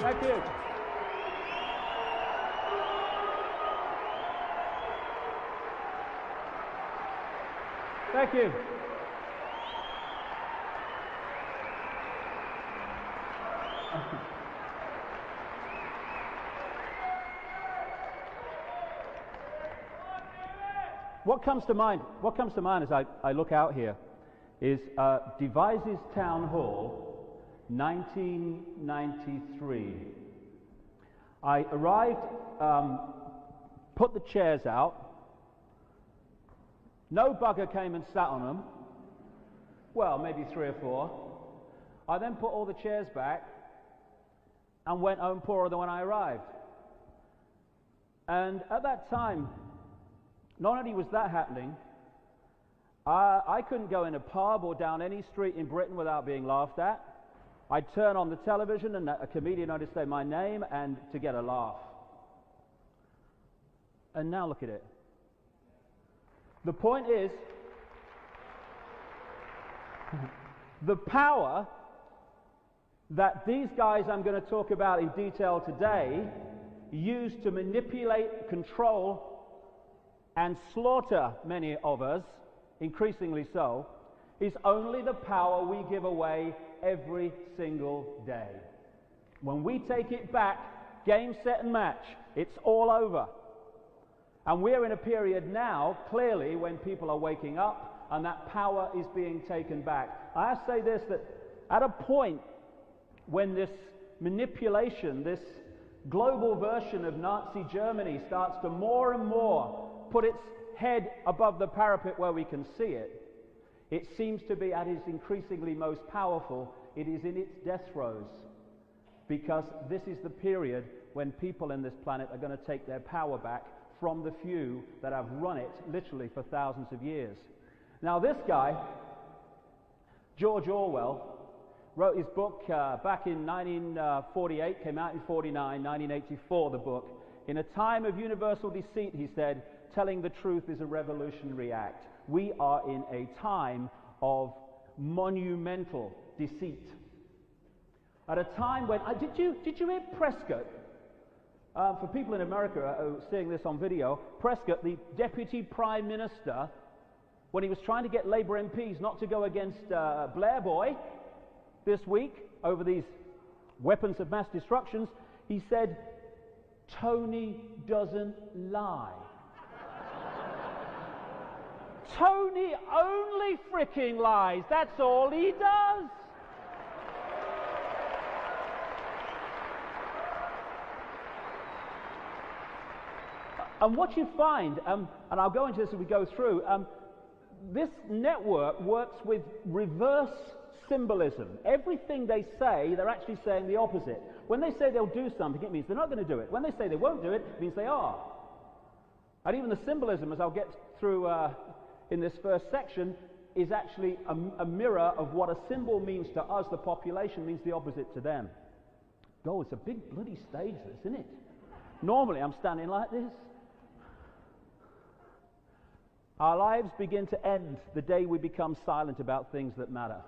Thank you. Thank you. What comes to mind as I look out here is Devizes Town Hall, 1993. I arrived, put the chairs out. No bugger came and sat on them. Well, maybe 3 or 4. I then put all the chairs back and went home poorer than when I arrived. And at that time, not only was that happening, I couldn't go in a pub or down any street in Britain without being laughed at. I'd turn on the television and a comedian would say my name and to get a laugh. And now look at it. The point is, the power that these guys I'm going to talk about in detail today use to manipulate, control, and slaughter many of us, increasingly so, is only the power we give away every single day. When we take it back, game, set, and match, it's all over. And we're in a period now, clearly, when people are waking up and that power is being taken back. I have to say this, that at a point when this manipulation, this global version of Nazi Germany starts to more and more put its head above the parapet where we can see it, it seems to be at its increasingly most powerful. It is in its death throes, because this is the period when people in this planet are going to take their power back from the few that have run it literally for thousands of years. Now this guy, George Orwell, wrote his book back in 1948, came out in 49, 1984 the book. In a time of universal deceit, he said, telling the truth is a revolutionary act. We are in a time of monumental deceit. At a time when, did you hear Prescott? For people in America seeing this on video, Prescott, the Deputy Prime Minister, when he was trying to get Labour MPs not to go against Blair Boy this week over these weapons of mass destruction, he said, Tony doesn't lie. Tony only fricking lies. That's all he does. And what you find, and I'll go into this as we go through, this network works with reverse symbolism. Everything they say, they're actually saying the opposite. When they say they'll do something, it means they're not going to do it. When they say they won't do it, it means they are. And even the symbolism, as I'll get through in this first section, is actually a mirror of what a symbol means to us. The population means the opposite to them. Oh, it's a big bloody stage, this, isn't it? Normally I'm standing like this. Our lives begin to end the day we become silent about things that matter.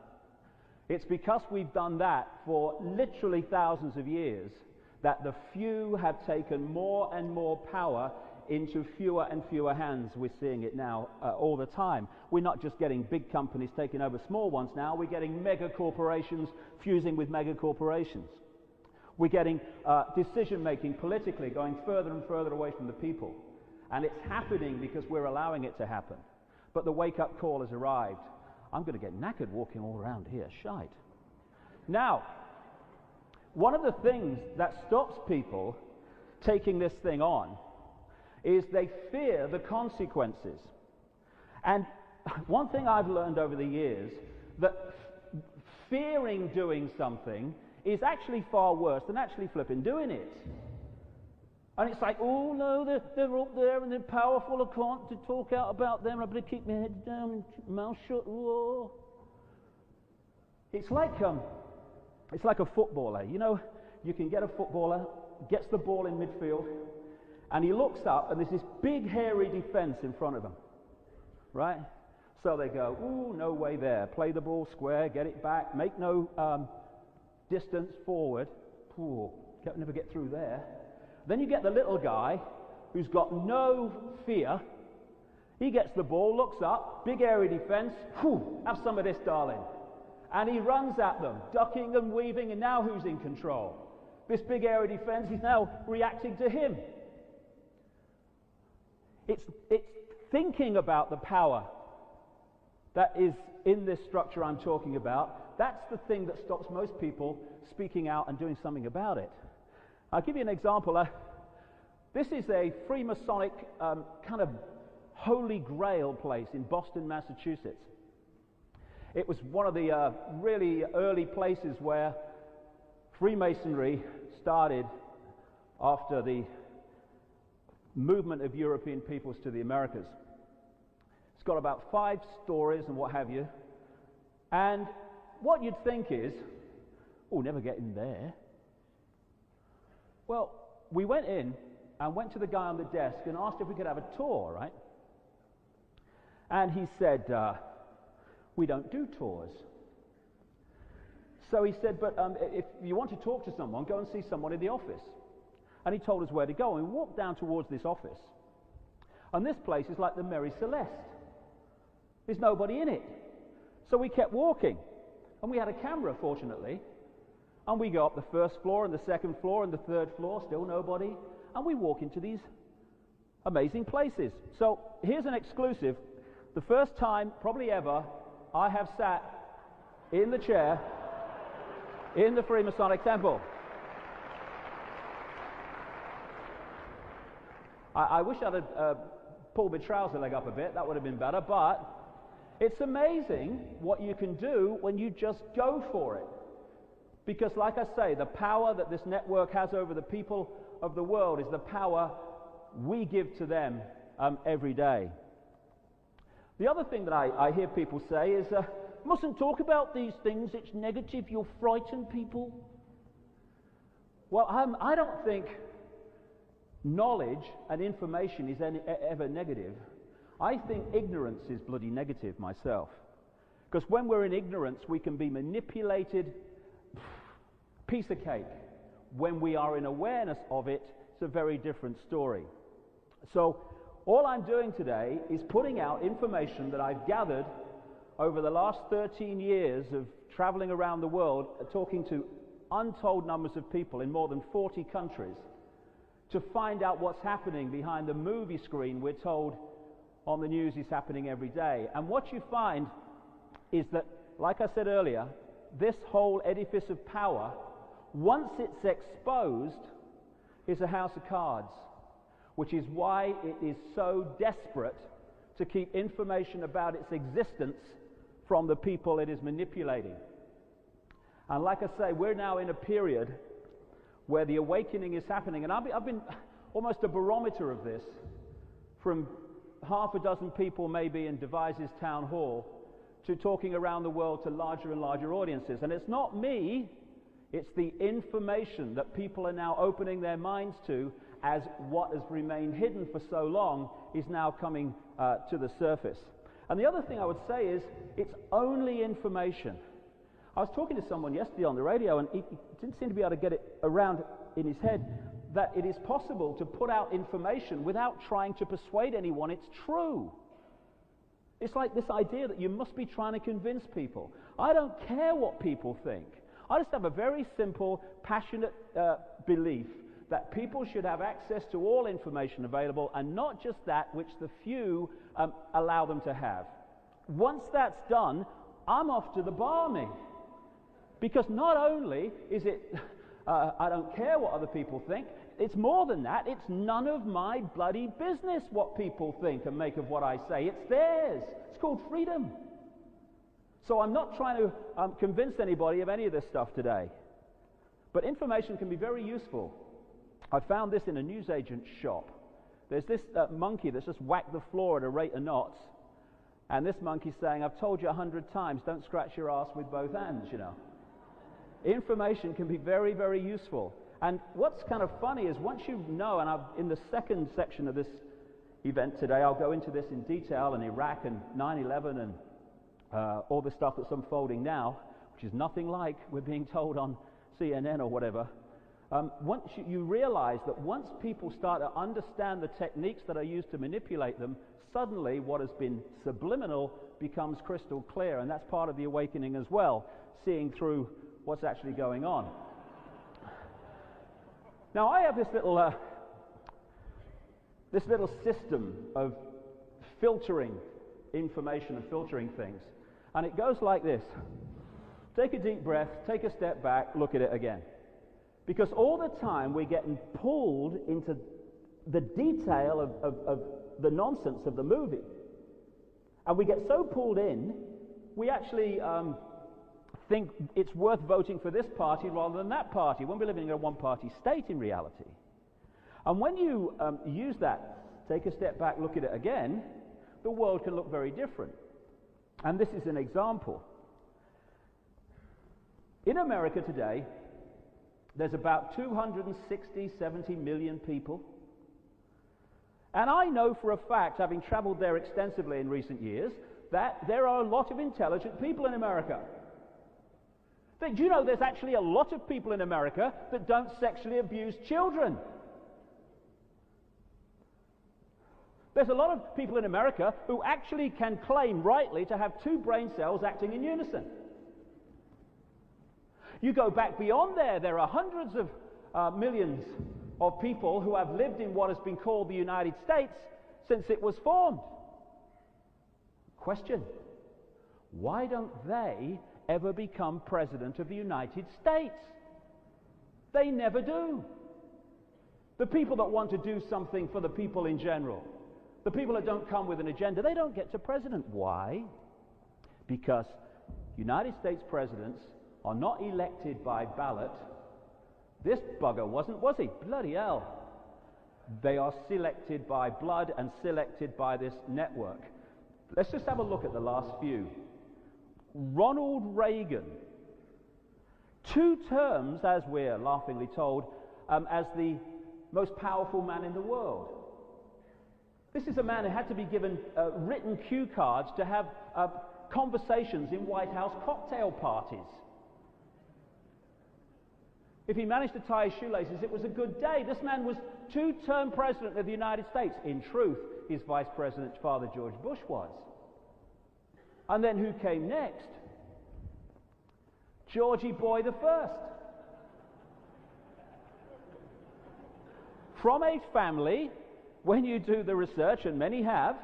It's because we've done that for literally thousands of years that the few have taken more and more power into fewer and fewer hands. We're seeing it now all the time. We're not just getting big companies taking over small ones now, we're getting mega corporations fusing with mega corporations. We're getting decision making politically going further and further away from the people. And it's happening because we're allowing it to happen. But the wake-up call has arrived. I'm going to get knackered walking all around here, shite. Now, one of the things that stops people taking this thing on is they fear the consequences. And one thing I've learned over the years, that fearing doing something is actually far worse than actually flipping doing it. And it's like, oh no, they're up there and they're powerful, I can't to talk out about them, I better keep my head down and keep my mouth shut. Whoa. It's like a footballer. You know, you can get a footballer, gets the ball in midfield, and he looks up and there's this big hairy defense in front of him, right? So they go, ooh, no way there, play the ball square, get it back, make no distance forward. Ooh, can't never get through there. Then you get the little guy who's got no fear. He gets the ball, looks up, big area defense. Whew, have some of this, darling. And he runs at them, ducking and weaving, and now who's in control? This big area defense is now reacting to him. It's thinking about the power that is in this structure I'm talking about. That's the thing that stops most people speaking out and doing something about it. I'll give you an example. This is a Freemasonic kind of holy grail place in Boston, Massachusetts. It was one of the really early places where Freemasonry started after the movement of European peoples to the Americas. It's got about 5 stories and what have you. And what you'd think is, oh, never get in there. Well, we went in and went to the guy on the desk and asked if we could have a tour, right? And he said, we don't do tours. So he said, but if you want to talk to someone, go and see someone in the office. And he told us where to go. And we walked down towards this office. And this place is like the Mary Celeste. There's nobody in it. So we kept walking. And we had a camera, fortunately. And we go up the first floor and the second floor and the third floor, still nobody. And we walk into these amazing places. So here's an exclusive. The first time, probably ever, I have sat in the chair in the Freemasonic Temple. I wish I'd have pulled my trouser leg up a bit. That would have been better. But it's amazing what you can do when you just go for it. Because, like I say, the power that this network has over the people of the world is the power we give to them every day. The other thing that I hear people say is, mustn't talk about these things, it's negative, you'll frighten people. Well, I don't think knowledge and information is ever negative. I think ignorance is bloody negative myself. Because when we're in ignorance, we can be manipulated. Piece of cake. When we are in awareness of it, it's a very different story. So all I'm doing today is putting out information that I've gathered over the last 13 years of traveling around the world, talking to untold numbers of people in more than 40 countries, to find out what's happening behind the movie screen we're told on the news is happening every day. And what you find is that, like I said earlier, this whole edifice of power, once it's exposed, is a house of cards, which is why it is so desperate to keep information about its existence from the people it is manipulating. And like I say, we're now in a period where the awakening is happening, and I've been almost a barometer of this, from half a dozen people maybe in Devises Town Hall to talking around the world to larger and larger audiences. And it's not me, it's the information that people are now opening their minds to, as what has remained hidden for so long is now coming to the surface. And the other thing I would say is, it's only information. I was talking to someone yesterday on the radio, and he didn't seem to be able to get it around in his head. that it is possible to put out information without trying to persuade anyone it's true. It's like this idea that you must be trying to convince people. I don't care what people think. I just have a very simple, passionate belief that people should have access to all information available, and not just that which the few allow them to have. Once that's done, I'm off to the barmy. Because not only is it, I don't care what other people think, it's more than that. It's none of my bloody business what people think and make of what I say. It's theirs. It's called freedom. So I'm not trying to convince anybody of any of this stuff today. But information can be very useful. I found this in a newsagent's shop. There's this monkey that's just whacked the floor at a rate of knots. And this monkey's saying, I've told you 100 times, don't scratch your ass with both hands, you know. Information can be very, very useful. And what's kind of funny is once you know, and in the second section of this event today, I'll go into this in detail, in Iraq and 9/11 and all the stuff that's unfolding now, which is nothing like we're being told on CNN or whatever. Once you realize that once people start to understand the techniques that are used to manipulate them, suddenly what has been subliminal becomes crystal clear, and that's part of the awakening as well, seeing through what's actually going on. Now, I have this little system of filtering information and filtering things, and it goes like this. Take a deep breath, take a step back, look at it again. Because all the time we're getting pulled into the detail of the nonsense of the movie. And we get so pulled in, we actually think it's worth voting for this party rather than that party, when we're living in a one-party state in reality. And when you use that, take a step back, look at it again, the world can look very different. And this is an example. In America today, there's about 270 million people. And I know for a fact, having traveled there extensively in recent years, that there are a lot of intelligent people in America. Do you know there's actually a lot of people in America that don't sexually abuse children? There's a lot of people in America who actually can claim rightly to have two brain cells acting in unison. You go back beyond there are hundreds of millions of people who have lived in what has been called the United States since it was formed. Question: why don't they ever become president of the United States? They never do. The people that want to do something for the people in general, the people that don't come with an agenda, they don't get to president. Why? Because United States presidents are not elected by ballot. This bugger wasn't, was he? Bloody hell. They are selected by blood and selected by this network. Let's just have a look at the last few. Ronald Reagan, 2 terms, as we're laughingly told, as the most powerful man in the world. This is a man who had to be given written cue cards to have conversations in White House cocktail parties. If he managed to tie his shoelaces, it was a good day. This man was 2-term president of the United States. In truth, his vice president's father, George Bush, was. And then who came next? Georgie Boy the First. From a family, when you do the research, and many have,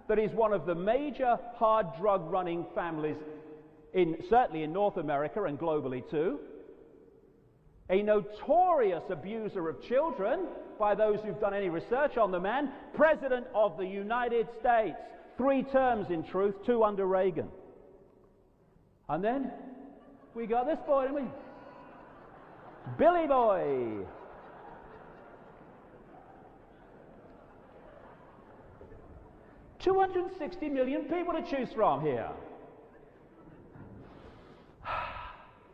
that is one of the major hard drug running families, certainly in North America and globally too. A notorious abuser of children, by those who've done any research on the man, President of the United States. 3 terms in truth, 2 under Reagan. And then we got this boy, didn't we? Billy Boy. $260 million people to choose from here.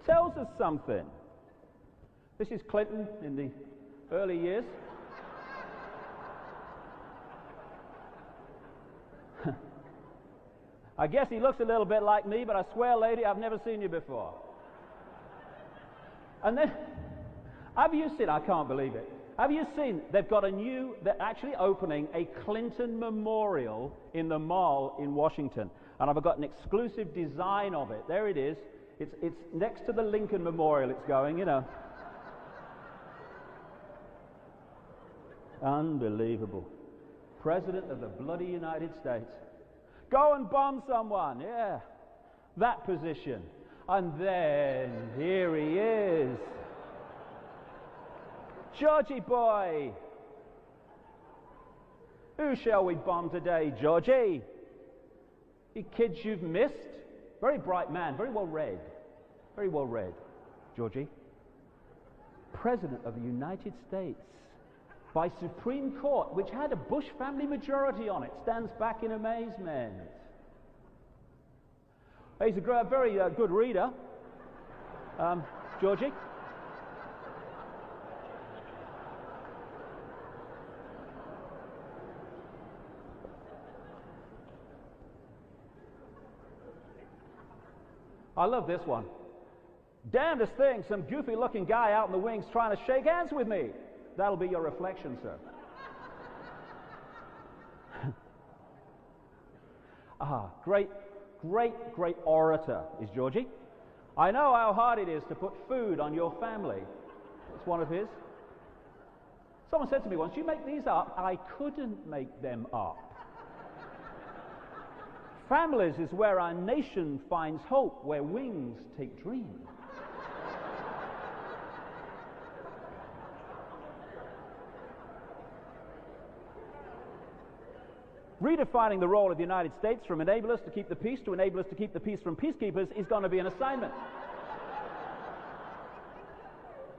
Tells us something. This is Clinton in the early years. I guess he looks a little bit like me, but I swear, lady, I've never seen you before. And then, have you seen, I can't believe it, Have you seen, they're actually opening a Clinton memorial in the Mall in Washington. And I've got an exclusive design of it. There it is. It's next to the Lincoln Memorial it's going, you know. Unbelievable. President of the bloody United States. Go and bomb someone, yeah. That position. And then, here he is. Georgie boy. Who shall we bomb today, Georgie? You kids you've missed? Very bright man, very well read. Very well read, Georgie. President of the United States by Supreme Court, which had a Bush family majority on it, stands back in amazement. He's a very good reader, Georgie. I love this one. Damnedest thing, some goofy-looking guy out in the wings trying to shake hands with me. That'll be your reflection, sir. Great orator is Georgie. I know how hard it is to put food on your family. It's one of his. Someone said to me once, "You make these up?" I couldn't make them up. Families is where our nation finds hope, where wings take dreams. Redefining the role of the United States from enablers to keep the peace to enablers to keep the peace from peacekeepers is going to be an assignment.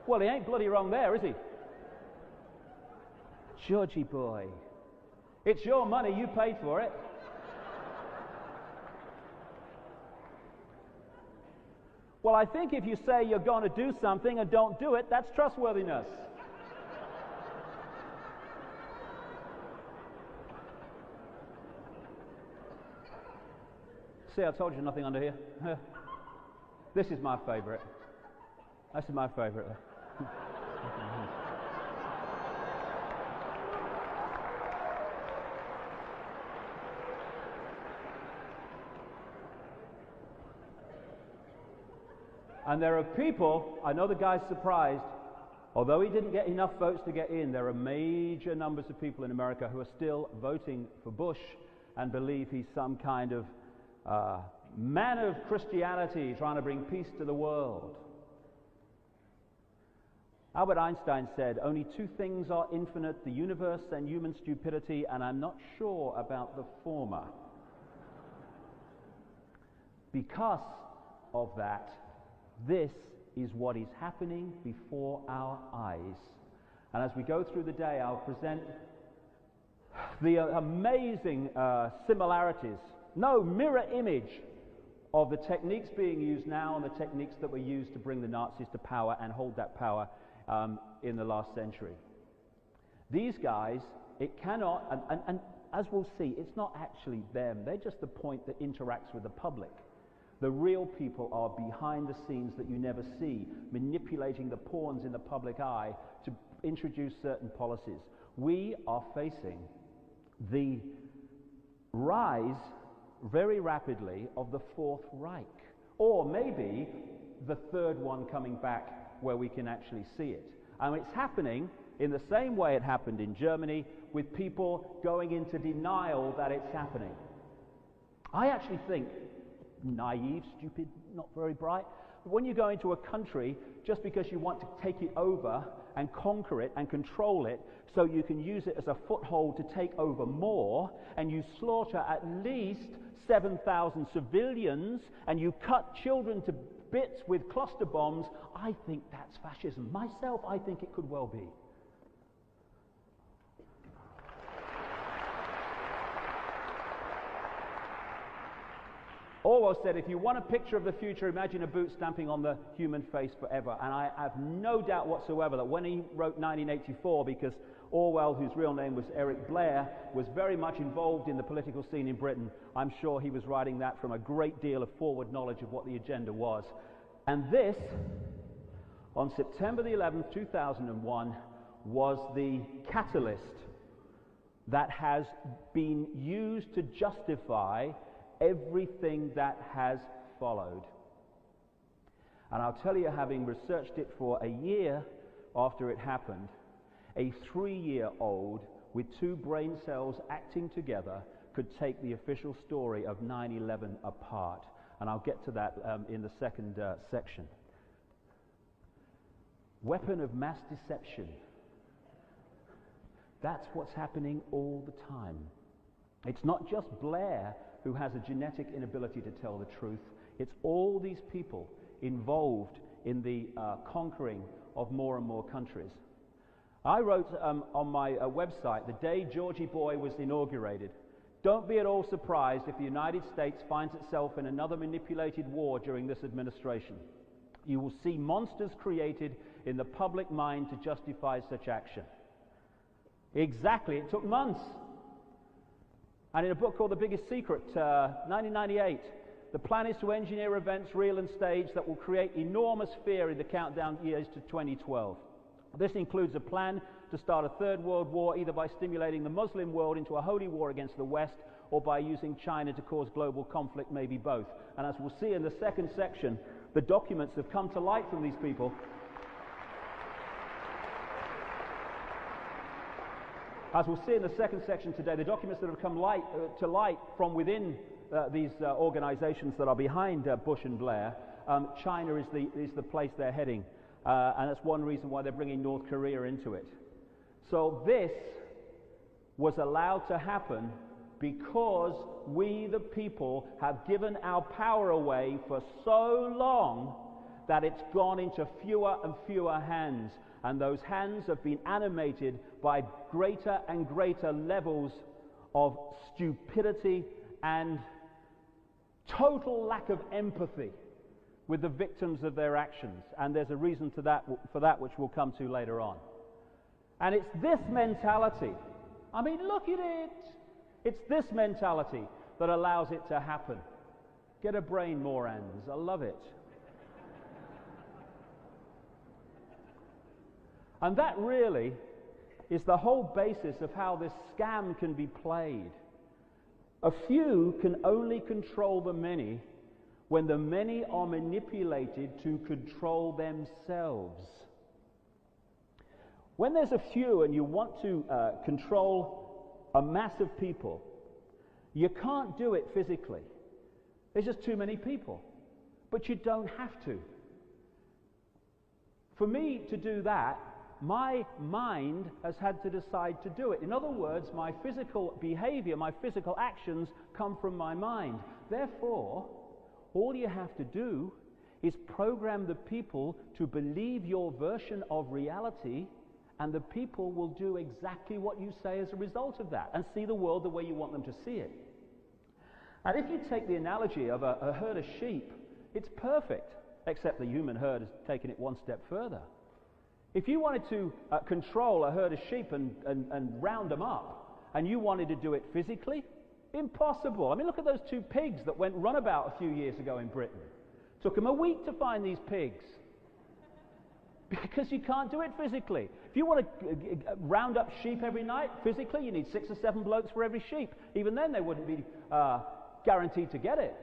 Well, he ain't bloody wrong there, is he? Georgie boy. It's your money, you paid for it. Well, I think if you say you're going to do something and don't do it, that's trustworthiness. See, I told you nothing under here. This is my favorite. This is my favorite. And there are people, I know the guy's surprised, although he didn't get enough votes to get in, there are major numbers of people in America who are still voting for Bush and believe he's some kind of man of Christianity trying to bring peace to the world. Albert Einstein said, "Only two things are infinite, the universe and human stupidity, and I'm not sure about the former." Because of that, this is what is happening before our eyes. And as we go through the day, I'll present the amazing similarities, no mirror image of the techniques being used now and the techniques that were used to bring the Nazis to power and hold that power in the last century. These guys, it cannot, and as we'll see, it's not actually them. They're just the point that interacts with the public. The real people are behind the scenes that you never see, manipulating the pawns in the public eye to introduce certain policies. We are facing the rise very rapidly of the Fourth Reich, or maybe the third one coming back where we can actually see it. And it's happening in the same way it happened in Germany, with people going into denial that it's happening. I actually think, naive, stupid, not very bright, but when you go into a country, just because you want to take it over and conquer it and control it so you can use it as a foothold to take over more, and you slaughter at least 7,000 civilians and you cut children to bits with cluster bombs, I think that's fascism. Myself, I think it could well be. Orwell said, if you want a picture of the future, imagine a boot stamping on the human face forever. And I have no doubt whatsoever that when he wrote 1984, because Orwell, whose real name was Eric Blair, was very much involved in the political scene in Britain, I'm sure he was writing that from a great deal of forward knowledge of what the agenda was. And this, on September the 11th, 2001, was the catalyst that has been used to justify everything that has followed. And I'll tell you, having researched it for a year after it happened, a 3-year-old with 2 brain cells acting together could take the official story of 9/11 apart. And I'll get to that in the second section. Weapon of mass deception. That's what's happening all the time. It's not just Blair who has a genetic inability to tell the truth. It's all these people involved in the conquering of more and more countries. I wrote on my website the day Georgie Boy was inaugurated, don't be at all surprised if the United States finds itself in another manipulated war during this administration. You will see monsters created in the public mind to justify such action. Exactly, it took months. And in a book called The Biggest Secret, 1998, the plan is to engineer events, real and staged, that will create enormous fear in the countdown years to 2012. This includes a plan to start a third world war, either by stimulating the Muslim world into a holy war against the West, or by using China to cause global conflict, maybe both. And as we'll see in the second section, the documents have come to light from these people. As we'll see in the second section today, the documents that have come to light from within these organizations that are behind Bush and Blair, China is the place they're heading. And that's one reason why they're bringing North Korea into it. So this was allowed to happen because we, the people, have given our power away for so long that it's gone into fewer and fewer hands. And those hands have been animated by greater and greater levels of stupidity and total lack of empathy with the victims of their actions. And there's a reason for that which we'll come to later on. And it's this mentality, I mean, look at it. It's this mentality that allows it to happen. Get a brain, morons. I love it. And that really is the whole basis of how this scam can be played. A few can only control the many when the many are manipulated to control themselves. When there's a few and you want to control a mass of people, you can't do it physically. There's just too many people. But you don't have to. For me to do that, my mind has had to decide to do it. In other words, my physical behavior, my physical actions come from my mind. Therefore, all you have to do is program the people to believe your version of reality, and the people will do exactly what you say as a result of that and see the world the way you want them to see it. And if you take the analogy of a herd of sheep, it's perfect, except the human herd has taken it one step further. If you wanted to control a herd of sheep and round them up, and you wanted to do it physically, impossible. I mean, look at those 2 pigs that went runabout a few years ago in Britain. Took them a week to find these pigs. Because you can't do it physically. If you want to round up sheep every night, physically, you need 6 or 7 blokes for every sheep. Even then, they wouldn't be guaranteed to get it.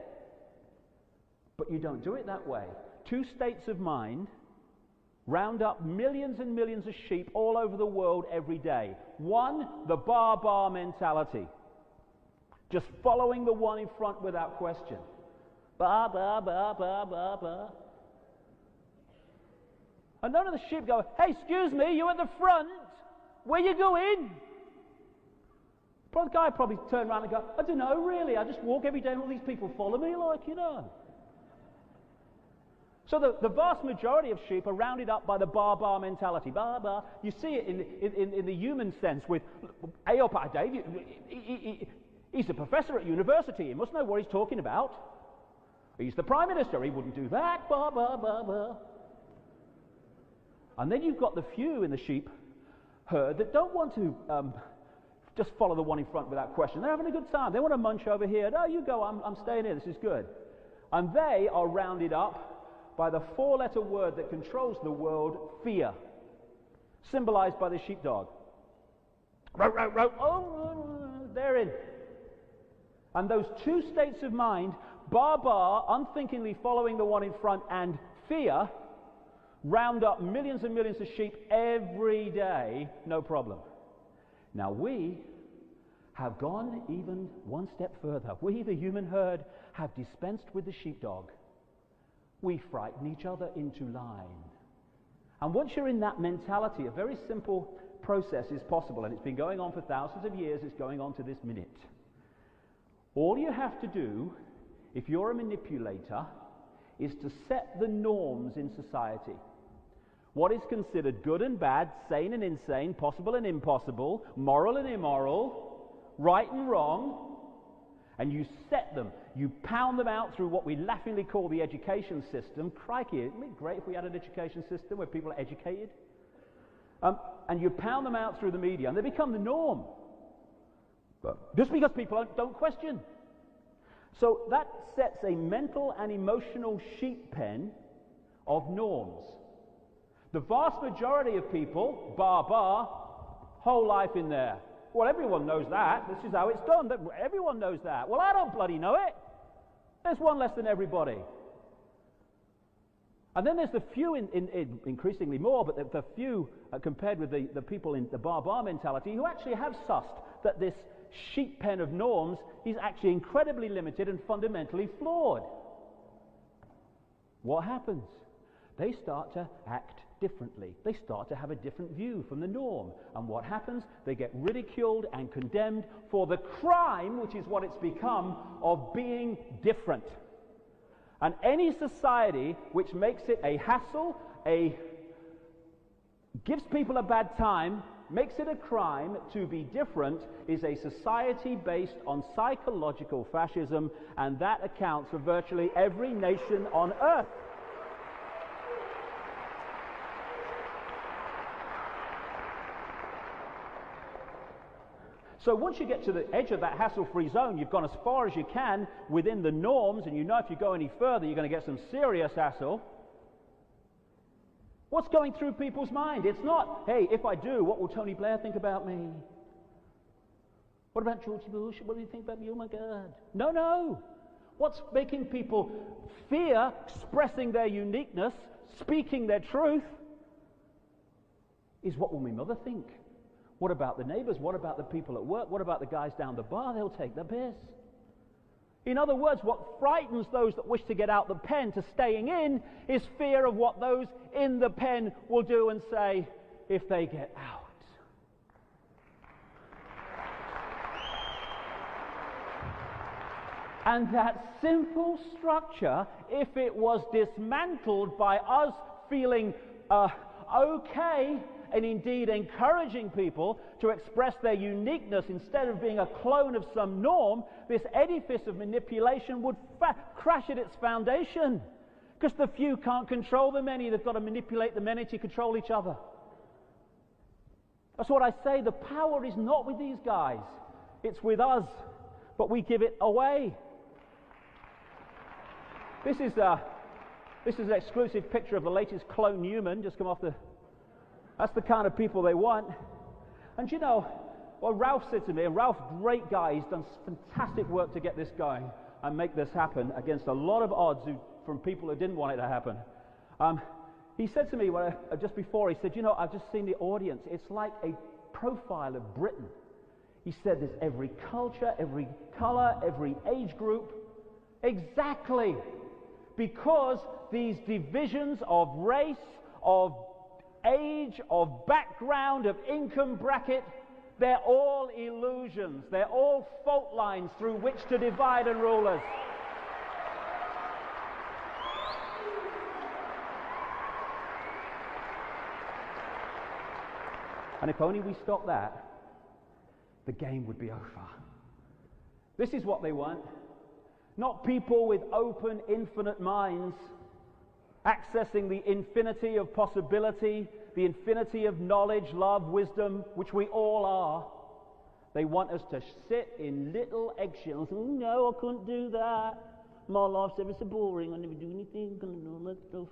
But you don't do it that way. 2 states of mind round up millions and millions of sheep all over the world every day. One, the bar mentality. Just following the one in front without question. Ba, ba, ba, ba, ba, ba. And none of the sheep go, hey, excuse me, you at the front? Where you going? The guy probably turn around and go, I don't know, really. I just walk every day and all these people follow me, like, you know. So the vast majority of sheep are rounded up by the bar mentality. Bar, bar. You see it in the human sense with, hey, up, Dave, he's a professor at university. He must know what he's talking about. He's the prime minister. He wouldn't do that. Bar, bar, bar, bar. And then you've got the few in the sheep herd that don't want to just follow the one in front without question. They're having a good time. They want to munch over here. No, you go. I'm staying here. This is good. And they are rounded up by the 4-letter word that controls the world, fear. symbolized by the sheepdog. Row, row, row, oh, they're in. And those two states of mind, bar, unthinkingly following the one in front, and fear, round up millions and millions of sheep every day, no problem. Now we have gone even one step further. We, the human herd, have dispensed with the sheepdog. We frighten each other into line. And once you're in that mentality, a very simple process is possible, and it's been going on for thousands of years. It's going on to this minute. All you have to do, if you're a manipulator, is to set the norms in society. What is considered good and bad, sane and insane, possible and impossible, moral and immoral, right and wrong, and you set them. You pound them out through what we laughingly call the education system. Crikey, isn't it great if we had an education system where people are educated? And you pound them out through the media, and they become the norm. But just because people don't question. So that sets a mental and emotional sheep pen of norms. The vast majority of people, bar, whole life in there. Well, everyone knows that. This is how it's done. Everyone knows that. Well, I don't bloody know it. There's one less than everybody. And then there's the few, increasingly more, but the few compared with the people in the bar mentality who actually have sussed that this sheep pen of norms is actually incredibly limited and fundamentally flawed. What happens? They start to act differently. They start to have a different view from the norm. And what happens? They get ridiculed and condemned for the crime, which is what it's become, of being different. And any society which makes it a hassle, gives people a bad time, makes it a crime to be different, is a society based on psychological fascism, and that accounts for virtually every nation on earth. So once you get to the edge of that hassle-free zone, you've gone as far as you can within the norms, and you know if you go any further, you're going to get some serious hassle. What's going through people's mind? It's not, hey, if I do, what will Tony Blair think about me? What about George Bush? What do you think about me? Oh my God. No. What's making people fear expressing their uniqueness, speaking their truth, is what will my mother think? What about the neighbors? What about the people at work? What about the guys down the bar? They'll take the piss. In other words, what frightens those that wish to get out the pen to staying in is fear of what those in the pen will do and say if they get out. And that simple structure, if it was dismantled by us feeling okay, and indeed encouraging people to express their uniqueness instead of being a clone of some norm, this edifice of manipulation would crash at its foundation. Because the few can't control the many, they've got to manipulate the many to control each other. That's what I say, the power is not with these guys, it's with us, but we give it away. This is an exclusive picture of the latest clone Newman, just come off the... That's the kind of people they want. And you know, well, Ralph said to me, and Ralph, great guy, he's done fantastic work to get this going and make this happen against a lot of odds from people who didn't want it to happen. He said to me just before, he said, you know, I've just seen the audience. It's like a profile of Britain. He said there's every culture, every color, every age group. Exactly. Because these divisions of race, of age, of background, of income bracket, they're all illusions. They're all fault lines through which to divide and rule us. And if only we stop that, the game would be over. This is what they want. Not people with open, infinite minds, accessing the infinity of possibility, the infinity of knowledge, love, wisdom, which we all are. They want us to sit in little eggshells. Oh, no, I couldn't do that. My life's ever so boring. I never do anything. I don't know that stuff.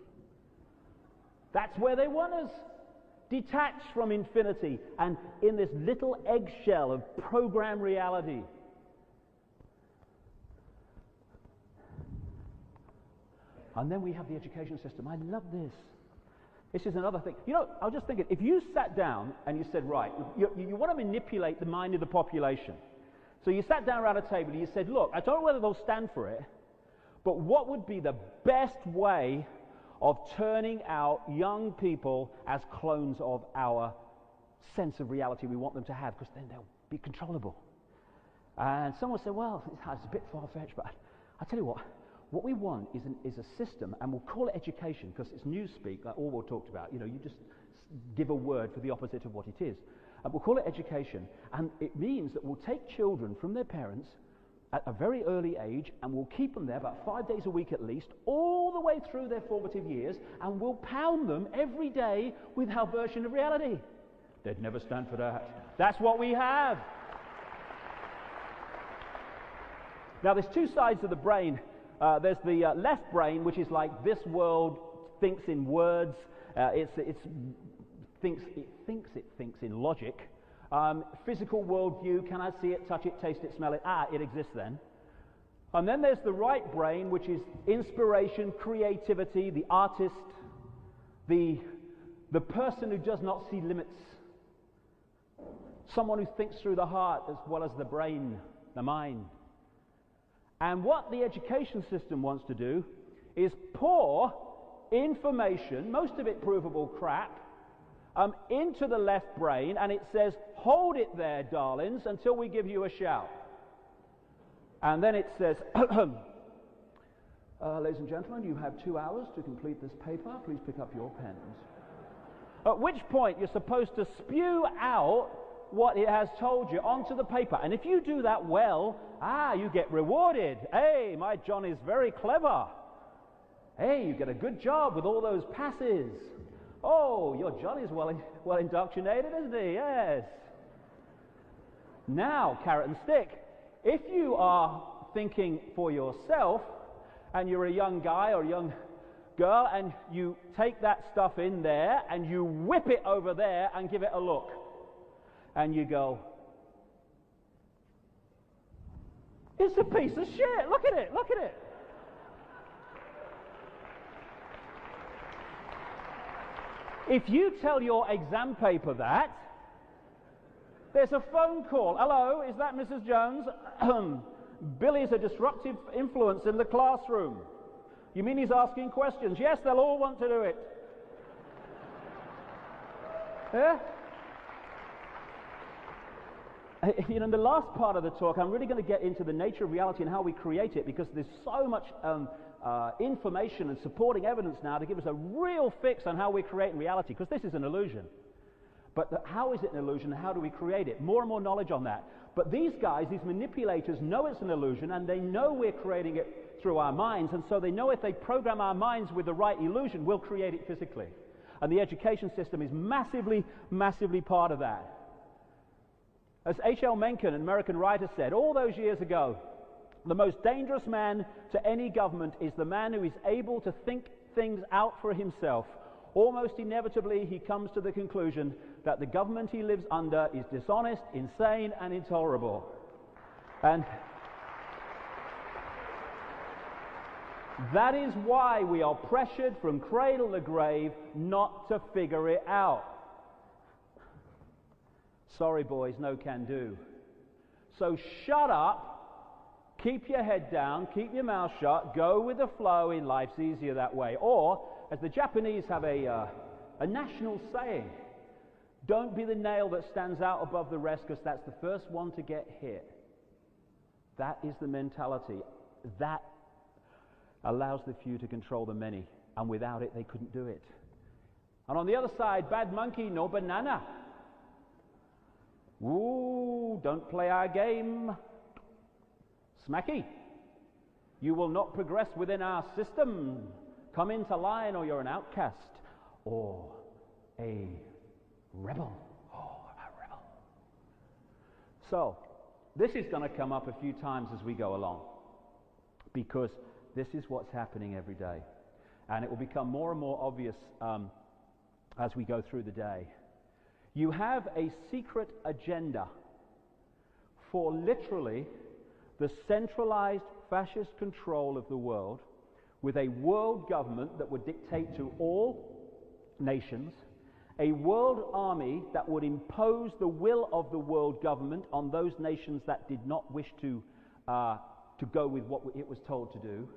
That's where they want us. detached from infinity and in this little eggshell of program reality. And then we have the education system. I love this. This is another thing. You know, I was just thinking, if you sat down and you said, right, you want to manipulate the mind of the population. So you sat down around a table and you said, look, I don't know whether they'll stand for it, but what would be the best way of turning out young people as clones of our sense of reality we want them to have, because then they'll be controllable. And someone said, well, it's a bit far-fetched, but I'll tell you what we want is a system, and we'll call it education, because it's newspeak, like Orwell talked about. You know, you just give a word for the opposite of what it is. And we'll call it education, and it means that we'll take children from their parents at a very early age, and we'll keep them there about 5 days a week at least, all the way through their formative years, and we'll pound them every day with our version of reality. They'd never stand for that. That's what we have. Now, there's two sides of the brain. There's the left brain, which is like this world thinks in words. It thinks in logic. Physical worldview, can I see it, touch it, taste it, smell it? It exists then. And then there's the right brain, which is inspiration, creativity, the artist, the person who does not see limits. Someone who thinks through the heart as well as the brain, the mind. And what the education system wants to do is pour information, most of it provable crap, into the left brain, and it says, hold it there, darlings, until we give you a shout. And then it says, ladies and gentlemen, you have 2 hours to complete this paper. Please pick up your pens. At which point you're supposed to spew out what it has told you onto the paper. And if you do that well, you get rewarded. Hey, my John is very clever. Hey, you get a good job with all those passes. Oh, your John is well indoctrinated, isn't he? Yes. Now, carrot and stick. If you are thinking for yourself, and you're a young guy or a young girl, and you take that stuff in there, and you whip it over there and give it a look, and you go, it's a piece of shit. Look at it. Look at it. If you tell your exam paper that, there's a phone call. Hello, is that Mrs. Jones? Billy's a disruptive influence in the classroom. You mean he's asking questions? Yes, they'll all want to do it. Yeah? You know, in the last part of the talk, I'm really going to get into the nature of reality and how we create it, because there's so much information and supporting evidence now to give us a real fix on how we're creating reality, because this is an illusion. But how is it an illusion, and how do we create it? More and more knowledge on that. But these guys, these manipulators, know it's an illusion, and they know we're creating it through our minds, and so they know if they program our minds with the right illusion, we'll create it physically. And the education system is massively, massively part of that. As H.L. Mencken, an American writer, said all those years ago, the most dangerous man to any government is the man who is able to think things out for himself. Almost inevitably, he comes to the conclusion that the government he lives under is dishonest, insane, and intolerable. And that is why we are pressured from cradle to grave not to figure it out. Sorry, boys, no can do. So shut up, keep your head down, keep your mouth shut, go with the flow. In life's easier that way. Or, as the Japanese have a national saying, don't be the nail that stands out above the rest, because that's the first one to get hit. That is the mentality. That allows the few to control the many, and without it they couldn't do it. And on the other side, bad monkey, no banana. Ooh, don't play our game. Smacky. You will not progress within our system. Come into line, or you're an outcast, or a rebel. Oh, a rebel. So, this is going to come up a few times as we go along, because this is what's happening every day. And it will become more and more obvious as we go through the day. You have a secret agenda for literally the centralized fascist control of the world, with a world government that would dictate to all nations, a world army that would impose the will of the world government on those nations that did not wish to go with what it was told to do,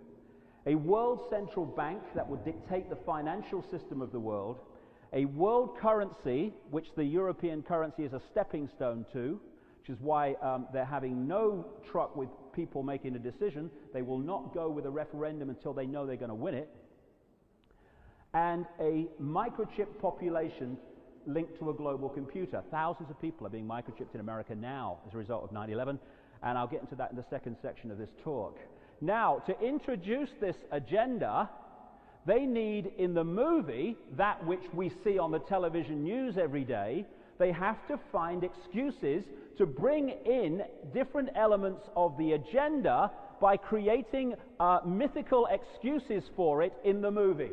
a world central bank that would dictate the financial system of the world, a world currency, which the European currency is a stepping stone to, which is why they're having no truck with people making a decision. They will not go with a referendum until they know they're going to win it. And a microchip population linked to a global computer. Thousands of people are being microchipped in America now as a result of 9/11, and I'll get into that in the second section of this talk. Now, to introduce this agenda, they need in the movie, that which we see on the television news every day, they have to find excuses to bring in different elements of the agenda by creating mythical excuses for it in the movie.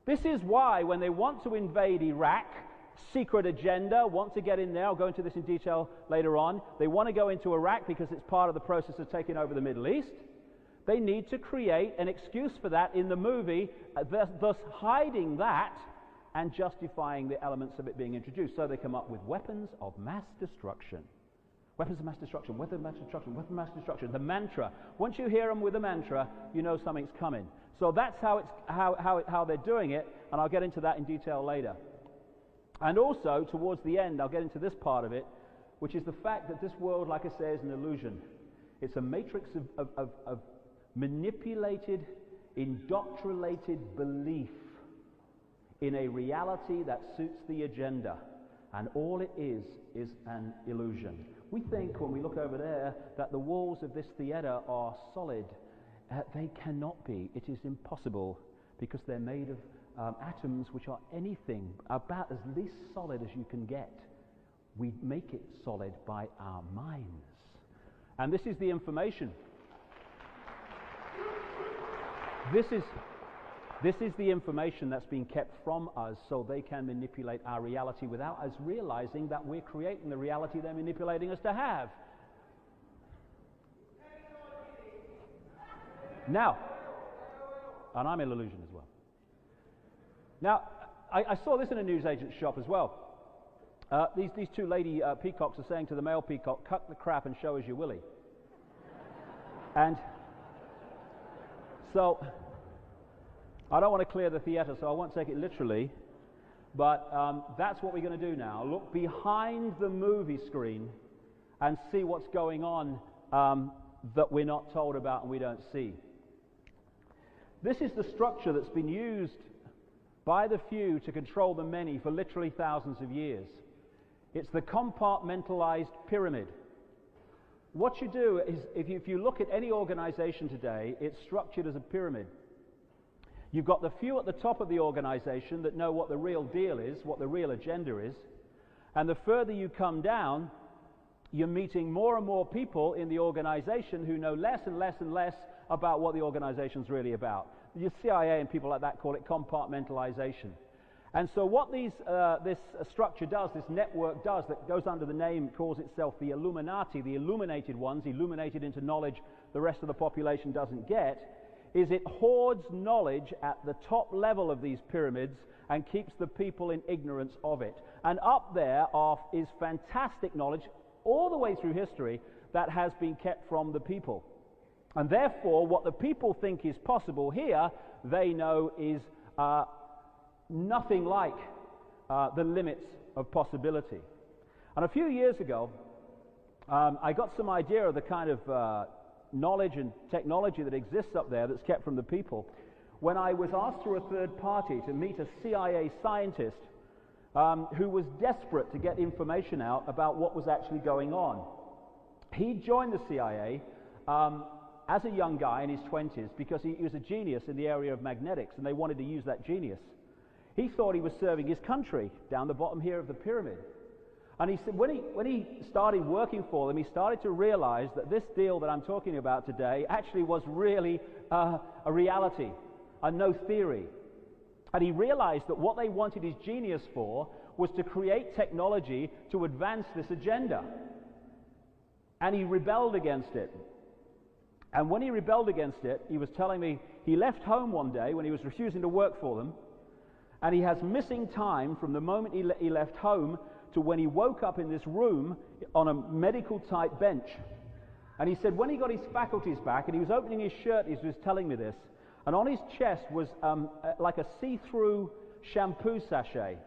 This is why when they want to invade Iraq, secret agenda, want to get in there, I'll go into this in detail later on, they want to go into Iraq because it's part of the process of taking over the Middle East. They need to create an excuse for that in the movie, thus hiding that and justifying the elements of it being introduced. So they come up with weapons of mass destruction. Weapons of mass destruction, weapons of mass destruction, weapons of mass destruction. The mantra. Once you hear them with the mantra, you know something's coming. So that's how they're doing it, and I'll get into that in detail later. And also, towards the end, I'll get into this part of it, which is the fact that this world, like I say, is an illusion. It's a matrix of manipulated, indoctrinated belief in a reality that suits the agenda. And all it is an illusion. We think, when we look over there, that the walls of this theater are solid. They cannot be. It is impossible, because they're made of atoms which are anything about as least solid as you can get. We make it solid by our minds. And this is the information. This is the information that's being kept from us so they can manipulate our reality without us realizing that we're creating the reality they're manipulating us to have. Now, and I'm an illusion as well. Now, I saw this in a newsagent's shop as well. These two lady peacocks are saying to the male peacock, "Cut the crap and show us your willy." And so, I don't want to clear the theater, so I won't take it literally, but that's what we're going to do now. Look behind the movie screen and see what's going on that we're not told about and we don't see. This is the structure that's been used by the few to control the many for literally thousands of years. It's the compartmentalized pyramid. What you do is, if you look at any organization today, it's structured as a pyramid. You've got the few at the top of the organization that know what the real deal is, what the real agenda is, and the further you come down, you're meeting more and more people in the organization who know less and less and less about what the organization's really about. The CIA and people like that call it compartmentalization. And so what this structure does, this network does, that goes under the name, calls itself the Illuminati, the illuminated ones, illuminated into knowledge the rest of the population doesn't get, is it hoards knowledge at the top level of these pyramids and keeps the people in ignorance of it. And up there is fantastic knowledge all the way through history that has been kept from the people. And therefore, what the people think is possible here, they know is nothing like the limits of possibility. And a few years ago, I got some idea of the kind of knowledge and technology that exists up there that's kept from the people when I was asked through a third party to meet a CIA scientist who was desperate to get information out about what was actually going on. He joined the CIA as a young guy in his 20s because he was a genius in the area of magnetics, and they wanted to use that genius. He thought he was serving his country down the bottom here of the pyramid. And he said when he started working for them, he started to realize that this deal that I'm talking about today actually was really a reality and no theory. And he realized that what they wanted his genius for was to create technology to advance this agenda. And he rebelled against it. And when he rebelled against it, he was telling me he left home one day when he was refusing to work for them, and he has missing time from the moment he left home to when he woke up in this room on a medical type bench. And he said when he got his faculties back and he was opening his shirt, he was telling me this, and on his chest was like a see-through shampoo sachet.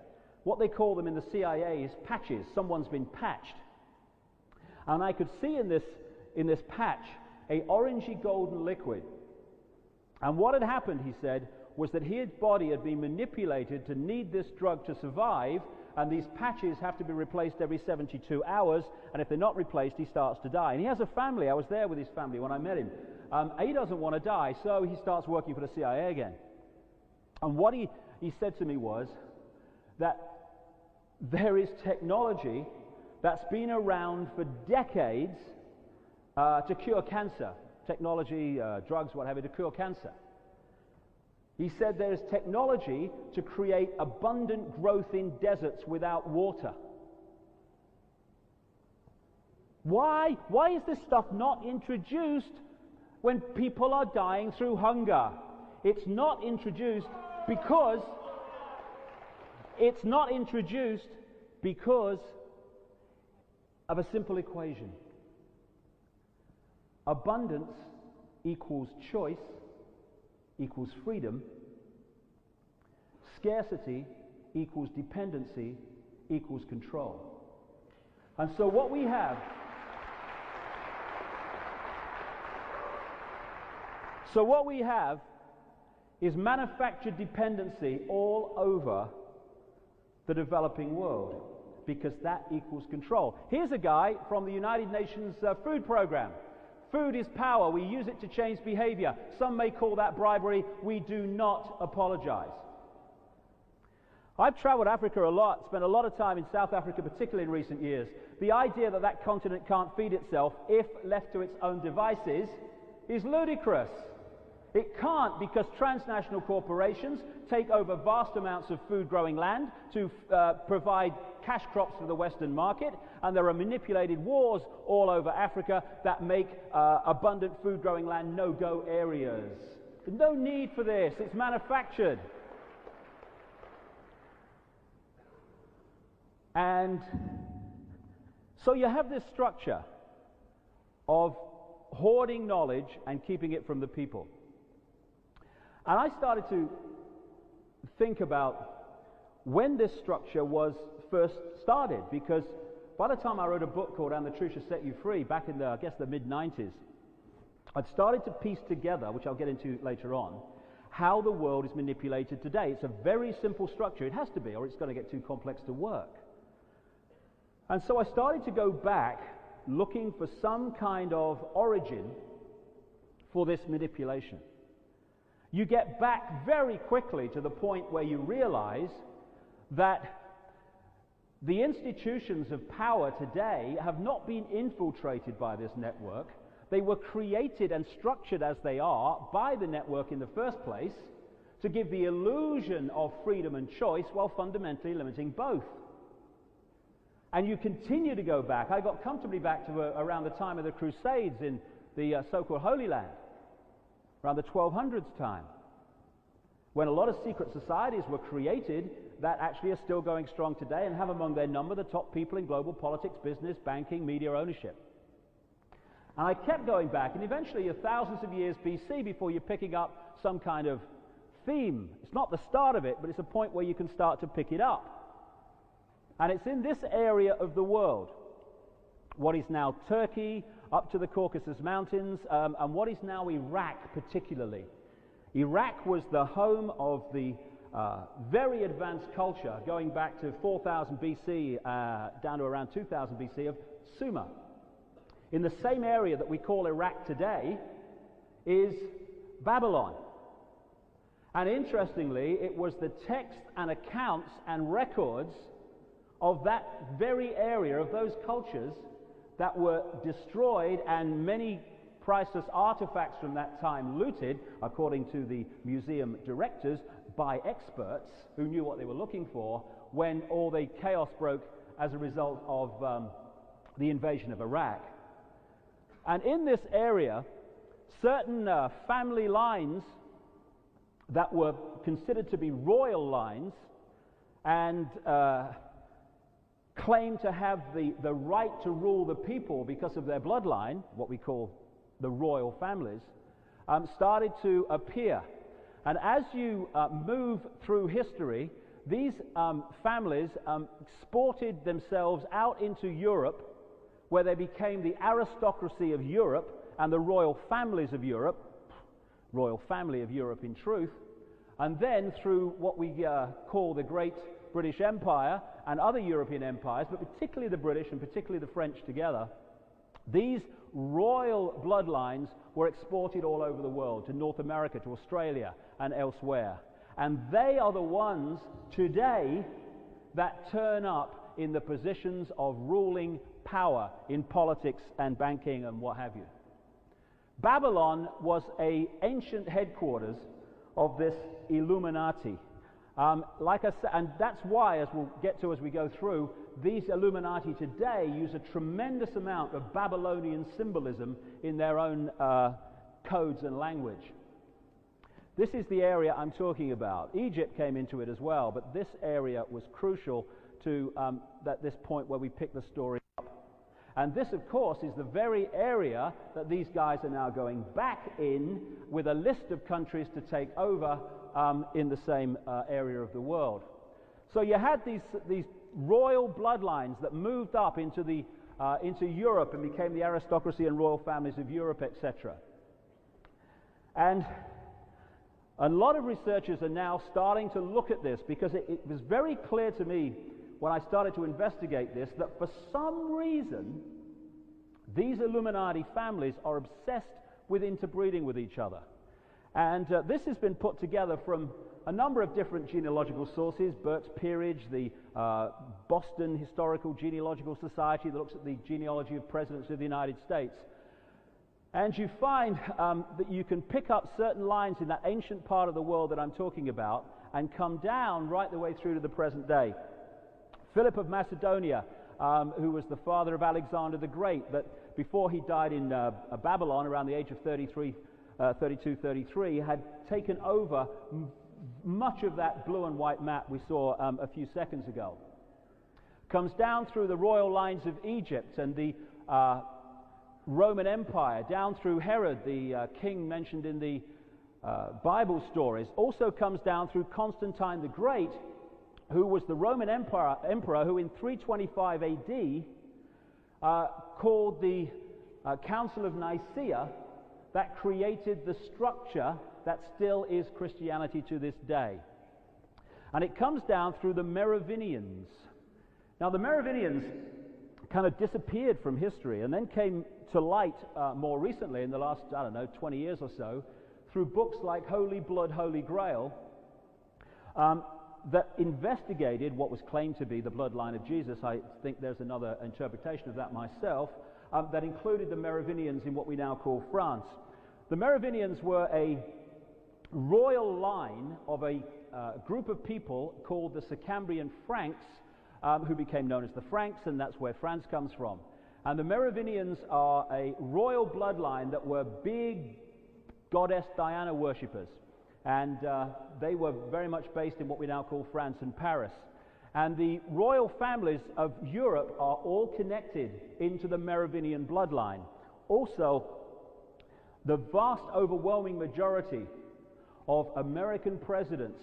What they call them in the CIA is patches. Someone's been patched. And I could see in this patch a orangey golden liquid. And what had happened, he said, was that his body had been manipulated to need this drug to survive, and these patches have to be replaced every 72 hours, and if they're not replaced, he starts to die. And he has a family. I was there with his family when I met him. He doesn't want to die, so he starts working for the CIA again. And what he said to me was that there is technology that's been around for decades to cure cancer. Technology, drugs, what have you, to cure cancer. He said there is technology to create abundant growth in deserts without water. Why is this stuff not introduced when people are dying through hunger? It's not introduced because of a simple equation. Abundance equals choice equals freedom. Scarcity equals dependency equals control. And so what we have is manufactured dependency all over the developing world, because that equals control. Here's a guy from the United Nations Food Program. Food is power. We use it to change behavior. Some may call that bribery. We do not apologize. I've traveled Africa a lot, spent a lot of time in South Africa, particularly in recent years. The idea that that continent can't feed itself if left to its own devices is ludicrous. It can't, because transnational corporations take over vast amounts of food-growing land to provide cash crops for the Western market, and there are manipulated wars all over Africa that make abundant food-growing land no-go areas. There's no need for this. It's manufactured. And so you have this structure of hoarding knowledge and keeping it from the people. And I started to think about when this structure was first started, because by the time I wrote a book called And the Truth Shall Set You Free, back in the mid-90s, I'd started to piece together, which I'll get into later on, how the world is manipulated today. It's a very simple structure. It has to be, or it's going to get too complex to work. And so I started to go back looking for some kind of origin for this manipulation. You get back very quickly to the point where you realize that the institutions of power today have not been infiltrated by this network. They were created and structured as they are by the network in the first place to give the illusion of freedom and choice while fundamentally limiting both. And you continue to go back. I got comfortably back to around the time of the Crusades in the so-called Holy Land, around the 1200s time, when a lot of secret societies were created that actually are still going strong today and have among their number the top people in global politics, business, banking, media ownership. And I kept going back, and eventually you're thousands of years BC before you're picking up some kind of theme. It's not the start of it, but it's a point where you can start to pick it up. And it's in this area of the world, what is now Turkey, up to the Caucasus Mountains, and what is now Iraq particularly. Iraq was the home of the very advanced culture, going back to 4000 BC down to around 2000 BC, of Sumer. In the same area that we call Iraq today is Babylon. And interestingly, it was the text and accounts and records of that very area, of those cultures, that were destroyed, and many priceless artifacts from that time looted, according to the museum directors, by experts who knew what they were looking for, when all the chaos broke as a result of the invasion of Iraq. And in this area, certain family lines that were considered to be royal lines and claimed to have the right to rule the people because of their bloodline, what we call the royal families, started to appear. And as you move through history, these families exported themselves out into Europe, where they became the aristocracy of Europe and the royal families of Europe, royal family of Europe in truth. And then through what we call the Great British Empire and other European empires, but particularly the British and particularly the French together, these royal bloodlines were exported all over the world, to North America, to Australia and elsewhere. And they are the ones today that turn up in the positions of ruling power in politics and banking and what have you. Babylon was an ancient headquarters of this Illuminati. Like I said, and that's why, as we'll get to as we go through, these Illuminati today use a tremendous amount of Babylonian symbolism in their own codes and language. This is the area I'm talking about. Egypt came into it as well, but this area was crucial to this point where we pick the story up. And this, of course, is the very area that these guys are now going back in with a list of countries to take over in the same area of the world. So you had these royal bloodlines that moved up into Europe and became the aristocracy and royal families of Europe, etc. And a lot of researchers are now starting to look at this, because it was very clear to me when I started to investigate this that for some reason these Illuminati families are obsessed with interbreeding with each other. And this has been put together from a number of different genealogical sources. Burke's Peerage, the Boston Historical Genealogical Society that looks at the genealogy of presidents of the United States. And you find that you can pick up certain lines in that ancient part of the world that I'm talking about and come down right the way through to the present day. Philip of Macedonia, who was the father of Alexander the Great, that before he died in Babylon around the age of 32, 33, had taken over much of that blue and white map we saw a few seconds ago. Comes down through the royal lines of Egypt and the Roman Empire, down through Herod, the king mentioned in the Bible stories. Also comes down through Constantine the Great, who was the Roman emperor who in 325 AD called the Council of Nicaea that created the structure that still is Christianity to this day. And it comes down through the Merovingians. Now the Merovingians kind of disappeared from history and then came to light more recently in the last, 20 years or so, through books like Holy Blood, Holy Grail, that investigated what was claimed to be the bloodline of Jesus. I think there's another interpretation of that myself, that included the Merovingians in what we now call France. The Merovingians were a royal line of a group of people called the Sicambrian Franks, who became known as the Franks, and that's where France comes from. And the Merovingians are a royal bloodline that were big goddess Diana worshippers. And they were very much based in what we now call France and Paris. And the royal families of Europe are all connected into the Merovingian bloodline. Also, the vast overwhelming majority of American presidents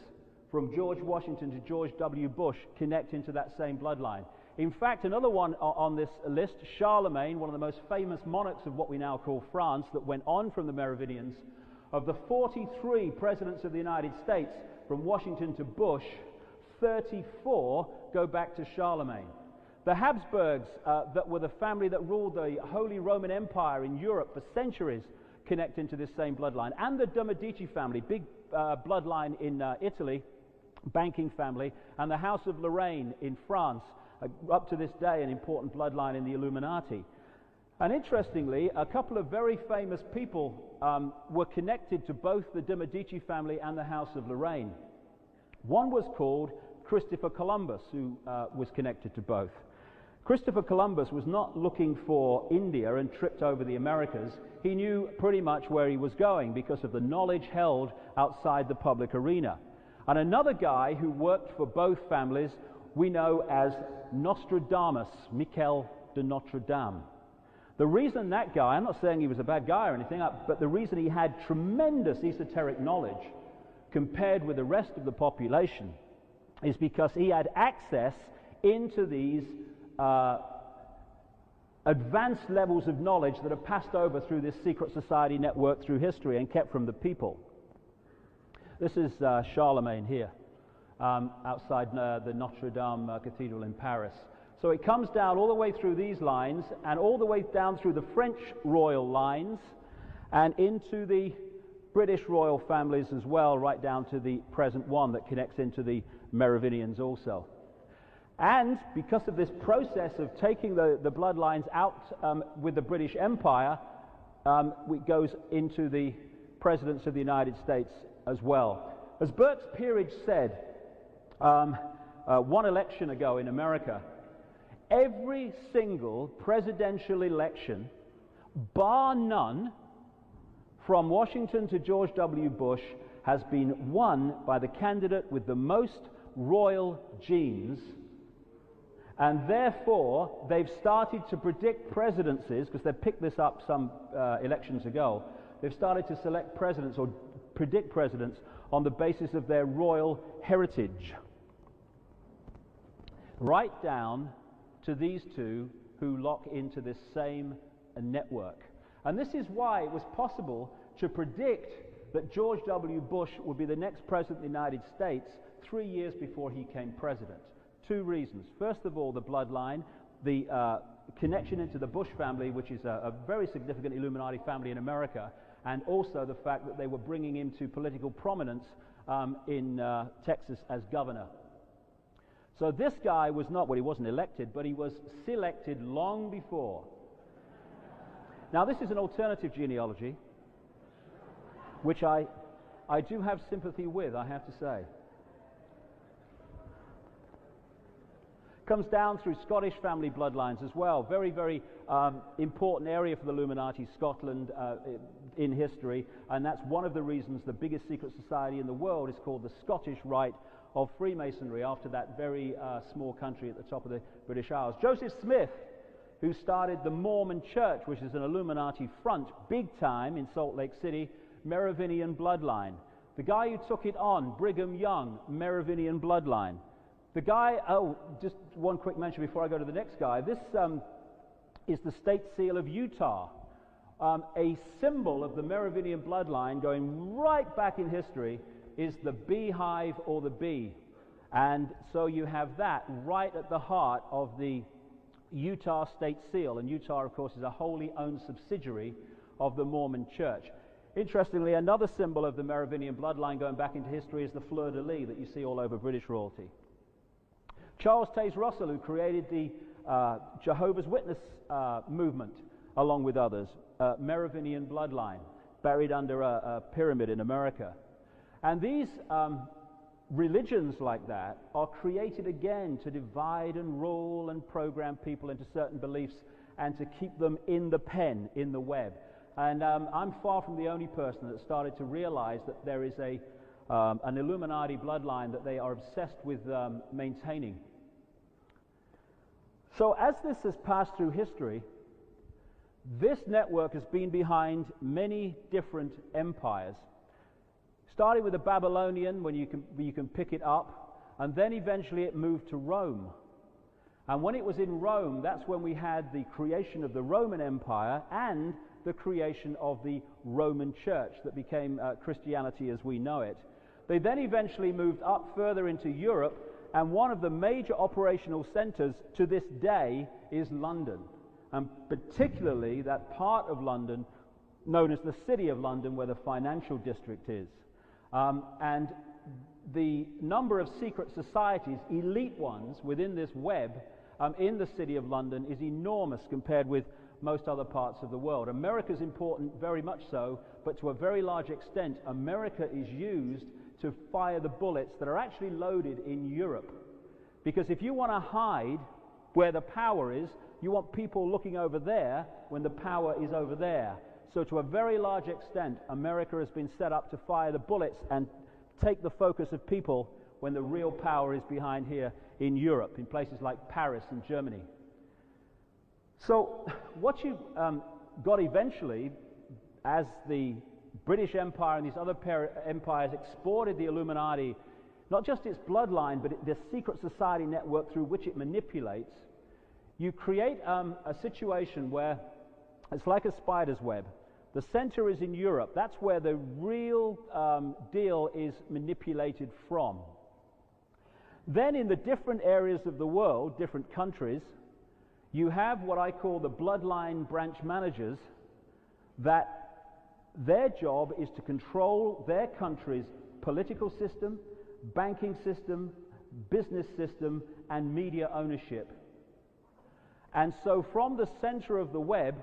from George Washington to George W. Bush connect into that same bloodline. In fact, another one on this list, Charlemagne, one of the most famous monarchs of what we now call France, that went on from the Merovingians. Of the 43 presidents of the United States, from Washington to Bush, 34 go back to Charlemagne. The Habsburgs, that were the family that ruled the Holy Roman Empire in Europe for centuries, connect into this same bloodline. And the de' Medici family, big bloodline in Italy, banking family, and the House of Lorraine in France, up to this day an important bloodline in the Illuminati. And interestingly, a couple of very famous people were connected to both the de' Medici family and the House of Lorraine. One was called Christopher Columbus, who was connected to both. Christopher Columbus was not looking for India and tripped over the Americas. He knew pretty much where he was going because of the knowledge held outside the public arena. And another guy who worked for both families we know as Nostradamus, Michel de Notre Dame. The reason that guy, I'm not saying he was a bad guy or anything, but the reason he had tremendous esoteric knowledge compared with the rest of the population is because he had access into these advanced levels of knowledge that are passed over through this secret society network through history and kept from the people. This is Charlemagne here, outside the Notre Dame Cathedral in Paris. So it comes down all the way through these lines and all the way down through the French royal lines and into the British royal families as well, right down to the present one that connects into the Merovingians also. And because of this process of taking the bloodlines out with the British Empire, it goes into the presidents of the United States as well. As Burke's Peerage said one election ago in America, every single presidential election, bar none, from Washington to George W. Bush, has been won by the candidate with the most royal genes. And therefore, they've started to predict presidencies, because they picked this up some elections ago. They've started to select presidents or predict presidents on the basis of their royal heritage. Right down to these two who lock into this same network. And this is why it was possible to predict that George W. Bush would be the next president of the United States 3 years before he became president. Two reasons. First of all, the bloodline, the connection into the Bush family, which is a very significant Illuminati family in America, and also the fact that they were bringing him to political prominence in Texas as governor. So this guy was not, well, he wasn't elected, but he was selected long before. Now, this is an alternative genealogy, which I do have sympathy with, I have to say. Comes down through Scottish family bloodlines as well. Very, very important area for the Illuminati, Scotland, in history, and that's one of the reasons the biggest secret society in the world is called the Scottish Rite of Freemasonry, after that very small country at the top of the British Isles. Joseph Smith, who started the Mormon Church, which is an Illuminati front, big time in Salt Lake City, Merovingian bloodline. The guy who took it on, Brigham Young, Merovingian bloodline. The guy, just one quick mention before I go to the next guy. This is the state seal of Utah, a symbol of the Merovingian bloodline going right back in history is the beehive or the bee. And so you have that right at the heart of the Utah state seal. And Utah, of course, is a wholly owned subsidiary of the Mormon Church. Interestingly, another symbol of the Merovingian bloodline going back into history is the fleur-de-lis that you see all over British royalty. Charles Taze Russell, who created the Jehovah's Witness movement, along with others, Merovingian bloodline, buried under a pyramid in America. And these religions like that are created again to divide and rule and program people into certain beliefs and to keep them in the pen, in the web. And I'm far from the only person that started to realize that there is an Illuminati bloodline that they are obsessed with maintaining. So as this has passed through history, this network has been behind many different empires. Starting with the Babylonian, when you can pick it up, and then eventually it moved to Rome. And when it was in Rome, that's when we had the creation of the Roman Empire and the creation of the Roman Church that became Christianity as we know it. They then eventually moved up further into Europe, and one of the major operational centers to this day is London, and particularly that part of London known as the City of London, where the financial district is. And the number of secret societies, elite ones, within this web in the City of London is enormous compared with most other parts of the world. America is important, very much so, but to a very large extent, America is used to fire the bullets that are actually loaded in Europe. Because if you want to hide where the power is, you want people looking over there when the power is over there. So to a very large extent, America has been set up to fire the bullets and take the focus of people when the real power is behind here in Europe, in places like Paris and Germany. So what you got eventually, as the British Empire and these other empires exported the Illuminati, not just its bloodline, but the secret society network through which it manipulates, you create a situation where it's like a spider's web. The center is in Europe. That's where the real deal is manipulated from. Then in the different areas of the world, different countries, you have what I call the bloodline branch managers, that their job is to control their country's political system, banking system, business system, and media ownership. And so from the center of the web,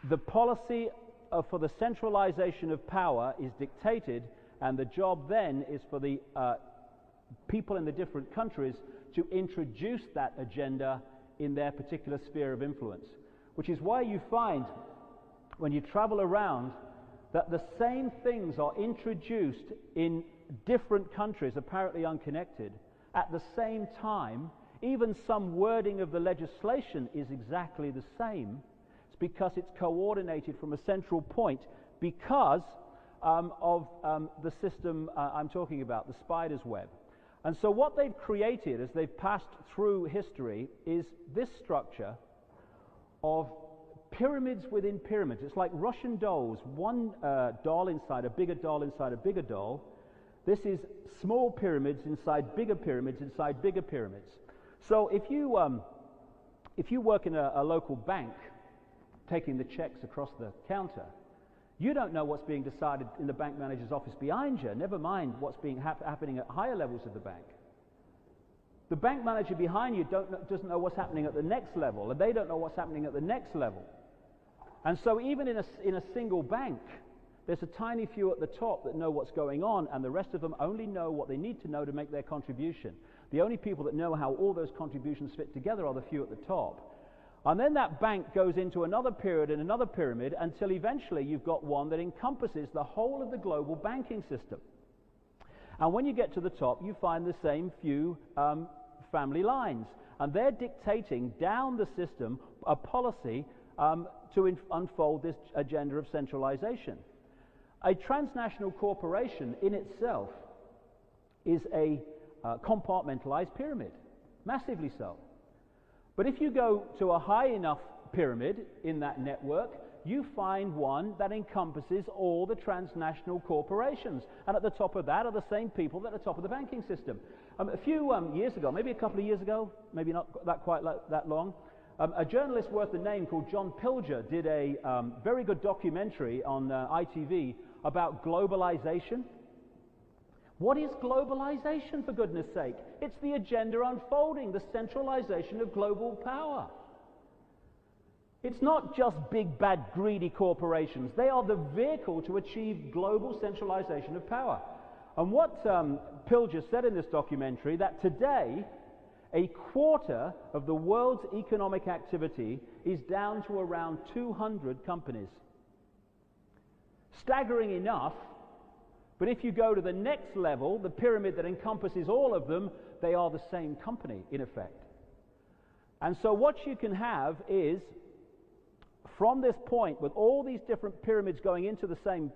the policy for the centralization of power is dictated, and the job then is for the people in the different countries to introduce that agenda in their particular sphere of influence. Which is why you find, when you travel around, that the same things are introduced in different countries, apparently unconnected, at the same time. Even some wording of the legislation is exactly the same. It's because it's coordinated from a central point, because of the system I'm talking about, the spider's web. And so what they've created as they've passed through history is this structure of pyramids within pyramids. It's like Russian dolls, one doll inside a bigger doll inside a bigger doll. This is small pyramids inside bigger pyramids inside bigger pyramids. So if you work in a local bank, taking the checks across the counter, you don't know what's being decided in the bank manager's office behind you, never mind what's happening at higher levels of the bank. The bank manager behind you doesn't know what's happening at the next level, and they don't know what's happening at the next level. And so even in a single bank, there's a tiny few at the top that know what's going on, and the rest of them only know what they need to know to make their contribution. The only people that know how all those contributions fit together are the few at the top. And then that bank goes into another period and another pyramid until eventually you've got one that encompasses the whole of the global banking system. And when you get to the top, you find the same few family lines. And they're dictating down the system a policy to unfold this agenda of centralization. A transnational corporation in itself is a compartmentalized pyramid, massively so. But if you go to a high enough pyramid in that network, you find one that encompasses all the transnational corporations. And at the top of that are the same people at the top of the banking system. A few years ago, maybe a couple of years ago, maybe not that long, a journalist worth the name called John Pilger did a very good documentary on ITV about globalization. What is globalization, for goodness sake? It's the agenda unfolding, the centralization of global power. It's not just big, bad, greedy corporations. They are the vehicle to achieve global centralization of power. And what Pilger said in this documentary, that today, a quarter of the world's economic activity is down to around 200 companies. Staggering enough. But if you go to the next level, the pyramid that encompasses all of them, they are the same company, in effect. And so what you can have is, from this point, with all these different pyramids going into the same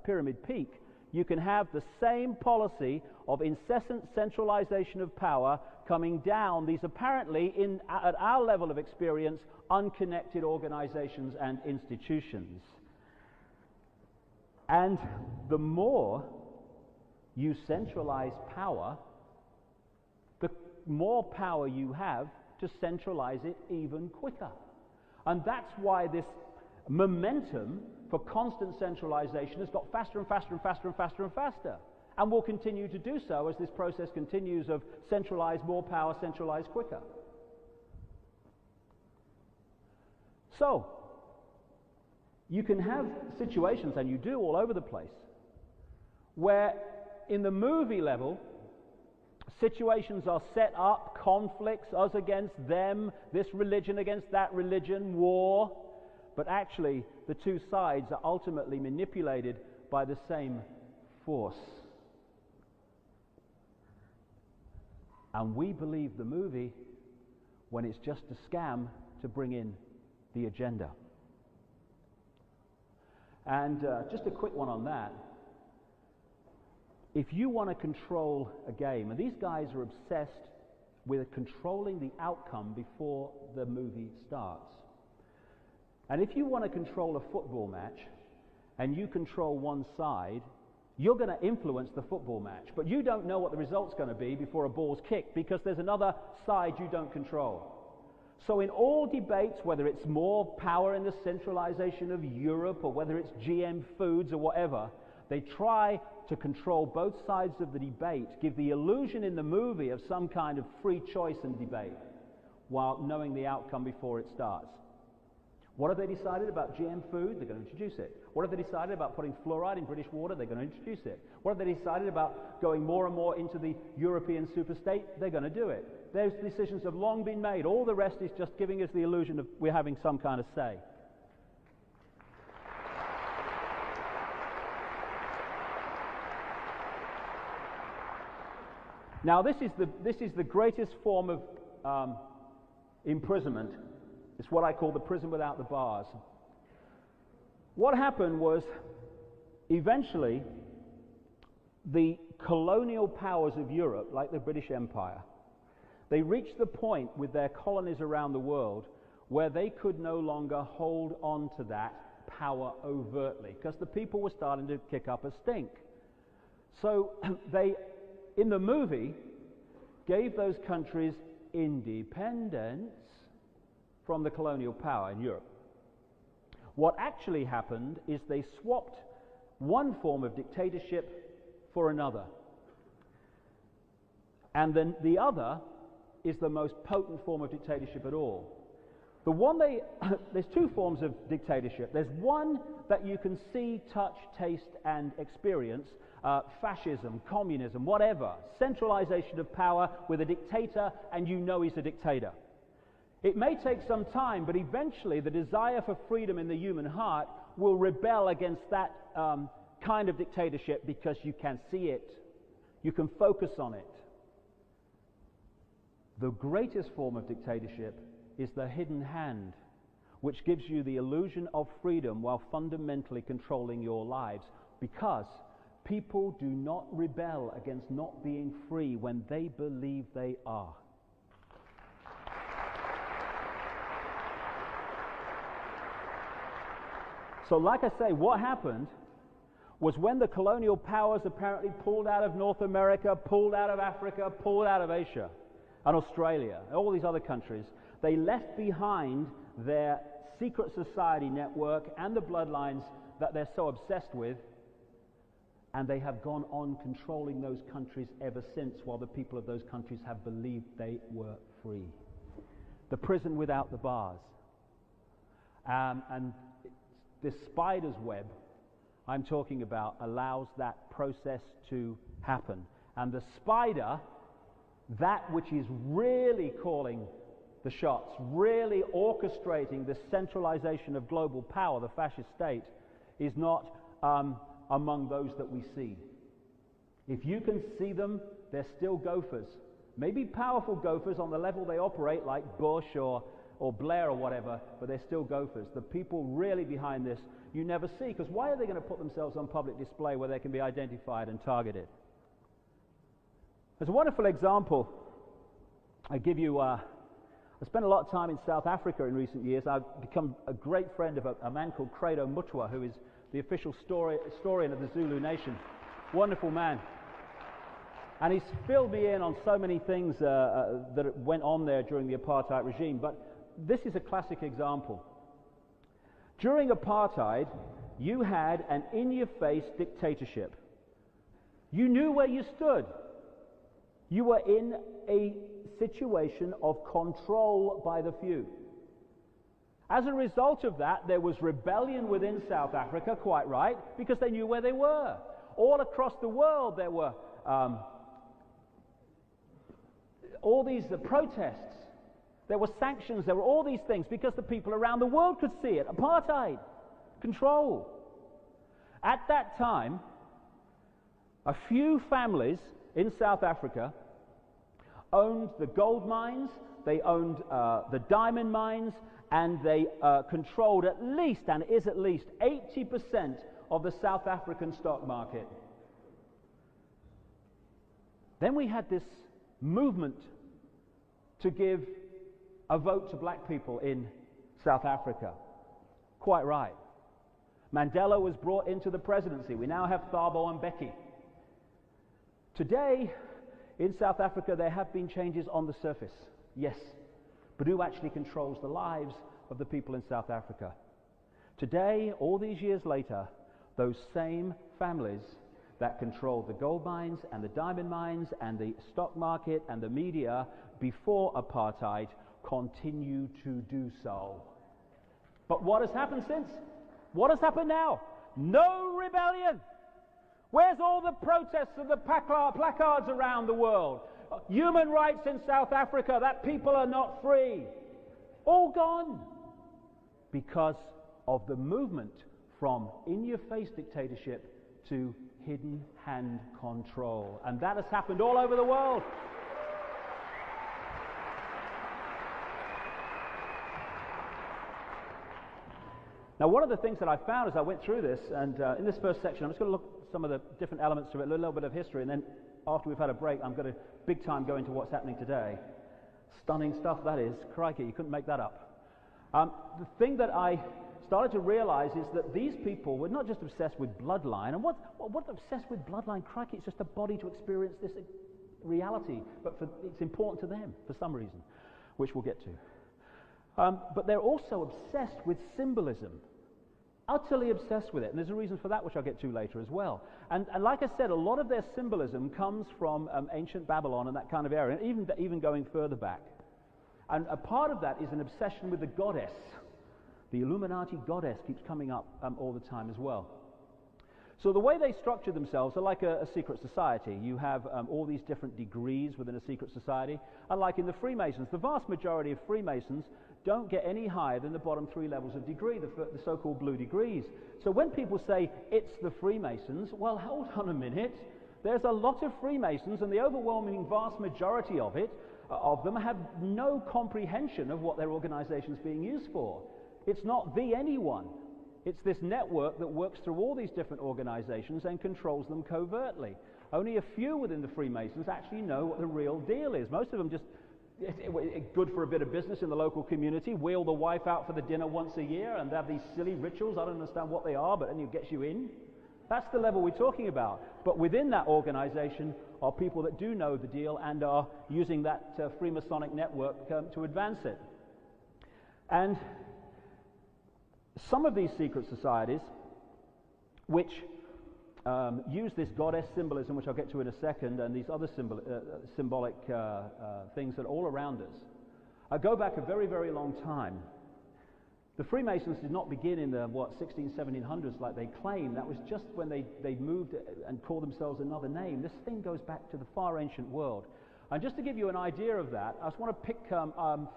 pyramid peak, you can have the same policy of incessant centralization of power coming down these apparently, at our level of experience, unconnected organizations and institutions. And the more you centralize power, the more power you have to centralize it even quicker. And that's why this momentum for constant centralization has got faster and faster and faster and faster and faster, and will continue to do so as this process continues of centralize more power, centralize quicker. So, you can have situations, and you do all over the place, where in the movie level, situations are set up, conflicts, us against them, this religion against that religion, war. But actually, the two sides are ultimately manipulated by the same force. And we believe the movie when it's just a scam to bring in the agenda. And just a quick one on that. If you want to control a game, and these guys are obsessed with controlling the outcome before the movie starts. And if you want to control a football match, and you control one side, you're going to influence the football match. But you don't know what the result's going to be before a ball's kicked, because there's another side you don't control. So in all debates, whether it's more power in the centralization of Europe, or whether it's GM foods or whatever, they try to control both sides of the debate, give the illusion in the movie of some kind of free choice and debate, while knowing the outcome before it starts. What have they decided about GM food? They're going to introduce it. What have they decided about putting fluoride in British water? They're going to introduce it. What have they decided about going more and more into the European superstate? They're going to do it. Those decisions have long been made. All the rest is just giving us the illusion of we're having some kind of say. Now, this is the greatest form of imprisonment. It's what I call the prison without the bars. What happened was, eventually, the colonial powers of Europe, like the British Empire, they reached the point with their colonies around the world where they could no longer hold on to that power overtly, because the people were starting to kick up a stink. So they, in the movie, gave those countries independence from the colonial power in Europe. What actually happened is they swapped one form of dictatorship for another. And then the other is the most potent form of dictatorship at all. The one there's two forms of dictatorship. There's one that you can see, touch, taste, and experience. Fascism, communism, whatever. Centralization of power with a dictator, and you know he's a dictator. It may take some time, but eventually the desire for freedom in the human heart will rebel against that kind of dictatorship, because you can see it. You can focus on it. The greatest form of dictatorship is the hidden hand, which gives you the illusion of freedom while fundamentally controlling your lives, because people do not rebel against not being free when they believe they are. So like I say, what happened was when the colonial powers apparently pulled out of North America, pulled out of Africa, pulled out of Asia and Australia, and all these other countries, they left behind their secret society network and the bloodlines that they're so obsessed with, and they have gone on controlling those countries ever since, while the people of those countries have believed they were free. The prison without the bars. And this spider's web I'm talking about allows that process to happen. And the spider, that which is really calling the shots, really orchestrating the centralization of global power, the fascist state, is not among those that we see. If you can see them, they're still gophers. Maybe powerful gophers on the level they operate, like Bush or Blair or whatever, but they're still gophers. The people really behind this you never see, because why are they going to put themselves on public display where they can be identified and targeted? There's a wonderful example I give you. I spent a lot of time in South Africa in recent years. I've become a great friend of a man called Credo Mutwa, who is the official historian of the Zulu nation. Wonderful man. And he's filled me in on so many things that went on there during the apartheid regime. But this is a classic example. During apartheid, you had an in-your-face dictatorship. You knew where you stood. You were in a situation of control by the few. As a result of that, there was rebellion within South Africa, quite right, because they knew where they were. All across the world there were all these protests. There were sanctions. There were all these things because the people around the world could see it. Apartheid, control. At that time, a few families in South Africa owned the gold mines, they owned the diamond mines, and they controlled at least, and is at least, 80% of the South African stock market. Then we had this movement to give a vote to black people in South Africa. Quite right. Mandela was brought into the presidency. We now have Thabo Mbeki. Today, in South Africa, there have been changes on the surface, yes, but who actually controls the lives of the people in South Africa? Today, all these years later, those same families that controlled the gold mines and the diamond mines and the stock market and the media before apartheid continue to do so. But what has happened since? What has happened now? No rebellion. Where's all the protests and the placards around the world? Human rights in South Africa, that people are not free. All gone. Because of the movement from in-your-face dictatorship to hidden hand control. And that has happened all over the world. Now, one of the things that I found as I went through this, and in this first section, I'm just going to look at some of the different elements to it, a little bit of history, and then after we've had a break, I'm going to big time go into what's happening today. Stunning stuff, that is. Crikey, you couldn't make that up. The thing that I started to realize is that these people were not just obsessed with bloodline, and what obsessed with bloodline? Crikey, it's just a body to experience this reality, but it's important to them for some reason, which we'll get to. But they're also obsessed with symbolism, utterly obsessed with it, and there's a reason for that which I'll get to later as well. And like I said, a lot of their symbolism comes from ancient Babylon and that kind of area, and even going further back. And a part of that is an obsession with the goddess. The Illuminati goddess keeps coming up all the time as well. So the way they structure themselves are like a secret society. You have all these different degrees within a secret society. Unlike in the Freemasons, the vast majority of Freemasons don't get any higher than the bottom 3 levels of degree, the so-called blue degrees. So when people say, it's the Freemasons, well, hold on a minute. There's a lot of Freemasons, and the overwhelming vast majority of them have no comprehension of what their organization is being used for. It's not the anyone. It's this network that works through all these different organizations and controls them covertly. Only a few within the Freemasons actually know what the real deal is. Most of them just, good for a bit of business in the local community, wheel the wife out for the dinner once a year and have these silly rituals. I don't understand what they are, but it gets you in. That's the level we're talking about. But within that organization are people that do know the deal and are using that Freemasonic network to advance it. And some of these secret societies, which use this goddess symbolism, which I'll get to in a second, and these other symbolic things that are all around us, go back a very, very long time. The Freemasons did not begin in the, 1700s like they claim. That was just when they moved and called themselves another name. This thing goes back to the far ancient world. And just to give you an idea of that, I just want to pick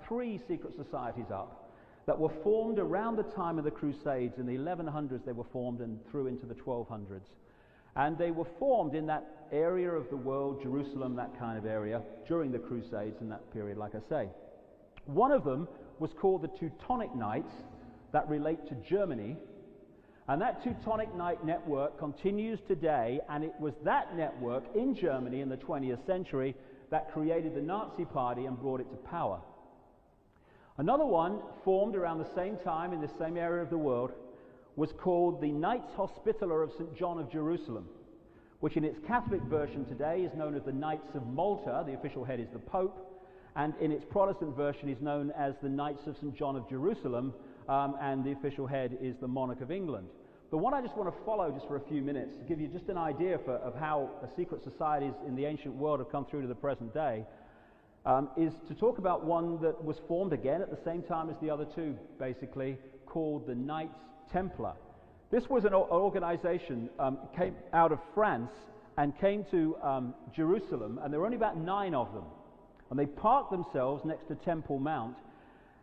3 secret societies up that were formed around the time of the Crusades. In the 1100s they were formed and through into the 1200s. And they were formed in that area of the world, Jerusalem, that kind of area, during the Crusades in that period, like I say. One of them was called the Teutonic Knights, that relate to Germany. And that Teutonic Knight network continues today, and it was that network in Germany in the 20th century that created the Nazi Party and brought it to power. Another one, formed around the same time in the same area of the world, was called the Knights Hospitaller of St. John of Jerusalem, which in its Catholic version today is known as the Knights of Malta. The official head is the Pope, and in its Protestant version is known as the Knights of St. John of Jerusalem, and the official head is the Monarch of England. The one I just want to follow just for a few minutes to give you just an idea of how secret societies in the ancient world have come through to the present day, is to talk about one that was formed again at the same time as the other two, basically, called the Knights Templar. This was an organization came out of France and came to Jerusalem, and there were only about 9 of them. And they parked themselves next to Temple Mount,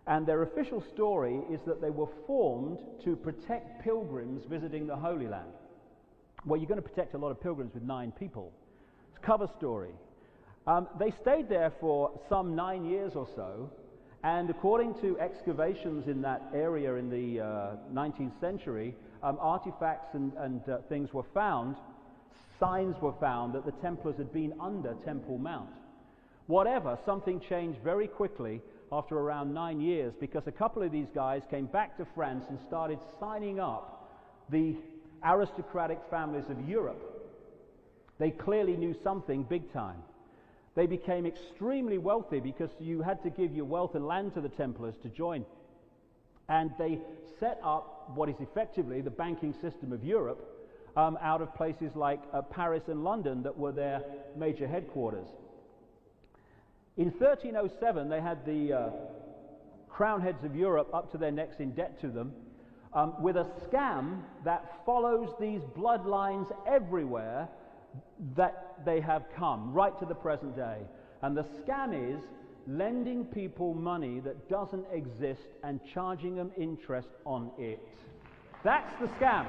and their official story is that they were formed to protect pilgrims visiting the Holy Land. Well, you're going to protect a lot of pilgrims with 9 people. It's a cover story. They stayed there for some 9 years or so, and according to excavations in that area in the 19th century, artifacts and things were found, signs were found that the Templars had been under Temple Mount. Whatever, something changed very quickly after around 9 years, because a couple of these guys came back to France and started signing up the aristocratic families of Europe. They clearly knew something big time. They became extremely wealthy because you had to give your wealth and land to the Templars to join. And they set up what is effectively the banking system of Europe out of places like Paris and London that were their major headquarters. In 1307, they had the crown heads of Europe up to their necks in debt to them, with a scam that follows these bloodlines everywhere that they have come, right to the present day. And the scam is lending people money that doesn't exist and charging them interest on it. That's the scam.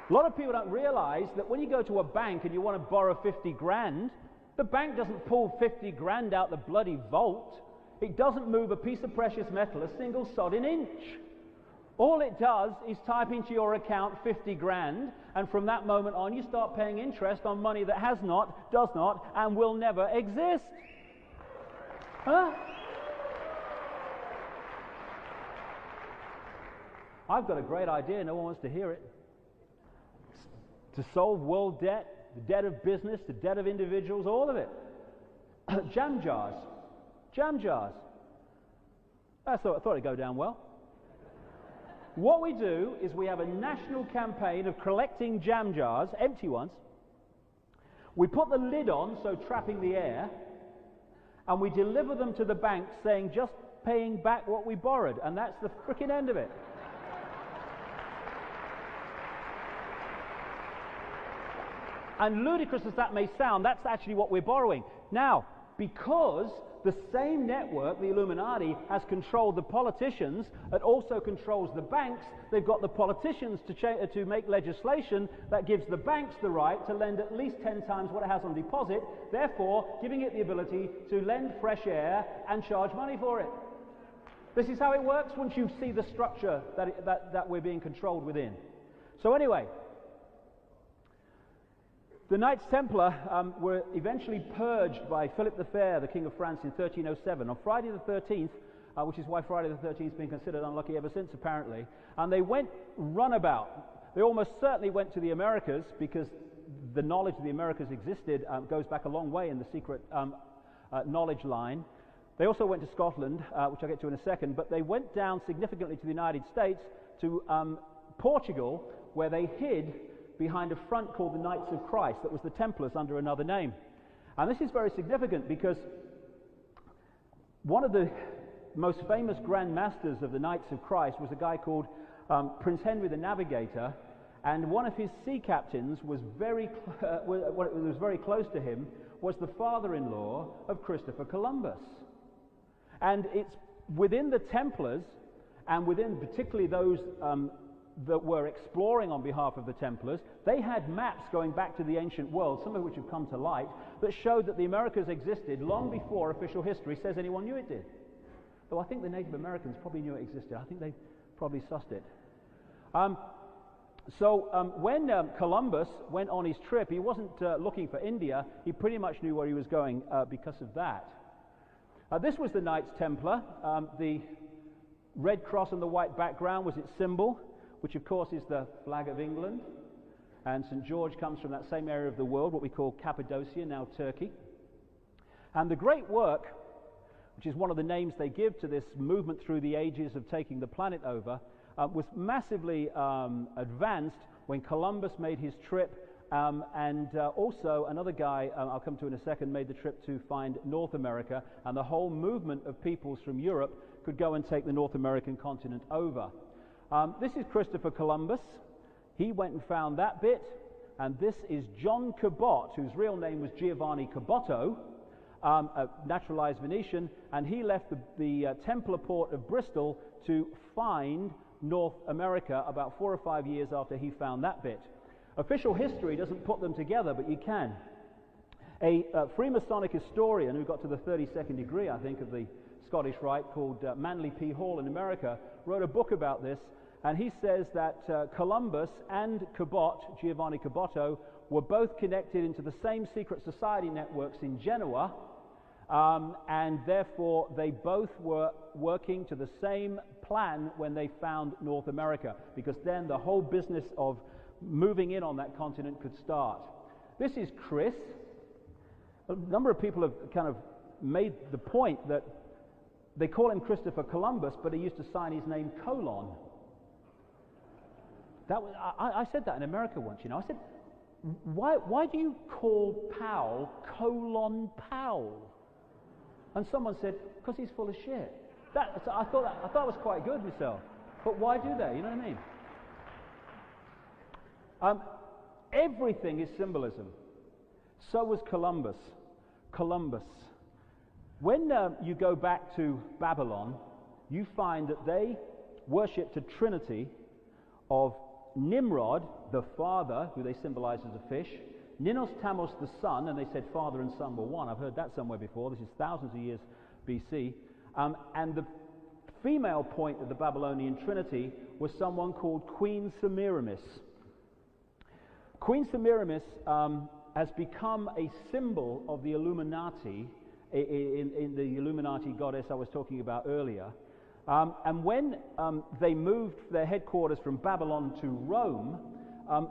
A lot of people don't realize that when you go to a bank and you want to borrow 50 grand, the bank doesn't pull 50 grand out the bloody vault. It doesn't move a piece of precious metal a single sodding inch. All it does is type into your account 50 grand, and from that moment on you start paying interest on money that has not, does not, and will never exist. Huh? I've got a great idea, no one wants to hear it. To solve world debt, the debt of business, the debt of individuals, all of it. Jam jars. Jam jars. I thought it'd go down well. What we do is we have a national campaign of collecting jam jars, empty ones. We put the lid on, so trapping the air, and we deliver them to the bank saying just paying back what we borrowed, and that's the frickin' end of it. And ludicrous as that may sound, that's actually what we're borrowing. Now, because the same network, the Illuminati, has controlled the politicians, it also controls the banks. They've got the politicians to make legislation that gives the banks the right to lend at least 10 times what it has on deposit, therefore giving it the ability to lend fresh air and charge money for it. This is how it works once you see the structure that we're being controlled within. So anyway, the Knights Templar were eventually purged by Philip the Fair, the King of France, in 1307. On Friday the 13th, which is why Friday the 13th has been considered unlucky ever since, apparently, and they went runabout. They almost certainly went to the Americas, because the knowledge of the Americas existed goes back a long way in the secret knowledge line. They also went to Scotland, which I'll get to in a second, but they went down significantly to the United States, to Portugal, where they hid behind a front called the Knights of Christ that was the Templars under another name. And this is very significant because one of the most famous Grand Masters of the Knights of Christ was a guy called Prince Henry the Navigator, and one of his sea captains was very close to him, was the father-in-law of Christopher Columbus. And it's within the Templars, and within particularly those that were exploring on behalf of the Templars, they had maps going back to the ancient world, some of which have come to light, that showed that the Americas existed long before official history says anyone knew it did. Though I think the Native Americans probably knew it existed. I think they probably sussed it. When Columbus went on his trip, he wasn't looking for India. He pretty much knew where he was going because of that. This was the Knights Templar. The red cross on the white background was its symbol, which of course is the flag of England. And St. George comes from that same area of the world, what we call Cappadocia, now Turkey. And the great work, which is one of the names they give to this movement through the ages of taking the planet over, was massively advanced when Columbus made his trip and also another guy, I'll come to in a second, made the trip to find North America, and the whole movement of peoples from Europe could go and take the North American continent over. This is Christopher Columbus. He went and found that bit, and this is John Cabot, whose real name was Giovanni Caboto, a naturalized Venetian, and he left the Templar port of Bristol to find North America about 4 or 5 years after he found that bit. Official history doesn't put them together, but you can. A Freemasonic historian who got to the 32nd degree, I think, of the Scottish Rite, called Manly P. Hall in America, wrote a book about this, and he says that Columbus and Cabot, Giovanni Caboto, were both connected into the same secret society networks in Genoa, and therefore they both were working to the same plan when they found North America, because then the whole business of moving in on that continent could start. This is Chris. A number of people have kind of made the point that they call him Christopher Columbus, but he used to sign his name Colon. That was, I said that in America once, you know. I said, why do you call Powell Colon Powell? And someone said, because he's full of shit. I thought it was quite good myself. But why do they? You know what I mean? Everything is symbolism. So was Columbus. When you go back to Babylon, you find that they worshipped a trinity of Nimrod, the father, who they symbolized as a fish, Ninos Tamos, the son, and they said father and son were one. I've heard that somewhere before. This is thousands of years BC. And the female point of the Babylonian trinity was someone called Queen Semiramis. Queen Semiramis has become a symbol of the Illuminati, in the Illuminati goddess I was talking about earlier. And when they moved their headquarters from Babylon to Rome,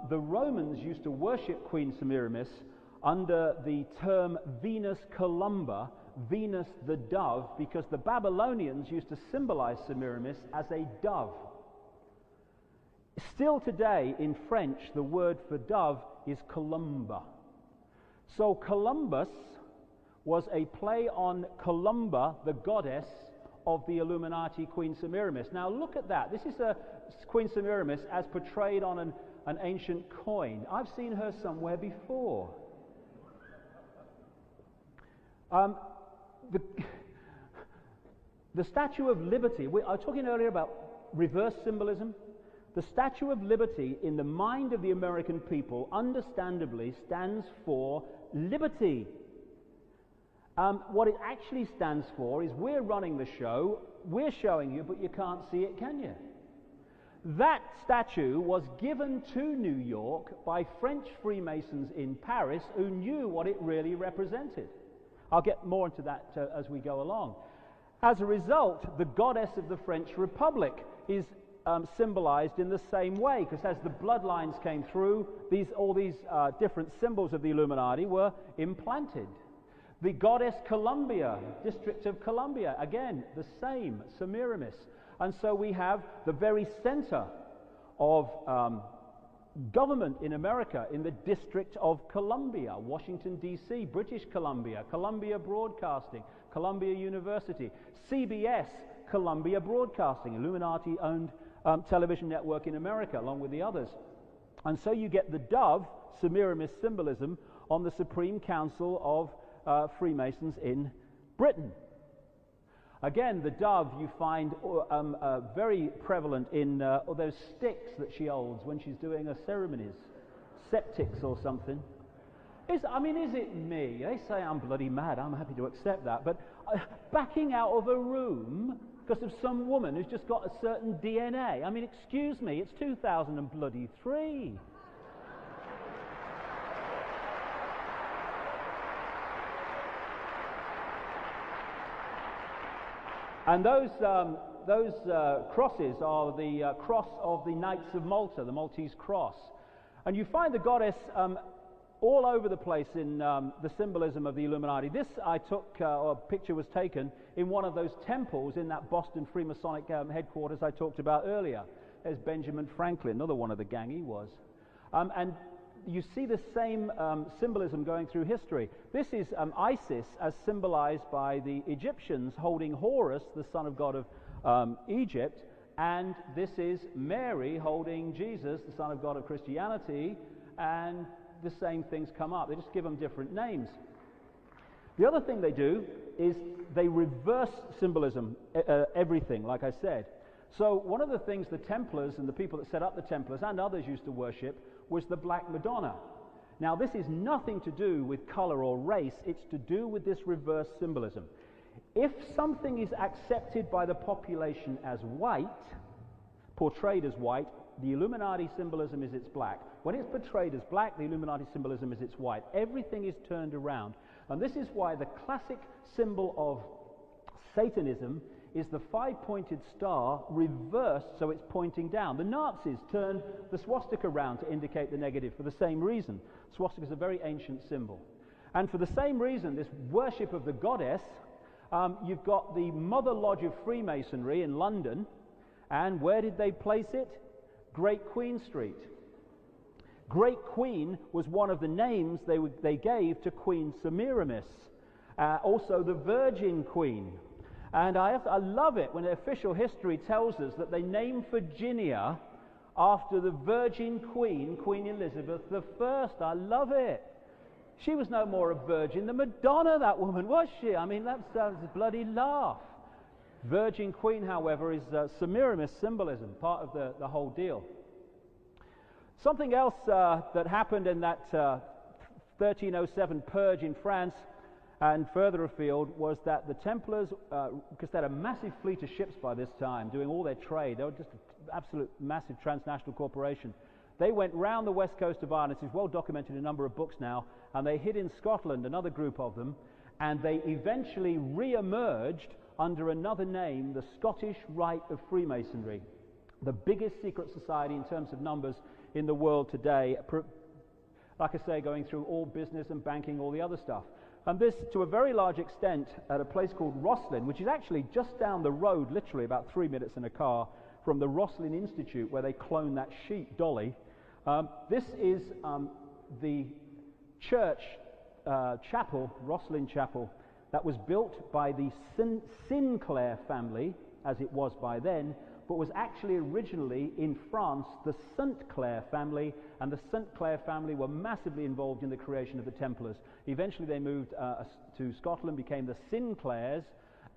the Romans used to worship Queen Semiramis under the term Venus Columba, Venus the dove, because the Babylonians used to symbolize Semiramis as a dove. Still today, in French, the word for dove is columba. So Columbus was a play on Columba, the goddess of the Illuminati, Queen Semiramis. Now look at that. This is Queen Semiramis as portrayed on an ancient coin. I've seen her somewhere before. The Statue of Liberty, I was talking earlier about reverse symbolism. The Statue of Liberty, in the mind of the American people, understandably stands for liberty. What it actually stands for is we're running the show, we're showing you, but you can't see it, can you? That statue was given to New York by French Freemasons in Paris who knew what it really represented. I'll get more into that as we go along. As a result, the goddess of the French Republic is symbolized in the same way, because as the bloodlines came through, all these different symbols of the Illuminati were implanted. The goddess Columbia, District of Columbia, again, the same, Semiramis. And so we have the very center of government in America in the District of Columbia, Washington, D.C., British Columbia, Columbia Broadcasting, Columbia University, CBS, Columbia Broadcasting, Illuminati-owned television network in America, along with the others. And so you get the dove, Semiramis symbolism, on the Supreme Council of Freemasons in Britain. Again, the dove you find very prevalent in those sticks that she holds when she's doing her ceremonies, septics or something. Is it me? They say I'm bloody mad. I'm happy to accept that. But backing out of a room because of some woman who's just got a certain DNA. I mean, excuse me, it's 2003. And those crosses are the cross of the Knights of Malta, the Maltese cross. And you find the goddess all over the place in the symbolism of the Illuminati. This I took, or a picture was taken, in one of those temples in that Boston Freemasonic headquarters I talked about earlier. There's Benjamin Franklin, another one of the gang he was. And you see the same symbolism going through history. This is Isis, as symbolized by the Egyptians holding Horus, the son of God of Egypt, and this is Mary holding Jesus, the son of God of Christianity, and the same things come up. They just give them different names. The other thing they do is they reverse symbolism, everything, like I said. So one of the things the Templars and the people that set up the Templars and others used to worship was the Black Madonna. Now this is nothing to do with color or race, it's to do with this reverse symbolism. If something is accepted by the population as white, portrayed as white, the Illuminati symbolism is it's black. When it's portrayed as black, the Illuminati symbolism is it's white. Everything is turned around. And this is why the classic symbol of Satanism is the five-pointed star reversed so it's pointing down. The Nazis turned the swastika around to indicate the negative for the same reason. Swastika is a very ancient symbol. And for the same reason, this worship of the goddess, you've got the Mother Lodge of Freemasonry in London, and where did they place it? Great Queen Street. Great Queen was one of the names they gave to Queen Semiramis. Also the Virgin Queen. And I love it when the official history tells us that they named Virginia after the Virgin Queen, Queen Elizabeth I. I love it. She was no more a virgin than Madonna, that woman, was she? I mean, that's a bloody laugh. Virgin Queen, however, is Semiramis symbolism, part of the whole deal. Something else that happened in that 1307 purge in France and further afield was that the Templars, because they had a massive fleet of ships by this time, doing all their trade, they were just an absolute massive transnational corporation. They went round the west coast of Ireland, this is well documented in a number of books now, and they hid in Scotland, another group of them, and they eventually re-emerged under another name, the Scottish Rite of Freemasonry, the biggest secret society in terms of numbers in the world today, like I say, going through all business and banking, all the other stuff. And this, to a very large extent, at a place called Rosslyn, which is actually just down the road, literally about 3 minutes in a car, from the Rosslyn Institute, where they clone that sheep, Dolly. This is the church chapel, Rosslyn Chapel, that was built by the Sinclair family, as it was by then, but was actually originally in France the St. Clair family, and the St. Clair family were massively involved in the creation of the Templars. Eventually they moved to Scotland, became the Sinclairs,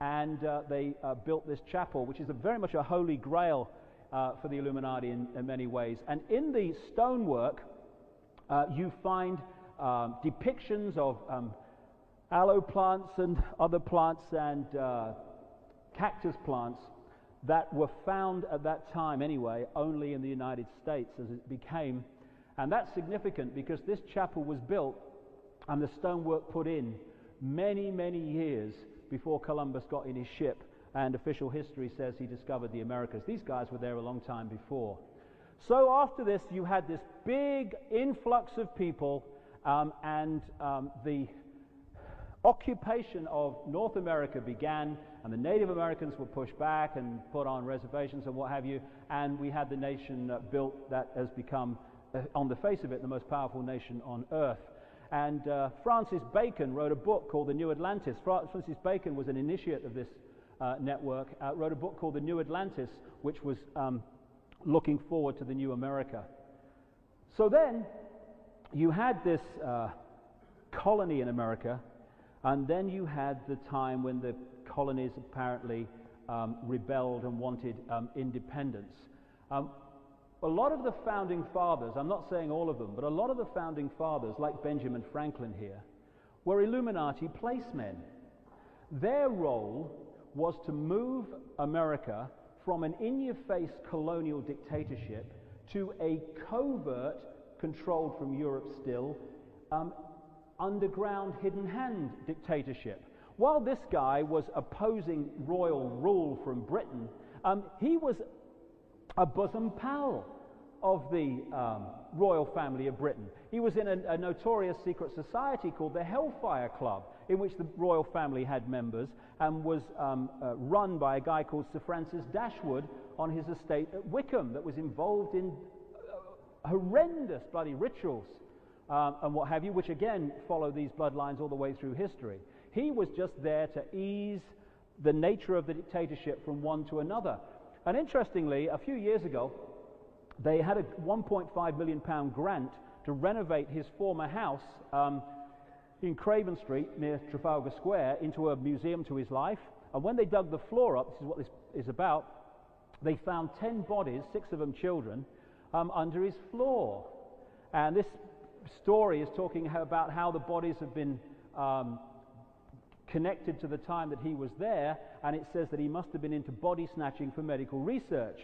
and they built this chapel, which is very much a holy grail for the Illuminati in many ways. And in the stonework, you find depictions of aloe plants and other plants and cactus plants that were found at that time anyway only in the United States as it became. And that's significant because this chapel was built and the stonework put in many, many years before Columbus got in his ship, and official history says he discovered the Americas. These guys were there a long time before. So after this you had this big influx of people and the occupation of North America began, and the Native Americans were pushed back and put on reservations and what have you, and we had the nation built that has become, on the face of it, the most powerful nation on earth. And Francis Bacon wrote a book called The New Atlantis. Francis Bacon was an initiate of this network, wrote a book called The New Atlantis, which was looking forward to the new America. So then you had this colony in America, and then you had the time when the colonies apparently rebelled and wanted independence. A lot of the founding fathers, I'm not saying all of them, but a lot of the founding fathers, like Benjamin Franklin here, were Illuminati placemen. Their role was to move America from an in-your-face colonial dictatorship to a covert, controlled from Europe still, underground hidden hand dictatorship. While this guy was opposing royal rule from Britain, he was a bosom pal of the royal family of Britain. He was in a notorious secret society called the Hellfire Club, in which the royal family had members, and was run by a guy called Sir Francis Dashwood on his estate at Wickham, that was involved in horrendous bloody rituals and what have you, which again follow these bloodlines all the way through history. He was just there to ease the nature of the dictatorship from one to another. And interestingly, a few years ago, they had a £1.5 million grant to renovate his former house in Craven Street near Trafalgar Square into a museum to his life. And when they dug the floor up, this is what this is about, they found 10 bodies, 6 of them children, under his floor. And this story is talking about how the bodies have been connected to the time that he was there, and it says that he must have been into body snatching for medical research.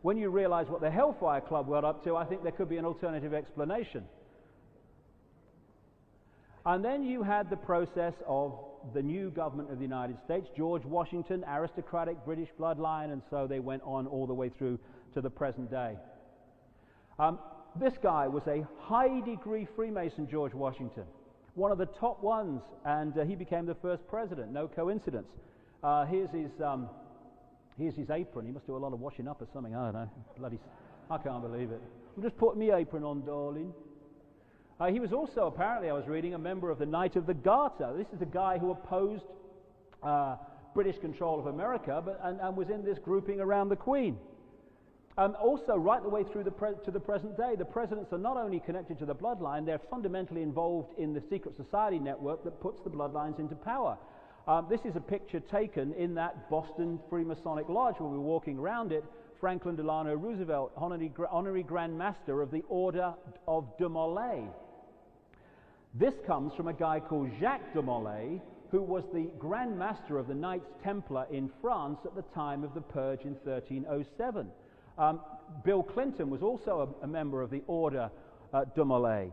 When you realize what the Hellfire Club got up to, I think there could be an alternative explanation. And then you had the process of the new government of the United States, George Washington, aristocratic British bloodline, and so they went on all the way through to the present day. This guy was a high-degree Freemason, George Washington, one of the top ones, and he became the first president. No coincidence. Here's his apron. He must do a lot of washing up or something. I don't know. Bloody, I can't believe it. I'm just putting my apron on, darling. He was also, apparently, I was reading, a member of the Knight of the Garter. This is a guy who opposed British control of America, and was in this grouping around the Queen. Also, right the way through to the present day, the presidents are not only connected to the bloodline, they're fundamentally involved in the secret society network that puts the bloodlines into power. This is a picture taken in that Boston Freemasonic Lodge when we were walking around it. Franklin Delano Roosevelt, honorary Grand Master of the Order of de Molay. This comes from a guy called Jacques de Molay, who was the Grand Master of the Knights Templar in France at the time of the Purge in 1307. Bill Clinton was also a member of the Order de Molay.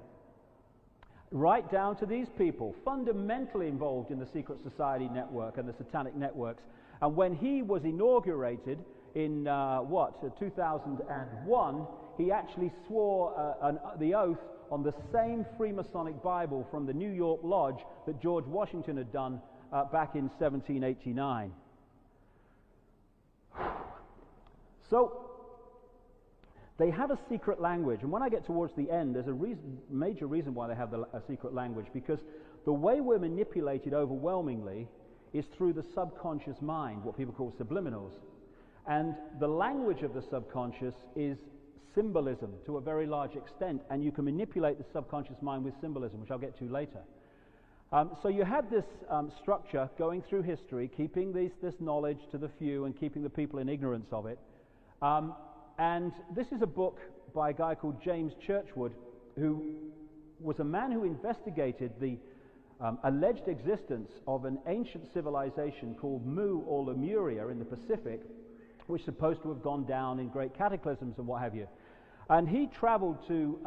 Right down to these people, fundamentally involved in the secret society network and the satanic networks. And when he was inaugurated in 2001, he actually swore the oath on the same Freemasonic Bible from the New York Lodge that George Washington had done back in 1789. So, they have a secret language, and when I get towards the end, there's a major reason why they have a secret language, because the way we're manipulated overwhelmingly is through the subconscious mind, what people call subliminals. And the language of the subconscious is symbolism to a very large extent, and you can manipulate the subconscious mind with symbolism, which I'll get to later. So you had this structure going through history, keeping this knowledge to the few and keeping the people in ignorance of it. And this is a book by a guy called James Churchward, who was a man who investigated the alleged existence of an ancient civilization called Mu or Lemuria in the Pacific, which is supposed to have gone down in great cataclysms and what have you. And he traveled to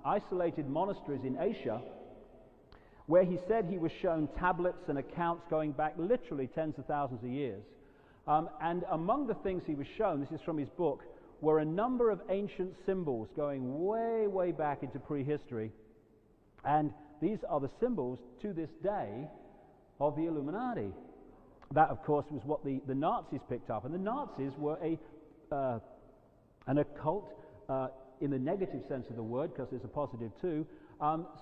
isolated monasteries in Asia, where he said he was shown tablets and accounts going back literally tens of thousands of years. And among the things he was shown, this is from his book, were a number of ancient symbols going way, way back into prehistory. And these are the symbols, to this day, of the Illuminati. That, of course, was what the Nazis picked up. And the Nazis were an occult, in the negative sense of the word, because there's a positive too,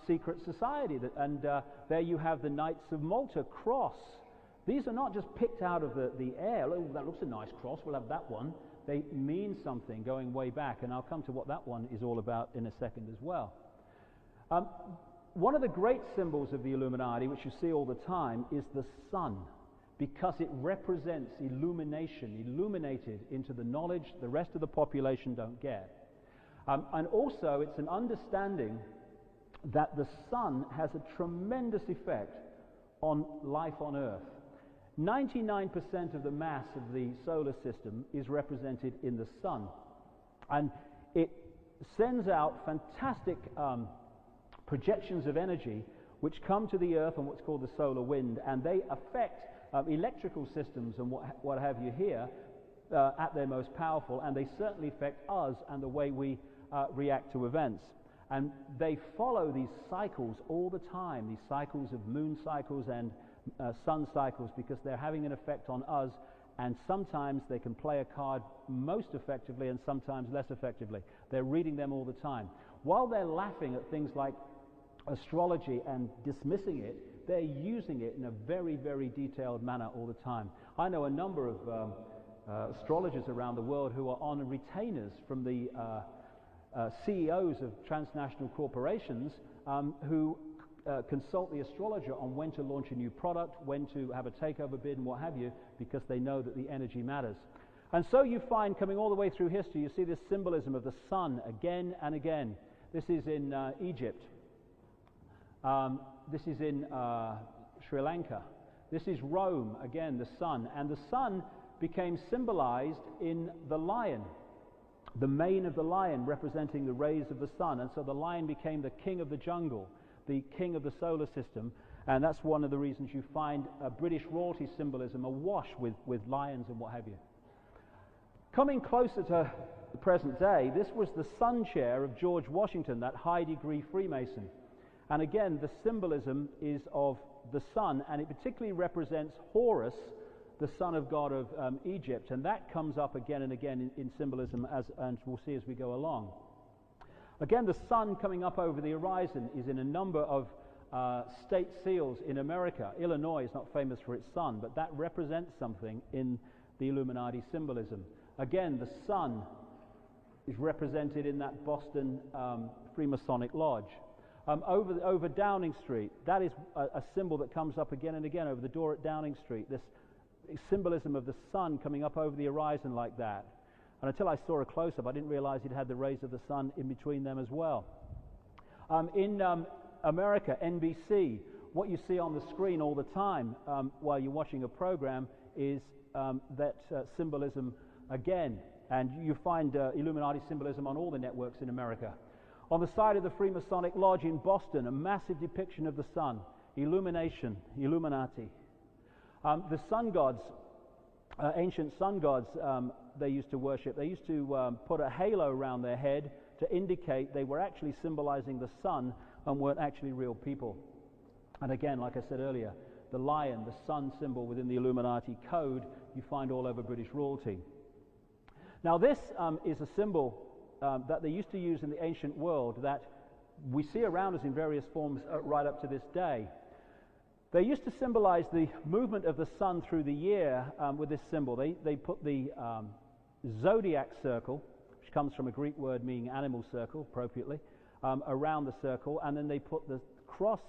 secret society. And there you have the Knights of Malta cross. These are not just picked out of the air. Oh, that looks a nice cross, we'll have that one. They mean something going way back, and I'll come to what that one is all about in a second as well. One of the great symbols of the Illuminati, which you see all the time, is the sun, because it represents illumination, illuminated into the knowledge the rest of the population don't get. And also, it's an understanding that the sun has a tremendous effect on life on Earth. 99% of the mass of the solar system is represented in the sun, and it sends out fantastic projections of energy which come to the Earth on what's called the solar wind, and they affect electrical systems and what have you here at their most powerful, and they certainly affect us and the way we react to events. And they follow these cycles all the time, these cycles of moon cycles and sun cycles, because they're having an effect on us, and sometimes they can play a card most effectively and sometimes less effectively. They're reading them all the time. while they're laughing at things like astrology and dismissing it, they're using it in a very, very detailed manner all the time. I know a number of astrologers around the world who are on retainers from the CEOs of transnational corporations who consult the astrologer on when to launch a new product, when to have a takeover bid and what have you, because they know that the energy matters. And so you find, coming all the way through history, you see this symbolism of the sun again and again. This is in Egypt. This is in Sri Lanka. This is Rome, again, the sun. And the sun became symbolized in the lion, the mane of the lion representing the rays of the sun. And so the lion became the king of the jungle, the king of the solar system. And that's one of the reasons you find British royalty symbolism awash with lions and what have you. Coming closer to the present day, this was the sun chair of George Washington, that high-degree Freemason. And again, the symbolism is of the sun, and it particularly represents Horus, the son of God of Egypt, and that comes up again and again in symbolism, and we'll see as we go along. Again, the sun coming up over the horizon is in a number of state seals in America. Illinois is not famous for its sun, but that represents something in the Illuminati symbolism. Again, the sun is represented in that Boston Freemasonic Lodge. Over Downing Street, that is a symbol that comes up again and again over the door at Downing Street, this symbolism of the sun coming up over the horizon like that. And until I saw a close-up, I didn't realize it had the rays of the sun in between them as well. In America, NBC, what you see on the screen all the time while you're watching a program is that symbolism again. And you find Illuminati symbolism on all the networks in America. On the side of the Freemasonic Lodge in Boston, a massive depiction of the sun, illumination, Illuminati. The sun gods, ancient sun gods they used to worship, they used to put a halo around their head to indicate they were actually symbolizing the sun and weren't actually real people. And again, like I said earlier, the lion, the sun symbol within the Illuminati code, you find all over British royalty. Now this is a symbol that they used to use in the ancient world that we see around us in various forms right up to this day. They used to symbolize the movement of the sun through the year with this symbol. They put the zodiac circle, which comes from a Greek word meaning animal circle, appropriately, around the circle, and then they put the cross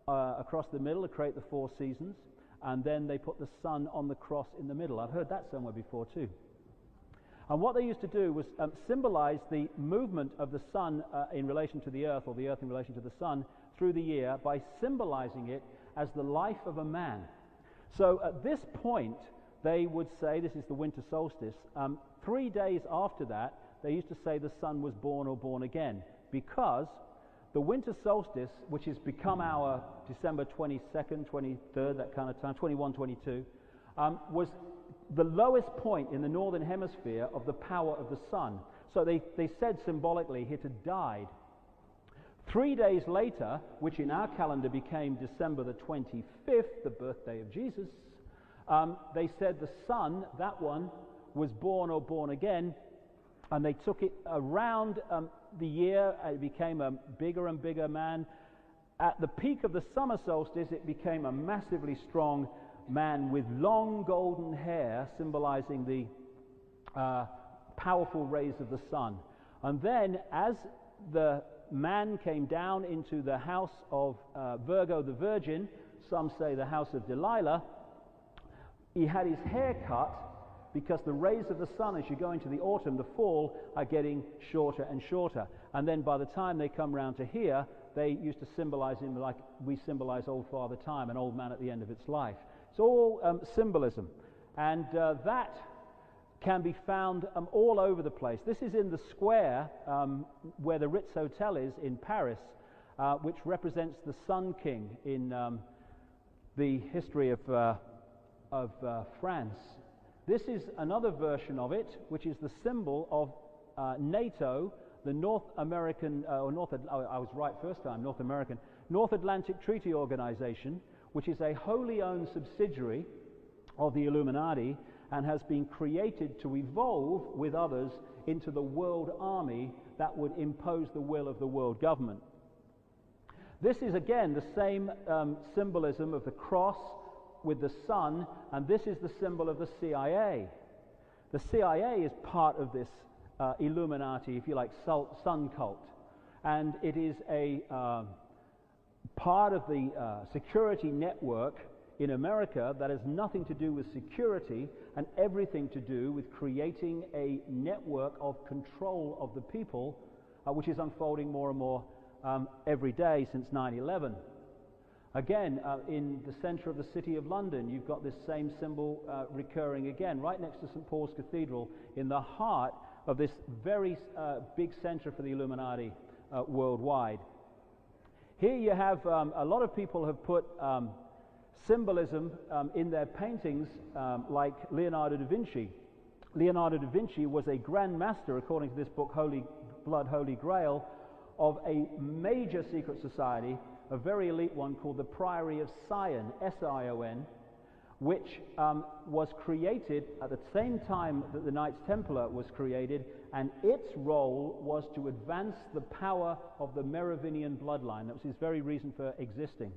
across the middle to create the 4 seasons, and then they put the sun on the cross in the middle. I've heard that somewhere before too. And what they used to do was symbolize the movement of the sun in relation to the earth, or the earth in relation to the sun, through the year by symbolizing it as the life of a man. So at this point, they would say, this is the winter solstice, 3 days after that, they used to say the sun was born or born again, because the winter solstice, which has become our December 22nd, 23rd, that kind of time, 21, 22, was the lowest point in the northern hemisphere of the power of the sun. So they said symbolically it had died. 3 days later, which in our calendar became December the 25th, the birthday of Jesus, they said the sun, that one, was born or born again, and they took it around the year. It became a bigger and bigger man. At the peak of the summer solstice, it became a massively strong man with long golden hair, symbolizing the powerful rays of the sun. And then, as the man came down into the house of Virgo the Virgin, some say the house of Delilah, he had his hair cut because the rays of the sun, as you go into the autumn, the fall, are getting shorter and shorter. And then by the time they come round to here, they used to symbolize him like we symbolize old Father Time, an old man at the end of its life. It's all symbolism, and that can be found all over the place. This is in the square where the Ritz Hotel is in Paris, which represents the Sun King in the history of France. This is another version of it, which is the symbol of NATO, the North American, I was right first time, North American, North Atlantic Treaty Organization, which is a wholly owned subsidiary of the Illuminati, and has been created to evolve with others into the world army that would impose the will of the world government. This is again the same symbolism of the cross with the sun, and this is the symbol of the CIA. The CIA is part of this Illuminati, if you like, sun cult, and it is a part of the security network in America that has nothing to do with security and everything to do with creating a network of control of the people, which is unfolding more and more every day since 9/11. Again, in the center of the city of London, you've got this same symbol recurring again, right next to St. Paul's Cathedral, in the heart of this very big center for the Illuminati worldwide. Here you have a lot of people have put symbolism in their paintings, like Leonardo da Vinci. Leonardo da Vinci was a grand master, according to this book, Holy Blood, Holy Grail, of a major secret society, a very elite one called the Priory of Sion, S-I-O-N, which was created at the same time that the Knights Templar was created, and its role was to advance the power of the Merovingian bloodline. That was his very reason for existing.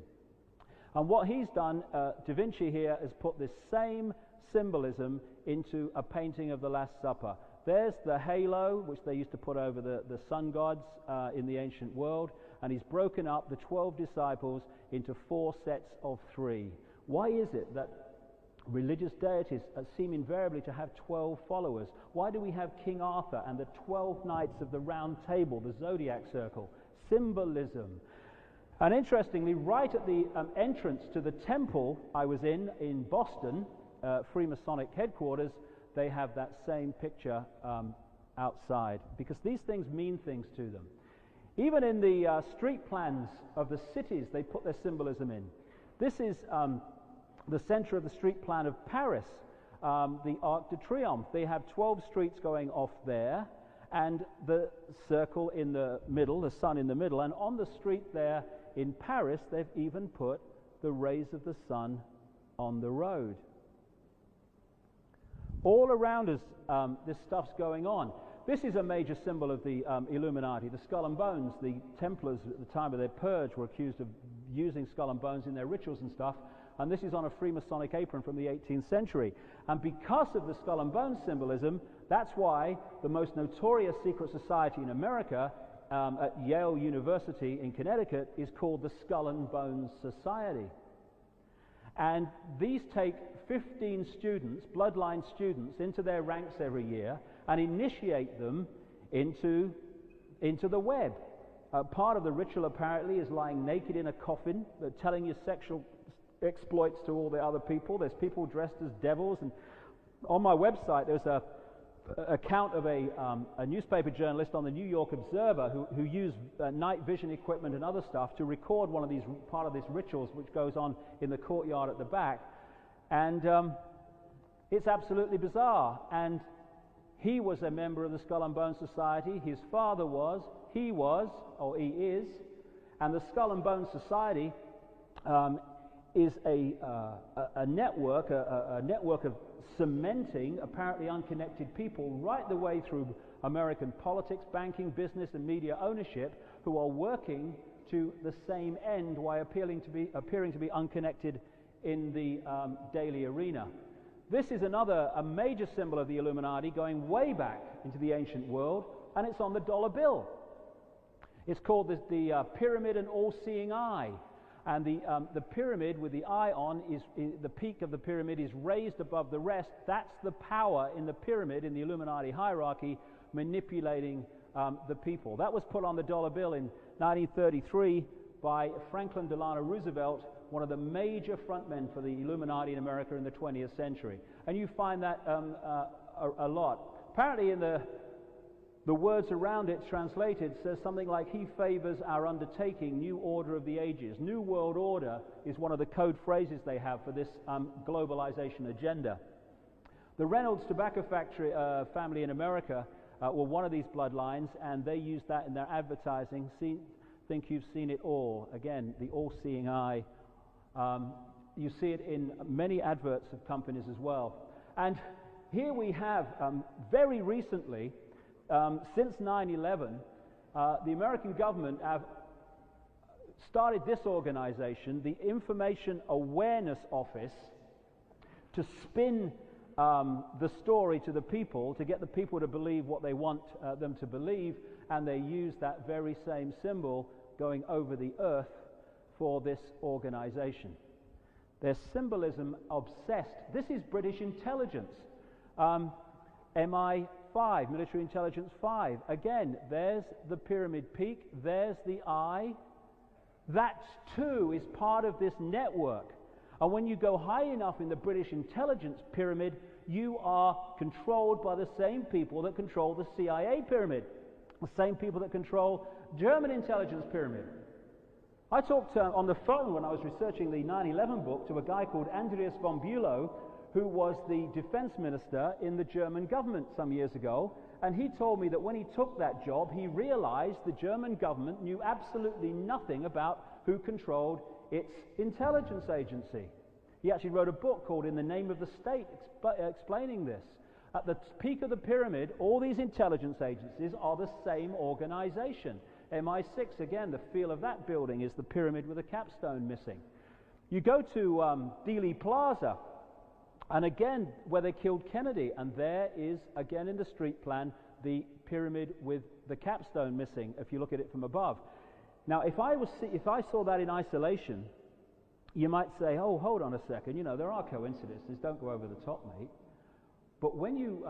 And what he's done, Da Vinci here, has put this same symbolism into a painting of the Last Supper. There's the halo, which they used to put over the sun gods in the ancient world, and he's broken up the 12 disciples into 4 sets of 3. Why is it that religious deities seem invariably to have 12 followers? Why do we have King Arthur and the 12 knights of the Round Table, the zodiac circle? Symbolism. And interestingly, right at the entrance to the temple I was in Boston, Freemasonic headquarters, they have that same picture outside, because these things mean things to them. Even in the street plans of the cities, they put their symbolism in. This is the center of the street plan of Paris, the Arc de Triomphe. They have 12 streets going off there, and the circle in the middle, the sun in the middle, and on the street there in Paris, they've even put the rays of the sun on the road. All around us, this stuff's going on. This is a major symbol of the Illuminati, the skull and bones. The Templars at the time of their purge were accused of using skull and bones in their rituals and stuff, and this is on a Freemasonic apron from the 18th century. And because of the skull and bones symbolism, that's why the most notorious secret society in America, at Yale University in Connecticut, is called the Skull and Bones Society. And these take 15 students, bloodline students, into their ranks every year and initiate them into the web. Part of the ritual, apparently, is lying naked in a coffin, telling your sexual exploits to all the other people. There's people dressed as devils. And on my website, there's a account of a newspaper journalist on the New York Observer who used night vision equipment and other stuff to record one of these part of these rituals, which goes on in the courtyard at the back, and it's absolutely bizarre. And he was a member of the Skull and Bones Society. His father was, he was, or he is, and the Skull and Bones Society is a network of cementing apparently unconnected people right the way through American politics, banking, business, and media ownership, who are working to the same end while appearing to be unconnected in the daily arena. This is a major symbol of the Illuminati going way back into the ancient world, and it's on the dollar bill. It's called the Pyramid and All-Seeing Eye. And the pyramid with the eye on is the peak of the pyramid is raised above the rest. That's the power in the pyramid, in the Illuminati hierarchy, manipulating the people. That was put on the dollar bill in 1933 by Franklin Delano Roosevelt, one of the major frontmen for the Illuminati in America in the 20th century. And you find that a lot. Apparently in the words around it translated says something like, "He favors our undertaking, new order of the ages." New world order is one of the code phrases they have for this globalization agenda. The Reynolds Tobacco Factory family in America were one of these bloodlines, and they used that in their advertising. Think you've seen it all. Again, the all-seeing eye. You see it in many adverts of companies as well. And here we have, very recently, since 9/11, the American government have started this organization, the Information Awareness Office, to spin the story to the people, to get the people to believe what they want them to believe, and they use that very same symbol going over the earth for this organization. They're symbolism obsessed. This is British intelligence. MI5, Military Intelligence 5. Again, there's the pyramid peak, there's the eye. That too is part of this network. And when you go high enough in the British intelligence pyramid, you are controlled by the same people that control the CIA pyramid, the same people that control German intelligence pyramid. I talked on the phone when I was researching the 9/11 book to a guy called Andreas von Bülow, who was the defense minister in the German government some years ago, and he told me that when he took that job, he realized the German government knew absolutely nothing about who controlled its intelligence agency. He actually wrote a book called In the Name of the State, explaining this. At the peak of the pyramid, all these intelligence agencies are the same organization. MI6, again, the feel of that building is the pyramid with a capstone missing. You go to Dealey Plaza, and again, where they killed Kennedy, and there is, again in the street plan, the pyramid with the capstone missing, if you look at it from above. Now, if I saw that in isolation, you might say, oh, hold on a second, you know, there are coincidences, don't go over the top, mate. But when you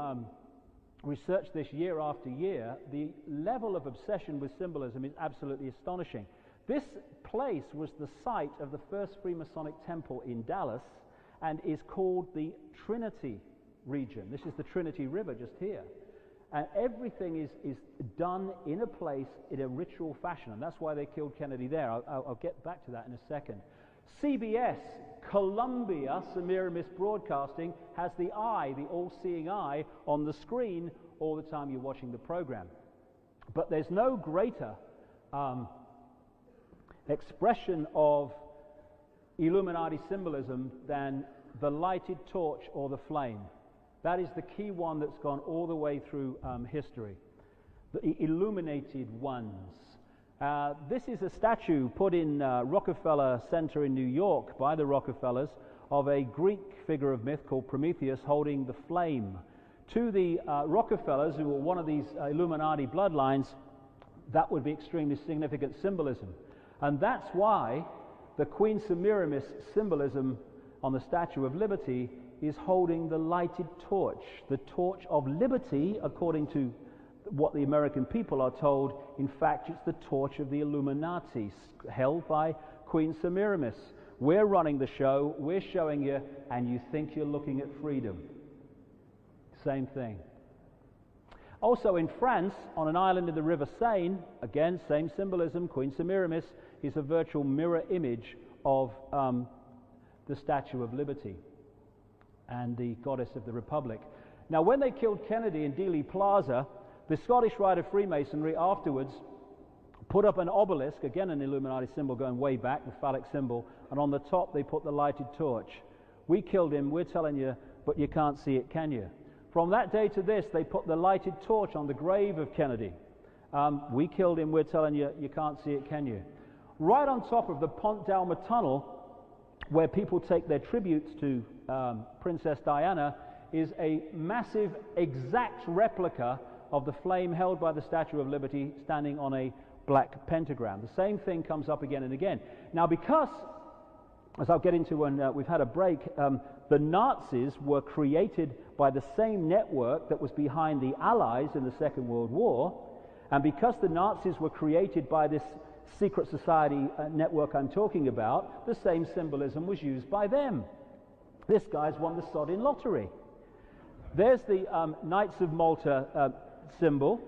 research this year after year, the level of obsession with symbolism is absolutely astonishing. This place was the site of the first Freemasonic temple in Dallas, and is called the Trinity region. This is the Trinity River just here. And everything is done in a place in a ritual fashion, and that's why they killed Kennedy there. I'll get back to that in a second. CBS, Columbia Semiramis Broadcasting, has the eye, the all-seeing eye, on the screen all the time you're watching the program. But there's no greater expression of Illuminati symbolism than the lighted torch or the flame. That is the key one that's gone all the way through history. The illuminated ones. This is a statue put in Rockefeller Center in New York by the Rockefellers of a Greek figure of myth called Prometheus holding the flame. To the Rockefellers, who were one of these Illuminati bloodlines, that would be extremely significant symbolism. And that's why the Queen Semiramis symbolism on the Statue of Liberty is holding the lighted torch, the torch of liberty, according to what the American people are told. In fact, it's the torch of the Illuminati, held by Queen Semiramis. We're running the show, we're showing you, and you think you're looking at freedom. Same thing. Also in France, on an island in the River Seine, again, same symbolism, Queen Semiramis is a virtual mirror image of the Statue of Liberty and the goddess of the Republic. Now, when they killed Kennedy in Dealey Plaza, the Scottish Rite of Freemasonry afterwards put up an obelisk, again an Illuminati symbol going way back, the phallic symbol, and on the top they put the lighted torch. We killed him, we're telling you, but you can't see it, can you? From that day to this, they put the lighted torch on the grave of Kennedy. We killed him, we're telling you, you can't see it, can you? Right on top of the Pont d'Alma tunnel, where people take their tributes to Princess Diana, is a massive, exact replica of the flame held by the Statue of Liberty standing on a black pentagram. The same thing comes up again and again. Now, because, as I'll get into when we've had a break, the Nazis were created by the same network that was behind the Allies in the Second World War, and because the Nazis were created by this secret society network I'm talking about, the same symbolism was used by them. This guy's won the sodding lottery. There's the Knights of Malta symbol.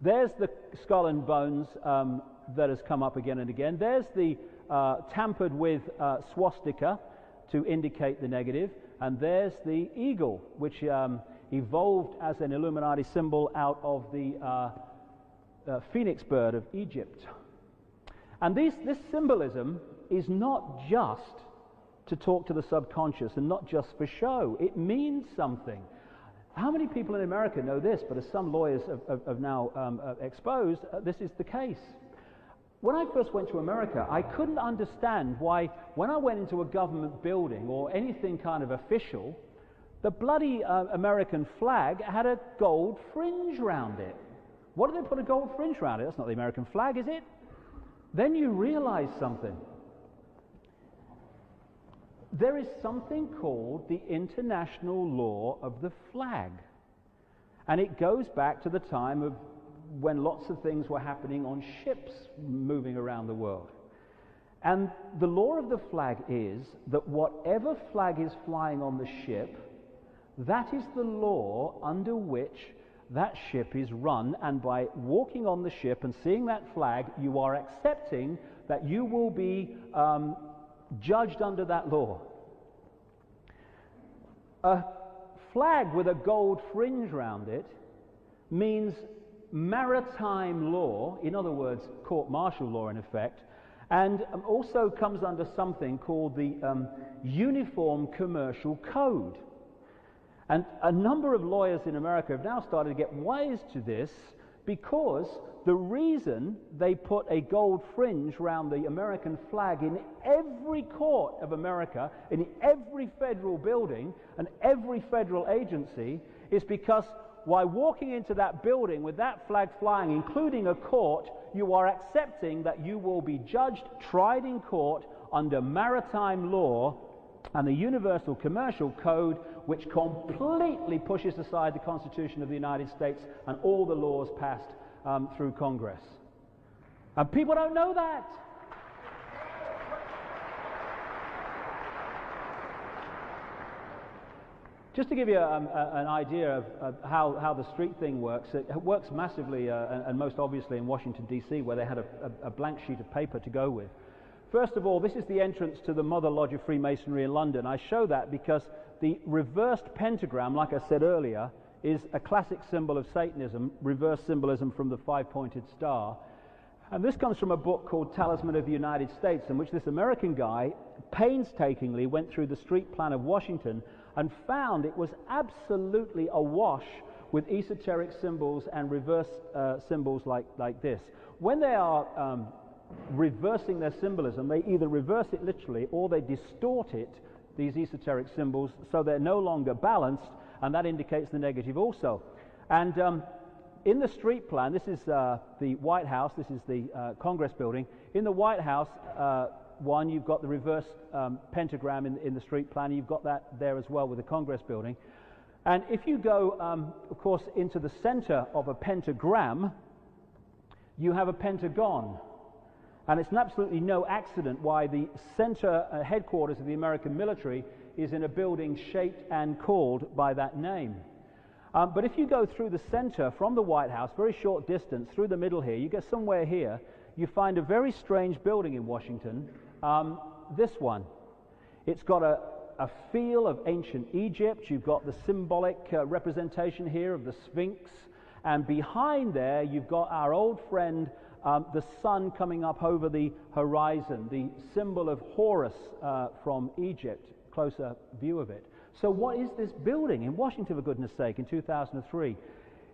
There's the skull and bones that has come up again and again. There's the tampered with swastika to indicate the negative. And there's the eagle, which evolved as an Illuminati symbol out of the phoenix bird of Egypt. And this symbolism is not just to talk to the subconscious and not just for show. It means something. How many people in America know this, but as some lawyers have now exposed, this is the case. When I first went to America, I couldn't understand why, when I went into a government building or anything kind of official, the bloody American flag had a gold fringe round it. What did they put a gold fringe around it? That's not the American flag, is it? Then you realize something. There is something called the international law of the flag. And it goes back to the time of when lots of things were happening on ships moving around the world. And the law of the flag is that whatever flag is flying on the ship, that is the law under which that ship is run, and by walking on the ship and seeing that flag, you are accepting that you will be judged under that law. A flag with a gold fringe round it means maritime law, in other words, court-martial law in effect, and also comes under something called the Uniform Commercial Code. And a number of lawyers in America have now started to get wise to this, because the reason they put a gold fringe around the American flag in every court of America, in every federal building and every federal agency, is because while walking into that building with that flag flying, including a court, you are accepting that you will be judged, tried in court under maritime law and the Universal Commercial Code, which completely pushes aside the Constitution of the United States and all the laws passed through Congress. And people don't know that. Just to give you an idea of how the street thing works, it works massively and most obviously in Washington, D.C., where they had a blank sheet of paper to go with. First of all, this is the entrance to the Mother Lodge of Freemasonry in London. I show that because the reversed pentagram, like I said earlier, is a classic symbol of Satanism, reverse symbolism from the five-pointed star. And this comes from a book called Talisman of the United States, in which this American guy painstakingly went through the street plan of Washington and found it was absolutely awash with esoteric symbols and reverse symbols like this. When they are reversing their symbolism, they either reverse it literally or they distort it, these esoteric symbols, so they're no longer balanced, and that indicates the negative also. And in the street plan, this is the White House, this is the Congress building. In the White House, one, you've got the reverse pentagram in the street plan. You've got that there as well with the Congress building. And if you go, of course, into the center of a pentagram, you have a pentagon. And it's absolutely no accident why the center headquarters of the American military is in a building shaped and called by that name. But if you go through the center from the White House, very short distance, through the middle here, you get somewhere here, you find a very strange building in Washington, this one. It's got a feel of ancient Egypt. You've got the symbolic representation here of the Sphinx, and behind there you've got our old friend the sun coming up over the horizon, the symbol of Horus from Egypt, closer view of it. So what is this building in Washington, for goodness sake, in 2003?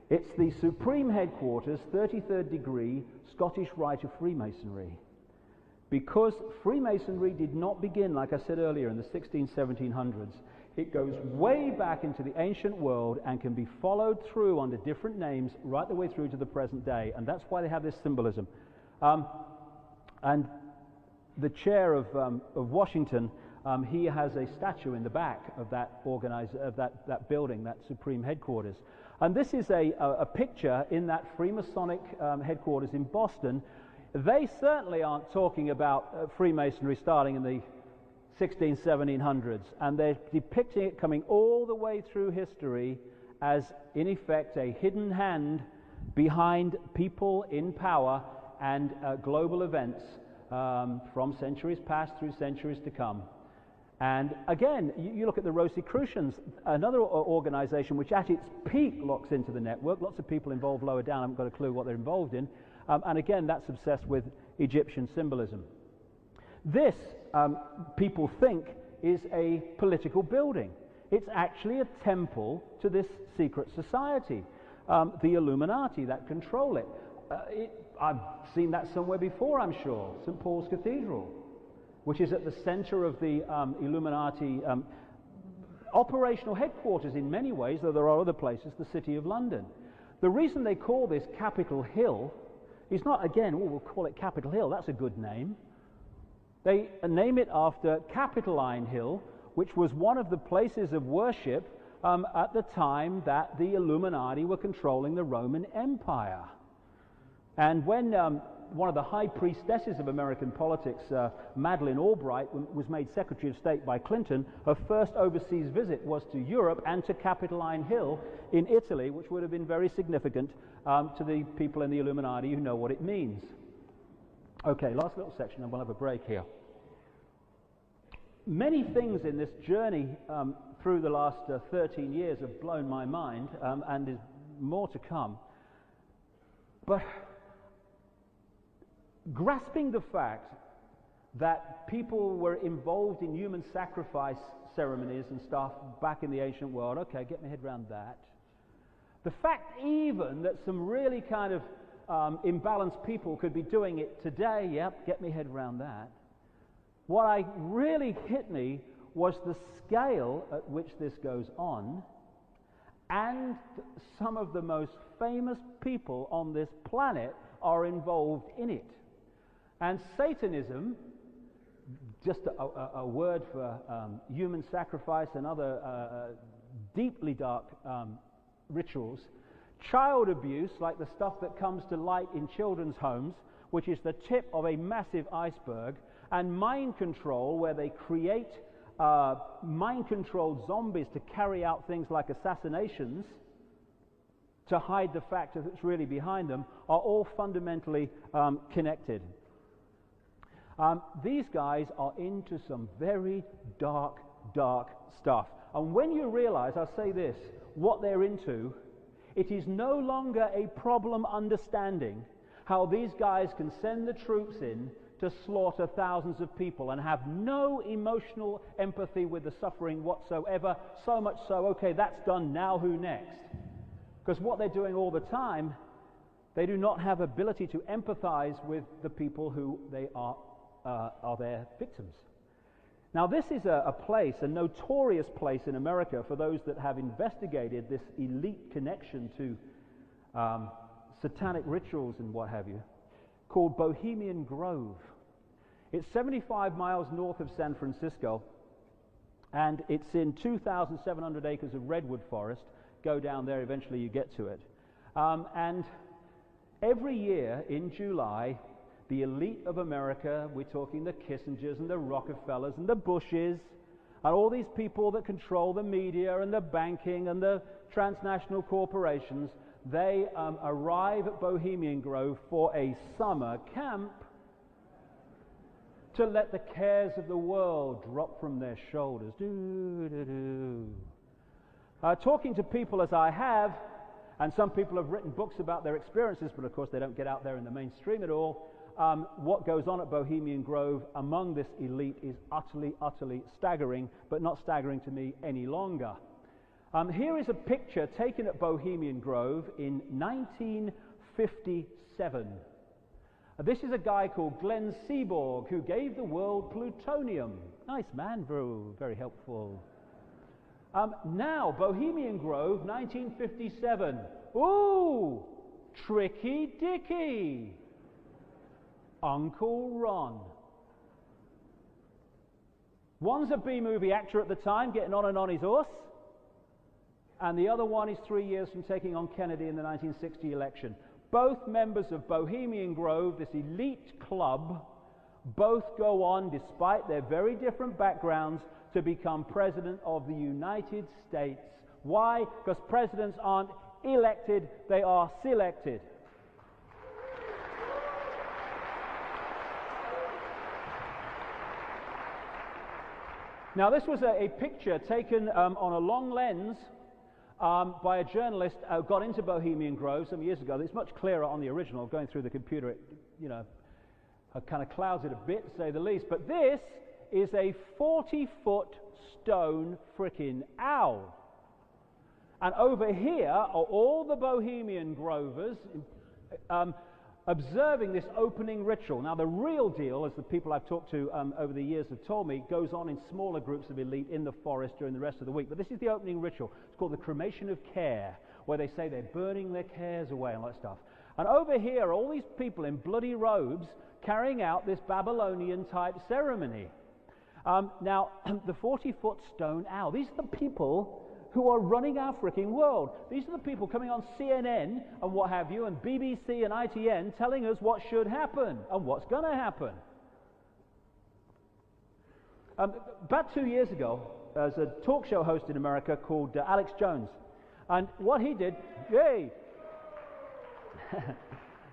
It's the Supreme Headquarters, 33rd degree, Scottish Rite of Freemasonry. Because Freemasonry did not begin, like I said earlier, in the 1700s, it goes way back into the ancient world and can be followed through under different names right the way through to the present day. And that's why they have this symbolism. And the chair of Washington, he has a statue in the back of that that building, that Supreme Headquarters. And this is a picture in that Freemasonic headquarters in Boston. They certainly aren't talking about Freemasonry starting in the 1700s, and they're depicting it coming all the way through history as, in effect, a hidden hand behind people in power and global events from centuries past through centuries to come. And again, you look at the Rosicrucians, another organization which at its peak locks into the network. Lots of people involved lower down haven't got a clue what they're involved in. And again, that's obsessed with Egyptian symbolism. This, people think, is a political building. It's actually a temple to this secret society, the Illuminati that control it. I've seen that somewhere before, I'm sure. St. Paul's Cathedral, which is at the center of the Illuminati operational headquarters in many ways, though there are other places, the City of London. The reason they call this Capitol Hill is not, again, oh, we'll call it Capitol Hill, that's a good name. They name it after Capitoline Hill, which was one of the places of worship at the time that the Illuminati were controlling the Roman Empire. And when one of the high priestesses of American politics, Madeleine Albright, was made Secretary of State by Clinton, her first overseas visit was to Europe and to Capitoline Hill in Italy, which would have been very significant to the people in the Illuminati who know what it means. Okay, last little section and we'll have a break here. Many things in this journey through the last 13 years have blown my mind, and is more to come. But grasping the fact that people were involved in human sacrifice ceremonies and stuff back in the ancient world, okay, get my head around that. The fact even that some really kind of imbalanced people could be doing it today, yep, get my head around that. What really hit me was the scale at which this goes on, and some of the most famous people on this planet are involved in it. And Satanism, just a word for human sacrifice and other deeply dark rituals, child abuse, like the stuff that comes to light in children's homes, which is the tip of a massive iceberg, and mind control, where they create mind-controlled zombies to carry out things like assassinations to hide the fact that it's really behind them, are all fundamentally connected. These guys are into some very dark, dark stuff. And when you realize, I'll say this, what they're into, it is no longer a problem understanding how these guys can send the troops in to slaughter thousands of people and have no emotional empathy with the suffering whatsoever, so much so, okay, that's done, now who next? Because what they're doing all the time, they do not have ability to empathize with the people who they are their victims. Now this is a place, a notorious place in America for those that have investigated this elite connection to satanic rituals and what have you, called Bohemian Grove. It's 75 miles north of San Francisco, and it's in 2,700 acres of redwood forest. Go down there, eventually you get to it. And every year in July, the elite of America, we're talking the Kissingers and the Rockefellers and the Bushes, and all these people that control the media and the banking and the transnational corporations, they arrive at Bohemian Grove for a summer camp to let the cares of the world drop from their shoulders. Talking to people as I have, and some people have written books about their experiences, but of course they don't get out there in the mainstream at all. What goes on at Bohemian Grove among this elite is utterly, utterly staggering, but not staggering to me any longer. Here is a picture taken at Bohemian Grove in 1957. This is a guy called Glenn Seaborg, who gave the world plutonium. Nice man, very helpful. Now, Bohemian Grove, 1957. Ooh, Tricky Dicky. Uncle Ron. One's a B-movie actor at the time, getting on and on his horse, and the other one is 3 years from taking on Kennedy in the 1960 election. Both members of Bohemian Grove, this elite club, both go on, despite their very different backgrounds, to become President of the United States. Why? Because presidents aren't elected, they are selected. Now, this was a picture taken on a long lens by a journalist who got into Bohemian Grove some years ago. It's much clearer on the original. Going through the computer, it kind of clouds it a bit, to say the least. But this is a 40-foot stone frickin' owl. And over here are all the Bohemian Grovers observing this opening ritual. Now, the real deal, as the people I've talked to over the years have told me, goes on in smaller groups of elite in the forest during the rest of the week. But this is the opening ritual. It's called the cremation of care, where they say they're burning their cares away and all that stuff. And over here are all these people in bloody robes carrying out this Babylonian-type ceremony. Now, the 40-foot stone owl, these are the people who are running our freaking world. These are the people coming on CNN and what have you, and BBC and ITN telling us what should happen and what's going to happen. About 2 years ago, there's a talk show host in America called Alex Jones. And what he did, yay!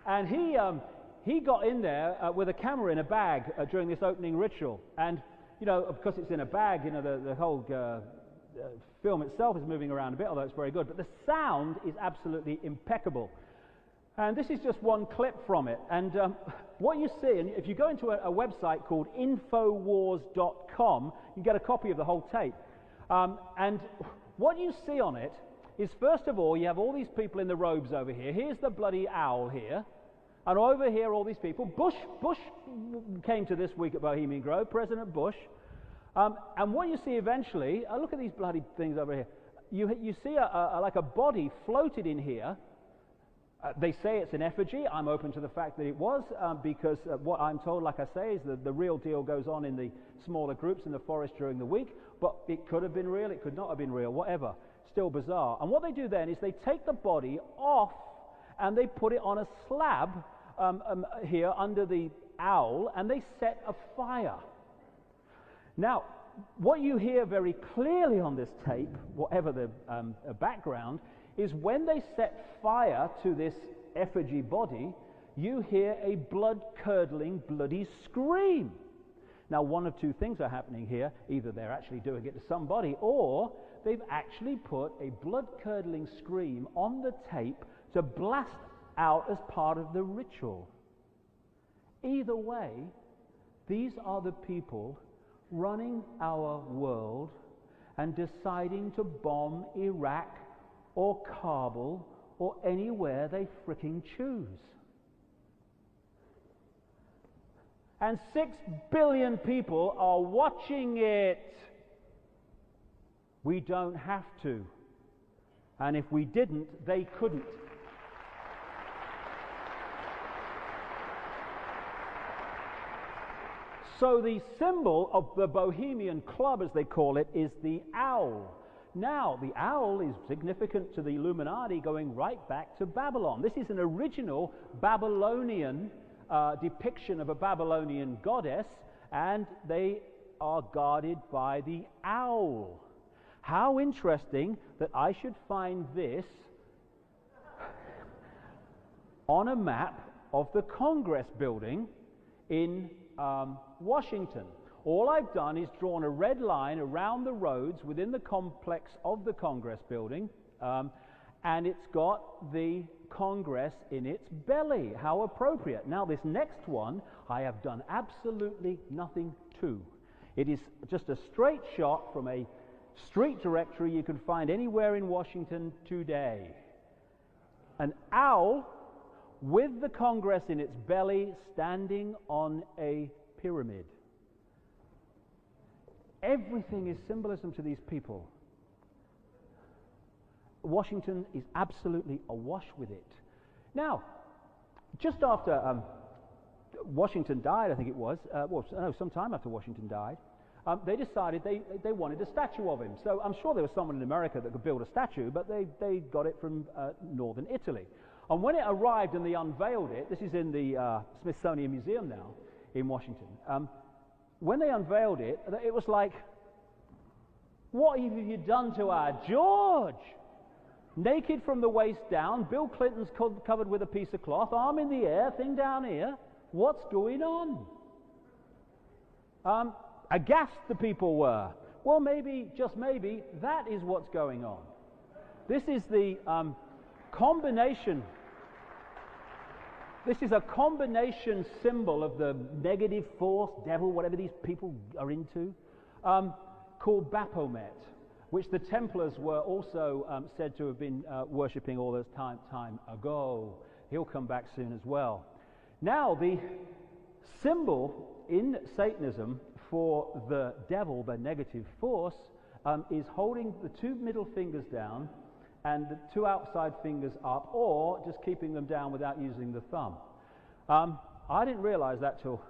And he got in there with a camera in a bag during this opening ritual. And, you know, because it's in a bag, you know, the whole film itself is moving around a bit, although it's very good. But the sound is absolutely impeccable. And this is just one clip from it. And what you see, and if you go into a website called Infowars.com, you can get a copy of the whole tape. And what you see on it is, first of all, you have all these people in the robes over here. Here's the bloody owl here. And over here, all these people. Bush came to this week at Bohemian Grove, President Bush. And what you see eventually, look at these bloody things over here. You see like a body floated in here. They say it's an effigy. I'm open to the fact that it was, because what I'm told, like I say, is the real deal goes on in the smaller groups in the forest during the week. But it could have been real, it could not have been real, whatever. Still bizarre. And what they do then is they take the body off and they put it on a slab here under the owl, and they set a fire. Now, what you hear very clearly on this tape, whatever the background, is when they set fire to this effigy body, you hear a blood-curdling, bloody scream. Now, one of two things are happening here. Either they're actually doing it to somebody, or they've actually put a blood-curdling scream on the tape to blast out as part of the ritual. Either way, these are the people running our world and deciding to bomb Iraq or Kabul or anywhere they fricking choose. And 6 billion people are watching it. We don't have to. And if we didn't, they couldn't. So the symbol of the Bohemian Club, as they call it, is the owl. Now, the owl is significant to the Illuminati going right back to Babylon. This is an original Babylonian depiction of a Babylonian goddess, and they are guarded by the owl. How interesting that I should find this on a map of the Congress building in Washington. All I've done is drawn a red line around the roads within the complex of the Congress building, and it's got the Congress in its belly. How appropriate. Now, this next one I have done absolutely nothing to. It is just a straight shot from a street directory you can find anywhere in Washington today. An owl with the Congress in its belly standing on a pyramid. Everything is symbolism to these people. Washington is absolutely awash with it. Now, just after Washington died, I think it was, sometime after Washington died, they decided they wanted a statue of him. So I'm sure there was someone in America that could build a statue, but they got it from northern Italy. And when it arrived and they unveiled it, this is in the Smithsonian Museum now in Washington, when they unveiled it, it was like, what have you done to our George? Naked from the waist down, Bill Clinton's covered with a piece of cloth, arm in the air, thing down here. What's going on? Aghast the people were. Well, maybe, just maybe, that is what's going on. This is the combination. This is a combination symbol of the negative force, devil, whatever these people are into, called Baphomet, which the Templars were also said to have been worshipping all this time ago. He'll come back soon as well. Now, the symbol in Satanism for the devil, the negative force, is holding the two middle fingers down and the two outside fingers up, or just keeping them down without using the thumb. I didn't realize that till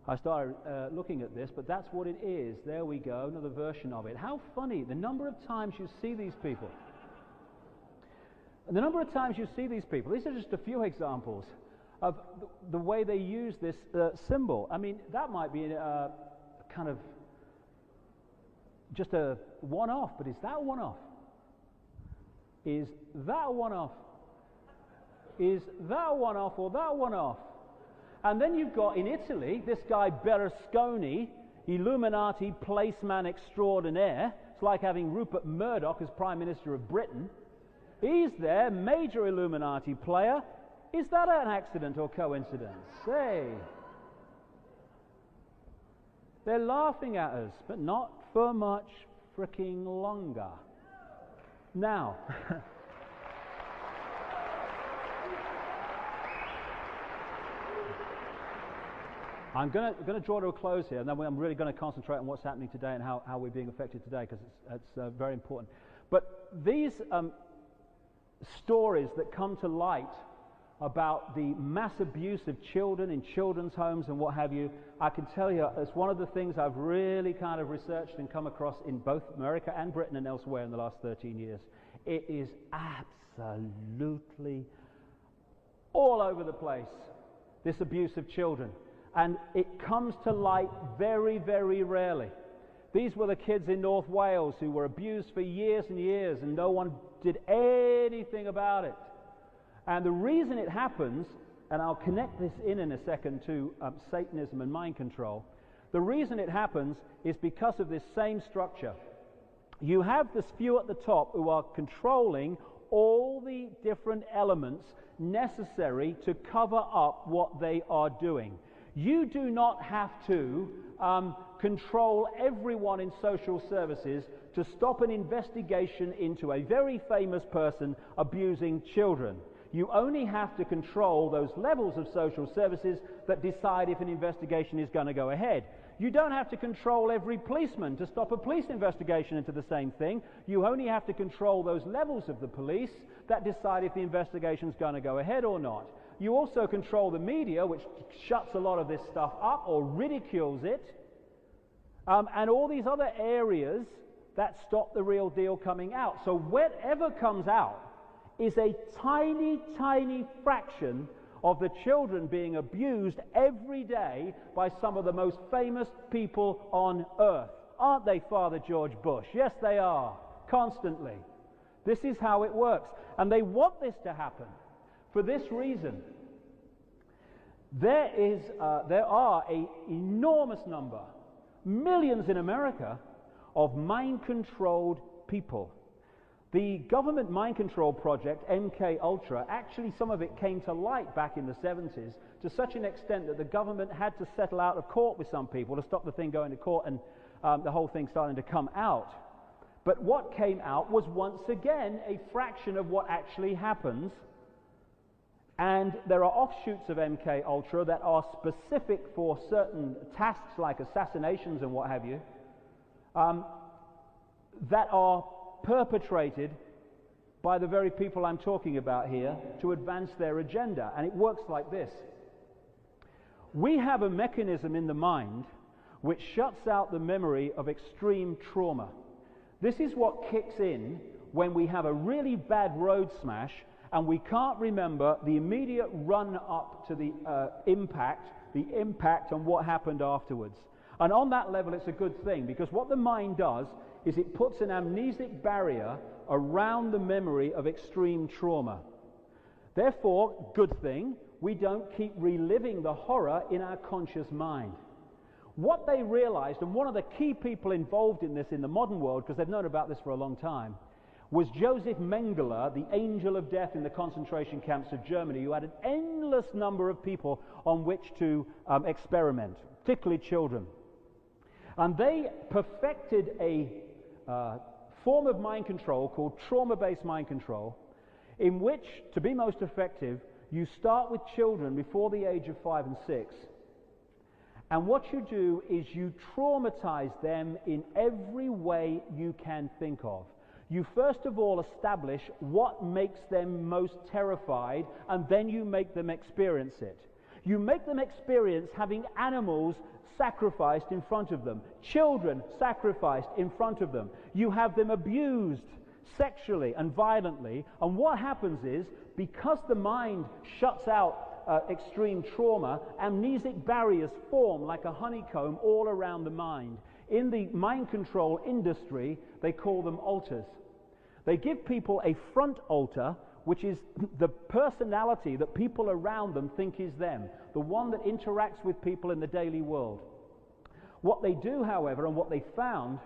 I started looking at this, but that's what it is. There we go, another version of it. How funny, the number of times you see these people. And the number of times you see these people, these are just a few examples of the way they use this symbol. I mean, that might be kind of just a one-off, but is that a one-off? Is that a one-off? Is that a one-off or that a one-off? And then you've got in Italy this guy Berlusconi, Illuminati placeman extraordinaire. It's like having Rupert Murdoch as Prime Minister of Britain. He's there, major Illuminati player. Is that an accident or coincidence? Hey. They're laughing at us, but not for much fricking longer. Now, I'm going to draw to a close here, and then I'm really going to concentrate on what's happening today and how we're being affected today, because it's very important. But these stories that come to light about the mass abuse of children in children's homes and what have you, I can tell you it's one of the things I've really kind of researched and come across in both America and Britain and elsewhere in the last 13 years. It is absolutely all over the place, this abuse of children. And it comes to light very, very rarely. These were the kids in North Wales who were abused for years and years, and no one did anything about it. And the reason it happens, and I'll connect this in a second to Satanism and mind control, the reason it happens is because of this same structure. You have this few at the top who are controlling all the different elements necessary to cover up what they are doing. You do not have to control everyone in social services to stop an investigation into a very famous person abusing children. You only have to control those levels of social services that decide if an investigation is going to go ahead. You don't have to control every policeman to stop a police investigation into the same thing. You only have to control those levels of the police that decide if the investigation is going to go ahead or not. You also control the media, which shuts a lot of this stuff up or ridicules it, and all these other areas that stop the real deal coming out. So whatever comes out is a tiny, tiny fraction of the children being abused every day by some of the most famous people on earth. Aren't they, Father George Bush? Yes, they are, constantly. This is how it works. And they want this to happen for this reason. There are an enormous number, millions in America, of mind-controlled people. The government mind control project, MK Ultra, actually some of it came to light back in the 70s to such an extent that the government had to settle out of court with some people to stop the thing going to court and the whole thing starting to come out. But what came out was once again a fraction of what actually happens, and there are offshoots of MK Ultra that are specific for certain tasks like assassinations and what have you, that are perpetrated by the very people I'm talking about here to advance their agenda. And it works like this. We have a mechanism in the mind which shuts out the memory of extreme trauma. This is what kicks in when we have a really bad road smash and we can't remember the immediate run up to the impact on what happened afterwards. And on that level it's a good thing, because what the mind does is it puts an amnesic barrier around the memory of extreme trauma. Therefore, good thing, we don't keep reliving the horror in our conscious mind. What they realized, and one of the key people involved in this in the modern world, because they've known about this for a long time, was Joseph Mengele, the angel of death in the concentration camps of Germany, who had an endless number of people on which to experiment, particularly children. And they perfected a form of mind control called trauma-based mind control, in which, to be most effective, you start with children before the age of 5 and 6. And what you do is you traumatize them in every way you can think of. You first of all establish what makes them most terrified, and then you make them experience it. You make them experience having animals sacrificed in front of them, children sacrificed in front of them. You have them abused sexually and violently, and what happens is, because the mind shuts out extreme trauma, amnesic barriers form like a honeycomb all around the mind. In the mind control industry, they call them alters. They give people a front alter, which is the personality that people around them think is them, the one that interacts with people in the daily world. What they do, however, and what they found,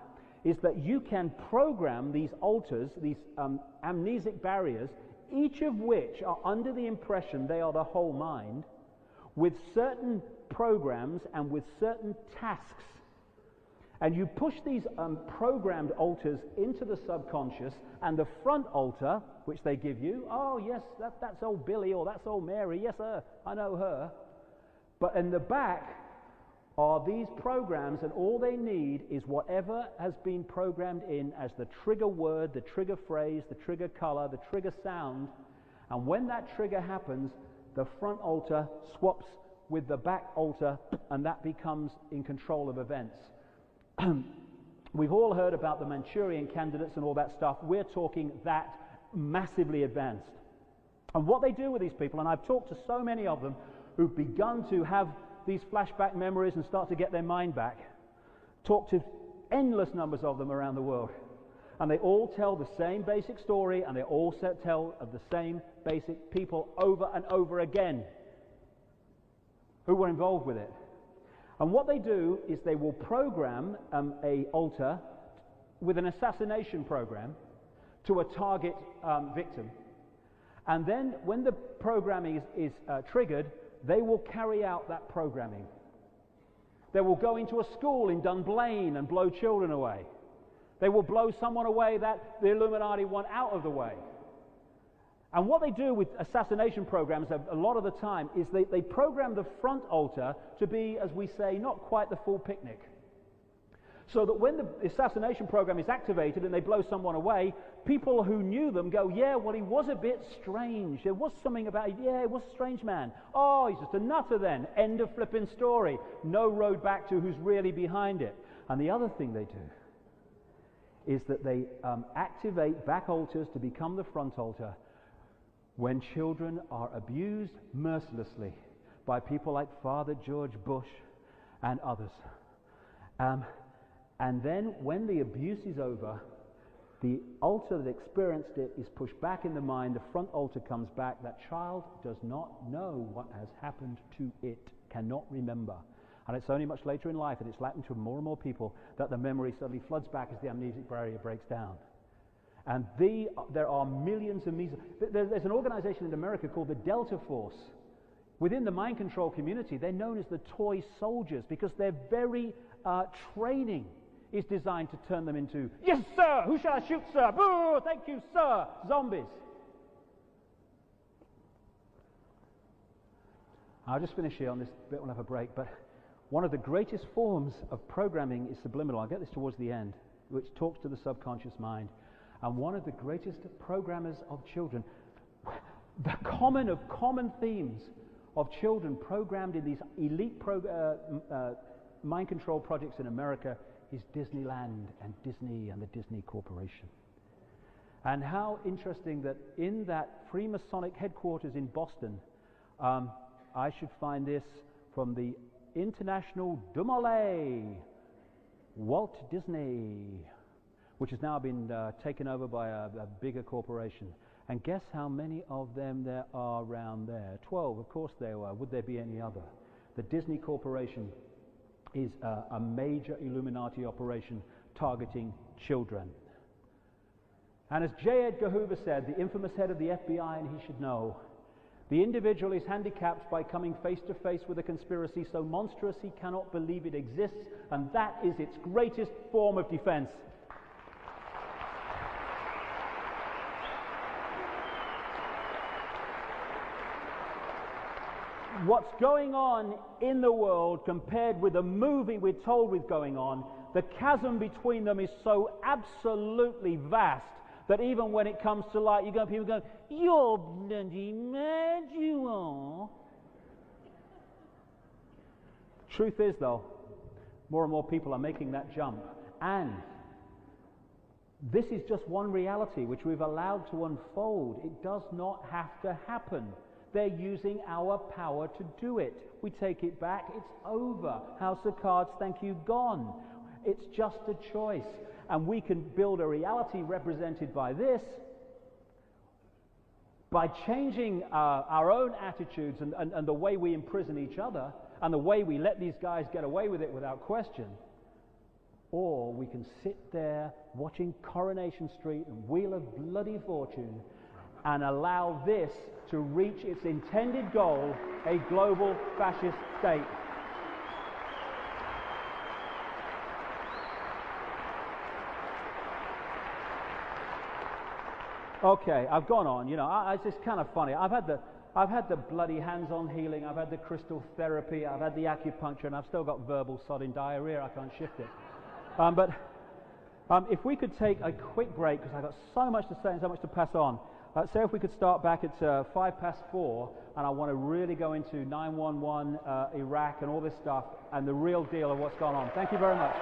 is that you can program these alters, these amnesic barriers, each of which are under the impression they are the whole mind, with certain programs and with certain tasks. And you push these programmed alters into the subconscious, and the front alter, which they give you, oh yes, that's old Billy, or that's old Mary, yes sir, I know her. But in the back are these programs, and all they need is whatever has been programmed in as the trigger word, the trigger phrase, the trigger color, the trigger sound. And when that trigger happens, the front alter swaps with the back alter, and that becomes in control of events. We've all heard about the Manchurian candidates and all that stuff. We're talking that massively advanced. And what they do with these people, and I've talked to so many of them who've begun to have these flashback memories and start to get their mind back, talk to endless numbers of them around the world, and they all tell the same basic story, and they all tell of the same basic people over and over again who were involved with it. And what they do is they will program a alter with an assassination program to a target victim, and then when the programming is triggered, they will carry out that programming. They will go into a school in Dunblane and blow children away. They will blow someone away that the Illuminati want out of the way. And what they do with assassination programs a lot of the time is they program the front alter to be, as we say, not quite the full picnic. So that when the assassination program is activated and they blow someone away, people who knew them go, yeah, well, he was a bit strange. There was something about it. Yeah, he was a strange man. Oh, he's just a nutter then. End of flipping story. No road back to who's really behind it. And the other thing they do is that they activate back alters to become the front alter when children are abused mercilessly by people like Father George Bush and others. And then when the abuse is over, the alter that experienced it is pushed back in the mind, the front alter comes back, that child does not know what has happened to it, cannot remember. And it's only much later in life, and it's happened to more and more people, that the memory suddenly floods back as the amnesic barrier breaks down. And there are millions and millions. There's an organization in America called the Delta Force. Within the mind control community, they're known as the toy soldiers, because their very training is designed to turn them into, yes sir, who shall I shoot sir, boo, thank you sir, zombies. I'll just finish here on this bit, we'll have a break, but one of the greatest forms of programming is subliminal. I'll get this towards the end, which talks to the subconscious mind. And one of the greatest programmers of children, the common themes of children programmed in these elite mind control projects in America is Disneyland and Disney and the Disney Corporation. And how interesting that in that Freemasonic headquarters in Boston, I should find this from the International Dumole, Walt Disney, which has now been taken over by a bigger corporation. And guess how many of them there are around there? 12, of course there were. Would there be any other? The Disney Corporation is a major Illuminati operation targeting children. And as J. Edgar Hoover said, the infamous head of the FBI, and he should know, the individual is handicapped by coming face to face with a conspiracy so monstrous he cannot believe it exists, and that is its greatest form of defense. What's going on in the world compared with the movie we're told was going on, the chasm between them is so absolutely vast that even when it comes to light, you got people going, "You're bloody mad, you are." Truth is, though, more and more people are making that jump. And this is just one reality which we've allowed to unfold. It does not have to happen. They're using our power to do it. We take it back, it's over. House of Cards, thank you, gone. It's just a choice. And we can build a reality represented by this by changing our own attitudes and the way we imprison each other and the way we let these guys get away with it without question. Or we can sit there watching Coronation Street and Wheel of Bloody Fortune and allow this to reach its intended goal, a global fascist state. Okay, I've gone on. You know, it's just kind of funny. I've had the bloody hands-on healing. I've had the crystal therapy. I've had the acupuncture, and I've still got verbal sodding diarrhea. I can't shift it. But if we could take a quick break, because I've got so much to say and so much to pass on. Say if we could start back at 4:05, and I want to really go into 9/11, Iraq, and all this stuff, and the real deal of what's gone on. Thank you very much.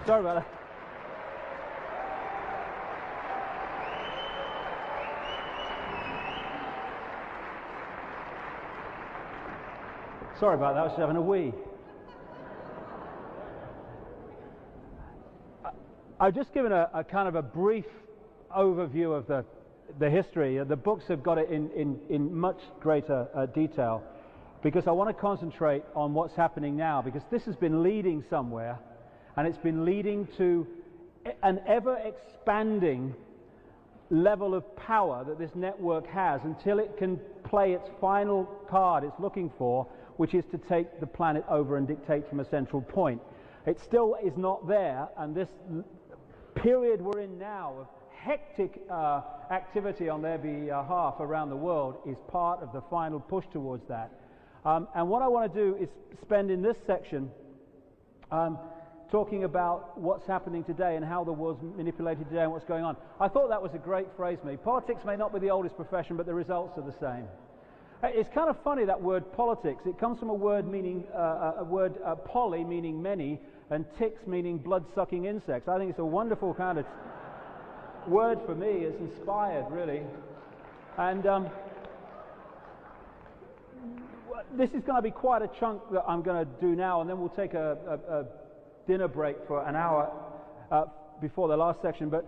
Sorry about that. Sorry about that, I was just having a wee. I've just given a kind of a brief overview of the history. The books have got it in much greater detail, because I want to concentrate on what's happening now, because this has been leading somewhere, and it's been leading to an ever-expanding level of power that this network has until it can play its final card it's looking for, which is to take the planet over and dictate from a central point. It still is not there, and this period we're in now of hectic activity on their behalf around the world is part of the final push towards that. And what I want to do is spend in this section talking about what's happening today and how the world's manipulated today and what's going on. I thought that was a great phrase, me. Politics may not be the oldest profession, but the results are the same. It's kind of funny, that word politics. It comes from a word meaning, poly, meaning many, and ticks, meaning blood-sucking insects. I think it's a wonderful kind of word for me. It's inspired, really. And this is going to be quite a chunk that I'm going to do now, and then we'll take a dinner break for an hour before the last section. But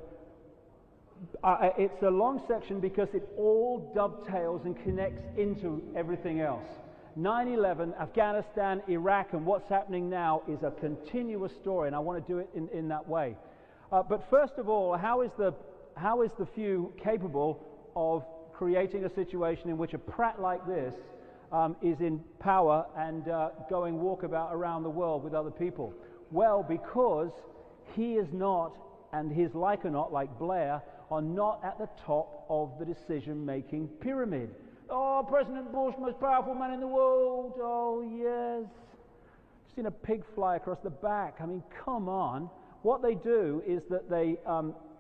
it's a long section because it all dovetails and connects into everything else. 9/11, Afghanistan, Iraq, and what's happening now is a continuous story, and I want to do it in that way. But first of all, how is the few capable of creating a situation in which a prat like this is in power and going walkabout around the world with other people? Well, because he is not, and his like are not, like Blair, are not at the top of the decision-making pyramid. Oh, President Bush, most powerful man in the world. Oh, yes. Just seen a pig fly across the back. I mean, come on. What they do is that they,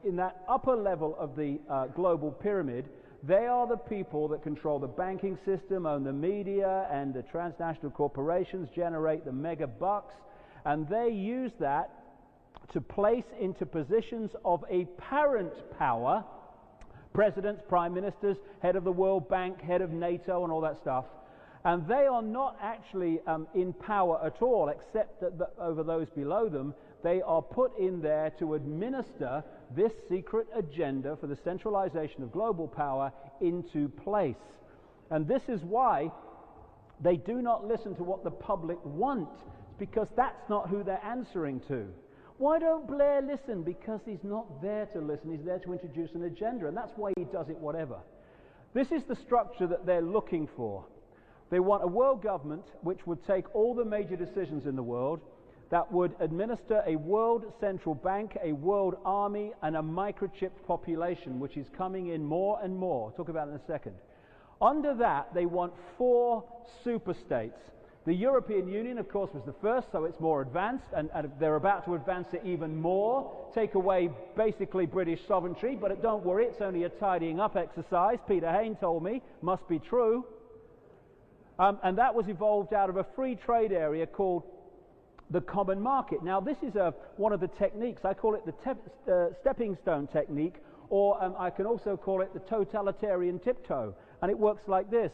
in that upper level of the global pyramid, they are the people that control the banking system, own the media, and the transnational corporations, generate the mega bucks, and they use that to place into positions of apparent power presidents, prime ministers, head of the World Bank, head of NATO, and all that stuff. And they are not actually in power at all, except that over those below them. They are put in there to administer this secret agenda for the centralization of global power into place. And this is why they do not listen to what the public want, because that's not who they're answering to. Why don't Blair listen? Because he's not there to listen. He's there to introduce an agenda, and that's why he does it whatever. This is the structure that they're looking for. They want a world government which would take all the major decisions in the world, that would administer a world central bank, a world army, and a microchipped population, which is coming in more and more. I'll talk about it in a second. Under that, they want 4 super-states. The European Union, of course, was the first, so it's more advanced, and they're about to advance it even more, take away basically British sovereignty, but don't worry, it's only a tidying up exercise. Peter Hain told me, must be true. And that was evolved out of a free trade area called the common market. Now, this is one of the techniques. I call it the stepping stone technique, or I can also call it the totalitarian tiptoe. And it works like this.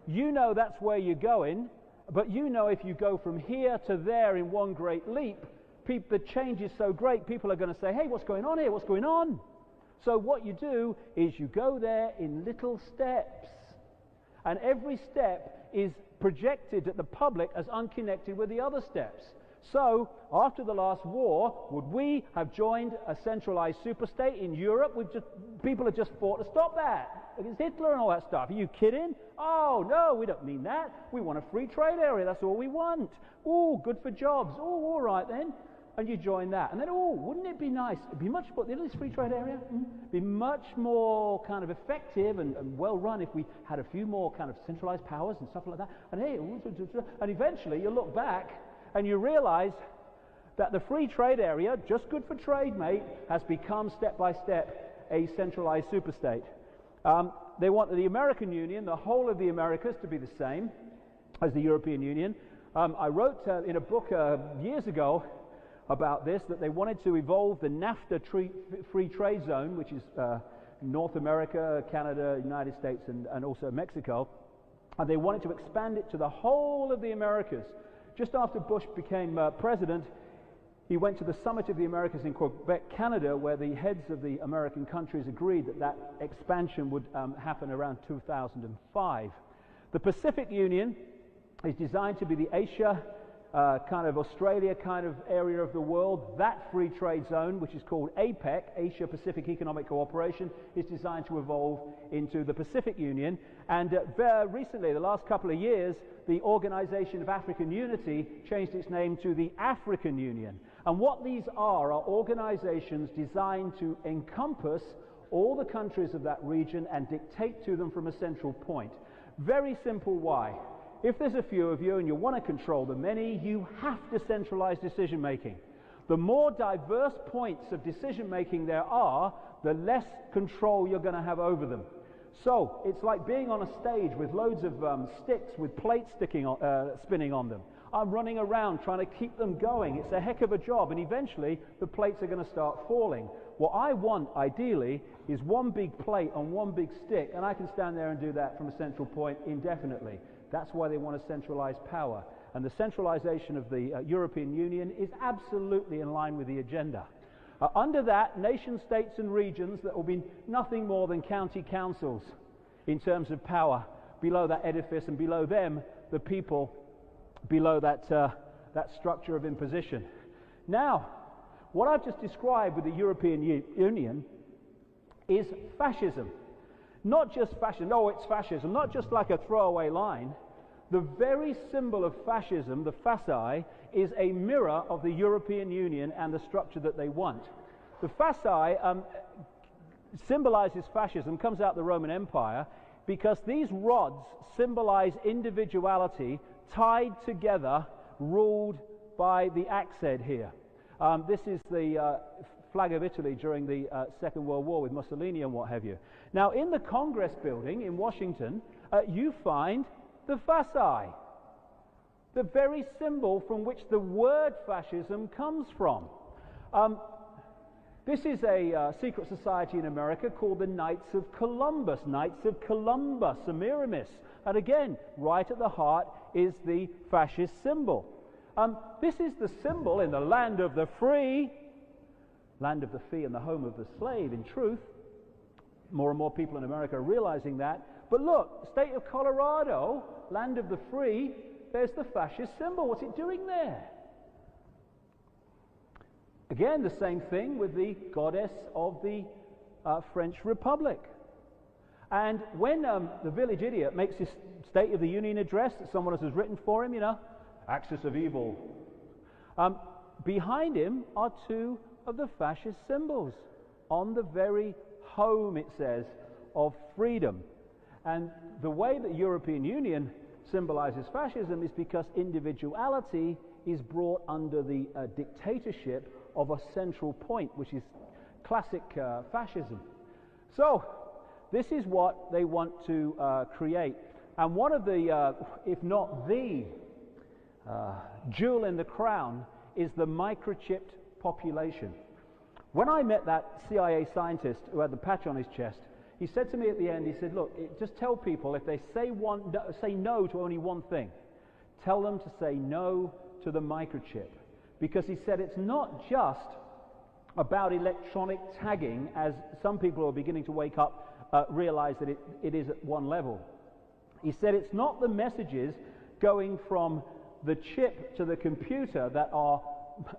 You know that's where you're going, but you know if you go from here to there in one great leap, the change is so great, people are going to say, hey, what's going on here? What's going on? So what you do is you go there in little steps. And every step is projected at the public as unconnected with the other steps. So, after the last war, would we have joined a centralized superstate in Europe? People have just fought to stop that against Hitler and all that stuff. Are you kidding? Oh, no, we don't mean that. We want a free trade area. That's all we want. Oh, good for jobs. Oh, all right then. And you join that. And then, oh, wouldn't it be nice? It'd be much more, this free trade area, be much more kind of effective and well run if we had a few more kind of centralized powers and stuff like that. And hey, and eventually you look back and you realize that the free trade area, just good for trade, mate, has become step by step a centralized superstate. They want the American Union, the whole of the Americas, to be the same as the European Union. I wrote in a book years ago about this, that they wanted to evolve the NAFTA free trade zone, which is North America, Canada, United States, and also Mexico, and they wanted to expand it to the whole of the Americas. Just after Bush became president, he went to the Summit of the Americas in Quebec, Canada, where the heads of the American countries agreed that expansion would happen around 2005. The Pacific Union is designed to be the Asia, kind of Australia kind of area of the world. That free trade zone, which is called APEC, Asia Pacific Economic Cooperation, is designed to evolve into the Pacific Union. And very recently, the last couple of years, the Organization of African Unity changed its name to the African Union. And what these are organizations designed to encompass all the countries of that region and dictate to them from a central point. Very simple why. If there's a few of you and you want to control the many, you have to centralize decision making. The more diverse points of decision making there are, the less control you're going to have over them. So it's like being on a stage with loads of sticks with plates spinning on them. I'm running around trying to keep them going. It's a heck of a job, and eventually the plates are going to start falling. What I want, ideally, is one big plate on one big stick, and I can stand there and do that from a central point indefinitely. That's why they want to centralize power. And the centralization of the European Union is absolutely in line with the agenda. Under that, nation states and regions that will be nothing more than county councils in terms of power below that edifice, and below them, the people below that structure of imposition. Now, what I've just described with the European Union is fascism. Not just fascism, no, it's fascism, not just like a throwaway line. The very symbol of fascism, the fasci, is a mirror of the European Union and the structure that they want. The fasci symbolizes fascism, comes out of the Roman Empire, because these rods symbolize individuality tied together, ruled by the axe head here. This is the flag of Italy during the Second World War with Mussolini and what have you. Now, in the Congress building in Washington, you find the fasci, the very symbol from which the word fascism comes from. This is a secret society in America called the Knights of Columbus, Semiramis. And again, right at the heart is the fascist symbol. This is the symbol in the land of the free, land of the free and the home of the slave, in truth. More and more people in America are realizing that. But look, state of Colorado, land of the free, there's the fascist symbol. What's it doing there? Again, the same thing with the goddess of the French Republic. And when the village idiot makes his State of the Union address that someone else has written for him, you know, axis of evil, behind him are two of the fascist symbols on the very home, it says, of freedom. And the way that European Union symbolizes fascism is because individuality is brought under the dictatorship of a central point, which is classic fascism. So this is what they want to create. And one of the, if not the jewel in the crown, is the microchipped population. When I met that CIA scientist who had the patch on his chest, he said to me at the end, he said, look, just tell people if they say no to only one thing, tell them to say no to the microchip. Because he said it's not just about electronic tagging, as some people who are beginning to wake up realize that it is at one level. He said it's not the messages going from the chip to the computer that are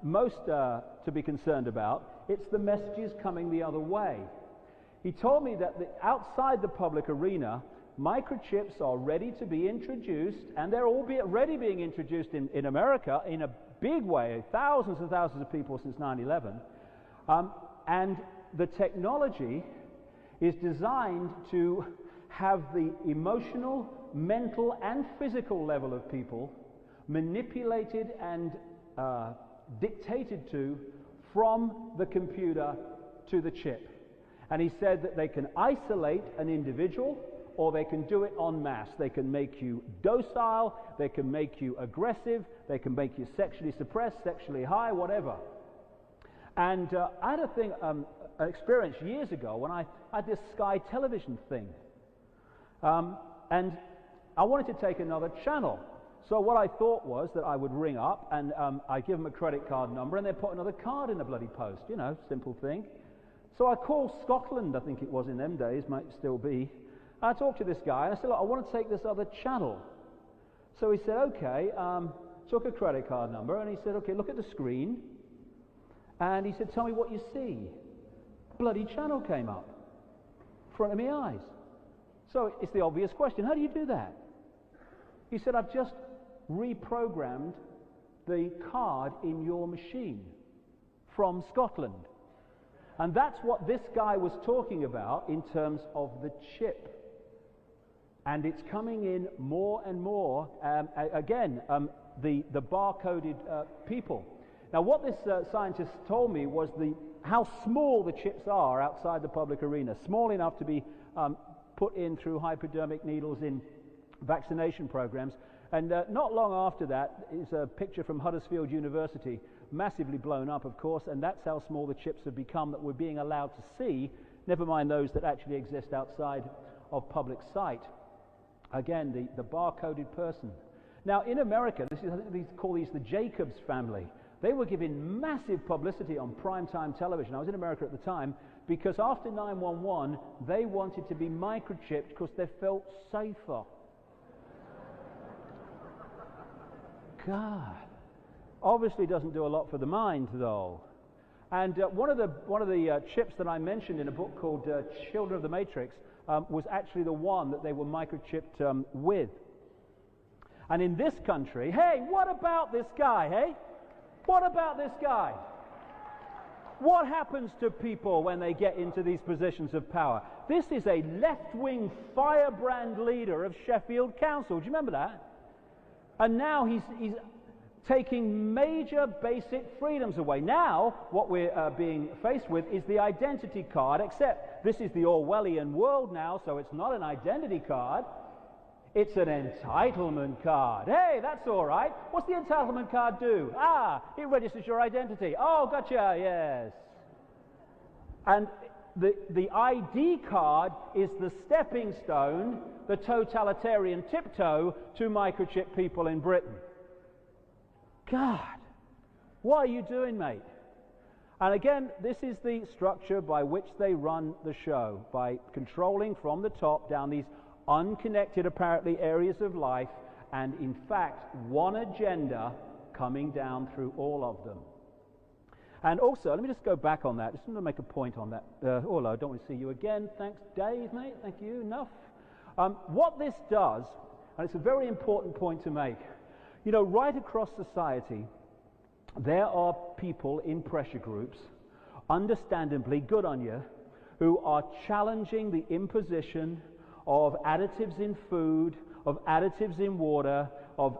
most to be concerned about. It's the messages coming the other way. He told me that outside the public arena, microchips are ready to be introduced, and they're already being introduced in America in a big way, thousands and thousands of people since 9/11. And the technology is designed to have the emotional, mental, and physical level of people manipulated and dictated to from the computer to the chip. And he said that they can isolate an individual, or they can do it en masse. They can make you docile, they can make you aggressive, they can make you sexually suppressed, sexually high, whatever. And I had an experience years ago when I had this Sky television thing. And I wanted to take another channel. So what I thought was that I would ring up and I'd give them a credit card number and they'd put another card in the bloody post, you know, simple thing. So I called Scotland, I think it was in them days, might still be. I talked to this guy and I said, look, I want to take this other channel. So he said, okay, took a credit card number and he said, okay, look at the screen. And he said, tell me what you see. Bloody channel came up in front of my eyes. So it's the obvious question, how do you do that? He said, I've just reprogrammed the card in your machine from Scotland. And that's what this guy was talking about in terms of the chip. And it's coming in more and more, the barcoded people. Now, what this scientist told me was how small the chips are outside the public arena, small enough to be put in through hypodermic needles in vaccination programs. And not long after that is a picture from Huddersfield University, massively blown up, of course, and that's how small the chips have become that we're being allowed to see, never mind those that actually exist outside of public sight. Again, the barcoded person. Now, in America, I think they call these the Jacobs family. They were given massive publicity on primetime television. I was in America at the time, because after 9/11, they wanted to be microchipped because they felt safer. God, obviously doesn't do a lot for the mind, though. And one of the chips that I mentioned in a book called Children of the Matrix was actually the one that they were microchipped with. And in this country, hey, what about this guy, hey? What about this guy? What happens to people when they get into these positions of power? This is a left-wing firebrand leader of Sheffield Council. Do you remember that? And now he's taking major basic freedoms away. Now, what we're being faced with is the identity card, except this is the Orwellian world now, so it's not an identity card. It's an entitlement card. Hey, that's all right. What's the entitlement card do? It registers your identity. Oh, gotcha, yes. And the ID card is the stepping stone, the totalitarian tiptoe to microchip people in Britain. God, what are you doing, mate? And again, this is the structure by which they run the show, by controlling from the top down these unconnected, apparently, areas of life, and in fact, one agenda coming down through all of them. And also, let me just go back on that. Just want to make a point on that. Orlo, I don't want to see you again. Thanks, Dave, mate. Thank you. Enough. What this does, and it's a very important point to make, you know, right across society, there are people in pressure groups, understandably, good on you, who are challenging the imposition of additives in food, of additives in water, of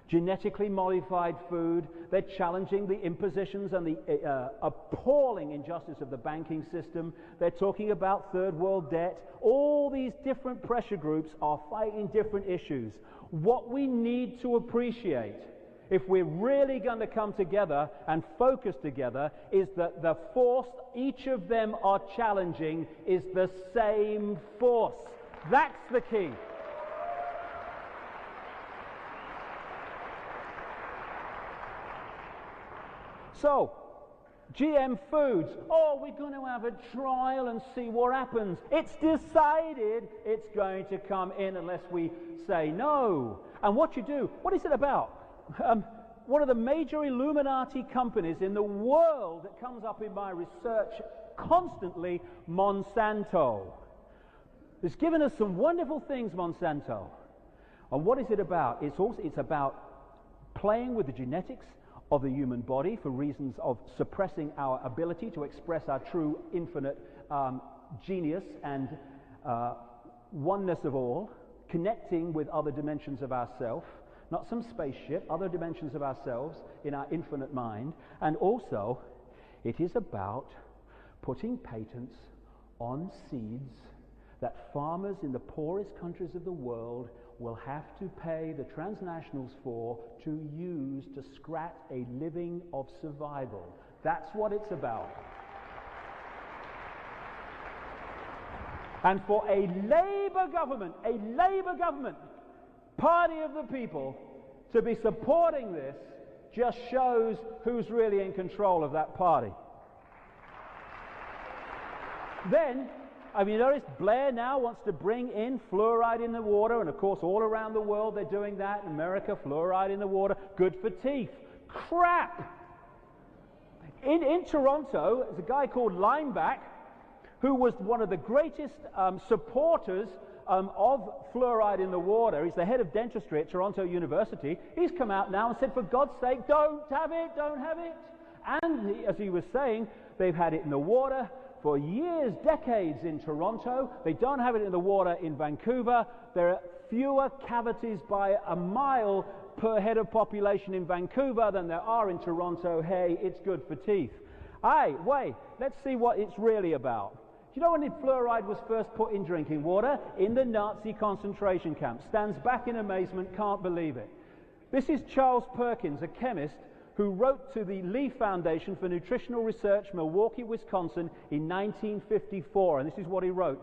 genetically modified food. They're challenging the impositions and the appalling injustice of the banking system. They're talking about third world debt. All these different pressure groups are fighting different issues. What we need to appreciate, if we're really going to come together and focus together, is that the force each of them are challenging is the same force. That's the key. So, GM Foods, we're going to have a trial and see what happens. It's decided it's going to come in unless we say no. And what you do, what is it about? One of the major Illuminati companies in the world that comes up in my research constantly, Monsanto. It's given us some wonderful things, Monsanto. And what is it about? It's about playing with the genetics of the human body for reasons of suppressing our ability to express our true infinite genius and oneness of all, connecting with other dimensions of ourself. Not some spaceship, other dimensions of ourselves in our infinite mind. And also, it is about putting patents on seeds that farmers in the poorest countries of the world will have to pay the transnationals for to use to scratch a living of survival. That's what it's about. And for a Labour government, party of the people, to be supporting this just shows who's really in control of that party. Then, I mean, notice Blair now wants to bring in fluoride in the water, and of course all around the world they're doing that. In America, fluoride in the water, good for teeth. Crap! In Toronto, there's a guy called Lineback, who was one of the greatest supporters of fluoride in the water. He's the head of dentistry at Toronto University. He's come out now and said, for God's sake, don't have it, don't have it. And as he was saying, they've had it in the water, for years, decades in Toronto. They don't have it in the water in Vancouver. There are fewer cavities by a mile per head of population in Vancouver than there are in Toronto. Hey, it's good for teeth. Wait, let's see what it's really about. Do you know when fluoride was first put in drinking water? In the Nazi concentration camp. Stands back in amazement, can't believe it. This is Charles Perkins, a chemist, who wrote to the Lee Foundation for Nutritional Research, Milwaukee, Wisconsin, in 1954, and this is what he wrote.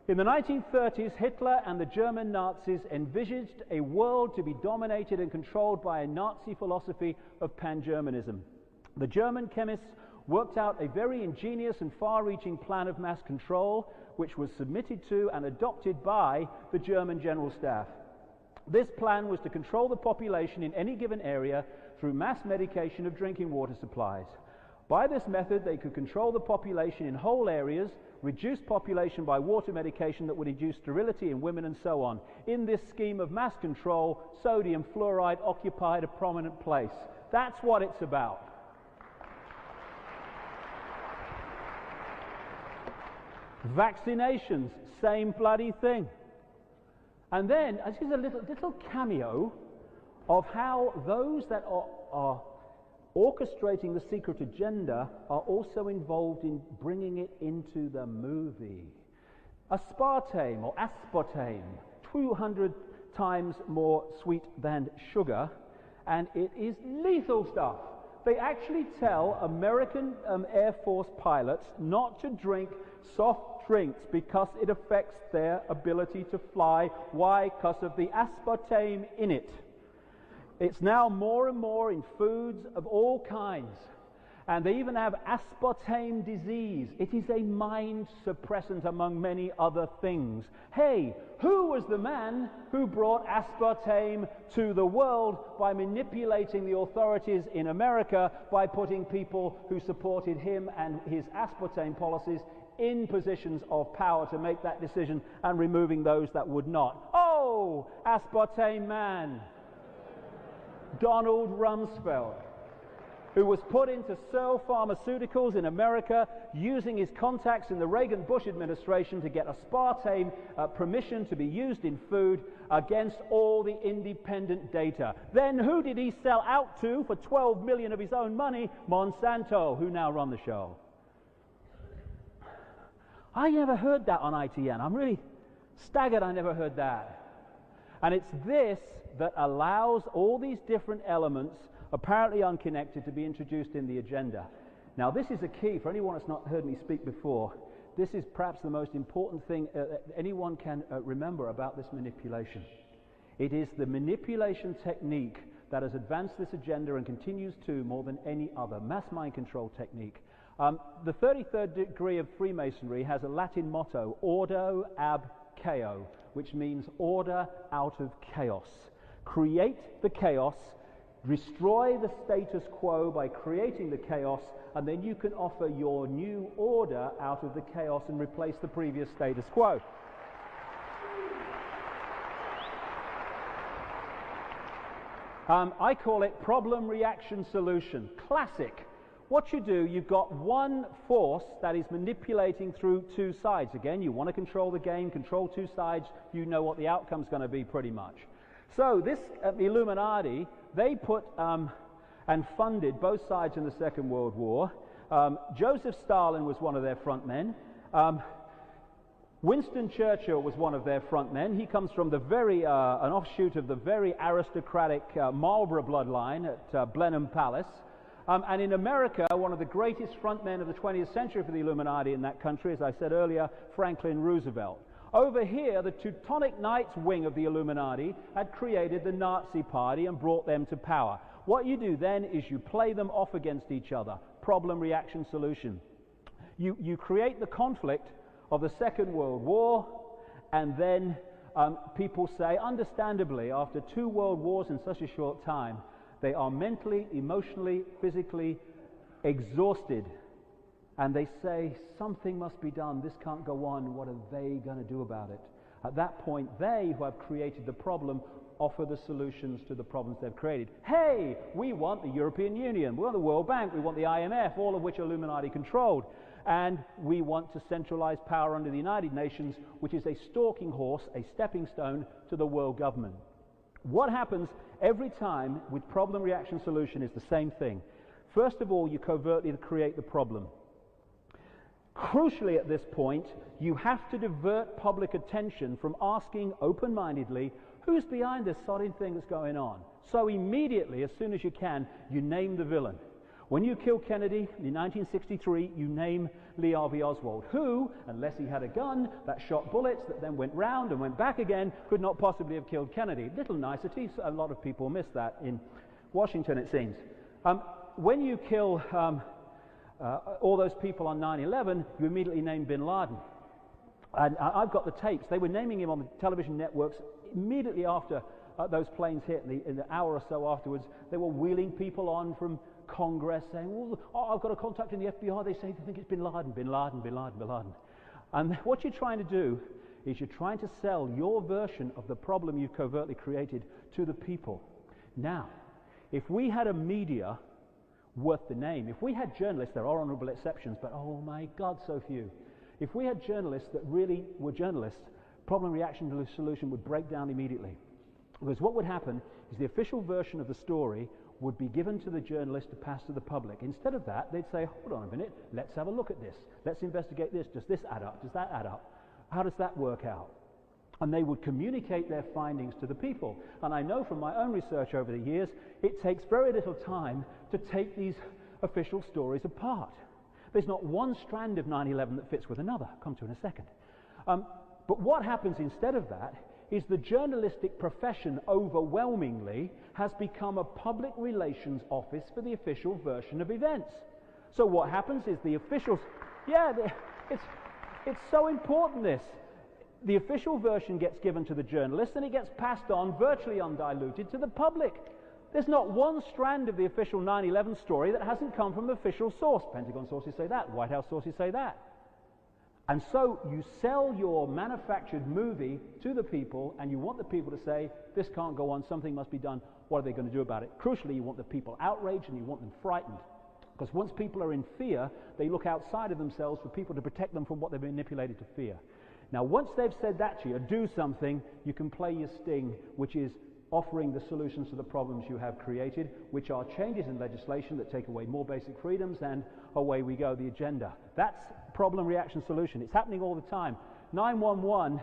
In the 1930s, Hitler and the German Nazis envisaged a world to be dominated and controlled by a Nazi philosophy of pan-Germanism. The German chemists worked out a very ingenious and far-reaching plan of mass control, which was submitted to and adopted by the German General Staff. This plan was to control the population in any given area through mass medication of drinking water supplies. By this method, they could control the population in whole areas, reduce population by water medication that would induce sterility in women, and so on. In this scheme of mass control, sodium fluoride occupied a prominent place. That's what it's about. Vaccinations, same bloody thing. And then, this is a little cameo of how those that are orchestrating the secret agenda are also involved in bringing it into the movie. Aspartame or aspartame, 200 times more sweet than sugar, and it is lethal stuff. They actually tell American Air Force pilots not to drink soft drinks because it affects their ability to fly. Why? Because of the aspartame in it. It's now more and more in foods of all kinds. And they even have aspartame disease. It is a mind suppressant among many other things. Hey, who was the man who brought aspartame to the world by manipulating the authorities in America by putting people who supported him and his aspartame policies in positions of power to make that decision and removing those that would not? Oh, aspartame man. Donald Rumsfeld, who was put into Searle Pharmaceuticals in America using his contacts in the Reagan-Bush administration to get aspartame permission to be used in food against all the independent data. Then who did he sell out to for $12 million of his own money? Monsanto, who now run the show. I never heard that on ITN. I'm really staggered I never heard that. And it's this that allows all these different elements, apparently unconnected, to be introduced in the agenda. Now, this is a key for anyone that's not heard me speak before. This is perhaps the most important thing anyone can remember about this manipulation. It is the manipulation technique that has advanced this agenda and continues to more than any other. Mass mind control technique. The 33rd degree of Freemasonry has a Latin motto, ordo ab chaos, which means order out of chaos. Create the chaos, destroy the status quo by creating the chaos, and then you can offer your new order out of the chaos and replace the previous status quo. I call it problem, reaction, solution. Classic. What you do, you've got one force that is manipulating through two sides. Again, you want to control the game, control two sides, you know what the outcome's going to be pretty much. So this Illuminati, they put and funded both sides in the Second World War. Joseph Stalin was one of their front men. Winston Churchill was one of their front men. He comes from the an offshoot of the very aristocratic Marlborough bloodline at Blenheim Palace. And in America, one of the greatest front men of the 20th century for the Illuminati in that country, as I said earlier, Franklin Roosevelt. Over here, the Teutonic Knights wing of the Illuminati had created the Nazi Party and brought them to power. What you do then is you play them off against each other. Problem, reaction, solution. You create the conflict of the Second World War, and then people say, understandably, after 2 world wars in such a short time, they are mentally, emotionally, physically exhausted. And they say, something must be done. This can't go on. What are they going to do about it? At that point, they who have created the problem offer the solutions to the problems they've created. Hey, we want the European Union. We want the World Bank. We want the IMF, all of which are Illuminati controlled. And we want to centralize power under the United Nations, which is a stalking horse, a stepping stone to the world government. What happens every time with problem, reaction, solution is the same thing. First of all, you covertly create the problem. Crucially at this point, you have to divert public attention from asking open-mindedly, who's behind this sodding thing that's going on? So immediately, as soon as you can, you name the villain. When you kill Kennedy in 1963, you name Lee Harvey Oswald, who, unless he had a gun that shot bullets that then went round and went back again, could not possibly have killed Kennedy. Little niceties. A lot of people miss that in Washington, it seems. When you kill all those people on 9/11, you immediately name bin Laden. And I've got the tapes. They were naming him on the television networks immediately after those planes hit. In the hour or so afterwards, they were wheeling people on from Congress saying, oh, I've got a contact in the FBI. They say they think it's bin Laden, bin Laden, bin Laden, bin Laden. And what you're trying to do is you're trying to sell your version of the problem you've covertly created to the people. Now, if we had a media worth the name, if we had journalists, there are honorable exceptions, but oh my God, so few. If we had journalists that really were journalists, problem, reaction, solution would break down immediately. Because what would happen is the official version of the story would be given to the journalist to pass to the public. Instead of that, they'd say, hold on a minute, let's have a look at this. Let's investigate this. Does this add up? Does that add up? How does that work out? And they would communicate their findings to the people. And I know from my own research over the years, it takes very little time to take these official stories apart. There's not one strand of 9/11 that fits with another. I'll come to in a second. But what happens instead of that is the journalistic profession overwhelmingly has become a public relations office for the official version of events. So what happens is the officials, it's so important this. The official version gets given to the journalists and it gets passed on virtually undiluted to the public. There's not one strand of the official 9/11 story that hasn't come from the official source. Pentagon sources say that, White House sources say that. And so you sell your manufactured movie to the people and you want the people to say, this can't go on, something must be done, what are they going to do about it? Crucially, you want the people outraged and you want them frightened. Because once people are in fear, they look outside of themselves for people to protect them from what they've been manipulated to fear. Now, once they've said that to you, do something, you can play your sting, which is offering the solutions to the problems you have created, which are changes in legislation that take away more basic freedoms, and away we go, the agenda. That's problem, reaction, solution. It's happening all the time. 9/11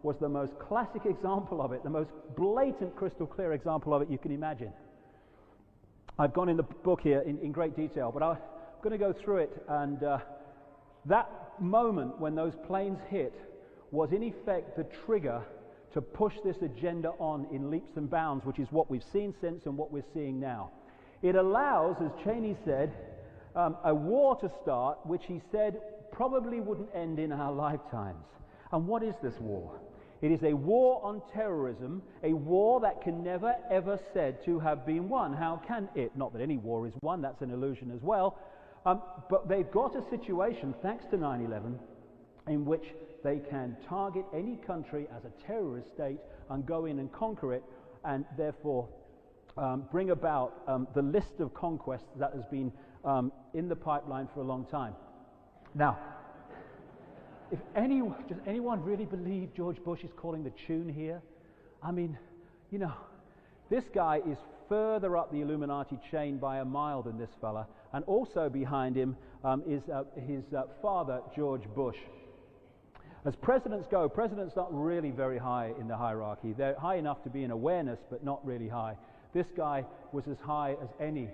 was the most classic example of it, the most blatant, crystal clear example of it you can imagine. I've gone in the book here in great detail, but I'm going to go through it, and that moment when those planes hit was in effect the trigger to push this agenda on in leaps and bounds, which is what we've seen since and what we're seeing now. It allows, as Cheney said, a war to start, which he said probably wouldn't end in our lifetimes. And what is this war? It is a war on terrorism, a war that can never ever said to have been won. How can it? Not that any war is won, that's an illusion as well. But they've got a situation, thanks to 9/11, in which they can target any country as a terrorist state and go in and conquer it, and therefore bring about the list of conquests that has been in the pipeline for a long time. Now, does anyone really believe George Bush is calling the tune here? I mean, this guy is further up the Illuminati chain by a mile than this fella, and also behind him is his father, George Bush. As presidents go, presidents not really very high in the hierarchy. They're high enough to be in awareness, but not really high. This guy was as high as any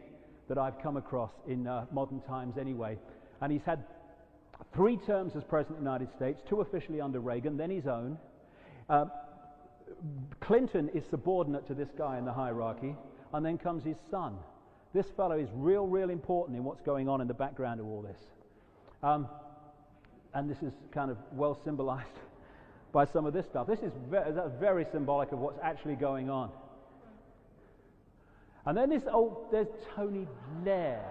that I've come across in modern times anyway. And he's had 3 terms as President of the United States, 2 officially under Reagan, then his own. Clinton is subordinate to this guy in the hierarchy, and then comes his son. This fellow is real important in what's going on in the background of all this. And this is kind of well symbolized by some of this stuff. This is very symbolic of what's actually going on. And then there's Tony Blair.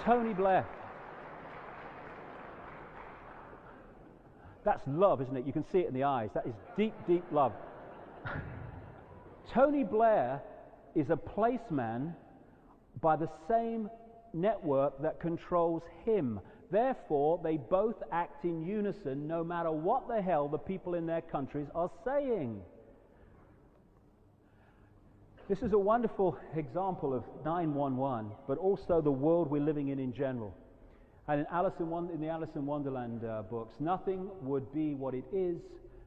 Tony Blair. That's love, isn't it? You can see it in the eyes. That is deep, deep love. Tony Blair is a placeman by the same network that controls him. Therefore, they both act in unison no matter what the hell the people in their countries are saying. This is a wonderful example of 911, but also the world we're living in general. And in the Alice in Wonderland books, nothing would be what it is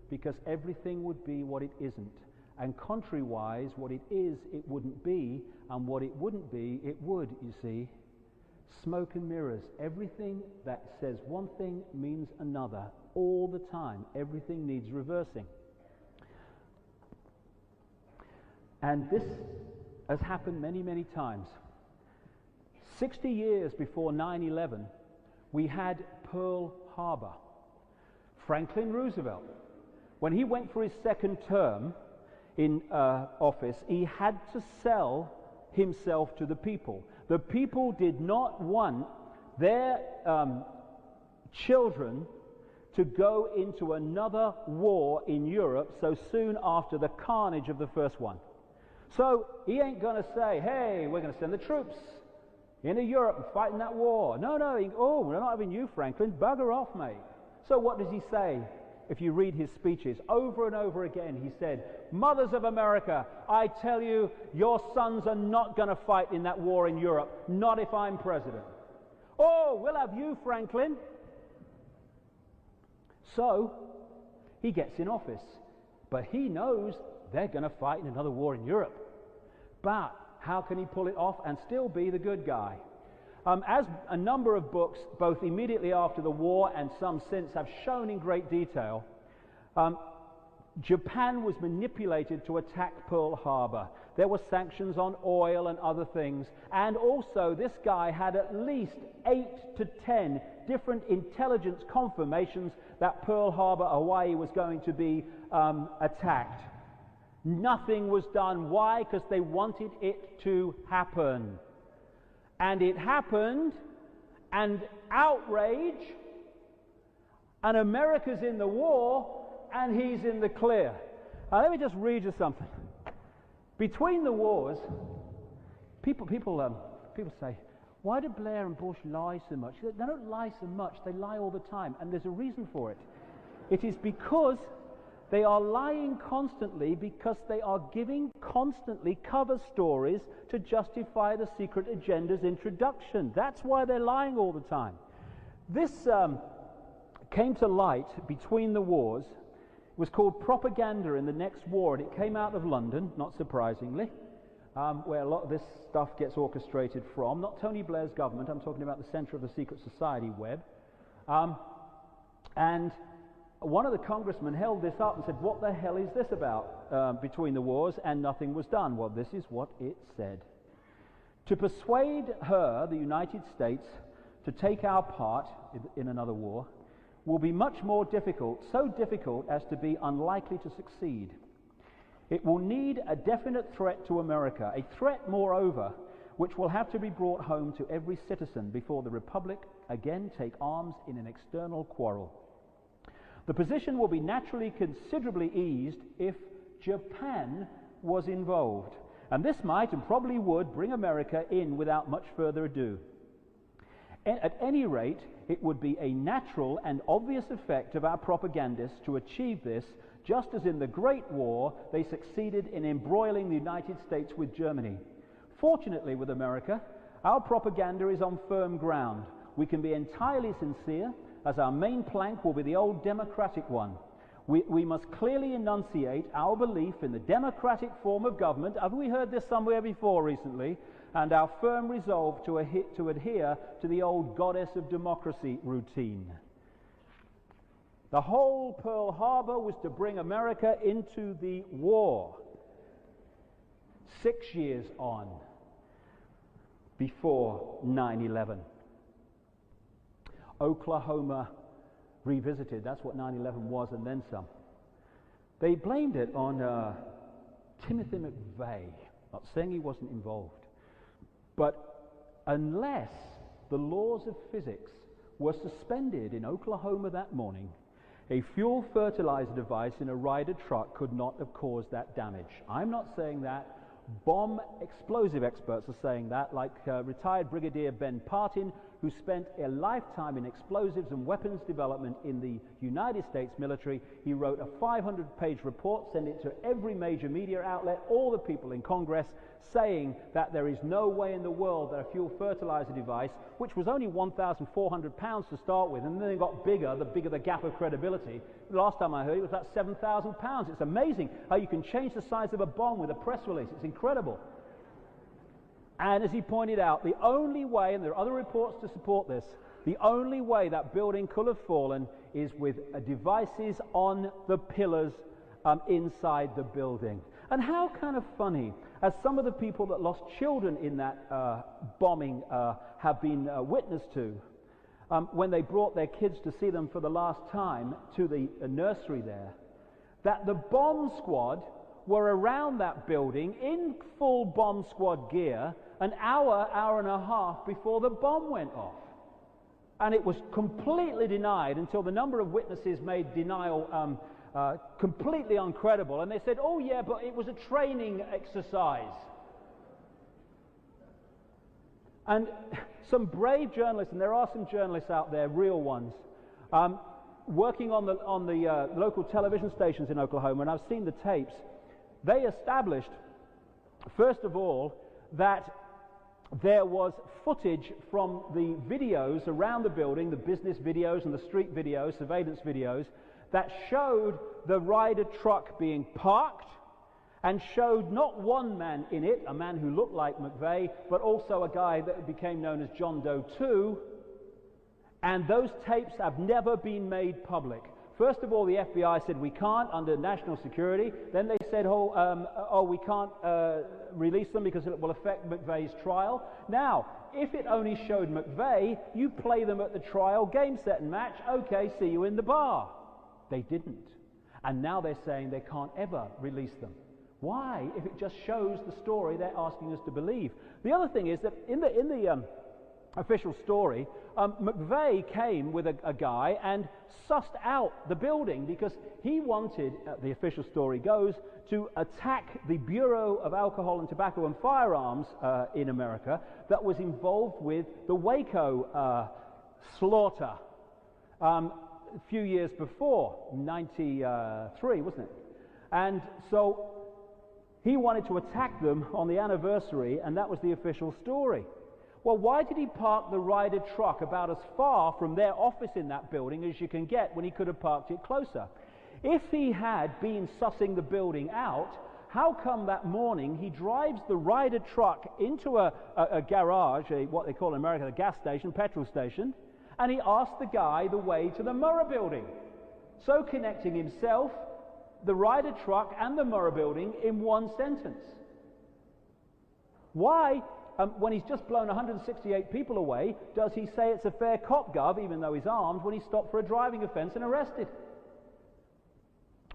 because everything would be what it isn't. And contrary-wise, what it is, it wouldn't be, and what it wouldn't be, it would, you see. Smoke and mirrors. Everything that says one thing means another all the time. Everything needs reversing. And this has happened many, many times. 60 years before 9/11, we had Pearl Harbor. Franklin Roosevelt, when he went for his second term in office, he had to sell himself to the people. The people did not want their children to go into another war in Europe so soon after the carnage of the first one. So he ain't going to say, hey, we're going to send the troops into Europe and fight in that war. No, we're not having you, Franklin. Bugger off, mate. So what does he say? If you read his speeches, over and over again, he said, mothers of America, I tell you, your sons are not going to fight in that war in Europe, not if I'm president. Oh, we'll have you, Franklin. So he gets in office, but he knows they're going to fight in another war in Europe. But how can he pull it off and still be the good guy? As a number of books, both immediately after the war and some since, have shown in great detail, Japan was manipulated to attack Pearl Harbor. There were sanctions on oil and other things, and also this guy had at least 8 to 10 different intelligence confirmations that Pearl Harbor, Hawaii, was going to be attacked. Nothing was done. Why? Because they wanted it to happen. And it happened, and outrage, and America's in the war, and he's in the clear. Now, let me just read you something. Between the wars, people say, why do Blair and Bush lie so much? They don't lie so much, they lie all the time, and there's a reason for it. It is because they are lying constantly because they are giving constantly cover stories to justify the secret agenda's introduction. That's why they're lying all the time. This came to light between the wars. It was called Propaganda in the Next War, and it came out of London, not surprisingly, where a lot of this stuff gets orchestrated from. Not Tony Blair's government, I'm talking about the Center of the Secret Society web. And one of the congressmen held this up and said, what the hell is this about between the wars? And nothing was done. Well, this is what it said. To persuade her, the United States, to take our part in another war will be much more difficult, so difficult as to be unlikely to succeed. It will need a definite threat to America, a threat, moreover, which will have to be brought home to every citizen before the Republic again take arms in an external quarrel. The position will be naturally considerably eased if Japan was involved, and this might and probably would bring America in without much further ado. At any rate, it would be a natural and obvious effect of our propagandists to achieve this, just as in the Great War they succeeded in embroiling the United States with Germany. Fortunately with America, our propaganda is on firm ground. We can be entirely sincere, as our main plank will be the old democratic one. We must clearly enunciate our belief in the democratic form of government. Have we heard this somewhere before recently? And our firm resolve to adhere to the old goddess of democracy routine. The whole Pearl Harbor was to bring America into the war. 6 years on, before 9/11. Oklahoma revisited. That's what 9/11 was, and then some. They blamed it on Timothy McVeigh. Not saying he wasn't involved. But unless the laws of physics were suspended in Oklahoma that morning, a fuel fertilizer device in a Ryder truck could not have caused that damage. I'm not saying that. bomb explosive experts are saying that, like retired Brigadier Ben Partin, who spent a lifetime in explosives and weapons development in the United States military. He wrote a 500-page report, sent it to every major media outlet, all the people in Congress, saying that there is no way in the world that a fuel fertilizer device, which was only 1,400 pounds to start with, and then it got bigger, the bigger the gap of credibility. The last time I heard it was about 7,000 pounds. It's amazing how you can change the size of a bomb with a press release. It's incredible. And as he pointed out, the only way, and there are other reports to support this, the only way that building could have fallen is with devices on the pillars inside the building. And how kind of funny, as some of the people that lost children in that bombing have been witness to, when they brought their kids to see them for the last time to the nursery there, that the bomb squad were around that building in full bomb squad gear an hour and a half before the bomb went off. And it was completely denied until the number of witnesses made denial completely uncredible. And they said, oh yeah, but it was a training exercise. And some brave journalists, and there are some journalists out there, real ones, working on the local television stations in Oklahoma, and I've seen the tapes. They established, first of all, that there was footage from the videos around the building, the business videos and the street videos, surveillance videos, that showed the Ryder truck being parked and showed not one man in it, a man who looked like McVeigh, but also a guy that became known as John Doe 2, and those tapes have never been made public. First of all, the FBI said we can't under national security. Then they said, we can't release them because it will affect McVeigh's trial. Now, if it only showed McVeigh, you play them at the trial, game, set, and match. Okay, see you in the bar. They didn't. And now they're saying they can't ever release them. Why? If it just shows the story they're asking us to believe. The other thing is that in the official story, McVeigh came with a guy and sussed out the building because he wanted, the official story goes, to attack the Bureau of Alcohol and Tobacco and Firearms in America that was involved with the Waco slaughter a few years before, 93, wasn't it? And so he wanted to attack them on the anniversary, and that was the official story. Well, why did he park the Ryder truck about as far from their office in that building as you can get when he could have parked it closer? If he had been sussing the building out, how come that morning he drives the Ryder truck into a garage, what they call in America a gas station, petrol station, and he asked the guy the way to the Murrah building, so connecting himself, the Ryder truck, and the Murrah building in one sentence? Why? When he's just blown 168 people away, does he say it's a fair cop gov, even though he's armed, when he's stopped for a driving offense and arrested?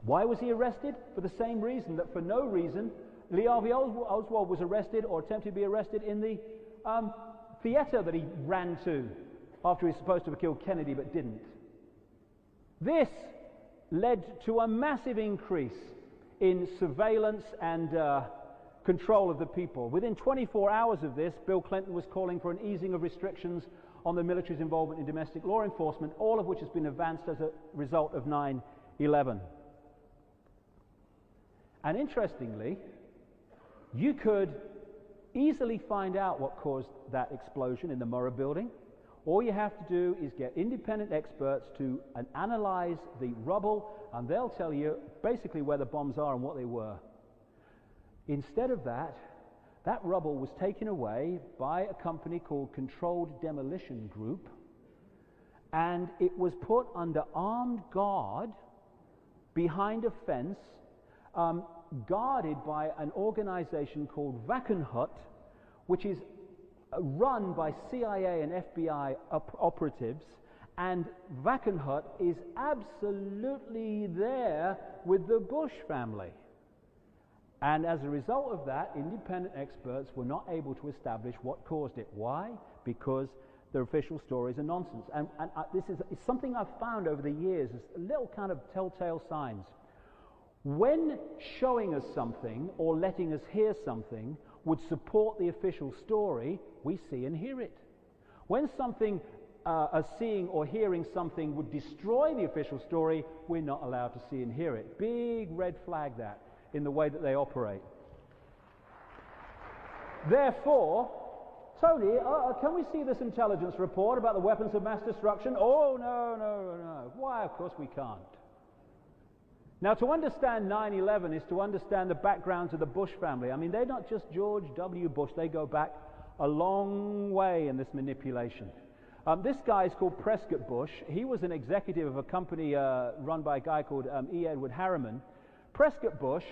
Why was he arrested? For the same reason that for no reason Lee Harvey Oswald was arrested or attempted to be arrested in the theater that he ran to after he was supposed to have killed Kennedy but didn't. This led to a massive increase in surveillance and control of the people. Within 24 hours of this, Bill Clinton was calling for an easing of restrictions on the military's involvement in domestic law enforcement, all of which has been advanced as a result of 9/11. And interestingly, you could easily find out what caused that explosion in the Murrah building. All you have to do is get independent experts to analyze the rubble, and they'll tell you basically where the bombs are and what they were. Instead of that, that rubble was taken away by a company called Controlled Demolition Group, and it was put under armed guard behind a fence, guarded by an organization called Wackenhut, which is run by CIA and FBI operatives, and Wackenhut is absolutely there with the Bush family. And as a result of that, independent experts were not able to establish what caused it. Why? Because the official stories are nonsense. And this is something I've found over the years as little kind of telltale signs. When showing us something or letting us hear something would support the official story, we see and hear it. When something, us seeing or hearing something would destroy the official story, we're not allowed to see and hear it. Big red flag that in the way that they operate. Therefore, Tony, can we see this intelligence report about the weapons of mass destruction? Oh, no. Why, of course we can't. Now, to understand 9/11 is to understand the background to the Bush family. I mean, they're not just George W. Bush. They go back a long way in this manipulation. This guy is called Prescott Bush. He was an executive of a company run by a guy called E. Edward Harriman. Prescott Bush,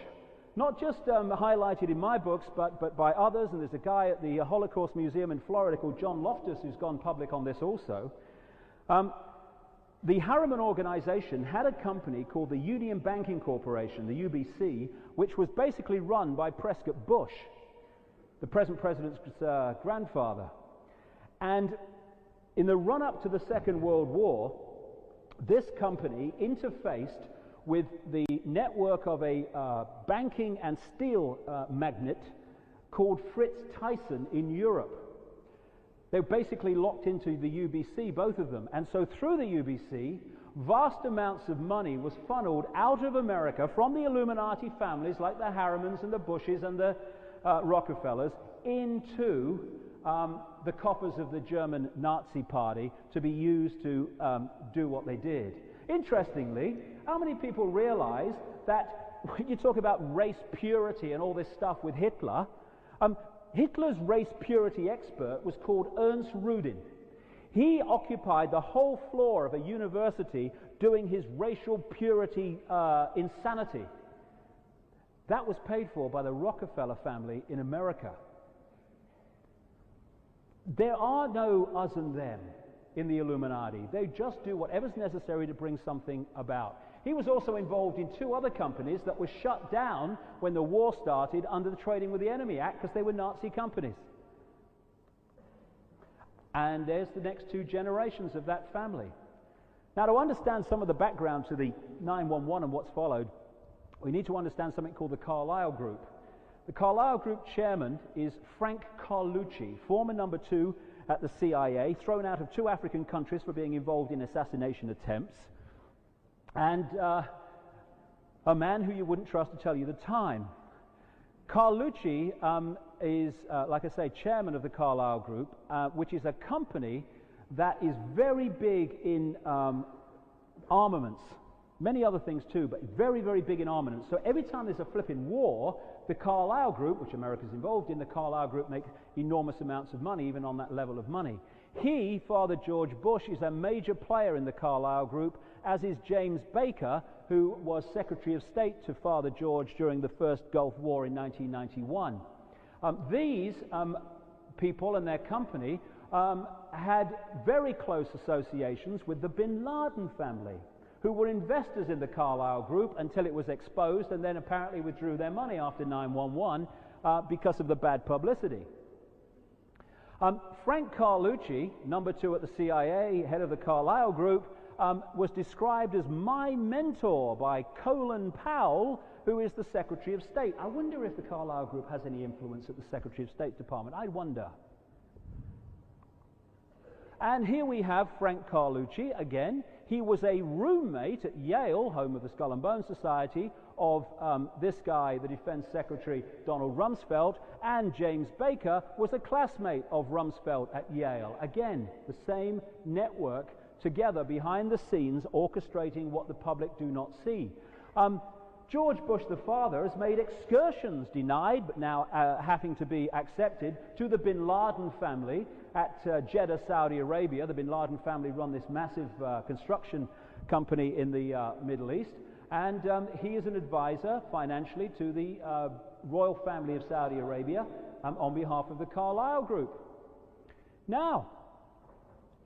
not just highlighted in my books, but by others, and there's a guy at the Holocaust Museum in Florida called John Loftus who's gone public on this also. The Harriman organization had a company called the Union Banking Corporation, the UBC, which was basically run by Prescott Bush, the present president's grandfather. And in the run-up to the Second World War, this company interfaced with the network of a banking and steel magnate called Fritz Thyssen in Europe. They were basically locked into the UBC, both of them. And so through the UBC, vast amounts of money was funneled out of America from the Illuminati families like the Harrimans and the Bushes and the Rockefellers into the coffers of the German Nazi Party to be used to do what they did. Interestingly, how many people realize that when you talk about race purity and all this stuff with Hitler, Hitler's race purity expert was called Ernst Rudin. He occupied the whole floor of a university doing his racial purity insanity. That was paid for by the Rockefeller family in America. There are no us and them in the Illuminati. They just do whatever's necessary to bring something about. He was also involved in two other companies that were shut down when the war started under the Trading with the Enemy Act because they were Nazi companies. And there's the next two generations of that family. Now, to understand some of the background to the 9/11 and what's followed, we need to understand something called the Carlyle Group. The Carlyle Group chairman is Frank Carlucci, former number 2 at the CIA, thrown out of 2 African countries for being involved in assassination attempts, and a man who you wouldn't trust to tell you the time. Carlucci is, like I say, chairman of the Carlyle Group, which is a company that is very big in armaments. Many other things too, but very, very big in armaments. So every time there's a flipping war, the Carlyle Group, which America's involved in, the Carlyle Group make enormous amounts of money, even on that level of money. He, Father George Bush, is a major player in the Carlyle Group, as is James Baker, who was Secretary of State to Father George during the first Gulf War in 1991. These people and their company had very close associations with the Bin Laden family, who were investors in the Carlyle Group until it was exposed, and then apparently withdrew their money after 9/11 because of the bad publicity. Frank Carlucci, number 2 at the CIA, head of the Carlyle Group, was described as my mentor by Colin Powell, who is the Secretary of State. I wonder if the Carlyle Group has any influence at the Secretary of State Department. I wonder. And here we have Frank Carlucci again. He was a roommate at Yale, home of the Skull and Bones Society, of this guy, the Defense Secretary Donald Rumsfeld, and James Baker was a classmate of Rumsfeld at Yale. Again, the same network together behind the scenes orchestrating what the public do not see. George Bush the father has made excursions, denied but now having to be accepted, to the Bin Laden family at Jeddah, Saudi Arabia. The Bin Laden family run this massive construction company in the Middle East, and he is an advisor financially to the royal family of Saudi Arabia on behalf of the Carlyle Group. Now,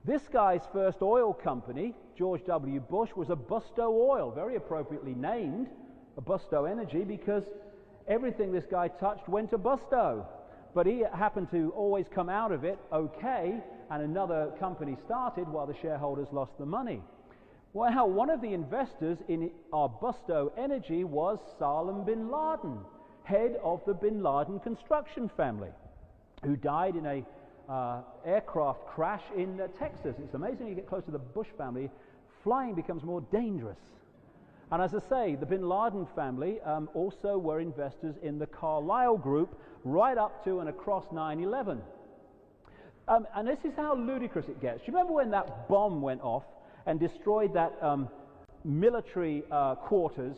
this guy's first oil company, George W. Bush, was a Busto Oil, very appropriately named a Busto Energy, because everything this guy touched went to Busto. But he happened to always come out of it okay, and another company started while the shareholders lost the money. Well, one of the investors in Arbusto Energy was Salem bin Laden, head of the bin Laden construction family, who died in a aircraft crash in Texas. It's amazing when you get close to the Bush family, flying becomes more dangerous. And as I say, the bin Laden family also were investors in the Carlyle Group right up to and across 9/11. And this is how ludicrous it gets. Do you remember when that bomb went off and destroyed that military quarters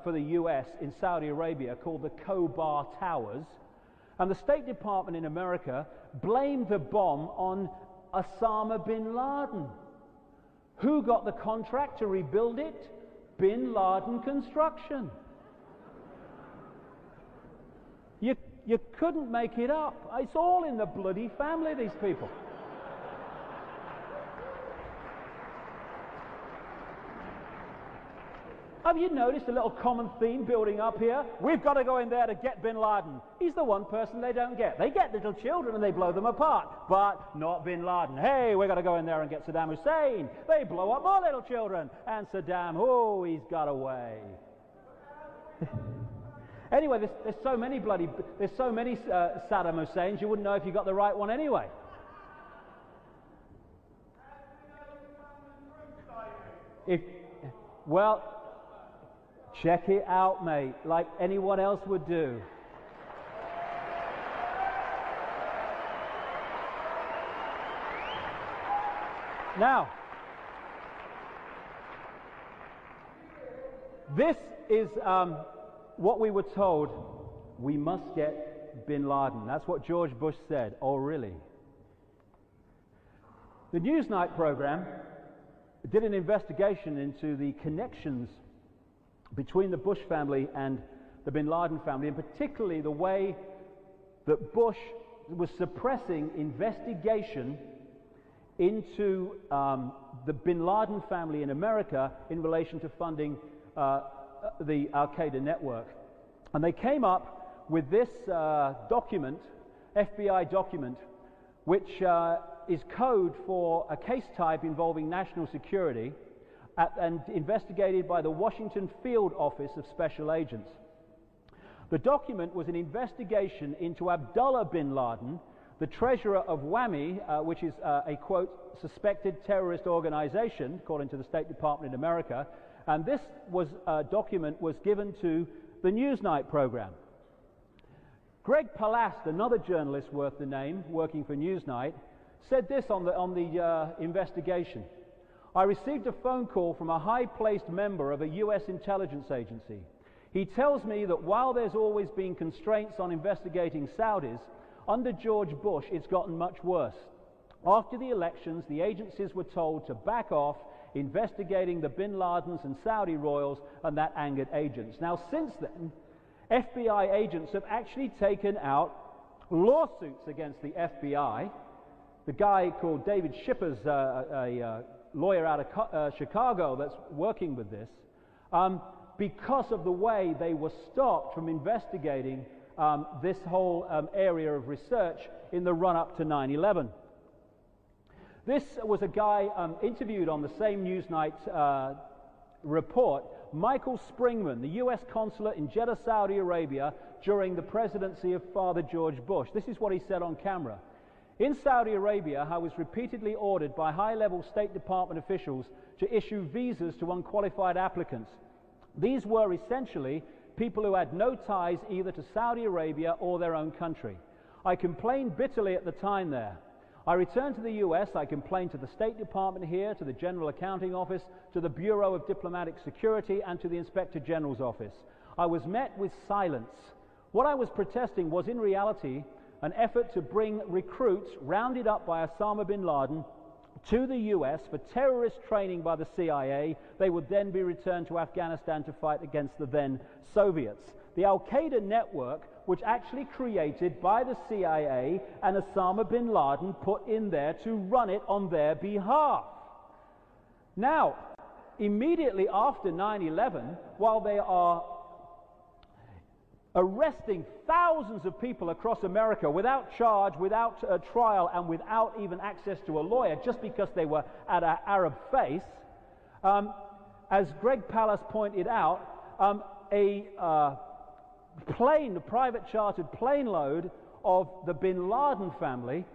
for the US in Saudi Arabia called the Khobar Towers? And the State Department in America blamed the bomb on Osama bin Laden. Who got the contract to rebuild it? Bin Laden Construction. You couldn't make it up. It's all in the bloody family, these people. Have you noticed a little common theme building up here? We've got to go in there to get bin Laden. He's the one person they don't get. They get little children and they blow them apart, but not bin Laden. Hey, we've got to go in there and get Saddam Hussein. They blow up more little children. And Saddam, oh, he's got away. Anyway, there's so many Saddam Husseins, you wouldn't know if you got the right one anyway. Well, check it out, mate, like anyone else would do. Now, this is what we were told: we must get bin Laden. That's what George Bush said. Oh, really? The Newsnight program did an investigation into the connections between the Bush family and the bin Laden family, and particularly the way that Bush was suppressing investigation into the bin Laden family in America in relation to funding the Al-Qaeda network. And they came up with this document, FBI document, which is code for a case type involving national security and investigated by the Washington Field Office of Special Agents. The document was an investigation into Abdullah bin Laden, the treasurer of WAMI, which is a, quote, suspected terrorist organization, according to the State Department in America. And this document was given to the Newsnight program. Greg Palast, another journalist worth the name, working for Newsnight, said this on the investigation. I received a phone call from a high-placed member of a U.S. intelligence agency. He tells me that while there's always been constraints on investigating Saudis, under George Bush it's gotten much worse. After the elections, the agencies were told to back off investigating the bin Ladens and Saudi royals, and that angered agents. Now, since then, FBI agents have actually taken out lawsuits against the FBI. The guy called David Icke, a lawyer out of Chicago that's working with this, because of the way they were stopped from investigating this whole area of research in the run-up to 9/11. This was a guy interviewed on the same Newsnight report, Michael Springman, the U.S. consulate in Jeddah, Saudi Arabia, during the presidency of Father George Bush. This is what he said on camera. In Saudi Arabia, I was repeatedly ordered by high-level State Department officials to issue visas to unqualified applicants. These were essentially people who had no ties either to Saudi Arabia or their own country. I complained bitterly at the time there. I returned to the US, I complained to the State Department here, to the General Accounting Office, to the Bureau of Diplomatic Security, and to the Inspector General's office. I was met with silence. What I was protesting was in reality an effort to bring recruits rounded up by Osama bin Laden to the US for terrorist training by the CIA. They would then be returned to Afghanistan to fight against the then Soviets. The Al-Qaeda network, which actually created by the CIA and Osama bin Laden, put in there to run it on their behalf. Now, immediately after 9/11, while they are arresting thousands of people across America without charge, without trial, and without even access to a lawyer, just because they were at an Arab face, As Greg Pallas pointed out, a private chartered plane load of the bin Laden family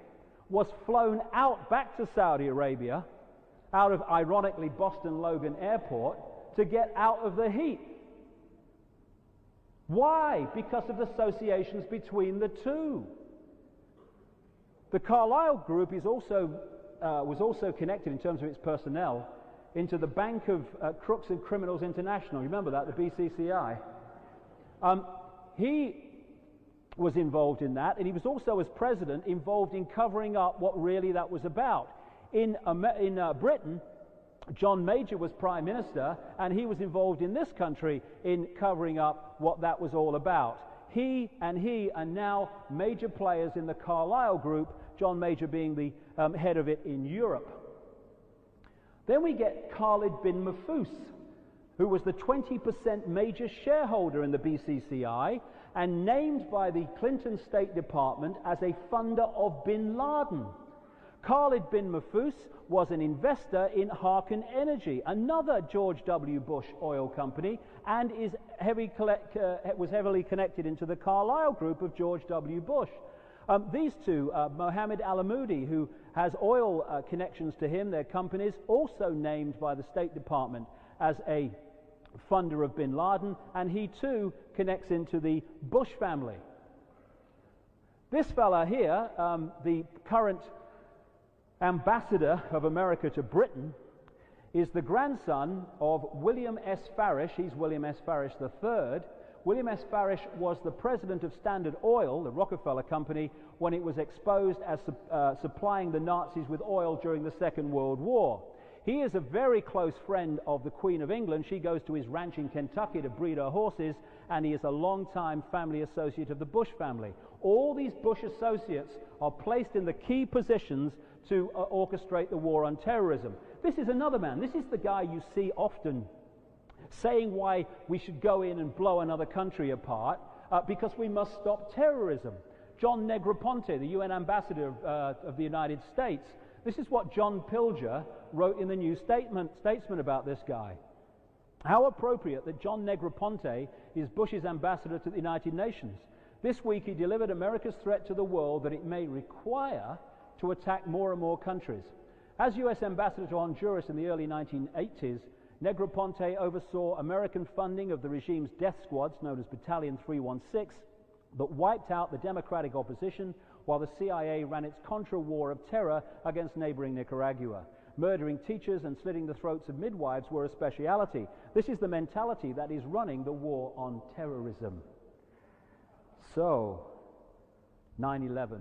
was flown out back to Saudi Arabia, out of, ironically, Boston Logan Airport, to get out of the heat. Why? Because of associations between the two. The Carlyle Group is also, was also connected in terms of its personnel into the Bank of Crooks and Criminals International. Remember that, the BCCI? He was involved in that, and he was also, as president, involved in covering up what really that was about. In Britain, John Major was prime minister, and he was involved in this country in covering up what that was all about. He are now major players in the Carlyle Group, John Major being the head of it in Europe. Then we get Khalid bin Mahfouz, who was the 20% major shareholder in the BCCI and named by the Clinton State Department as a funder of bin Laden. Khalid bin Mahfouz was an investor in Harken Energy, another George W. Bush oil company, and was heavily connected into the Carlyle Group of George W. Bush. These two, Mohammed Alamoudi, who has oil connections to him, their companies, also named by the State Department as a funder of bin Laden, and he too connects into the Bush family. This fella here, the current ambassador of America to Britain, is the grandson of William S. Farish. He's William S. Farish III. William S. Farish was the president of Standard Oil, the Rockefeller Company, when it was exposed as supplying the Nazis with oil during the Second World War. He is a very close friend of the Queen of England. She goes to his ranch in Kentucky to breed her horses, and he is a long-time family associate of the Bush family. All these Bush associates are placed in the key positions to orchestrate the war on terrorism. This is another man. This is the guy you see often saying why we should go in and blow another country apart, because we must stop terrorism. John Negroponte, the UN ambassador of the United States, this is what John Pilger wrote in the New Statesman about this guy. How appropriate that John Negroponte is Bush's ambassador to the United Nations. This week he delivered America's threat to the world that it may require to attack more and more countries. As U.S. ambassador to Honduras in the early 1980s, Negroponte oversaw American funding of the regime's death squads, known as Battalion 316, that wiped out the democratic opposition while the CIA ran its Contra war of terror against neighboring Nicaragua. Murdering teachers and slitting the throats of midwives were a speciality. This is the mentality that is running the war on terrorism. So, 9/11,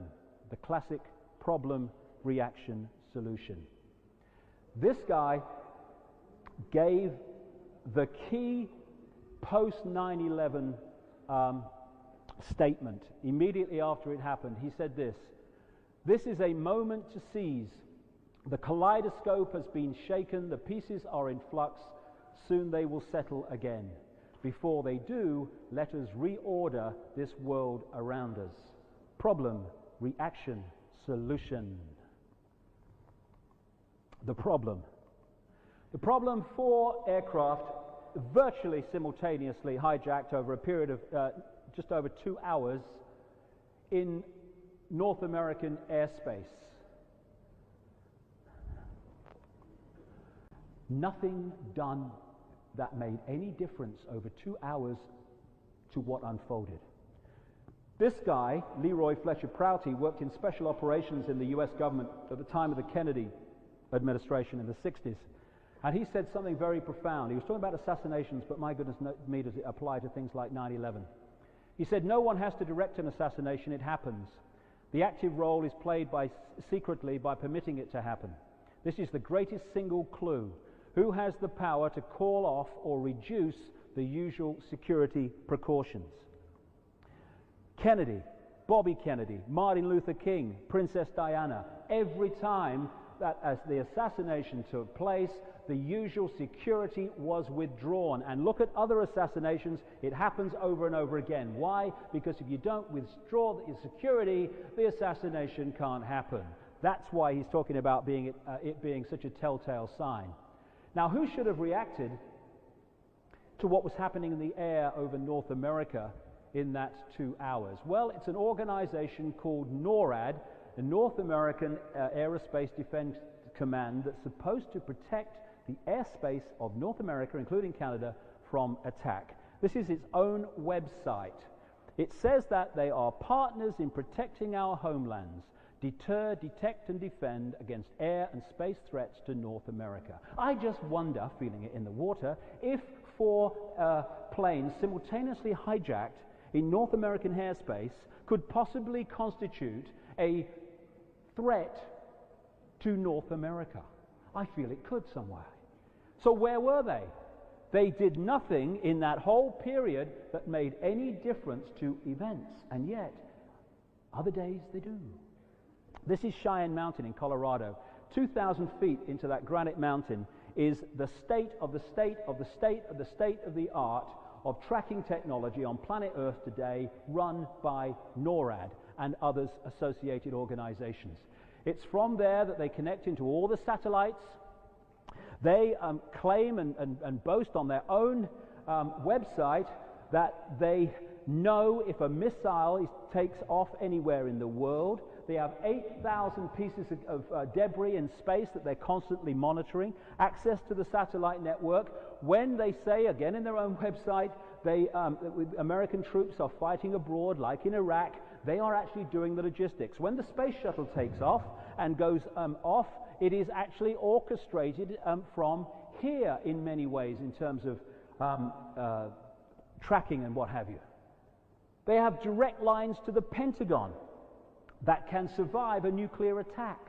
the classic problem, reaction, solution. This guy gave the key post 9/11 statement immediately after it happened. He said this is a moment to seize. The kaleidoscope has been shaken, the pieces are in flux, soon they will settle again. Before they do, let us reorder this world around us. Problem, reaction, solution. The problem. The problem, 4 aircraft virtually simultaneously hijacked over a period of just over 2 hours in North American airspace. Nothing done that made any difference over 2 hours to what unfolded. This guy, Leroy Fletcher Prouty, worked in special operations in the US government at the time of the Kennedy administration in the 60s. And he said something very profound. He was talking about assassinations, but my goodness me, does it apply to things like 9/11. He said, no one has to direct an assassination, it happens. The active role is played secretly by permitting it to happen. This is the greatest single clue. Who has the power to call off or reduce the usual security precautions? Kennedy, Bobby Kennedy, Martin Luther King, Princess Diana. Every time that as the assassination took place, the usual security was withdrawn. And look at other assassinations, it happens over and over again. Why? Because if you don't withdraw the security, the assassination can't happen. That's why he's talking about it being such a telltale sign. Now, who should have reacted to what was happening in the air over North America in that 2 hours? Well, it's an organization called NORAD, the North American Aerospace Defense Command, that's supposed to protect the airspace of North America, including Canada, from attack. This is its own website. It says that they are partners in protecting our homelands, deter, detect, and defend against air and space threats to North America. I just wonder, feeling it in the water, if 4 planes simultaneously hijacked in North American airspace could possibly constitute a threat to North America. I feel it could somewhere. So where were they? They did nothing in that whole period that made any difference to events, and yet other days they do. This is Cheyenne Mountain in Colorado. 2,000 feet into that granite mountain is the state of the state of the state of the state of the art of tracking technology on planet Earth today, run by NORAD and others associated organizations. It's from there that they connect into all the satellites. They claim and boast on their own website that they know if a missile takes off anywhere in the world. They have 8,000 pieces of debris in space that they're constantly monitoring, access to the satellite network. When they say, again in their own website, American troops are fighting abroad, like in Iraq, they are actually doing the logistics. When the space shuttle takes off and goes off, it is actually orchestrated from here in many ways in terms of tracking and what have you. They have direct lines to the Pentagon that can survive a nuclear attack.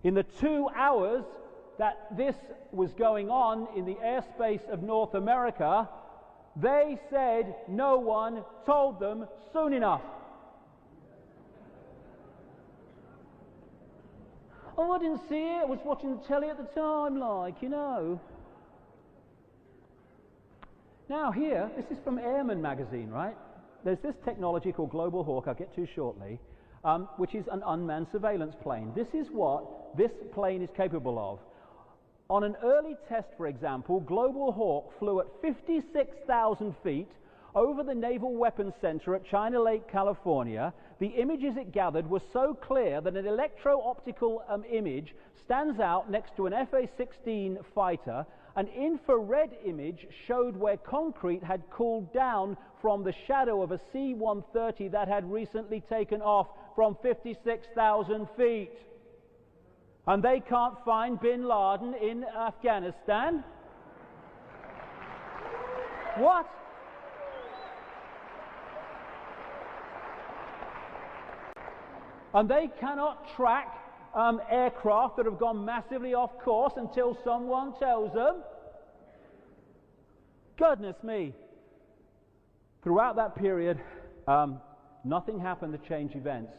In the 2 hours that this was going on in the airspace of North America, they said no one told them soon enough. Oh, I didn't see it. I was watching the telly at the time, you know. Now here, this is from Airman magazine, right? There's this technology called Global Hawk, I'll get to shortly, which is an unmanned surveillance plane. This is what this plane is capable of. On an early test, for example, Global Hawk flew at 56,000 feet over the Naval Weapons Center at China Lake, California. The images it gathered were so clear that an electro-optical image stands out next to an F-16 fighter. An infrared image showed where concrete had cooled down from the shadow of a C-130 that had recently taken off from 56,000 feet. And they can't find bin Laden in Afghanistan? What? And they cannot track aircraft that have gone massively off course until someone tells them? Goodness me. Throughout that period, nothing happened to change events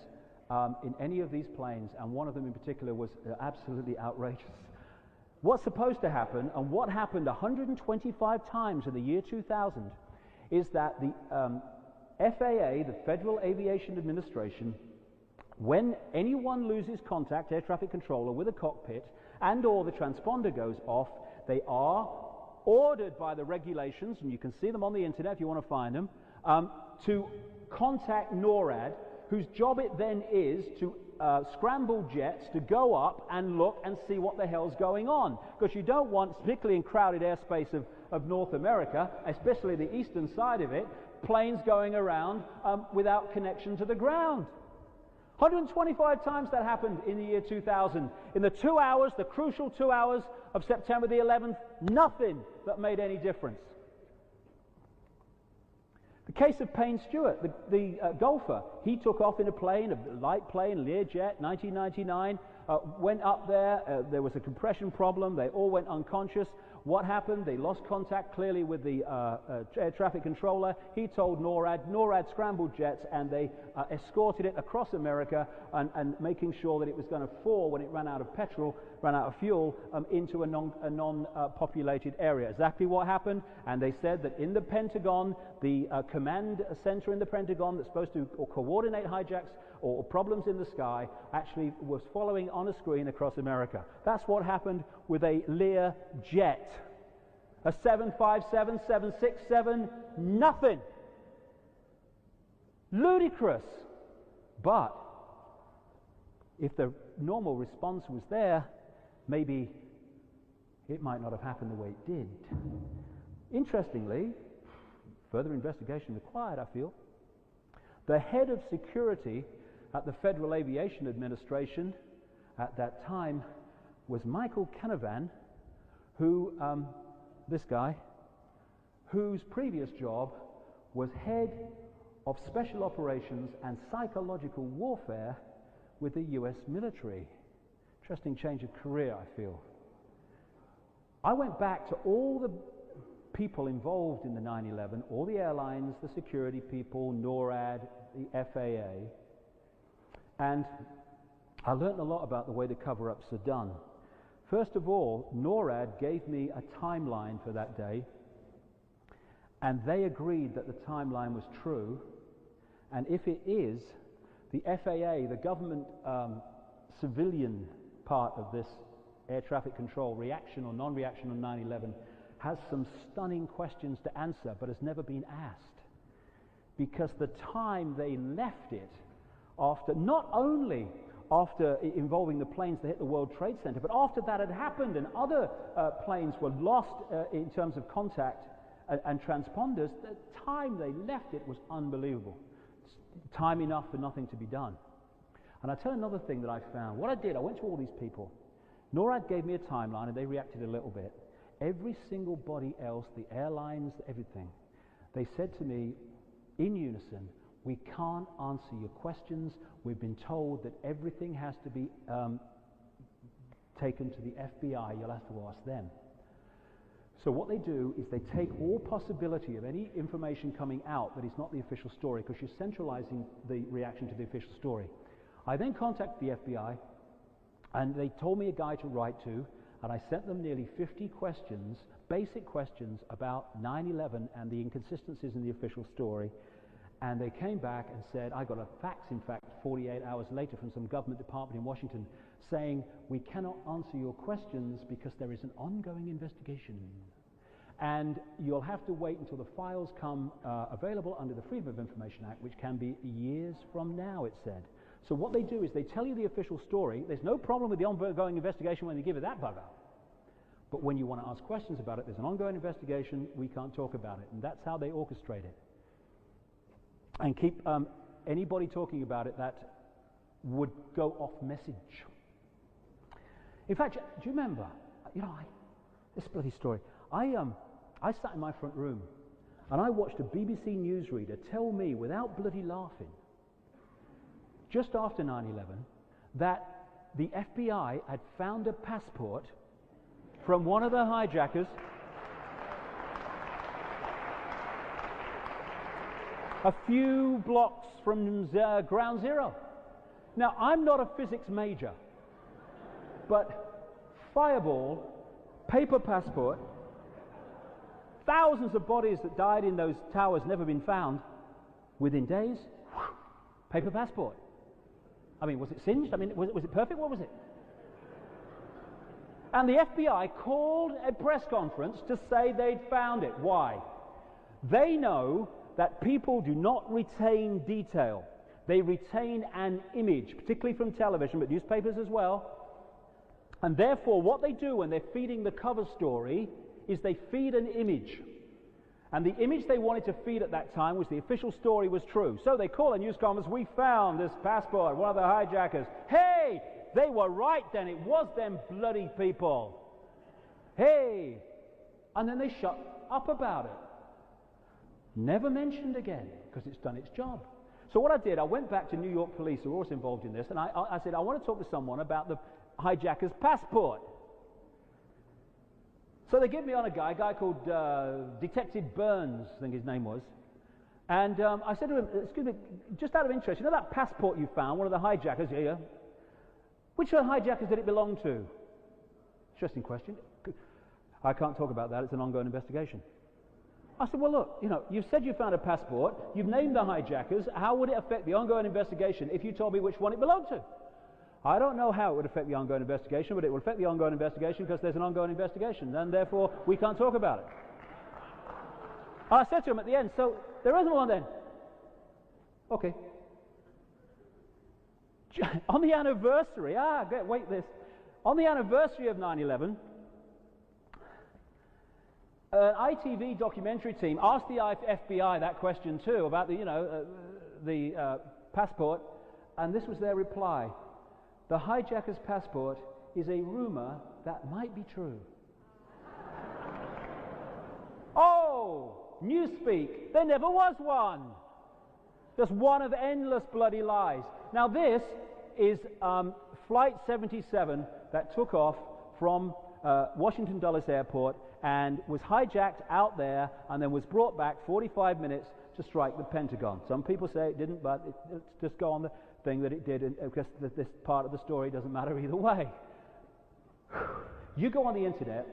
in any of these planes, and one of them in particular was absolutely outrageous. What's supposed to happen, and what happened 125 times in the year 2000, is that the FAA, the Federal Aviation Administration, when anyone loses contact, air traffic controller, with a cockpit and or the transponder goes off, they are ordered by the regulations, and you can see them on the internet if you want to find them, to contact NORAD, whose job it then is to scramble jets to go up and look and see what the hell's going on. Because you don't want, particularly in crowded airspace of North America, especially the eastern side of it, planes going around without connection to the ground. 125 times that happened in the year 2000. In the 2 hours, the crucial 2 hours of September the 11th, nothing that made any difference. The case of Payne Stewart, the golfer, he took off in a plane, a light plane, Learjet, 1999, went up there, there was a compression problem, they all went unconscious. What happened? They lost contact clearly with the air traffic controller. He told NORAD. NORAD scrambled jets and they escorted it across America and making sure that it was going to fall when it ran out of petrol, ran out of fuel, into a non-populated area. Exactly what happened. And they said that in the Pentagon, the command center in the Pentagon that's supposed to coordinate hijacks or problems in the sky actually was following on a screen across America. That's what happened with a Lear jet. A 757, 767, nothing. Ludicrous. But if the normal response was there, maybe it might not have happened the way it did. Interestingly, further investigation required, I feel, the head of security at the Federal Aviation Administration at that time was Michael Canavan, who, this guy, whose previous job was head of special operations and psychological warfare with the US military. Interesting change of career, I feel. I went back to all the people involved in the 9/11, all the airlines, the security people, NORAD, the FAA, and I learned a lot about the way the cover-ups are done. First of all, NORAD gave me a timeline for that day, and they agreed that the timeline was true, and if it is, the FAA, the government civilian part of this air traffic control reaction or non-reaction on 9/11 has some stunning questions to answer, but has never been asked. Because the time they left it, after, not only after involving the planes that hit the World Trade Center, but after that had happened and other planes were lost in terms of contact and transponders, the time they left it was unbelievable. Time enough for nothing to be done. And I'll tell you another thing that I found. What I did, I went to all these people. NORAD gave me a timeline and they reacted a little bit. Every single body else, the airlines, everything, they said to me in unison, we can't answer your questions. We've been told that everything has to be taken to the FBI. You'll have to ask them. So what they do is they take all possibility of any information coming out that is not the official story, because you're centralizing the reaction to the official story. I then contacted the FBI, and they told me a guy to write to, and I sent them nearly 50 questions, basic questions about 9/11 and the inconsistencies in the official story. And they came back and said, I got a fax, in fact, 48 hours later from some government department in Washington saying, we cannot answer your questions because there is an ongoing investigation. And you'll have to wait until the files come available under the Freedom of Information Act, which can be years from now, it said. So what they do is they tell you the official story. There's no problem with the ongoing investigation when they give it that bugger. But when you want to ask questions about it, there's an ongoing investigation, we can't talk about it. And that's how they orchestrate it. And keep anybody talking about it that would go off message. In fact, do you remember, this bloody story, I sat in my front room and I watched a BBC newsreader tell me without bloody laughing, just after 9/11, that the FBI had found a passport from one of the hijackers a few blocks from ground zero. Now, I'm not a physics major, but fireball, paper passport, thousands of bodies that died in those towers never been found, within days, paper passport. I mean, was it singed? I mean, was it perfect? What was it? And the FBI called a press conference to say they'd found it. Why? They know that people do not retain detail. They retain an image, particularly from television, but newspapers as well. And therefore, what they do when they're feeding the cover story is they feed an image. And the image they wanted to feed at that time was the official story was true. So they call a news conference, we found this passport, one of the hijackers. Hey, they were right then, it was them bloody people. Hey! And then they shut up about it. Never mentioned again, because it's done its job. So what I did, I went back to New York police, who were also involved in this, and I said, I want to talk to someone about the hijacker's passport. So they give me on a guy called Detective Burns, I think his name was. And I said to him, excuse me, just out of interest, you know that passport you found, one of the hijackers here? Which hijackers did it belong to? Interesting question. I can't talk about that, it's an ongoing investigation. I said, well look, you've said you found a passport, you've named the hijackers, how would it affect the ongoing investigation if you told me which one it belonged to? I don't know how it would affect the ongoing investigation, but it would affect the ongoing investigation because there's an ongoing investigation, and therefore we can't talk about it. I said to him at the end, so there isn't one then? Okay. On the anniversary, wait this. On the anniversary of 9/11, an ITV documentary team asked the FBI that question too about the passport, and this was their reply. The hijacker's passport is a rumor that might be true. Oh, newspeak, there never was one. Just one of endless bloody lies. Now this is Flight 77 that took off from Washington Dulles Airport and was hijacked out there and then was brought back 45 minutes to strike the Pentagon. Some people say it didn't, but let's just go on the thing that it did, because this part of the story doesn't matter either way. You go on the internet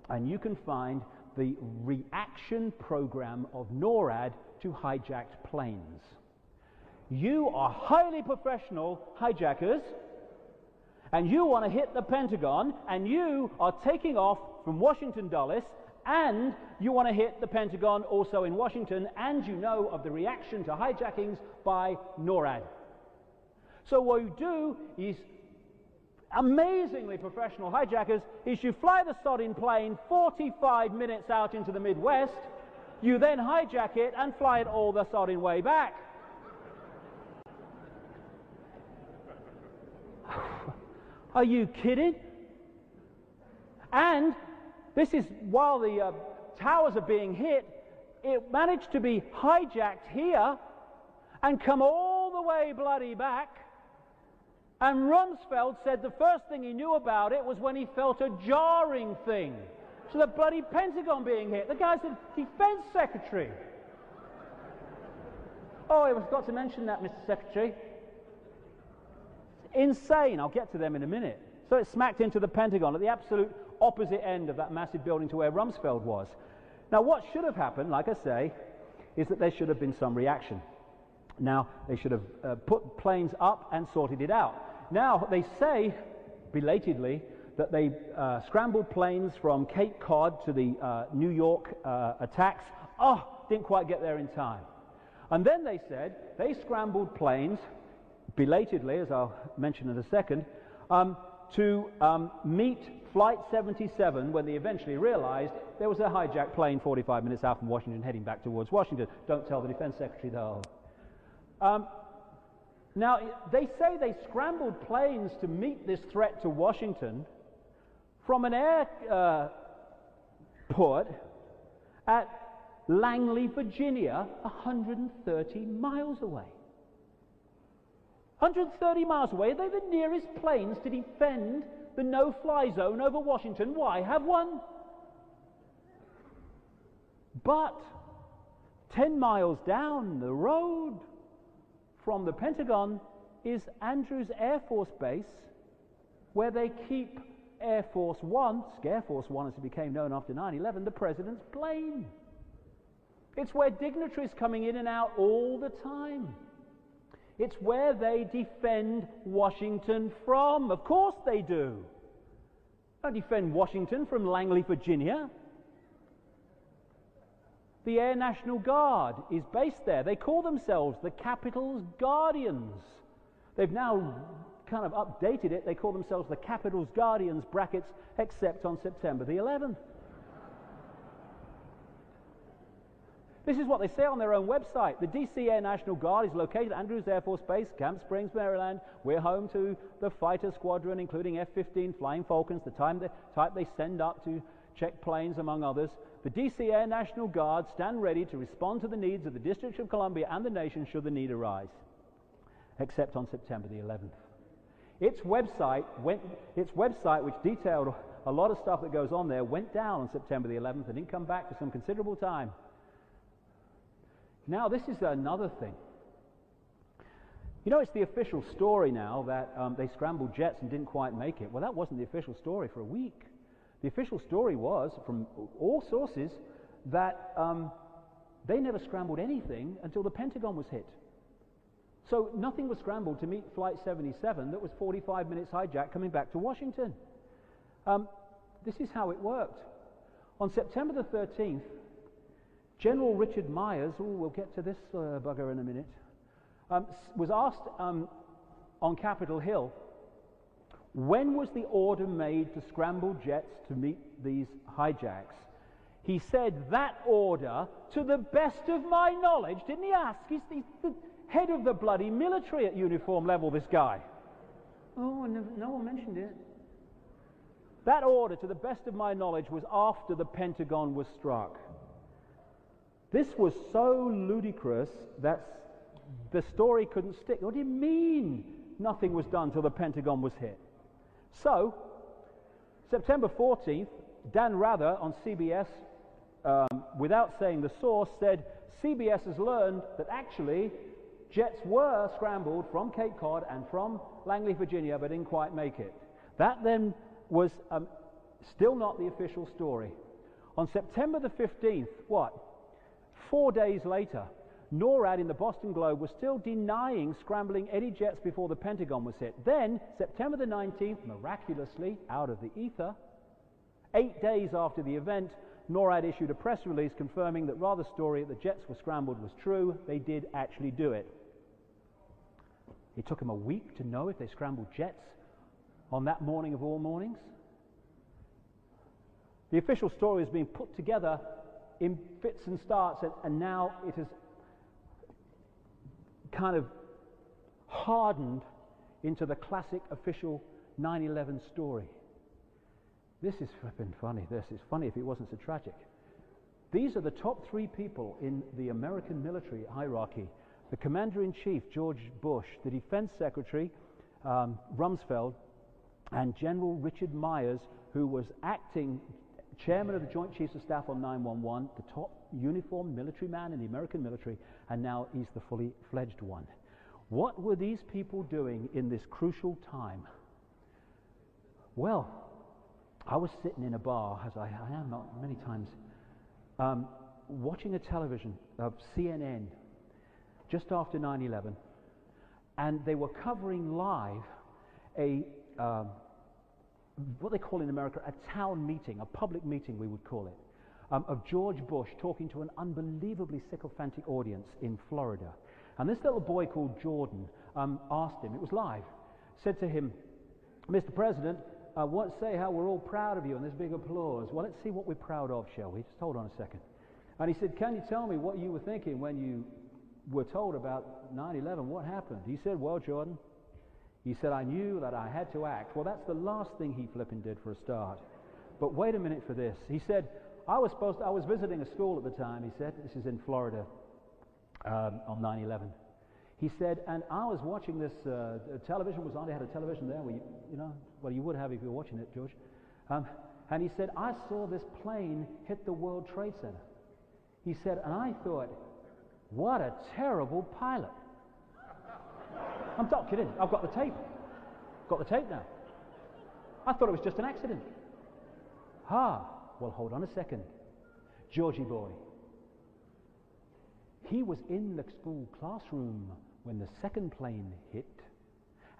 and you can find the reaction program of NORAD to hijacked planes. You are highly professional hijackers, and you want to hit the Pentagon, and you are taking off from Washington Dulles, and you want to hit the Pentagon also in Washington, and you know of the reaction to hijackings by NORAD. So what you do is, amazingly professional hijackers, is you fly the sodding plane 45 minutes out into the Midwest, you then hijack it and fly it all the sodding way back. Are you kidding? And this is while the towers are being hit, it managed to be hijacked here and come all the way bloody back. And Rumsfeld said the first thing he knew about it was when he felt a jarring thing. So the bloody Pentagon being hit. The guy's the defense secretary. Oh, I forgot to mention that, Mr. Secretary. Insane. I'll get to them in a minute. So it smacked into the Pentagon at the absolute opposite end of that massive building to where Rumsfeld was. Now, what should have happened, like I say, is that there should have been some reaction. Now, they should have put planes up and sorted it out. Now, they say, belatedly, that they scrambled planes from Cape Cod to the New York attacks. Oh, didn't quite get there in time. And then they said they scrambled planes, belatedly, as I'll mention in a second, to meet Flight 77 when they eventually realized there was a hijacked plane 45 minutes out from Washington heading back towards Washington. Don't tell the Defense Secretary, though. Now, they say they scrambled planes to meet this threat to Washington from an airport at Langley, Virginia, 130 miles away. 130 miles away, they're the nearest planes to defend the no-fly zone over Washington. Why have one? But 10 miles down the road from the Pentagon is Andrews Air Force Base, where they keep Air Force One, Scare Force One as it became known after 9/11, the President's plane. It's where dignitaries coming in and out all the time. It's where they defend Washington from. Of course they do. They don't defend Washington from Langley, Virginia. The Air National Guard is based there. They call themselves the Capitol's Guardians. They've now kind of updated it. They call themselves the Capitol's Guardians, brackets, except on September the 11th. This is what they say on their own website. The DC Air National Guard is located at Andrews Air Force Base, Camp Springs, Maryland. We're home to the fighter squadron, including F-15 Flying Falcons, the type they send up to check planes, among others. The DC Air National Guard stand ready to respond to the needs of the District of Columbia and the nation should the need arise, except on September the 11th. Its website, which detailed a lot of stuff that goes on there went down on September the 11th and didn't come back for some considerable time. Now, this is another thing. You know, it's the official story now that they scrambled jets and didn't quite make it. Well, that wasn't the official story for a week. The official story was, from all sources, that they never scrambled anything until the Pentagon was hit. So nothing was scrambled to meet Flight 77 that was 45 minutes hijacked coming back to Washington. This is how it worked. On September the 13th, General Richard Myers, we'll get to this bugger in a minute, was asked on Capitol Hill, when was the order made to scramble jets to meet these hijacks? He said, that order, to the best of my knowledge, didn't he ask? He's the head of the bloody military at uniform level, this guy. Oh, no one mentioned it. That order, to the best of my knowledge, was after the Pentagon was struck. This was so ludicrous that the story couldn't stick. What do you mean nothing was done till the Pentagon was hit? So, September 14th, Dan Rather on CBS, without saying the source, said CBS has learned that actually jets were scrambled from Cape Cod and from Langley, Virginia, but didn't quite make it. That then was still not the official story. On September the 15th, 4 days later, NORAD in the Boston Globe was still denying scrambling any jets before the Pentagon was hit. Then, September the 19th, miraculously, out of the ether, 8 days after the event, NORAD issued a press release confirming that rather story that the jets were scrambled was true. They did actually do it. It took them a week to know if they scrambled jets on that morning of all mornings. The official story has been put together in fits and starts, and now it has kind of hardened into the classic official 9/11 story. This is flipping funny. This is funny if it wasn't so tragic. These are the top 3 people in the American military hierarchy. The Commander-in-Chief, George Bush, the Defense Secretary, Rumsfeld, and General Richard Myers, who was acting chairman of the Joint Chiefs of Staff on 9/11, the top uniformed military man in the American military, and now he's the fully fledged one. What were these people doing in this crucial time? Well, I was sitting in a bar, as I am not many times, watching a television of CNN just after 9/11, and they were covering live a what they call in America a town meeting, a public meeting we would call it, of George Bush talking to an unbelievably sycophantic audience in Florida. And this little boy called Jordan asked him, it was live, said to him, Mr. President, I want to say how we're all proud of you, and there's big applause. Well, let's see what we're proud of, shall we? Just hold on a second. And he said, can you tell me what you were thinking when you were told about 9/11? What happened? He said, well, Jordan, he said, I knew that I had to act. Well, that's the last thing he flipping did for a start. But wait a minute for this. He said, I was visiting a school at the time, he said. This is in Florida on 9/11. He said, and I was watching this, television was on, they had a television there, where well, you would have if you were watching it, George. And he said, I saw this plane hit the World Trade Center. He said, and I thought, what a terrible pilot. I'm not kidding. I've got the tape. Got the tape now. I thought it was just an accident. Well, hold on a second. Georgie boy. He was in the school classroom when the second plane hit,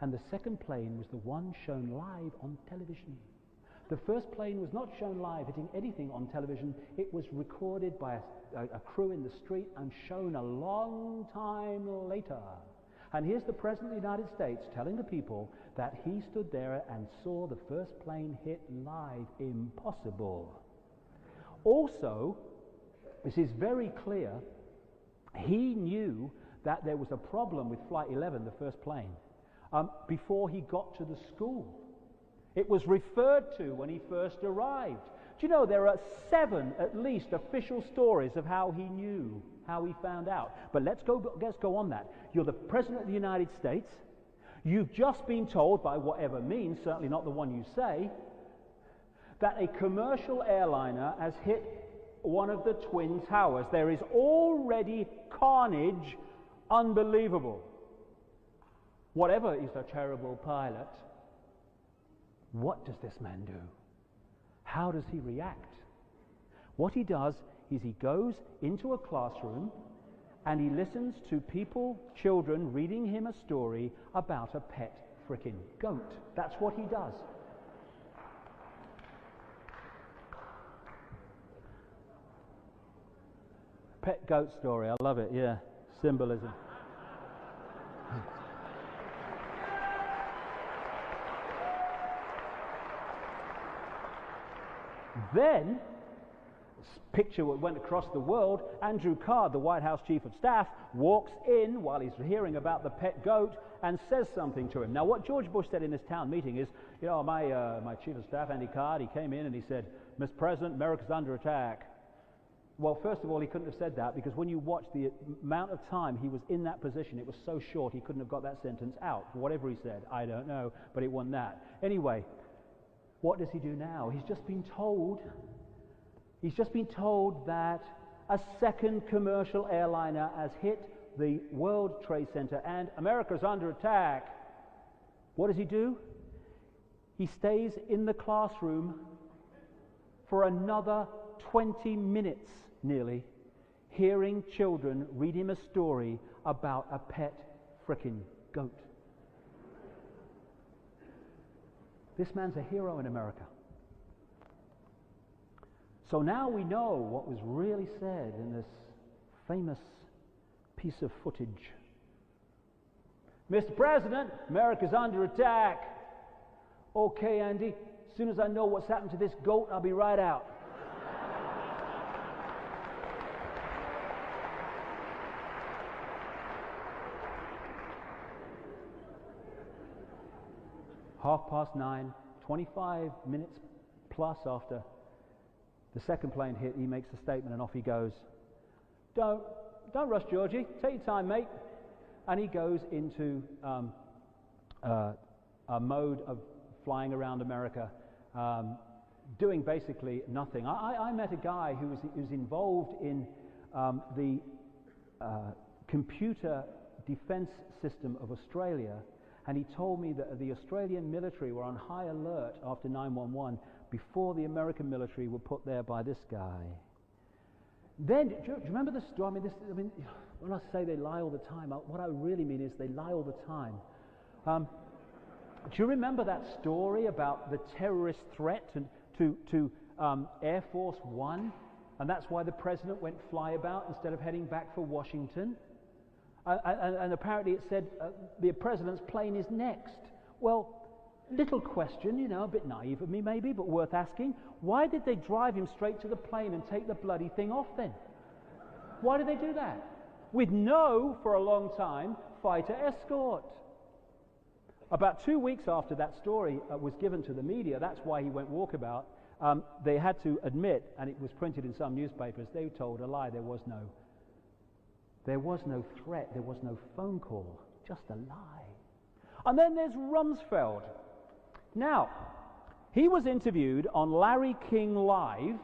and the second plane was the one shown live on television. The first plane was not shown live hitting anything on television. It was recorded by a crew in the street and shown a long time later. And here's the President of the United States telling the people that he stood there and saw the first plane hit live. Impossible. Also, this is very clear, he knew that there was a problem with Flight 11, the first plane, before he got to the school. It was referred to when he first arrived. Do you know there are 7 at least official stories of how he knew, how he found out. But let's go on that. You're the President of the United States. You've just been told by whatever means, certainly not the one you say, that a commercial airliner has hit one of the Twin Towers. There is already carnage unbelievable. Whatever is a terrible pilot, what does this man do? How does he react? What he does is he goes into a classroom and he listens to children reading him a story about a pet frickin' goat. That's what he does. Pet goat story, I love it, yeah. Symbolism. Then, this picture went across the world. Andrew Card, the White House Chief of Staff, walks in while he's hearing about the pet goat and says something to him. Now, what George Bush said in this town meeting is, my Chief of Staff, Andy Card, he came in and he said, Mr. President, America's under attack. Well, first of all, he couldn't have said that because when you watch the amount of time he was in that position, it was so short he couldn't have got that sentence out. Whatever he said, I don't know, but it wasn't that. Anyway, what does he do now? He's just been told that a second commercial airliner has hit the World Trade Center and America's under attack. What does he do? He stays in the classroom for another 20 minutes nearly, hearing children read him a story about a pet frickin' goat. This man's a hero in America. So now we know what was really said in this famous piece of footage. Mr. President, America's under attack. Okay, Andy, as soon as I know what's happened to this goat, I'll be right out. (9:30), 25 minutes plus after the second plane hit, he makes a statement and off he goes. Don't rush, Georgie. Take your time, mate. And he goes into a mode of flying around America, doing basically nothing. I met a guy who was involved in the computer defense system of Australia, and he told me that the Australian military were on high alert after 9/11 before the American military were put there by this guy. Then, do you remember the story? I mean, when I say they lie all the time, what I really mean is they lie all the time. Do you remember that story about the terrorist threat to Air Force One? And that's why the president went flyabout instead of heading back for Washington? And apparently it said the president's plane is next. Well, little question, a bit naive of me maybe, but worth asking. Why did they drive him straight to the plane and take the bloody thing off then? Why did they do that? With no, for a long time, fighter escort. About 2 weeks after that story was given to the media, that's why he went walkabout, they had to admit, and it was printed in some newspapers, they told a lie. There was no threat, there was no phone call, just a lie. And then there's Rumsfeld. Now, he was interviewed on Larry King Live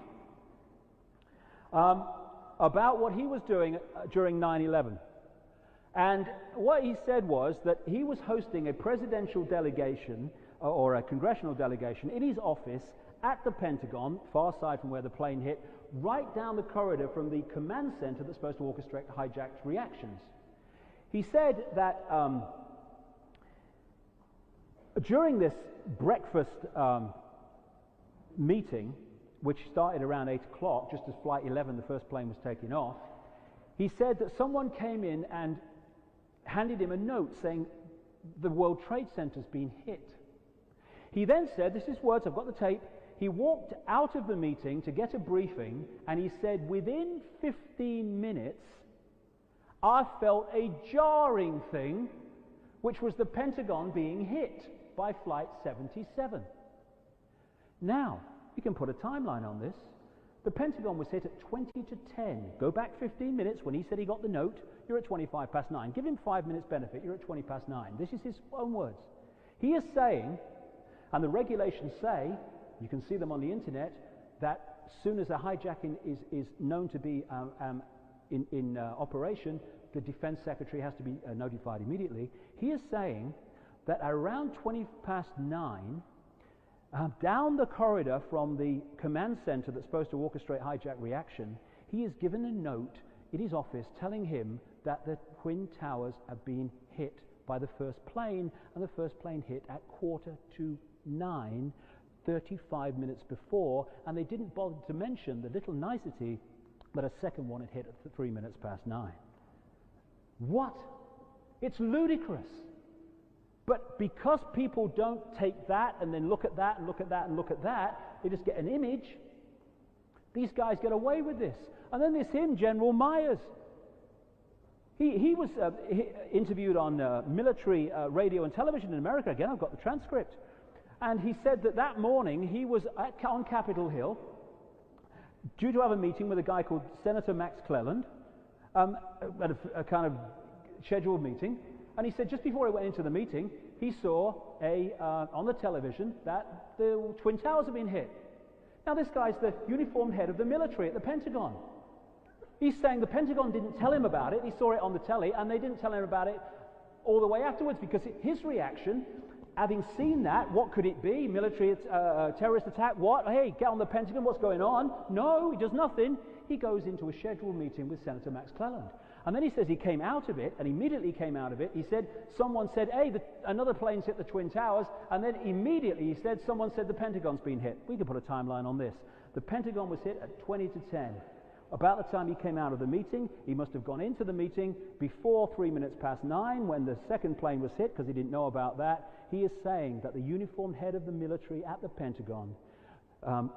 about what he was doing during 9/11. And what he said was that he was hosting a presidential delegation or a congressional delegation in his office at the Pentagon, far side from where the plane hit, right down the corridor from the command center that's supposed to orchestrate hijacked reactions. He said that during this breakfast meeting, which started around 8 o'clock, just as Flight 11, the first plane, was taking off, he said that someone came in and handed him a note saying the World Trade Center's been hit. He then said, this is words, I've got the tape, he walked out of the meeting to get a briefing, and he said, within 15 minutes, I felt a jarring thing, which was the Pentagon being hit by Flight 77. Now, we can put a timeline on this. The Pentagon was hit at 20 to 10. Go back 15 minutes when he said he got the note, you're at 25 past 9. Give him 5 minutes benefit, you're at 20 past 9. This is his own words. He is saying, and the regulations say, You can see them on the internet, that as soon as a hijacking is known to be in operation, the Defense Secretary has to be notified immediately. He is saying that around 9:20, down the corridor from the command center that's supposed to orchestrate hijack reaction, he is given a note in his office telling him that the Twin Towers have been hit by the first plane, and the first plane hit at 9:45, 35 minutes before, and they didn't bother to mention the little nicety that a second one had hit at 9:03. What? It's ludicrous. But because people don't take that and then look at that and look at that and look at that, they just get an image. These guys get away with this. And then there's him, General Myers. He was interviewed on military radio and television in America. Again, I've got the transcript. And he said that morning he was on Capitol Hill due to have a meeting with a guy called Senator Max Cleland, at a kind of scheduled meeting. And he said just before he went into the meeting, he saw on the television that the Twin Towers had been hit. Now this guy's the uniformed head of the military at the Pentagon. He's saying the Pentagon didn't tell him about it. He saw it on the telly, and they didn't tell him about it all the way afterwards, because his reaction, having seen that, what could it be? Military terrorist attack? What? Hey, get on the Pentagon, what's going on? No, he does nothing. He goes into a scheduled meeting with Senator Max Cleland. And then he says he came out of it, and immediately came out of it. He said, someone said, hey, another plane's hit the Twin Towers, and then immediately he said, someone said the Pentagon's been hit. We can put a timeline on this. The Pentagon was hit at 20:10. About the time he came out of the meeting, he must have gone into the meeting before 9:03 when the second plane was hit, because he didn't know about that. He is saying that the uniformed head of the military at the Pentagon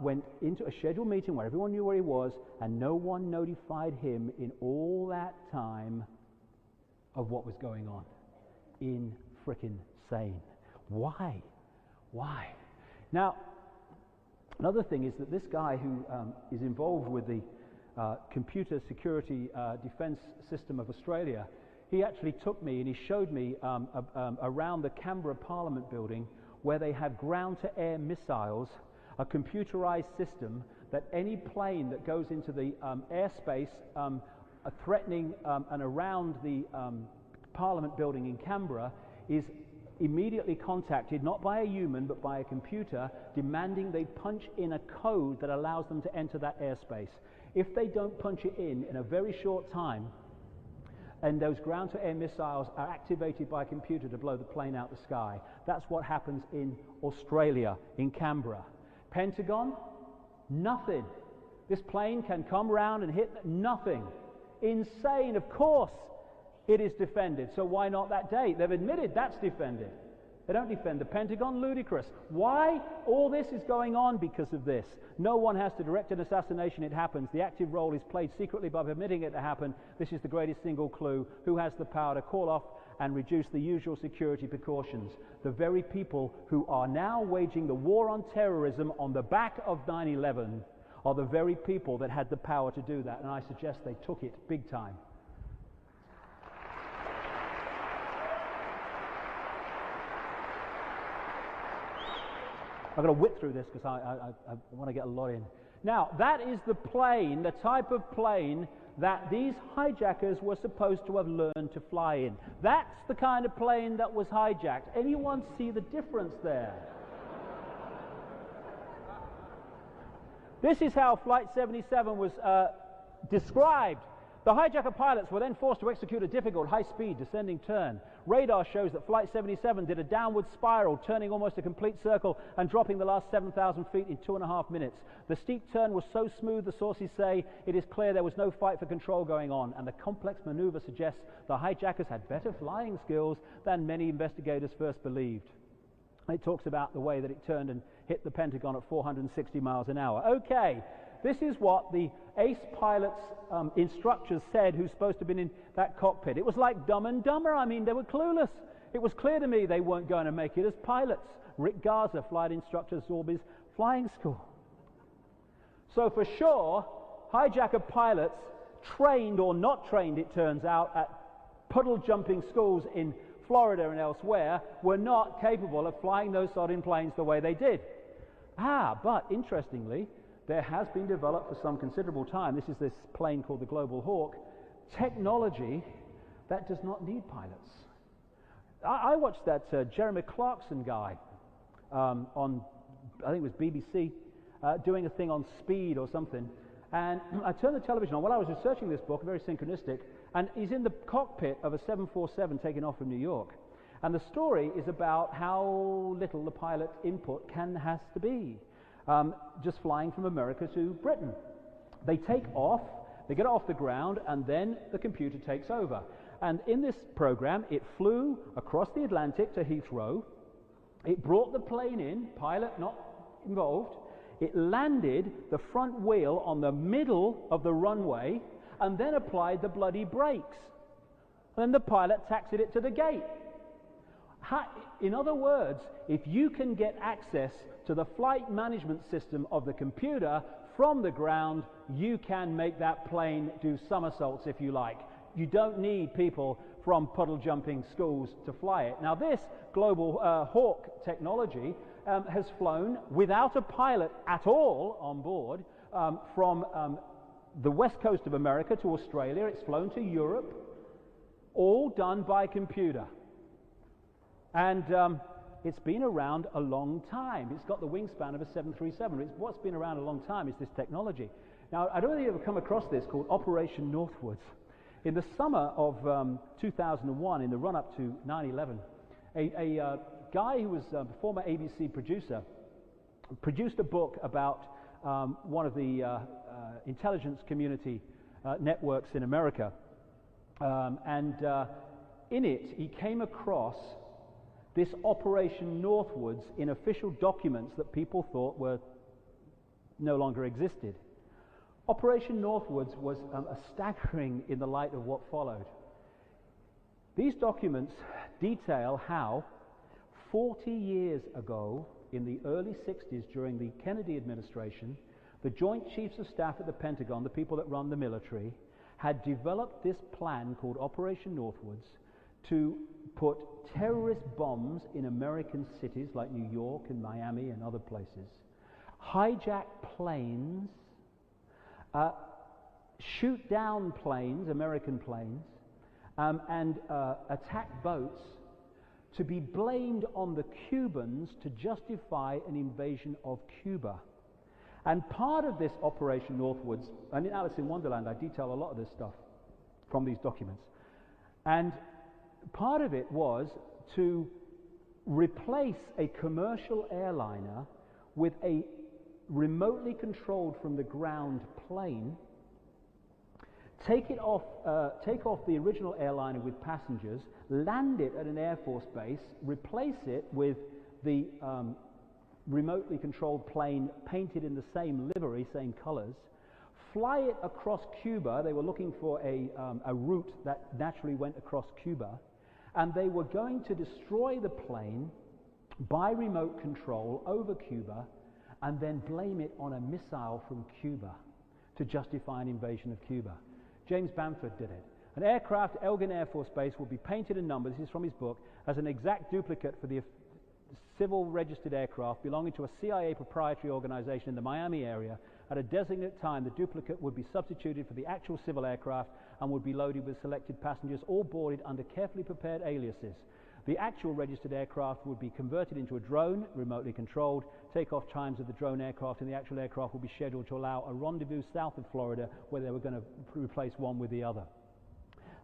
went into a scheduled meeting where everyone knew where he was, and no one notified him in all that time of what was going on. Insane. Why? Why? Now, another thing is that this guy who is involved with the computer security defense system of Australia, he actually took me and he showed me around the Canberra Parliament building where they have ground-to-air missiles, a computerized system that any plane that goes into the airspace threatening and around the Parliament building in Canberra is immediately contacted, not by a human but by a computer, demanding they punch in a code that allows them to enter that airspace. If they don't punch it in a very short time, and those ground-to-air missiles are activated by a computer to blow the plane out the sky. That's what happens in Australia, in Canberra. Pentagon, nothing. This plane can come round and hit nothing. Insane. Of course it is defended. So why not that day? They've admitted that's defended. They don't defend the Pentagon. Ludicrous. Why? All this is going on because of this. No one has to direct an assassination. It happens. The active role is played secretly by permitting it to happen. This is the greatest single clue. Who has the power to call off and reduce the usual security precautions? The very people who are now waging the war on terrorism on the back of 9/11 are the very people that had the power to do that. And I suggest they took it big time. I've got to whip through this because I want to get a lot in. Now, that is the plane, the type of plane that these hijackers were supposed to have learned to fly in. That's the kind of plane that was hijacked. Anyone see the difference there? This is how Flight 77 was described. The hijacker pilots were then forced to execute a difficult high-speed descending turn. Radar shows that Flight 77 did a downward spiral, turning almost a complete circle and dropping the last 7,000 feet in 2.5 minutes. The steep turn was so smooth, the sources say, it is clear there was no fight for control going on, and the complex maneuver suggests the hijackers had better flying skills than many investigators first believed. It talks about the way that it turned and hit the Pentagon at 460 miles an hour. Okay. This is what the ace pilot's instructors said, who's supposed to have been in that cockpit. It was like Dumb and Dumber. I mean, they were clueless. It was clear to me they weren't going to make it as pilots. Rick Garza, flight instructor, Zorby's flying school. So for sure, hijacker pilots, trained or not trained, it turns out, at puddle jumping schools in Florida and elsewhere, were not capable of flying those sort of planes the way they did. But interestingly, there has been developed for some considerable time, this plane called the Global Hawk, technology that does not need pilots. I watched that Jeremy Clarkson guy on, I think it was BBC, doing a thing on speed or something. And I turned the television on while I was researching this book, very synchronistic, and he's in the cockpit of a 747 taking off from New York. And the story is about how little the pilot input has to be, just flying from America to Britain. They take off, they get off the ground, and then the computer takes over. And in this program, it flew across the Atlantic to Heathrow. It brought the plane in, pilot not involved. It landed the front wheel on the middle of the runway and then applied the bloody brakes. Then the pilot taxied it to the gate. In other words, if you can get access to the flight management system of the computer from the ground, you can make that plane do somersaults if you like. You don't need people from puddle jumping schools to fly it. Now this Global Hawk technology has flown without a pilot at all on board from the west coast of America to Australia. It's flown to Europe, all done by computer. And it's been around a long time. It's got the wingspan of a 737. What's been around a long time is this technology. Now, I don't know if you've ever come across this called Operation Northwoods. In the summer of 2001, in the run-up to 9/11, a guy who was a former ABC producer produced a book about one of the intelligence community networks in America. In it, he came across this Operation Northwoods in official documents that people thought were no longer existed. Operation Northwoods was staggering in the light of what followed. These documents detail how 40 years ago, in the early 60s, during the Kennedy administration, the Joint Chiefs of Staff at the Pentagon, the people that run the military, had developed this plan called Operation Northwoods to put terrorist bombs in American cities like New York and Miami and other places, hijack planes, shoot down planes, American planes, and attack boats, to be blamed on the Cubans to justify an invasion of Cuba. And part of this Operation Northwoods, and in Alice in Wonderland I detail a lot of this stuff from these documents, and part of it was to replace a commercial airliner with a remotely controlled from the ground plane, take off the original airliner with passengers, land it at an Air Force base, replace it with the remotely controlled plane painted in the same livery, same colors, fly it across Cuba. They were looking for a route that naturally went across Cuba, and they were going to destroy the plane by remote control over Cuba and then blame it on a missile from Cuba to justify an invasion of Cuba. James Bamford did it. An aircraft, Elgin Air Force Base, will be painted and numbered, this is from his book, as an exact duplicate for the civil registered aircraft belonging to a CIA proprietary organization in the Miami area. At a designated time, the duplicate would be substituted for the actual civil aircraft and would be loaded with selected passengers, all boarded under carefully prepared aliases. The actual registered aircraft would be converted into a drone, remotely controlled. Takeoff times of the drone aircraft and the actual aircraft will be scheduled to allow a rendezvous south of Florida where they were going to replace one with the other.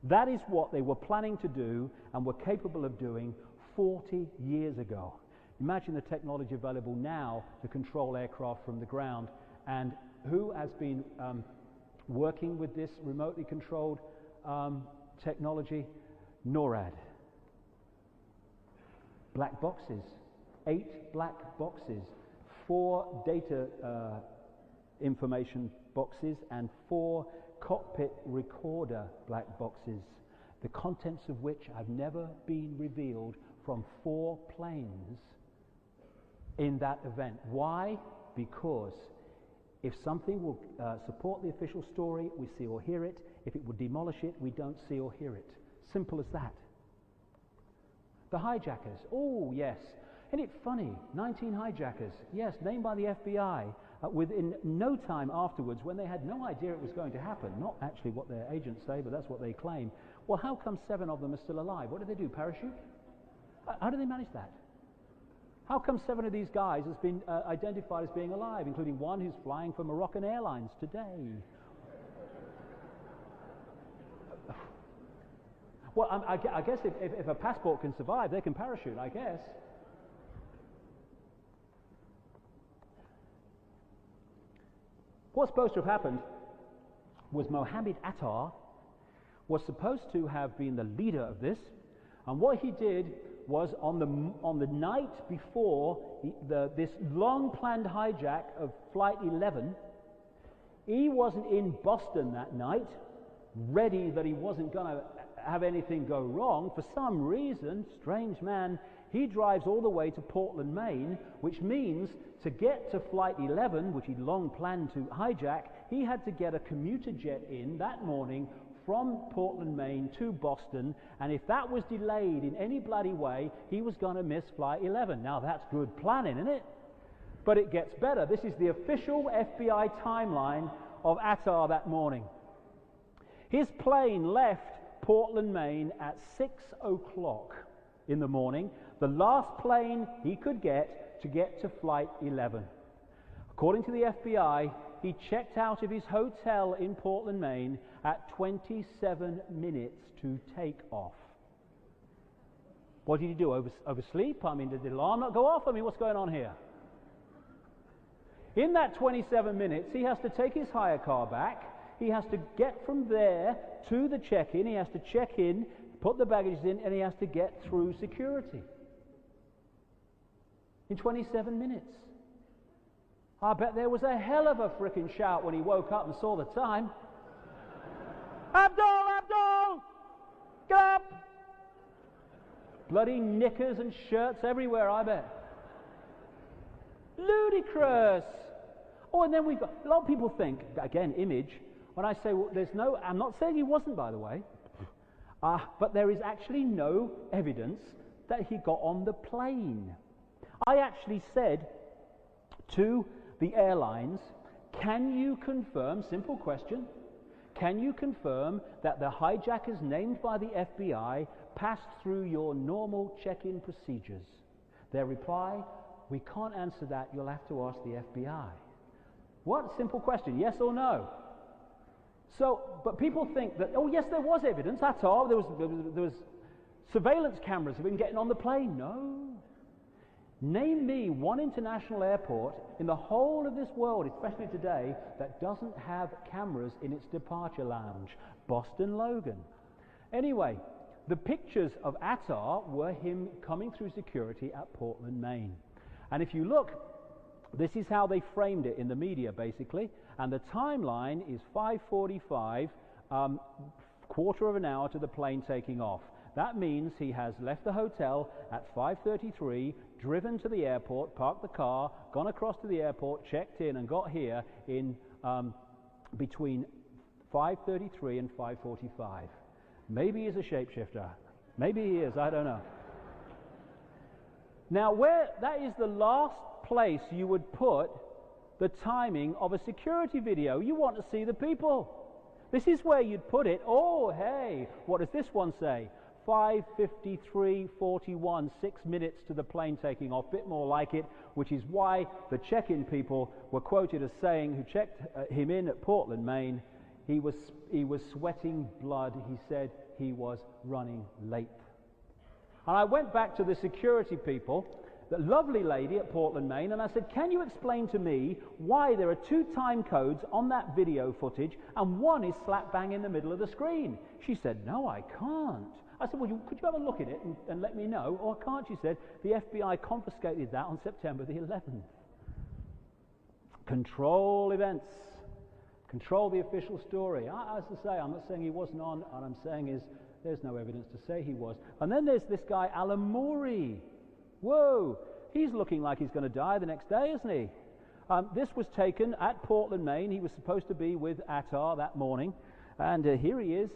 That is what they were planning to do and were capable of doing 40 years ago. Imagine the technology available now to control aircraft from the ground. And who has been working with this remotely controlled technology? NORAD. Black boxes, 8 black boxes, 4 data information boxes, and 4 cockpit recorder black boxes, the contents of which have never been revealed from 4 planes in that event. Why? Because if something will support the official story, we see or hear it. If it would demolish it, we don't see or hear it. Simple as that. The hijackers, oh yes. Isn't it funny? 19 hijackers, yes, named by the FBI, within no time afterwards, when they had no idea it was going to happen. Not actually what their agents say, but that's what they claim. Well, how come 7 of them are still alive? What did they do, parachute? How do they manage that? How come 7 of these guys has been identified as being alive, including one who's flying for Moroccan Airlines today? Well, I guess if a passport can survive, they can parachute, I guess. What's supposed to have happened was Mohammed Attar was supposed to have been the leader of this, and what he did was on the night before this long-planned hijack of Flight 11, he wasn't in Boston that night, ready that he wasn't going to have anything go wrong. For some reason, strange man, he drives all the way to Portland, Maine, which means to get to Flight 11, which he'd long planned to hijack, he had to get a commuter jet in that morning from Portland, Maine to Boston, and if that was delayed in any bloody way, he was going to miss Flight 11. Now that's good planning, isn't it? But it gets better. This is the official FBI timeline of Attar that morning. His plane left Portland, Maine at 6 o'clock in the morning, the last plane he could get to Flight 11. According to the FBI, he checked out of his hotel in Portland, Maine at 27 minutes to take off. What did he do? Oversleep? I mean, did the alarm not go off? I mean, what's going on here? In that 27 minutes, he has to take his hire car back. He has to get from there to the check-in. He has to check in, put the baggage in, and he has to get through security. In 27 minutes. I bet there was a hell of a frickin' shout when he woke up and saw the time. Abdul! Get up! Bloody knickers and shirts everywhere, I bet. Ludicrous! Oh, and then we've got, a lot of people think, again, image, when I say, well, there's no, I'm not saying he wasn't, by the way, but there is actually no evidence that he got on the plane. I actually said to the airlines, can you confirm, simple question, can you confirm that the hijackers named by the FBI passed through your normal check-in procedures? Their reply, we can't answer that, you'll have to ask the FBI. What? Simple question, yes or no? So, but people think that, oh yes, there was evidence, that's all, there was surveillance cameras have been getting on the plane. No. Name me one international airport in the whole of this world, especially today, that doesn't have cameras in its departure lounge. Boston Logan. Anyway, the pictures of Attar were him coming through security at Portland, Maine. And if you look, this is how they framed it in the media, basically. And the timeline is 5:45, quarter of an hour to the plane taking off. That means he has left the hotel at 5:33, driven to the airport, parked the car, gone across to the airport, checked in, and got here in between 5:33 and 5:45. Maybe he's a shapeshifter. Maybe he is, I don't know. Now, that is the last place you would put the timing of a security video. You want to see the people. This is where you'd put it. Oh, hey, what does this one say? 5:53:41, 6 minutes to the plane taking off, bit more like it, which is why the check-in people were quoted as saying, who checked him in at Portland, Maine, he was sweating blood. He said he was running late. And I went back to the security people, the lovely lady at Portland, Maine, and I said, can you explain to me why there are 2 time codes on that video footage and one is slap bang in the middle of the screen? She said, no, I can't. I said, well, could you have a look at it and let me know? Or can't? She said, the FBI confiscated that on September the 11th. Control events. Control the official story. As I say, I'm not saying he wasn't on. What I'm saying is there's no evidence to say he was. And then there's this guy, Alan Morey. Whoa, he's looking like he's going to die the next day, isn't he? This was taken at Portland, Maine. He was supposed to be with Attar that morning. And here he is.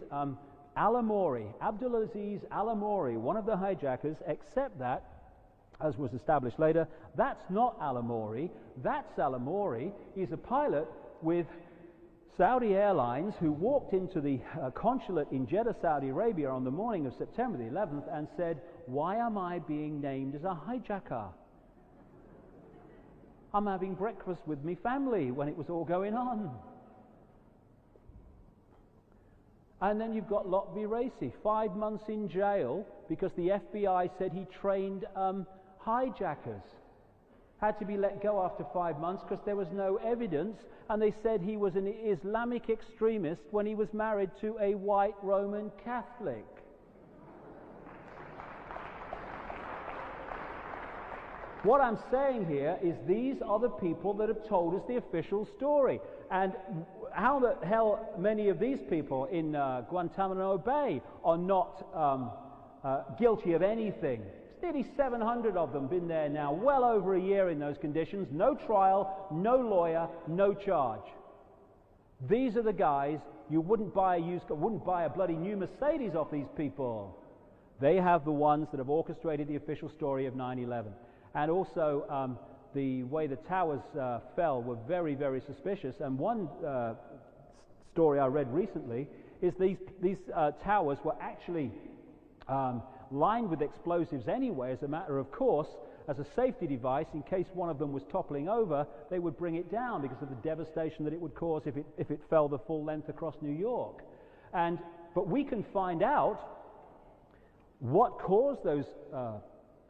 Abdulaziz Alamori, one of the hijackers, except that as was established later. That's not Al-Amuri. That's Al-Amuri. He's a pilot with Saudi Airlines who walked into the consulate in Jeddah, Saudi Arabia on the morning of September the 11th and said, "Why am I being named as a hijacker? I'm having breakfast with me family," when it was all going on. And then you've got Lotfi Racy, 5 months in jail because the FBI said he trained hijackers. Had to be let go after 5 months because there was no evidence, and they said he was an Islamic extremist when he was married to a white Roman Catholic. What I'm saying here is these are the people that have told us the official story. And how the hell many of these people in Guantanamo Bay are not guilty of anything? Nearly 700 of them been there now, well over a year in those conditions. No trial, no lawyer, no charge. These are the guys you wouldn't buy a bloody new Mercedes off these people. They have the ones that have orchestrated the official story of 9/11. And also the way the towers fell were very, very suspicious. And one story I read recently is these towers were actually lined with explosives anyway, as a matter of course, as a safety device. In case one of them was toppling over, they would bring it down because of the devastation that it would cause if it fell the full length across New York. But we can find out what caused those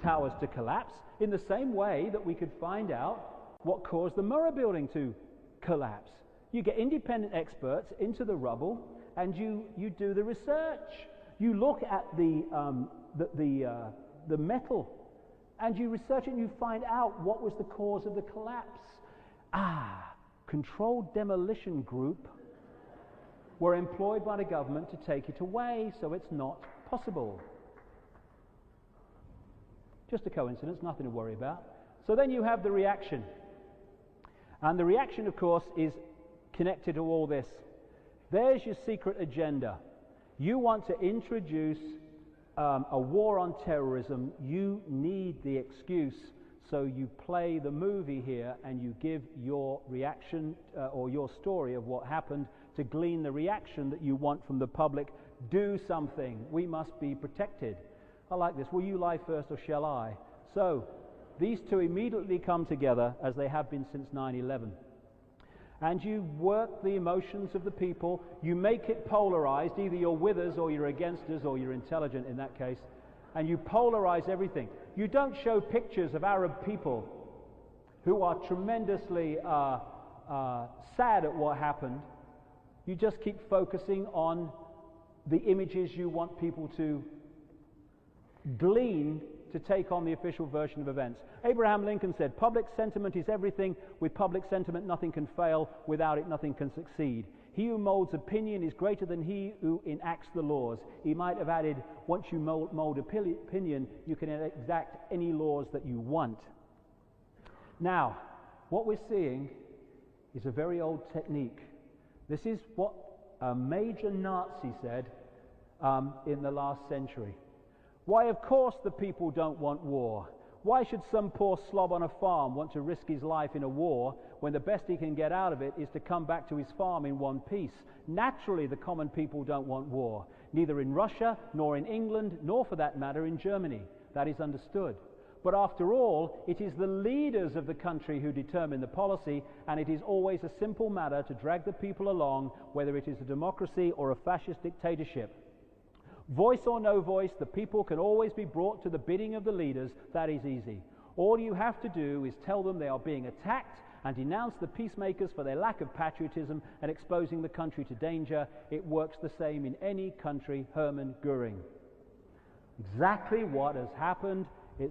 towers to collapse in the same way that we could find out what caused the Murrah building to collapse. You get independent experts into the rubble and you do the research. You look at the metal and you research it and you find out what was the cause of the collapse. Controlled demolition group were employed by the government to take it away, so it's not possible. Just a coincidence, nothing to worry about. So then you have the reaction. And the reaction, of course, is connected to all this. There's your secret agenda. You want to introduce a war on terrorism. You need the excuse, so you play the movie here and you give your reaction or your story of what happened to glean the reaction that you want from the public. Do something. We must be protected. I like this. Will you lie first or shall I? So these two immediately come together as they have been since 9/11. And you work the emotions of the people. You make it polarized. Either you're with us or you're against us, or you're intelligent in that case. And you polarize everything. You don't show pictures of Arab people who are tremendously sad at what happened. You just keep focusing on the images you want people to glean to take on the official version of events. Abraham Lincoln said, "Public sentiment is everything. With public sentiment nothing can fail. Without it nothing can succeed. He who molds opinion is greater than he who enacts the laws." He might have added, once you mold opinion, you can exact any laws that you want. Now, what we're seeing is a very old technique. This is what a major Nazi said in the last century. Why, of course the people don't want war. Why should some poor slob on a farm want to risk his life in a war when the best he can get out of it is to come back to his farm in one piece? Naturally, the common people don't want war, neither in Russia, nor in England, nor for that matter in Germany. That is understood. But after all, it is the leaders of the country who determine the policy, and it is always a simple matter to drag the people along, whether it is a democracy or a fascist dictatorship. Voice or no voice, the people can always be brought to the bidding of the leaders. That is easy. All you have to do is tell them they are being attacked and denounce the peacemakers for their lack of patriotism and exposing the country to danger. It works the same in any country. Hermann Göring. Exactly what has happened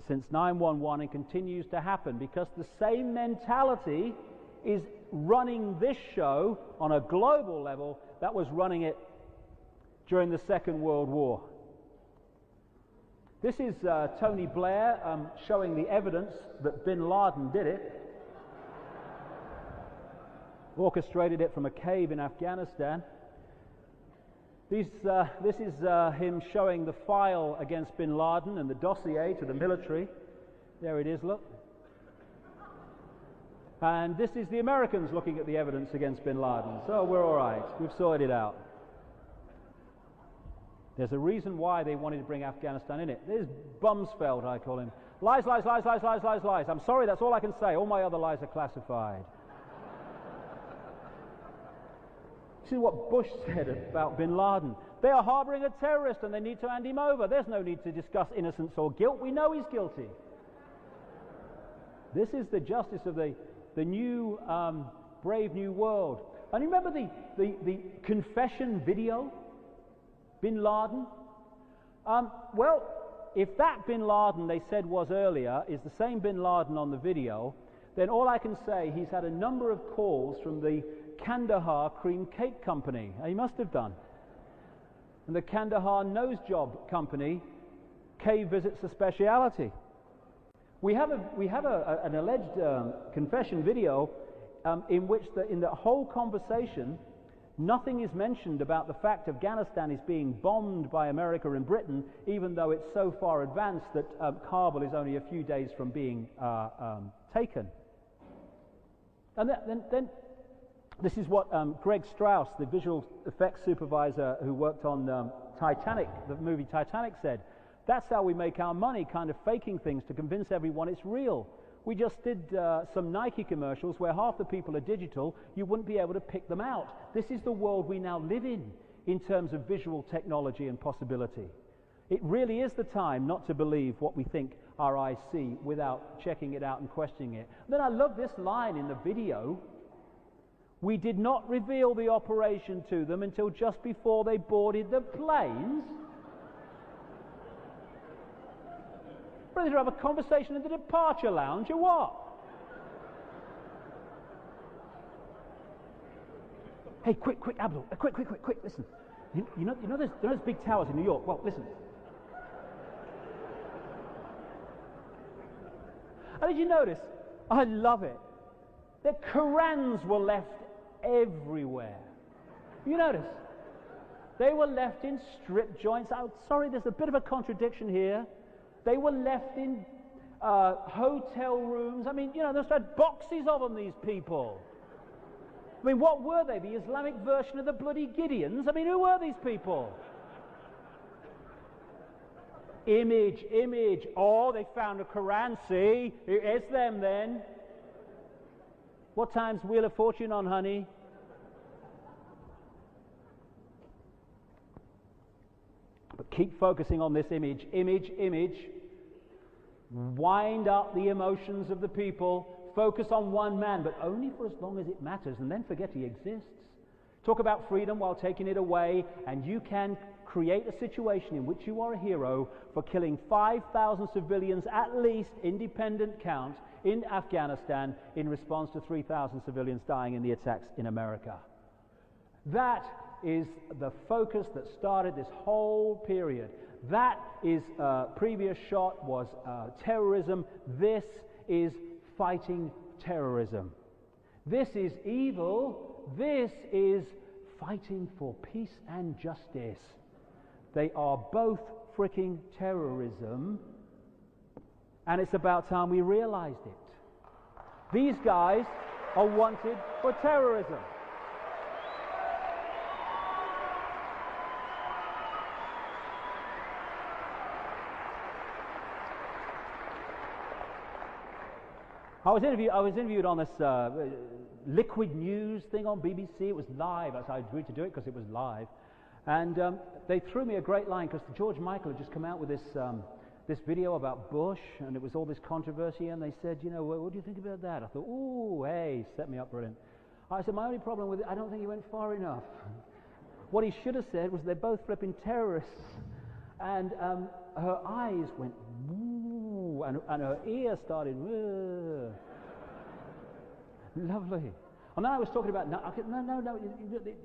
since 9/11 and continues to happen, because the same mentality is running this show on a global level that was running it during the Second World War. This is Tony Blair showing the evidence that bin Laden did it. Orchestrated it from a cave in Afghanistan. This is him showing the file against bin Laden and the dossier to the military. There it is, look. And this is the Americans looking at the evidence against bin Laden. So we're all right. We've sorted it out. There's a reason why they wanted to bring Afghanistan in it. There's Bumsfeld, I call him. Lies, lies, lies, lies, lies, lies, lies. I'm sorry, that's all I can say. All my other lies are classified. This is what Bush said about bin Laden. They are harboring a terrorist and they need to hand him over. There's no need to discuss innocence or guilt. We know he's guilty. This is the justice of the new, brave new world. And you remember the confession video? Bin Laden? Well, if that bin Laden they said was earlier is the same bin Laden on the video, then all I can say, he's had a number of calls from the Kandahar Cream Cake Company. He must have done. And the Kandahar Nose Job Company, K visits a speciality. We have an alleged confession video in which in the whole conversation nothing is mentioned about the fact Afghanistan is being bombed by America and Britain, even though it's so far advanced that Kabul is only a few days from being taken. And then this is what Greg Strauss, the visual effects supervisor who worked on Titanic, the movie Titanic, said. That's how we make our money, kind of faking things to convince everyone it's real. We just did some Nike commercials where half the people are digital. You wouldn't be able to pick them out. This is the world we now live in terms of visual technology and possibility. It really is the time not to believe what we think our eyes see without checking it out and questioning it. Then I love this line in the video. We did not reveal the operation to them until just before they boarded the planes. Ready to have a conversation in the departure lounge or what? Hey, quick, Abdul, quick, listen. You know there's big towers in New York. Well, listen. And did you notice? I love it. The Korans were left everywhere. You notice? They were left in strip joints. I'm sorry, there's a bit of a contradiction here. They were left in hotel rooms. I mean, there's had boxes of them, these people. I mean, what were they? The Islamic version of the bloody Gideons? I mean, who were these people? Image. Oh, they found a Quran, see? It's them then. What time's Wheel of Fortune on, honey? But keep focusing on this image. Wind up the emotions of the people. Focus on one man, but only for as long as it matters, and then forget he exists. Talk about freedom while taking it away, and you can create a situation in which you are a hero for killing 5,000 civilians, at least, independent count, in Afghanistan in response to 3,000 civilians dying in the attacks in America. That is the focus that started this whole period. That is previous shot was terrorism. This is fighting terrorism. This is evil. This is fighting for peace and justice. They are both freaking terrorism, and it's about time we realized it. These guys are wanted for terrorism. I was interviewed on this Liquid News thing on BBC. It was live. I agreed to do it because it was live. And they threw me a great line because George Michael had just come out with this video about Bush, and it was all this controversy, and they said, what do you think about that? I thought, ooh, hey, set me up brilliant. I said, my only problem with it, I don't think he went far enough. What he should have said was they're both flipping terrorists. And her eyes went, woo, and her ear started, woo. Lovely. And then I was talking about, no,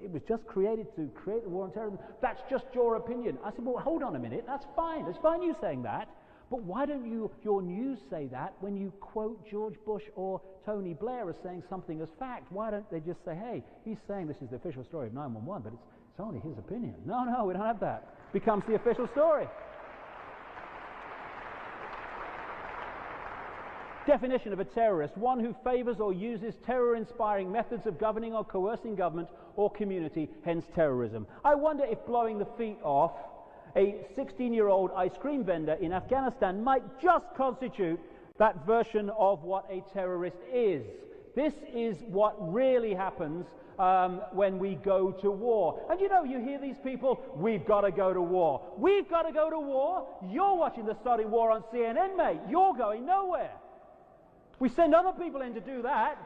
it was just created to create the war on terrorism. That's just your opinion. I said, well, hold on a minute, that's fine. It's fine you saying that. But why don't your news say that when you quote George Bush or Tony Blair as saying something as fact? Why don't they just say, hey, he's saying this is the official story of 911, but it's only his opinion. No, we don't have that. Becomes the official story. Definition of a terrorist: one who favors or uses terror-inspiring methods of governing or coercing government or community, hence terrorism. I wonder if blowing the feet off a 16-year-old ice cream vendor in Afghanistan might just constitute that version of what a terrorist is. This is what really happens when we go to war. And you know, you hear these people, we've got to go to war. We've got to go to war? You're watching the Saudi war on CNN, mate. You're going nowhere. We send other people in to do that.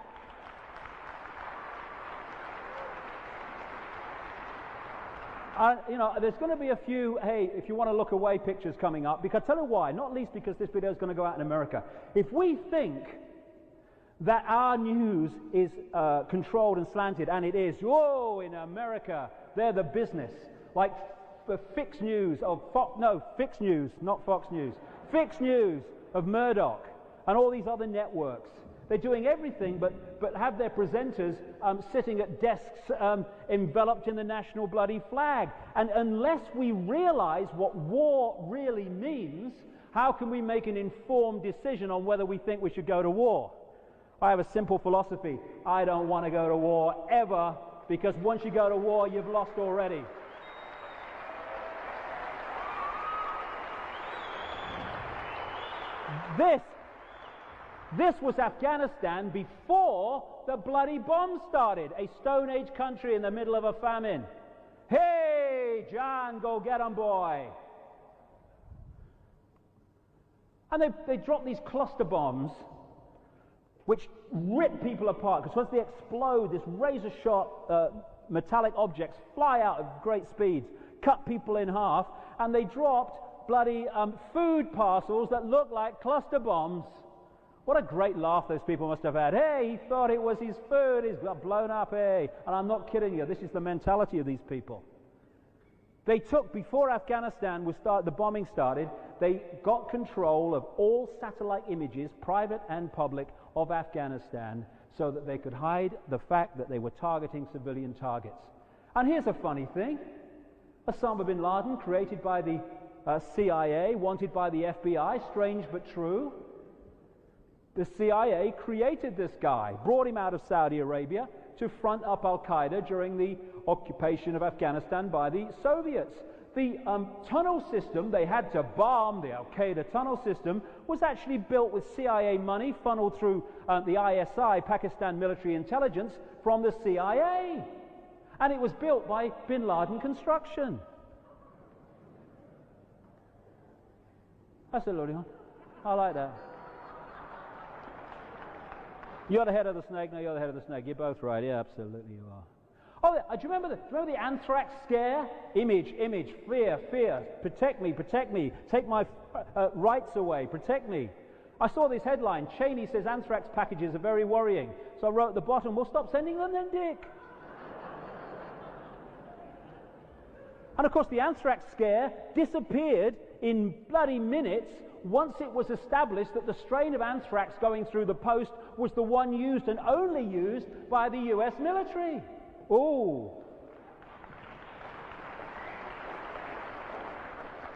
You know, there's going to be a few, hey, if you want to look away pictures coming up, because I'll tell you why, not least because this video is going to go out in America. If we think that our news is controlled and slanted, and it is, whoa, in America, they're the business, like Fix News of Fix News, not Fox News, Fix News of Murdoch, and all these other networks. They're doing everything but have their presenters sitting at desks enveloped in the national bloody flag. And unless we realize what war really means, how can we make an informed decision on whether we think we should go to war? I have a simple philosophy. I don't want to go to war ever, because once you go to war, you've lost already. This was Afghanistan before the bloody bomb started. A Stone Age country in the middle of a famine. Hey, John, go get 'em, boy. And they dropped these cluster bombs, which rip people apart, because once they explode, this razor-sharp metallic objects fly out at great speeds, cut people in half, and they dropped bloody food parcels that look like cluster bombs. What a great laugh those people must have had. Hey, he thought it was his food, he's got blown up, hey. And I'm not kidding you, this is the mentality of these people. They took, before Afghanistan the bombing started, they got control of all satellite images, private and public, of Afghanistan, so that they could hide the fact that they were targeting civilian targets. And here's a funny thing. Osama bin Laden, created by the CIA, wanted by the FBI, strange but true. The CIA created this guy, brought him out of Saudi Arabia to front up Al-Qaeda during the occupation of Afghanistan by the Soviets. The tunnel system they had to bomb, the Al-Qaeda tunnel system, was actually built with CIA money funneled through the ISI, Pakistan Military Intelligence, from the CIA. And it was built by bin Laden Construction. That's a lovely one. I like that. You're the head of the snake. No, you're the head of the snake. You're both right. Yeah, absolutely you are. Oh, do you remember the anthrax scare? Image, fear. Protect me. Take my rights away. Protect me. I saw this headline. Cheney says anthrax packages are very worrying. So I wrote at the bottom, we'll stop sending them then, Dick. And of course, the anthrax scare disappeared in bloody minutes once it was established that the strain of anthrax going through the post was the one used and only used by the US military. Ooh.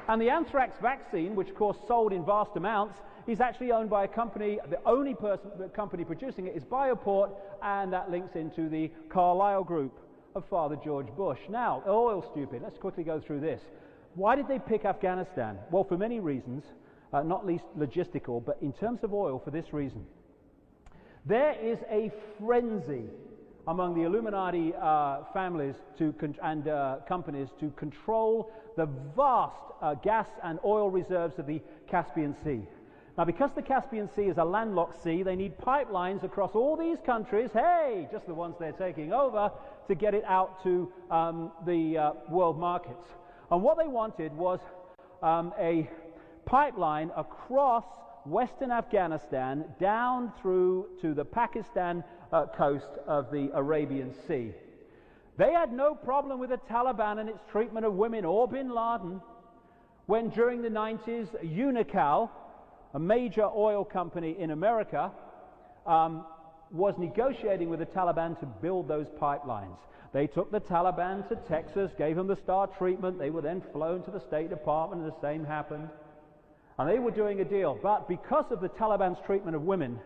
And the anthrax vaccine, which of course sold in vast amounts, is actually owned by a company. The only company producing it is Bioport, and that links into the Carlyle Group of Father George Bush. Now, oil stupid. Let's quickly go through this. Why did they pick Afghanistan? Well, for many reasons. Not least logistical, but in terms of oil, for this reason. There is a frenzy among the Illuminati families and companies to control the vast gas and oil reserves of the Caspian Sea. Now, because the Caspian Sea is a landlocked sea, they need pipelines across all these countries, hey, just the ones they're taking over, to get it out to the world markets. And what they wanted was a pipeline across western Afghanistan down through to the Pakistan coast of the Arabian Sea. They had no problem with the Taliban and its treatment of women or bin Laden when during the 90s Unocal, a major oil company in America, was negotiating with the Taliban to build those pipelines. They took the Taliban to Texas, gave them the star treatment. They were then flown to the State Department, and the same happened. And they were doing a deal. But because of the Taliban's treatment of women,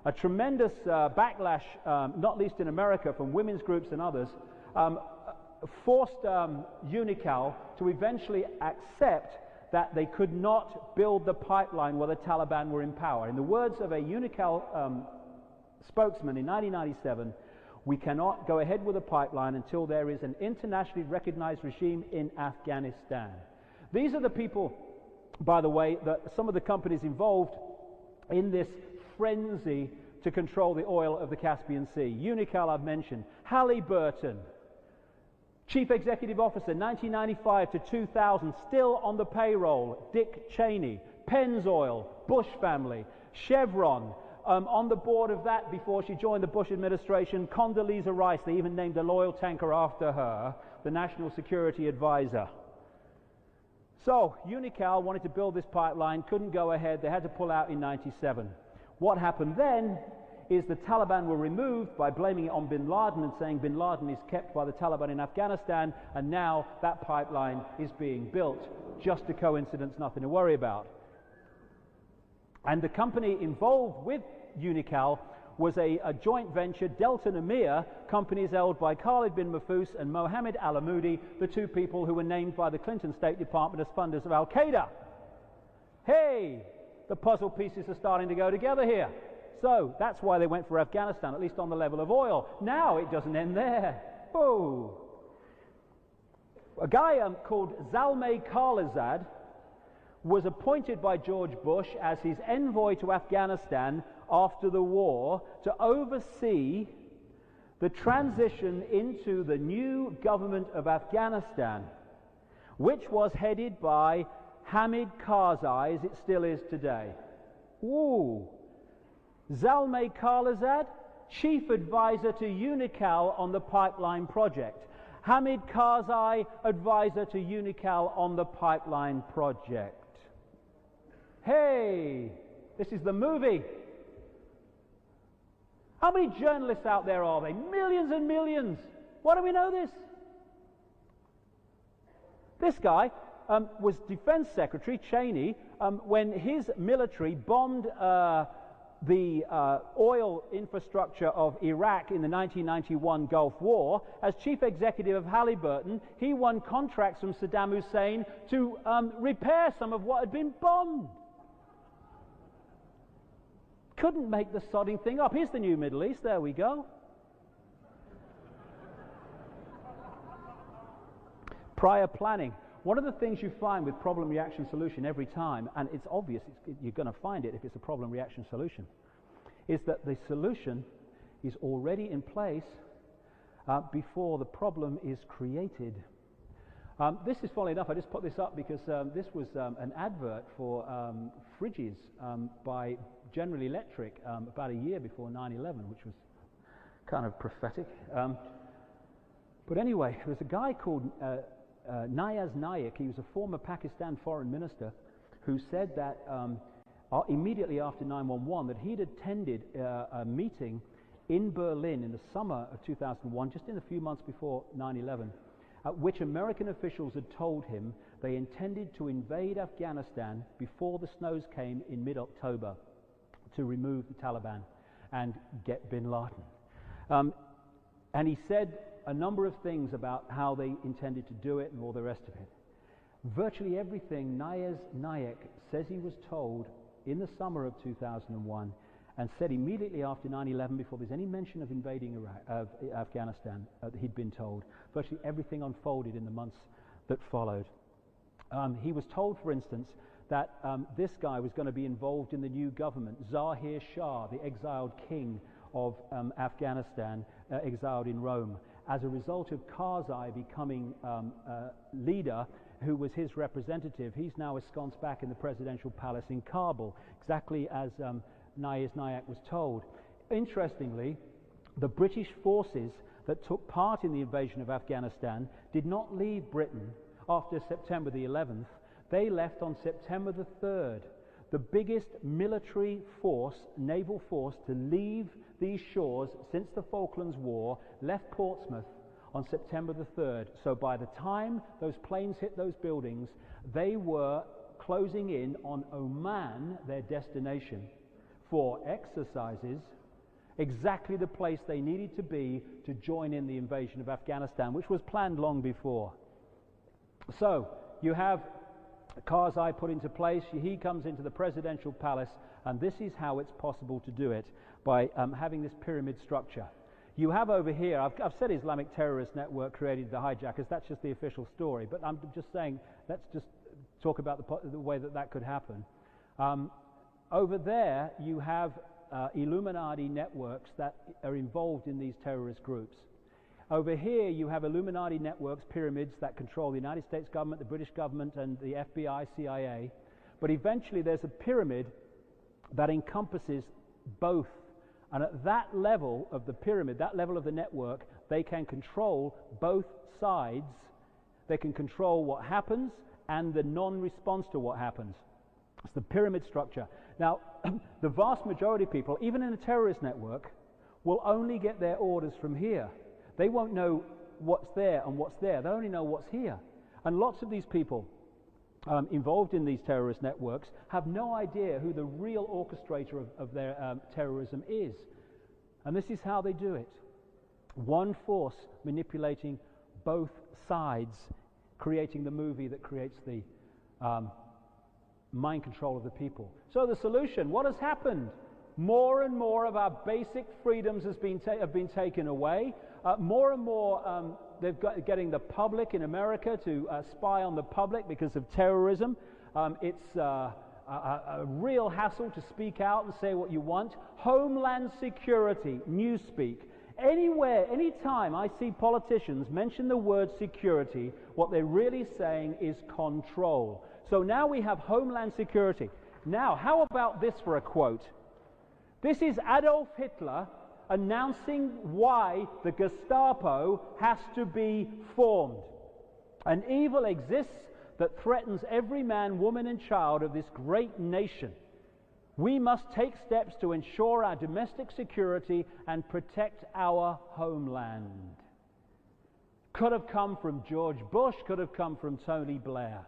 a tremendous backlash, not least in America, from women's groups and others, forced UNICAL to eventually accept that they could not build the pipeline while the Taliban were in power. In the words of a UNICAL spokesman in 1997, we cannot go ahead with a pipeline until there is an internationally recognized regime in Afghanistan. These are the people, by the way, that some of the companies involved in this frenzy to control the oil of the Caspian Sea. UNICAL I've mentioned. Halliburton, Chief Executive Officer, 1995 to 2000, still on the payroll, Dick Cheney. Pennzoil, Bush family. Chevron, on the board of that before she joined the Bush administration, Condoleezza Rice. They even named a oil tanker after her, the National Security Advisor. So, UNICAL wanted to build this pipeline, couldn't go ahead, they had to pull out in 97. What happened then is the Taliban were removed by blaming it on bin Laden and saying bin Laden is kept by the Taliban in Afghanistan, and now that pipeline is being built. Just a coincidence, nothing to worry about. And the company involved with UNICAL was a joint venture, Delta Namir, companies held by Khalid bin Mahfouz and Mohammed Alamoudi, the two people who were named by the Clinton State Department as funders of Al-Qaeda. Hey, the puzzle pieces are starting to go together here. So that's why they went for Afghanistan, at least on the level of oil. Now it doesn't end there. Oh. A guy called Zalmay Khalilzad was appointed by George Bush as his envoy to Afghanistan after the war to oversee the transition into the new government of Afghanistan, which was headed by Hamid Karzai, as it still is today. Ooh. Zalmay Khalilzad, chief advisor to UNICAL on the pipeline project. Hamid Karzai, advisor to UNICAL on the pipeline project. Hey, this is the movie. How many journalists out there are there? Millions and millions. Why do we know this? This guy was Defense Secretary Cheney when his military bombed the oil infrastructure of Iraq in the 1991 Gulf War. As chief executive of Halliburton, he won contracts from Saddam Hussein to repair some of what had been bombed. Couldn't make the sodding thing up. Here's the new Middle East. There we go. Prior planning. One of the things you find with problem reaction solution every time, and it's obvious you're going to find it if it's a problem reaction solution, is that the solution is already in place before the problem is created. This is, funnily enough, I just put this up because this was an advert for fridges by General Electric about a year before 9/11, which was kind of prophetic. But anyway, there was a guy called Niyaz Naik. He was a former Pakistan foreign minister who said that immediately after 9/11 that he'd attended a meeting in Berlin in the summer of 2001, just in a few months before 9/11, at which American officials had told him they intended to invade Afghanistan before the snows came in mid-October to remove the Taliban and get bin Laden. And he said a number of things about how they intended to do it and all the rest of it. Virtually everything Niyaz Naik says he was told in the summer of 2001 and said immediately after 9/11, before there's any mention of invading Afghanistan, he'd been told. Virtually everything unfolded in the months that followed. He was told, for instance, that this guy was going to be involved in the new government. Zahir Shah, the exiled king of Afghanistan, exiled in Rome. As a result of Karzai becoming leader, who was his representative, he's now ensconced back in the presidential palace in Kabul, exactly as Niyaz Naik was told. Interestingly, the British forces that took part in the invasion of Afghanistan did not leave Britain after September the 11th. They left on September the 3rd. The biggest military force, naval force, to leave these shores since the Falklands War left Portsmouth on September the 3rd. So by the time those planes hit those buildings, they were closing in on Oman, their destination, for exercises, exactly the place they needed to be to join in the invasion of Afghanistan, which was planned long before. So you have Karzai put into place. He comes into the presidential palace, and this is how it's possible to do it, by having this pyramid structure. You have over here, I've said Islamic terrorist network created the hijackers. That's just the official story, but I'm just saying, let's just talk about the way that could happen. Over there you have Illuminati networks that are involved in these terrorist groups. Over here you have Illuminati networks, pyramids, that control the United States government, the British government, and the FBI, CIA. But eventually there's a pyramid that encompasses both. And at that level of the pyramid, that level of the network, they can control both sides. They can control what happens and the non-response to what happens. It's the pyramid structure. Now, the vast majority of people, even in a terrorist network, will only get their orders from here. They won't know what's there and what's there. They only know what's here. And lots of these people involved in these terrorist networks have no idea who the real orchestrator of their terrorism is. And this is how they do it. One force manipulating both sides, creating the movie that creates the mind control of the people. So the solution, what has happened? More and more of our basic freedoms have been taken away. More and more getting the public in America to spy on the public because of terrorism. It's a real hassle to speak out and say what you want. Homeland security, newspeak. Anywhere, anytime I see politicians mention the word security, what they're really saying is control. So now we have Homeland Security. Now, how about this for a quote? This is Adolf Hitler announcing why the Gestapo has to be formed. An evil exists that threatens every man, woman, and child of this great nation. We must take steps to ensure our domestic security and protect our homeland. Could have come from George Bush, could have come from Tony Blair.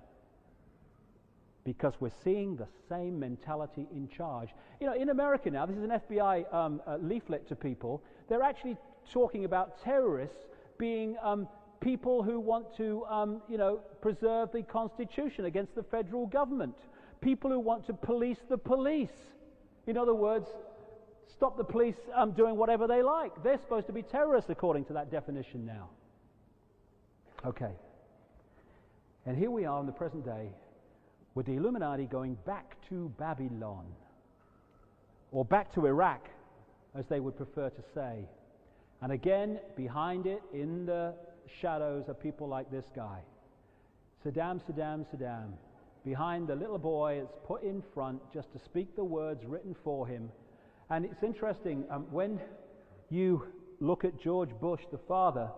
Because we're seeing the same mentality in charge. You know, in America now, this is an FBI leaflet to people. They're actually talking about terrorists being people who want to, preserve the Constitution against the federal government. People who want to police the police. In other words, stop the police doing whatever they like. They're supposed to be terrorists according to that definition now. Okay. And here we are in the present day, with the Illuminati going back to Babylon, or back to Iraq, as they would prefer to say. And again, behind it, in the shadows, are people like this guy. Saddam, Saddam, Saddam. Behind the little boy, it's put in front just to speak the words written for him. And it's interesting, when you look at George Bush, the father,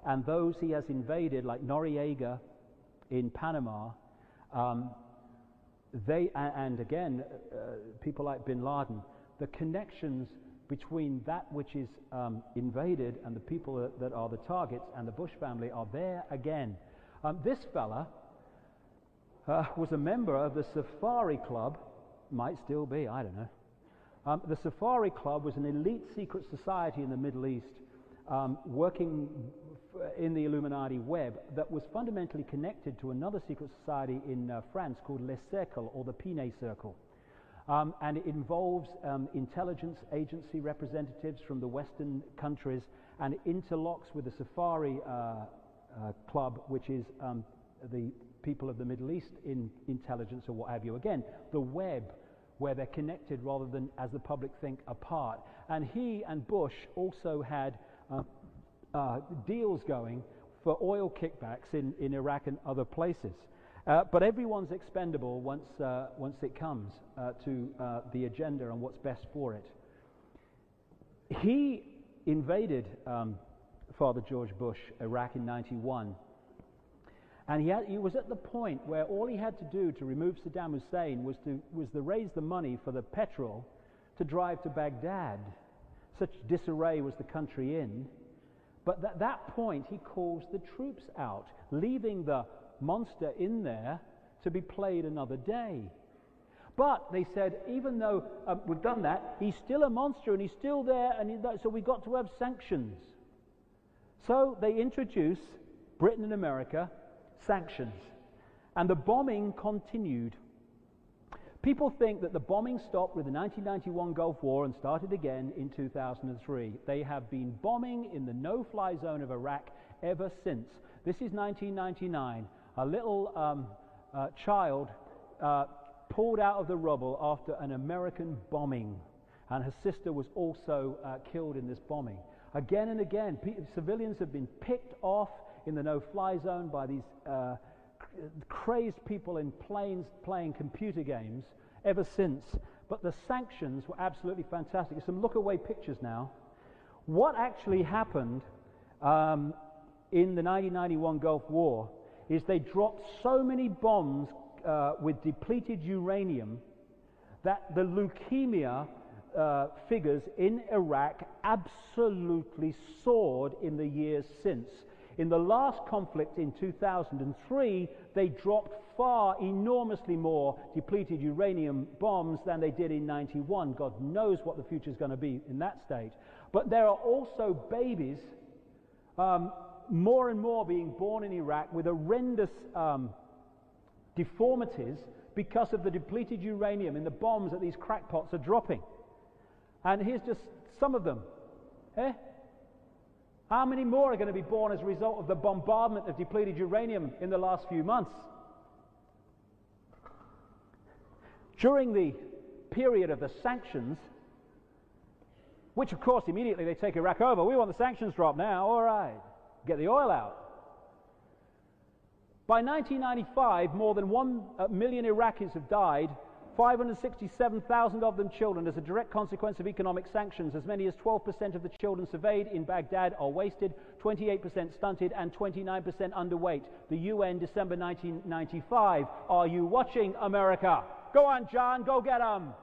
and those he has invaded, like Noriega in Panama, people like bin Laden, the connections between that which is invaded and the people that are the targets and the Bush family are there again. This fella was a member of the Safari Club, might still be, I don't know. The Safari Club was an elite secret society in the Middle East, working in the Illuminati web, that was fundamentally connected to another secret society in France called Les Cercles, or the Pinay Circle. And it involves intelligence agency representatives from the Western countries, and it interlocks with the Safari Club, which is the people of the Middle East in intelligence or what have you. Again, the web, where they're connected rather than, as the public think, apart. And he and Bush also had deals going for oil kickbacks in Iraq and other places. But everyone's expendable once it comes to the agenda and what's best for it. He invaded Father George Bush, Iraq in '91. And he was at the point where all he had to do to remove Saddam Hussein was to raise the money for the petrol to drive to Baghdad. Such disarray was the country in. But at that point, he calls the troops out, leaving the monster in there to be played another day. But they said, even though we've done that, he's still a monster and he's still there, and so we've got to have sanctions. So they introduce, Britain and America, sanctions. And the bombing continued. People think that the bombing stopped with the 1991 Gulf War and started again in 2003. They have been bombing in the no-fly zone of Iraq ever since. This is 1999. A little child pulled out of the rubble after an American bombing, and her sister was also killed in this bombing. Again and again, civilians have been picked off in the no-fly zone by these crazed people in planes playing computer games ever since. But the sanctions were absolutely fantastic. Some look-away pictures now. What actually happened in the 1991 Gulf War is they dropped so many bombs with depleted uranium that the leukemia figures in Iraq absolutely soared in the years since. In the last conflict in 2003, they dropped enormously more depleted uranium bombs than they did in 91. God knows what the future is going to be in that state. But there are also babies, more and more being born in Iraq with horrendous deformities because of the depleted uranium in the bombs that these crackpots are dropping. And here's just some of them. How many more are going to be born as a result of the bombardment of depleted uranium in the last few months? During the period of the sanctions, which of course immediately they take Iraq over. We want the sanctions dropped now. All right, get the oil out. By 1995, more than 1 million Iraqis have died, 567,000 of them children, as a direct consequence of economic sanctions. As many as 12% of the children surveyed in Baghdad are wasted, 28% stunted, and 29% underweight. The UN, December 1995. Are you watching, America? Go on, John, go get them.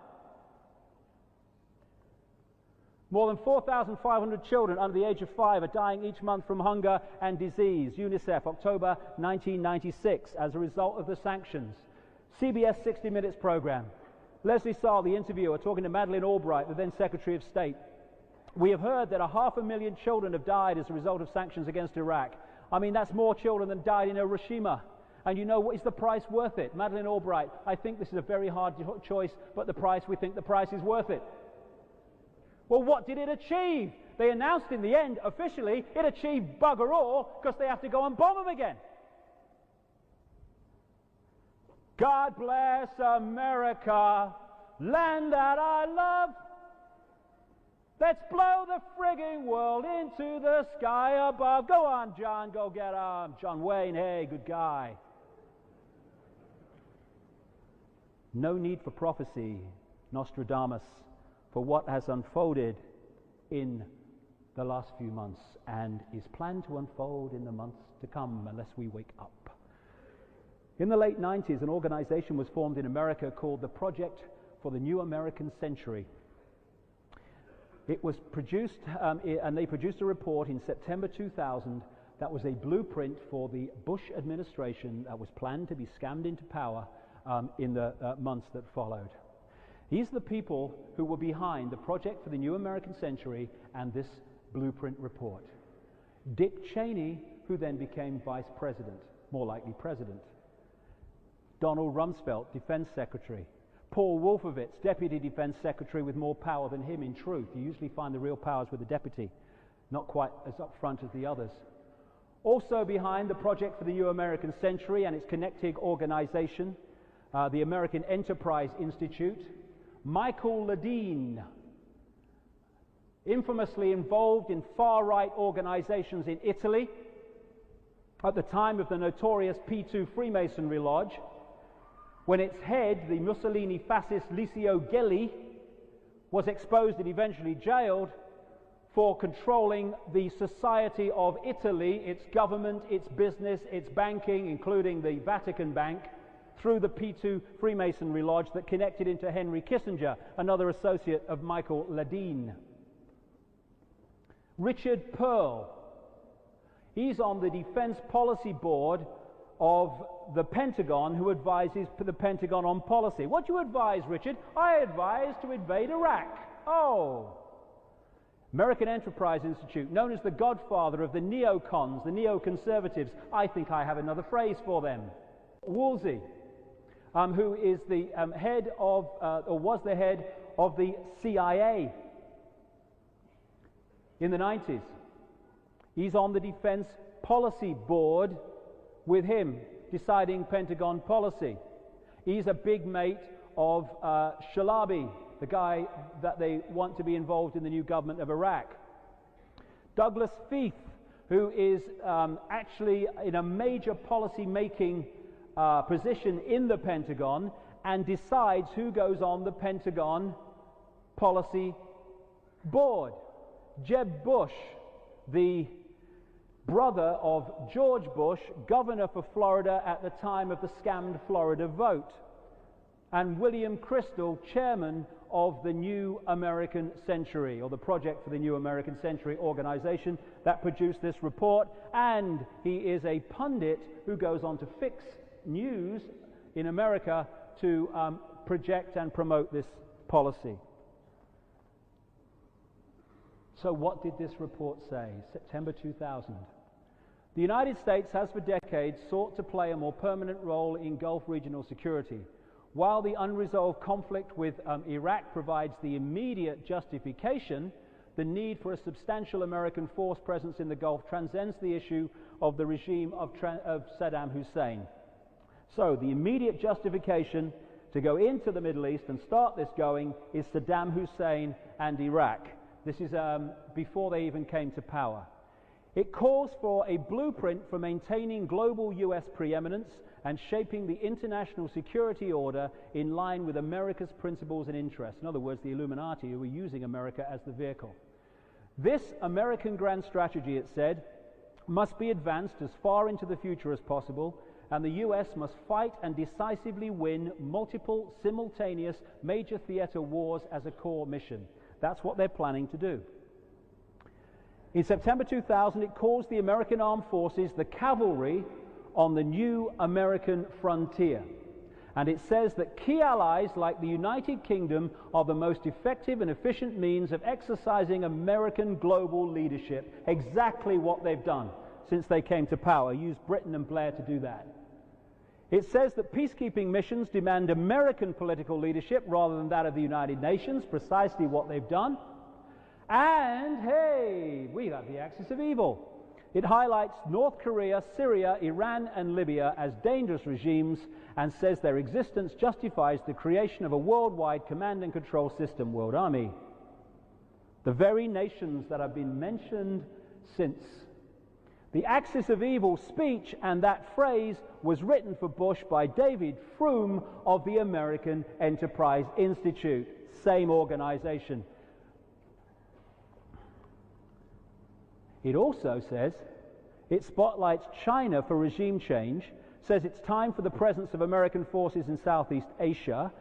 More than 4,500 children under the age of 5 are dying each month from hunger and disease. UNICEF, October 1996, as a result of the sanctions. CBS 60 Minutes program. Leslie Saul, the interviewer, talking to Madeleine Albright, the then Secretary of State. We have heard that 500,000 children have died as a result of sanctions against Iraq. I mean, that's more children than died in Hiroshima. And you know, is the price worth it? Madeleine Albright, I think this is a very hard choice, but we think the price is worth it. Well, what did it achieve? They announced in the end, officially, it achieved bugger all because they have to go and bomb them again. God bless America, land that I love. Let's blow the frigging world into the sky above. Go on, John, go get 'em. John Wayne, hey, good guy. No need for prophecy, Nostradamus, for what has unfolded in the last few months and is planned to unfold in the months to come unless we wake up. In the late 90s, an organization was formed in America called the Project for the New American Century. It was produced, and they produced a report in September 2000 that was a blueprint for the Bush administration that was planned to be scammed into power in the months that followed. These are the people who were behind the Project for the New American Century and this blueprint report. Dick Cheney, who then became vice president, more likely president. Donald Rumsfeld, defense secretary. Paul Wolfowitz, deputy defense secretary, with more power than him in truth. You usually find the real powers with the deputy, not quite as up front as the others. Also behind the Project for the New American Century and its connecting organization, the American Enterprise Institute, Michael Ledeen, infamously involved in far-right organizations in Italy at the time of the notorious P2 Freemasonry Lodge, when its head, the Mussolini fascist Licio Gelli, was exposed and eventually jailed for controlling the society of Italy, its government, its business, its banking, including the Vatican Bank, through the P2 Freemasonry Lodge that connected into Henry Kissinger, another associate of Michael Ledeen. Richard Pearl, he's on the Defense Policy Board of the Pentagon who advises the Pentagon on policy. What do you advise, Richard? I advise to invade Iraq. Oh. American Enterprise Institute, known as the godfather of the neocons, the neoconservatives. I think I have another phrase for them. Woolsey, who is the head of, or was the head of the CIA in the 90s. He's on the Defense Policy Board with him, deciding Pentagon policy. He's a big mate of Shalabi, the guy that they want to be involved in the new government of Iraq. Douglas Feith, who is actually in a major policy-making position in the Pentagon and decides who goes on the Pentagon Policy Board. Jeb Bush, the brother of George Bush, governor for Florida at the time of the scammed Florida vote. And William Crystal, chairman of the New American Century, or the Project for the New American Century organization that produced this report. And he is a pundit who goes on to fix news in America to project and promote this policy. So what did this report say? September 2000. The United States has for decades sought to play a more permanent role in Gulf regional security. While the unresolved conflict with Iraq provides the immediate justification, the need for a substantial American force presence in the Gulf transcends the issue of the regime of Saddam Hussein. So the immediate justification to go into the Middle East and start this going is Saddam Hussein and Iraq. This is before they even came to power. It calls for a blueprint for maintaining global U.S. preeminence and shaping the international security order in line with America's principles and interests. In other words, the Illuminati, who are using America as the vehicle. This American grand strategy, it said, must be advanced as far into the future as possible, and the U.S. must fight and decisively win multiple simultaneous major theater wars as a core mission. That's what they're planning to do. In September 2000, it calls the American Armed Forces the cavalry on the new American frontier. And it says that key allies like the United Kingdom are the most effective and efficient means of exercising American global leadership. Exactly what they've done since they came to power. Used Britain and Blair to do that. It says that peacekeeping missions demand American political leadership rather than that of the United Nations, precisely what they've done. And, hey, we have the axis of evil. It highlights North Korea, Syria, Iran, and Libya as dangerous regimes and says their existence justifies the creation of a worldwide command and control system, World Army. The very nations that have been mentioned since. The axis of evil speech and that phrase was written for Bush by David Froome of the American Enterprise Institute, same organization. It also says it spotlights China for regime change, says it's time for the presence of American forces in Southeast Asia.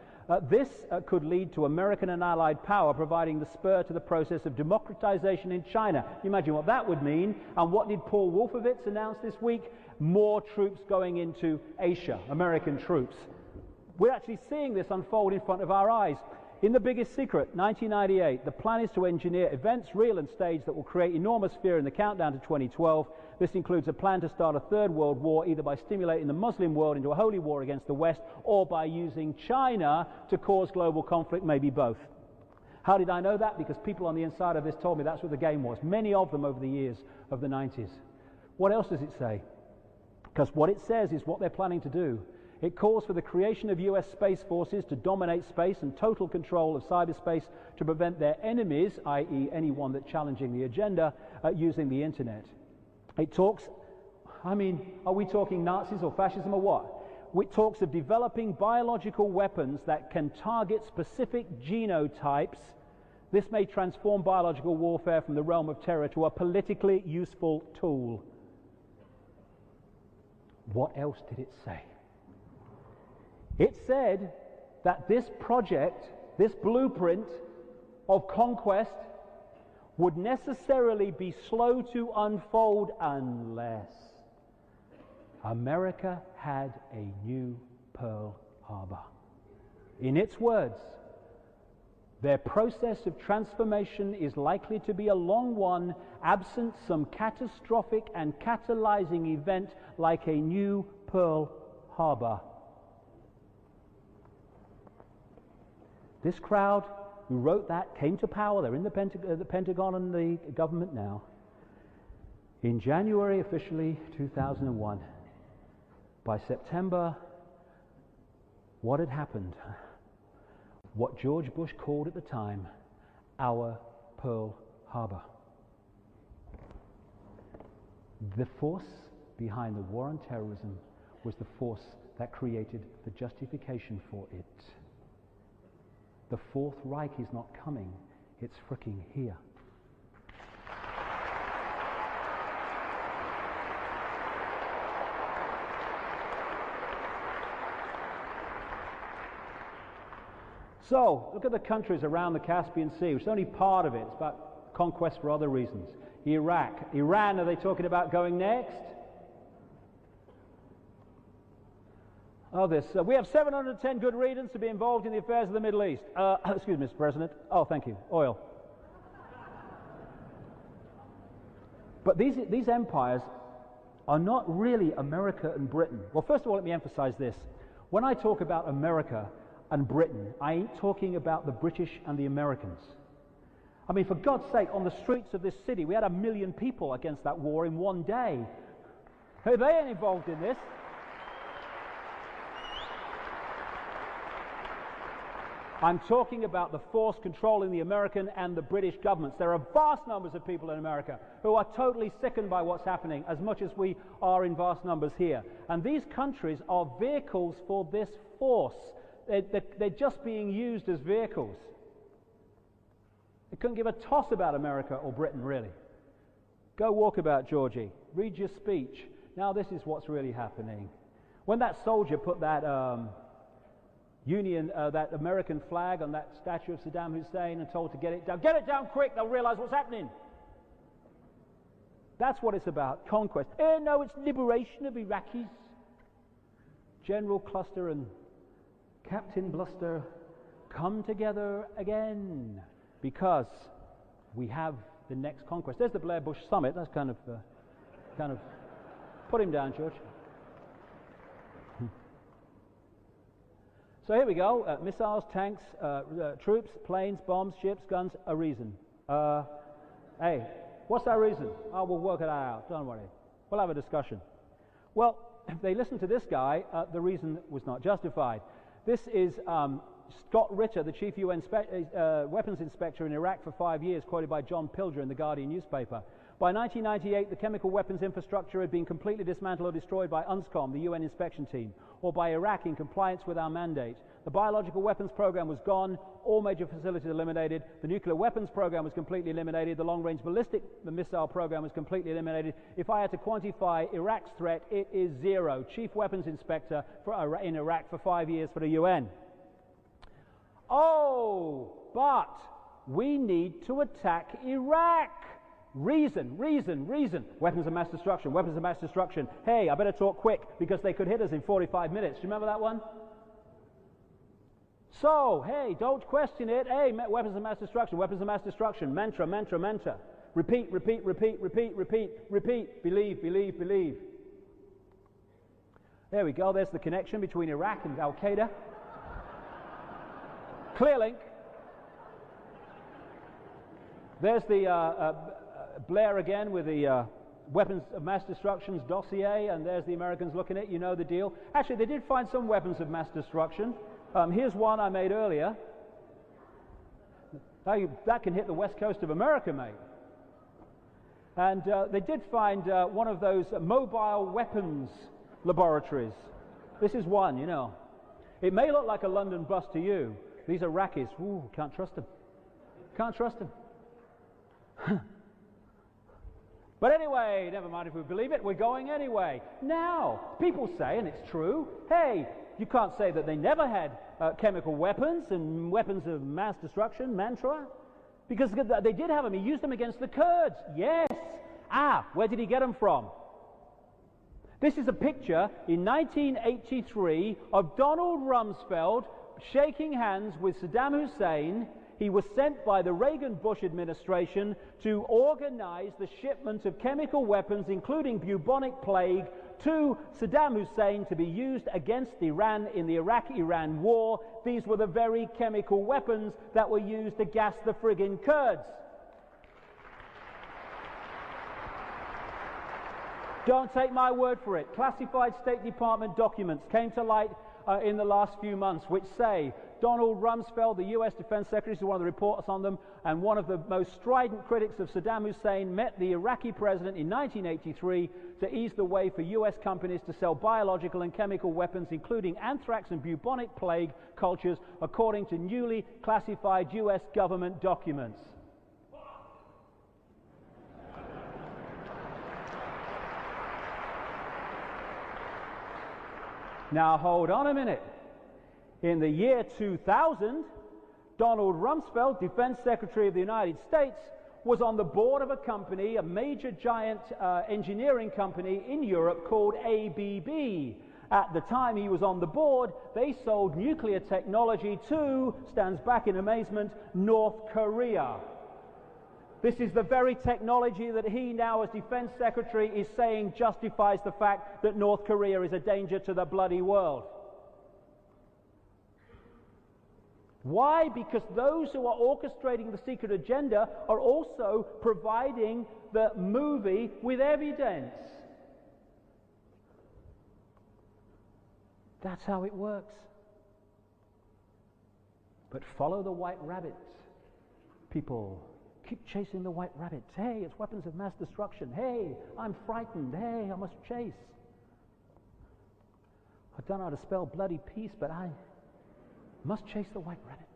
This could lead to American and Allied power providing the spur to the process of democratization in China. You imagine what that would mean. And what did Paul Wolfowitz announce this week? More troops going into Asia, American troops. We're actually seeing this unfold in front of our eyes. In The Biggest Secret, 1998, the plan is to engineer events, real and staged, that will create enormous fear in the countdown to 2012. This includes a plan to start a third world war, either by stimulating the Muslim world into a holy war against the West, or by using China to cause global conflict, maybe both. How did I know that? Because people on the inside of this told me that's what the game was. Many of them over the years of the 90s. What else does it say? Because what it says is what they're planning to do. It calls for the creation of U.S. space forces to dominate space and total control of cyberspace to prevent their enemies, i.e. anyone that's challenging the agenda, using the internet. It talks, are we talking Nazis or fascism or what? It talks of developing biological weapons that can target specific genotypes. This may transform biological warfare from the realm of terror to a politically useful tool. What else did it say? It said that this project, this blueprint of conquest, would necessarily be slow to unfold unless America had a new Pearl Harbor. In its words, their process of transformation is likely to be a long one, absent some catastrophic and catalyzing event like a new Pearl Harbor. This crowd who wrote that came to power. They're in the Pentagon and the government now. In January, officially, 2001. By September, what had happened? What George Bush called at the time our Pearl Harbor. The force behind the war on terrorism was the force that created the justification for it. The Fourth Reich is not coming, it's fricking here. So, look at the countries around the Caspian Sea, which is only part of it. It's about conquest for other reasons. Iraq. Iran, are they talking about going next? Oh, this. We have 710 good reasons to be involved in the affairs of the Middle East. Excuse me, Mr. President. Oh, thank you. Oil. But these empires are not really America and Britain. Well, first of all, let me emphasize this. When I talk about America and Britain, I ain't talking about the British and the Americans. I mean, for God's sake, on the streets of this city, we had 1 million people against that war in one day. Hey, they ain't involved in this. I'm talking about the force controlling the American and the British governments. There are vast numbers of people in America who are totally sickened by what's happening, as much as we are in vast numbers here. And these countries are vehicles for this force. They're just being used as vehicles. They couldn't give a toss about America or Britain, really. Go walk about, Georgie. Read your speech. Now this is what's really happening. When that soldier put that that American flag on that statue of Saddam Hussein and told to get it down quick, they'll realize what's happening. That's what it's about, conquest. No, it's liberation of Iraqis. General Cluster and Captain Bluster come together again because we have the next conquest. There's the Blair Bush summit. That's kind of put him down, George. So here we go. Missiles, tanks, troops, planes, bombs, ships, guns, a reason. Hey, what's that reason? Oh, we'll work it out. Don't worry. We'll have a discussion. Well, if they listen to this guy, the reason was not justified. This is Scott Ritter, the chief UN weapons inspector in Iraq for 5 years, quoted by John Pilger in the Guardian newspaper. By 1998, the chemical weapons infrastructure had been completely dismantled or destroyed by UNSCOM, the UN inspection team, or by Iraq in compliance with our mandate. The biological weapons program was gone, all major facilities eliminated, the nuclear weapons program was completely eliminated, the long-range ballistic missile program was completely eliminated. If I had to quantify Iraq's threat, it is zero. Chief weapons inspector in Iraq for 5 years for the UN. Oh, but we need to attack Iraq. Reason. Weapons of mass destruction. Hey, I better talk quick because they could hit us in 45 minutes. Do you remember that one? So, hey, don't question it. Hey, weapons of mass destruction. Mantra. Repeat. Believe. There we go. There's the connection between Iraq and Al-Qaeda. Clear link. There's the Blair again with the weapons of mass destruction's dossier, and there's the Americans looking at it. You know the deal. Actually, they did find some weapons of mass destruction. Here's one I made earlier. That can hit the west coast of America, mate. And they did find one of those mobile weapons laboratories. This is one, you know. It may look like a London bus to you. These are Iraqis. Ooh, can't trust them. But anyway, never mind if we believe it, we're going anyway. Now, people say, and it's true, hey, you can't say that they never had chemical weapons and weapons of mass destruction, mantra, because they did have them. He used them against the Kurds. Yes. Where did he get them from? This is a picture in 1983 of Donald Rumsfeld shaking hands with Saddam Hussein. He was sent by the Reagan-Bush administration to organize the shipment of chemical weapons, including bubonic plague, to Saddam Hussein to be used against Iran in the Iraq-Iran war. These were the very chemical weapons that were used to gas the friggin' Kurds. Don't take my word for it. Classified State Department documents came to light in the last few months, which say Donald Rumsfeld, the U.S. Defense Secretary, is one of the reporters on them, and one of the most strident critics of Saddam Hussein, met the Iraqi president in 1983 to ease the way for U.S. companies to sell biological and chemical weapons, including anthrax and bubonic plague cultures, according to newly classified U.S. government documents. Now hold on a minute. In the year 2000, Donald Rumsfeld, Defense Secretary of the United States, was on the board of a company, a major giant engineering company in Europe called ABB. At the time he was on the board, they sold nuclear technology to, stands back in amazement, North Korea. This is the very technology that he now, as Defense Secretary, is saying justifies the fact that North Korea is a danger to the bloody world. Why? Because those who are orchestrating the secret agenda are also providing the movie with evidence. That's how it works. But follow the white rabbit, people. Keep chasing the white rabbit. Hey, it's weapons of mass destruction. Hey, I'm frightened. Hey, I must chase. I don't know how to spell bloody peace, but I must chase the white rabbit.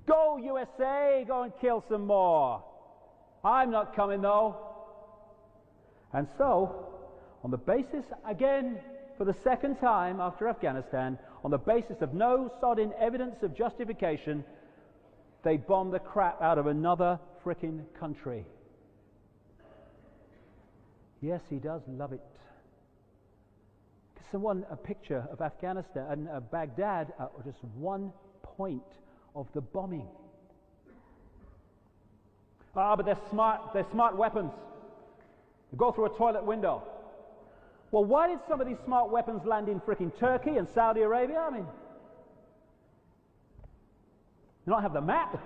Go, USA, go and kill some more. I'm not coming, though. And so, on the basis, again, for the second time after Afghanistan, on the basis of no sodden evidence of justification, they bombed the crap out of another frickin' country. Yes, he does love it. A picture of Afghanistan and Baghdad at just one point of the bombing. But they're smart weapons. They go through a toilet window. Well, why did some of these smart weapons land in frickin' Turkey and Saudi Arabia? I mean, you don't have the map.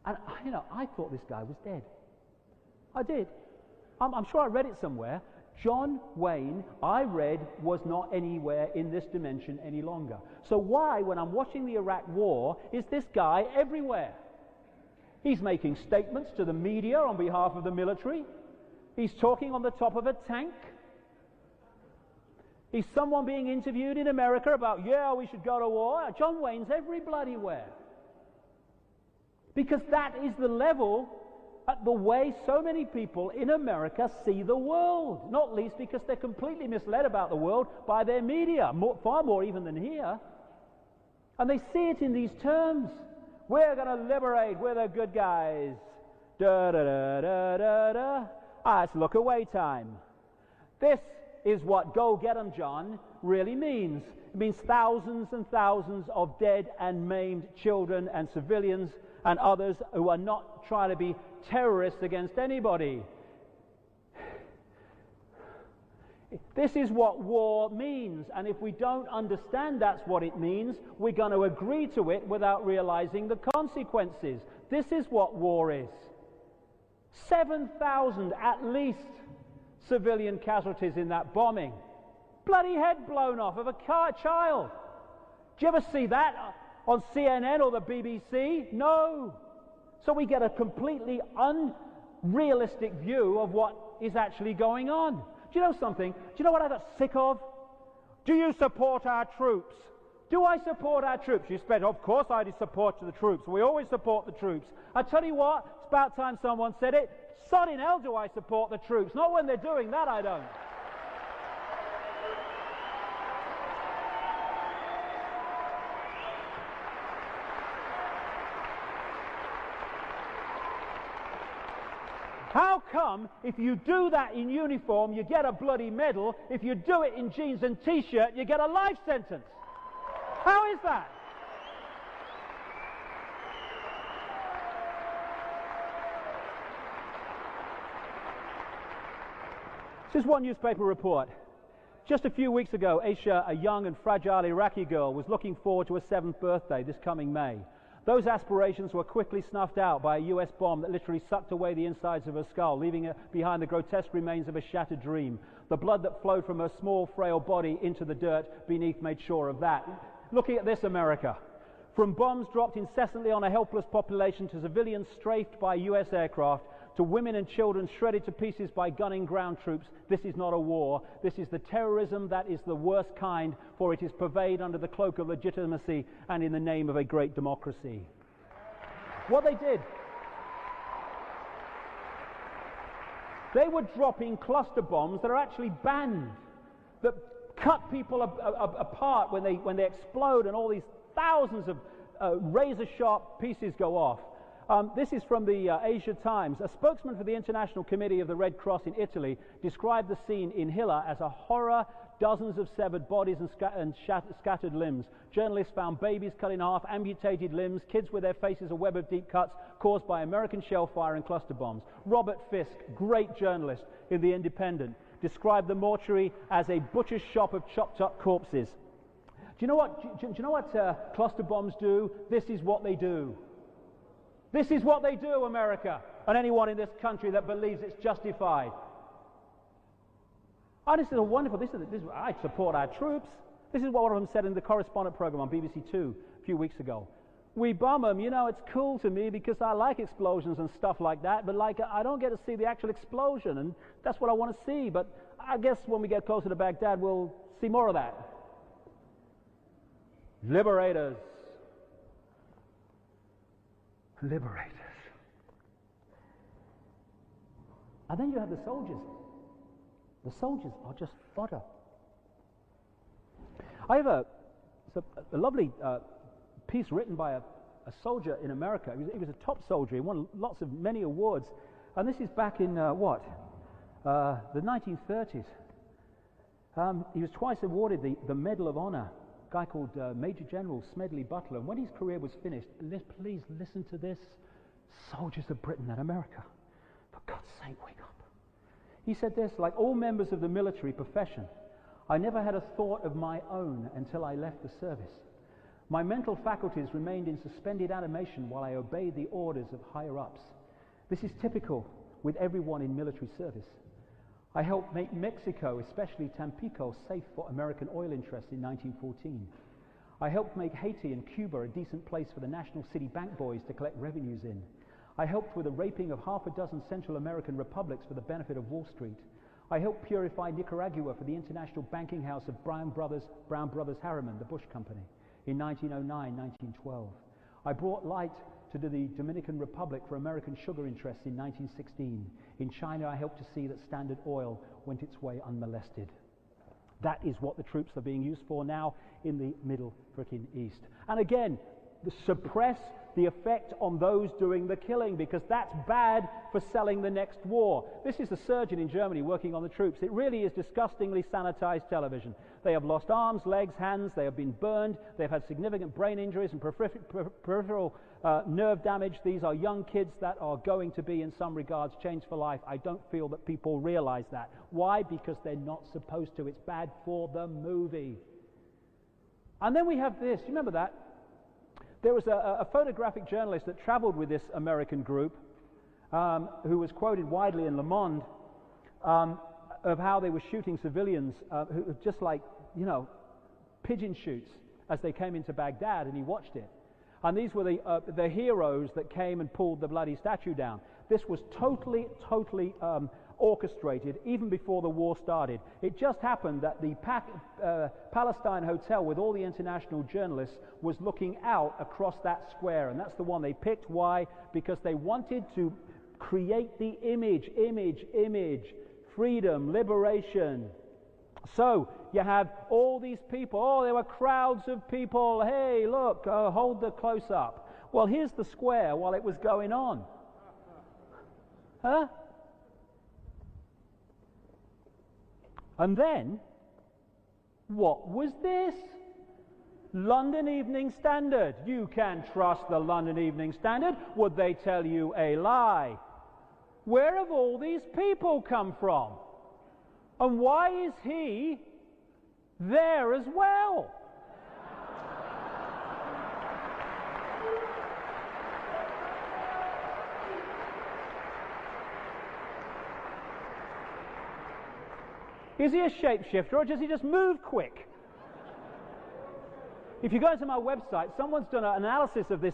And, I thought this guy was dead. I did. I'm sure I read it somewhere. John Wayne, I read, was not anywhere in this dimension any longer. So why, when I'm watching the Iraq war, is this guy everywhere? He's making statements to the media on behalf of the military. He's talking on the top of a tank. He's someone being interviewed in America about, yeah, we should go to war. John Wayne's every bloody where. Because that is the level, the way so many people in America see the world. Not least because they're completely misled about the world by their media, far more even than here. And they see it in these terms. We're going to liberate, we're the good guys. Da da da da da da. It's look away time. This is what go get 'em, John, really means. It means thousands and thousands of dead and maimed children and civilians and others who are not trying to be terrorists against anybody. This is what war means, and if we don't understand that's what it means, we're going to agree to it without realizing the consequences. This is what war is. 7,000 at least civilian casualties in that bombing. Bloody head blown off of a child. Do you ever see that on CNN or the BBC? No. So we get a completely unrealistic view of what is actually going on. Do you know something? Do you know what I got sick of? Do you support our troops? Do I support our troops? You spent, of course I support the troops. We always support the troops. I tell you what, it's about time someone said it. Sod in hell do I support the troops. Not when they're doing that, I don't. How come if you do that in uniform, you get a bloody medal? If you do it in jeans and T-shirt, you get a life sentence? How is that? This is one newspaper report. Just a few weeks ago, Aisha, a young and fragile Iraqi girl, was looking forward to her 7th birthday this coming May. Those aspirations were quickly snuffed out by a US bomb that literally sucked away the insides of her skull, leaving her behind the grotesque remains of a shattered dream. The blood that flowed from her small, frail body into the dirt beneath made sure of that. Looking at this, America. From bombs dropped incessantly on a helpless population to civilians strafed by US aircraft, to women and children shredded to pieces by gunning ground troops, this is not a war. This is the terrorism that is the worst kind, for it is purveyed under the cloak of legitimacy and in the name of a great democracy. What they did, they were dropping cluster bombs that are actually banned, that cut people apart when they explode, and all these thousands of razor-sharp pieces go off. This is from the Asia Times. A spokesman for the International Committee of the Red Cross in Italy described the scene in Hilla as a horror, dozens of severed bodies and scattered limbs. Journalists found babies cut in half, amputated limbs, kids with their faces a web of deep cuts caused by American shell fire and cluster bombs. Robert Fisk, great journalist in The Independent, described the mortuary as a butcher's shop of chopped up corpses. Do you know what cluster bombs do? This is what they do. This is what they do, America, and anyone in this country that believes it's justified. Oh, this is a wonderful, I support our troops. This is what one of them said in the correspondent program on BBC Two a few weeks ago. We bomb them, you know, it's cool to me because I like explosions and stuff like that, but like I don't get to see the actual explosion, and that's what I want to see. But I guess when we get closer to Baghdad, we'll see more of that. Liberators. Liberators. And then you have the soldiers. The soldiers are just fodder. I have a lovely piece written by a soldier in America. He was a top soldier. He won many awards. And this is back in the 1930s. He was twice awarded the Medal of Honor. A guy called Major General Smedley Butler. And when his career was finished, please listen to this. Soldiers of Britain and America, for God's sake, wake up. He said this: like all members of the military profession, I never had a thought of my own until I left the service. My mental faculties remained in suspended animation while I obeyed the orders of higher-ups. This is typical with everyone in military service. I helped make Mexico, especially Tampico, safe for American oil interests in 1914. I helped make Haiti and Cuba a decent place for the National City Bank boys to collect revenues in. I helped with the raping of half a dozen Central American republics for the benefit of Wall Street. I helped purify Nicaragua for the international banking house of Brown Brothers Harriman, the Bush Company, in 1909-1912. I brought light to the Dominican Republic for American sugar interests in 1916. In China, I helped to see that Standard Oil went its way unmolested. That is what the troops are being used for now in the Middle frickin' East. And again, suppress the effect on those doing the killing, because that's bad for selling the next war. This is a surgeon in Germany working on the troops. It really is disgustingly sanitized television. They have lost arms, legs, hands, they have been burned, they've had significant brain injuries and peripheral nerve damage. These are young kids that are going to be, in some regards, changed for life. I don't feel that people realize that. Why? Because they're not supposed to. It's bad for the movie. And then we have this. You remember that? There was a photographic journalist that traveled with this American group who was quoted widely in Le Monde of how they were shooting civilians who just like, you know, pigeon shoots as they came into Baghdad, and he watched it. And these were the heroes that came and pulled the bloody statue down. This was totally orchestrated even before the war started. It just happened that the Palestine Hotel with all the international journalists was looking out across that square, and that's the one they picked. Why? Because they wanted to create the image, freedom, liberation. So you have all these people. Oh, there were crowds of people. Hey, look, hold the close-up. Well, here's the square while it was going on. Huh? And then, what was this? London Evening Standard. You can trust the London Evening Standard. Would they tell you a lie? Where have all these people come from? And why is he there as well? Is he a shapeshifter, or does he just move quick? If you go to my website, someone's done an analysis of this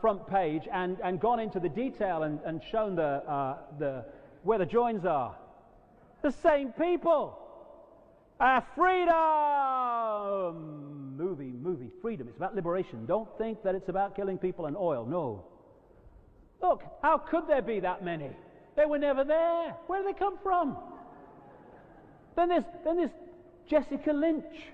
front page and gone into the detail and shown where the joins are. The same people. Freedom! Movie, freedom. It's about liberation. Don't think that it's about killing people and oil. No. Look, how could there be that many? They were never there. Where did they come from? Then there's Jessica Lynch.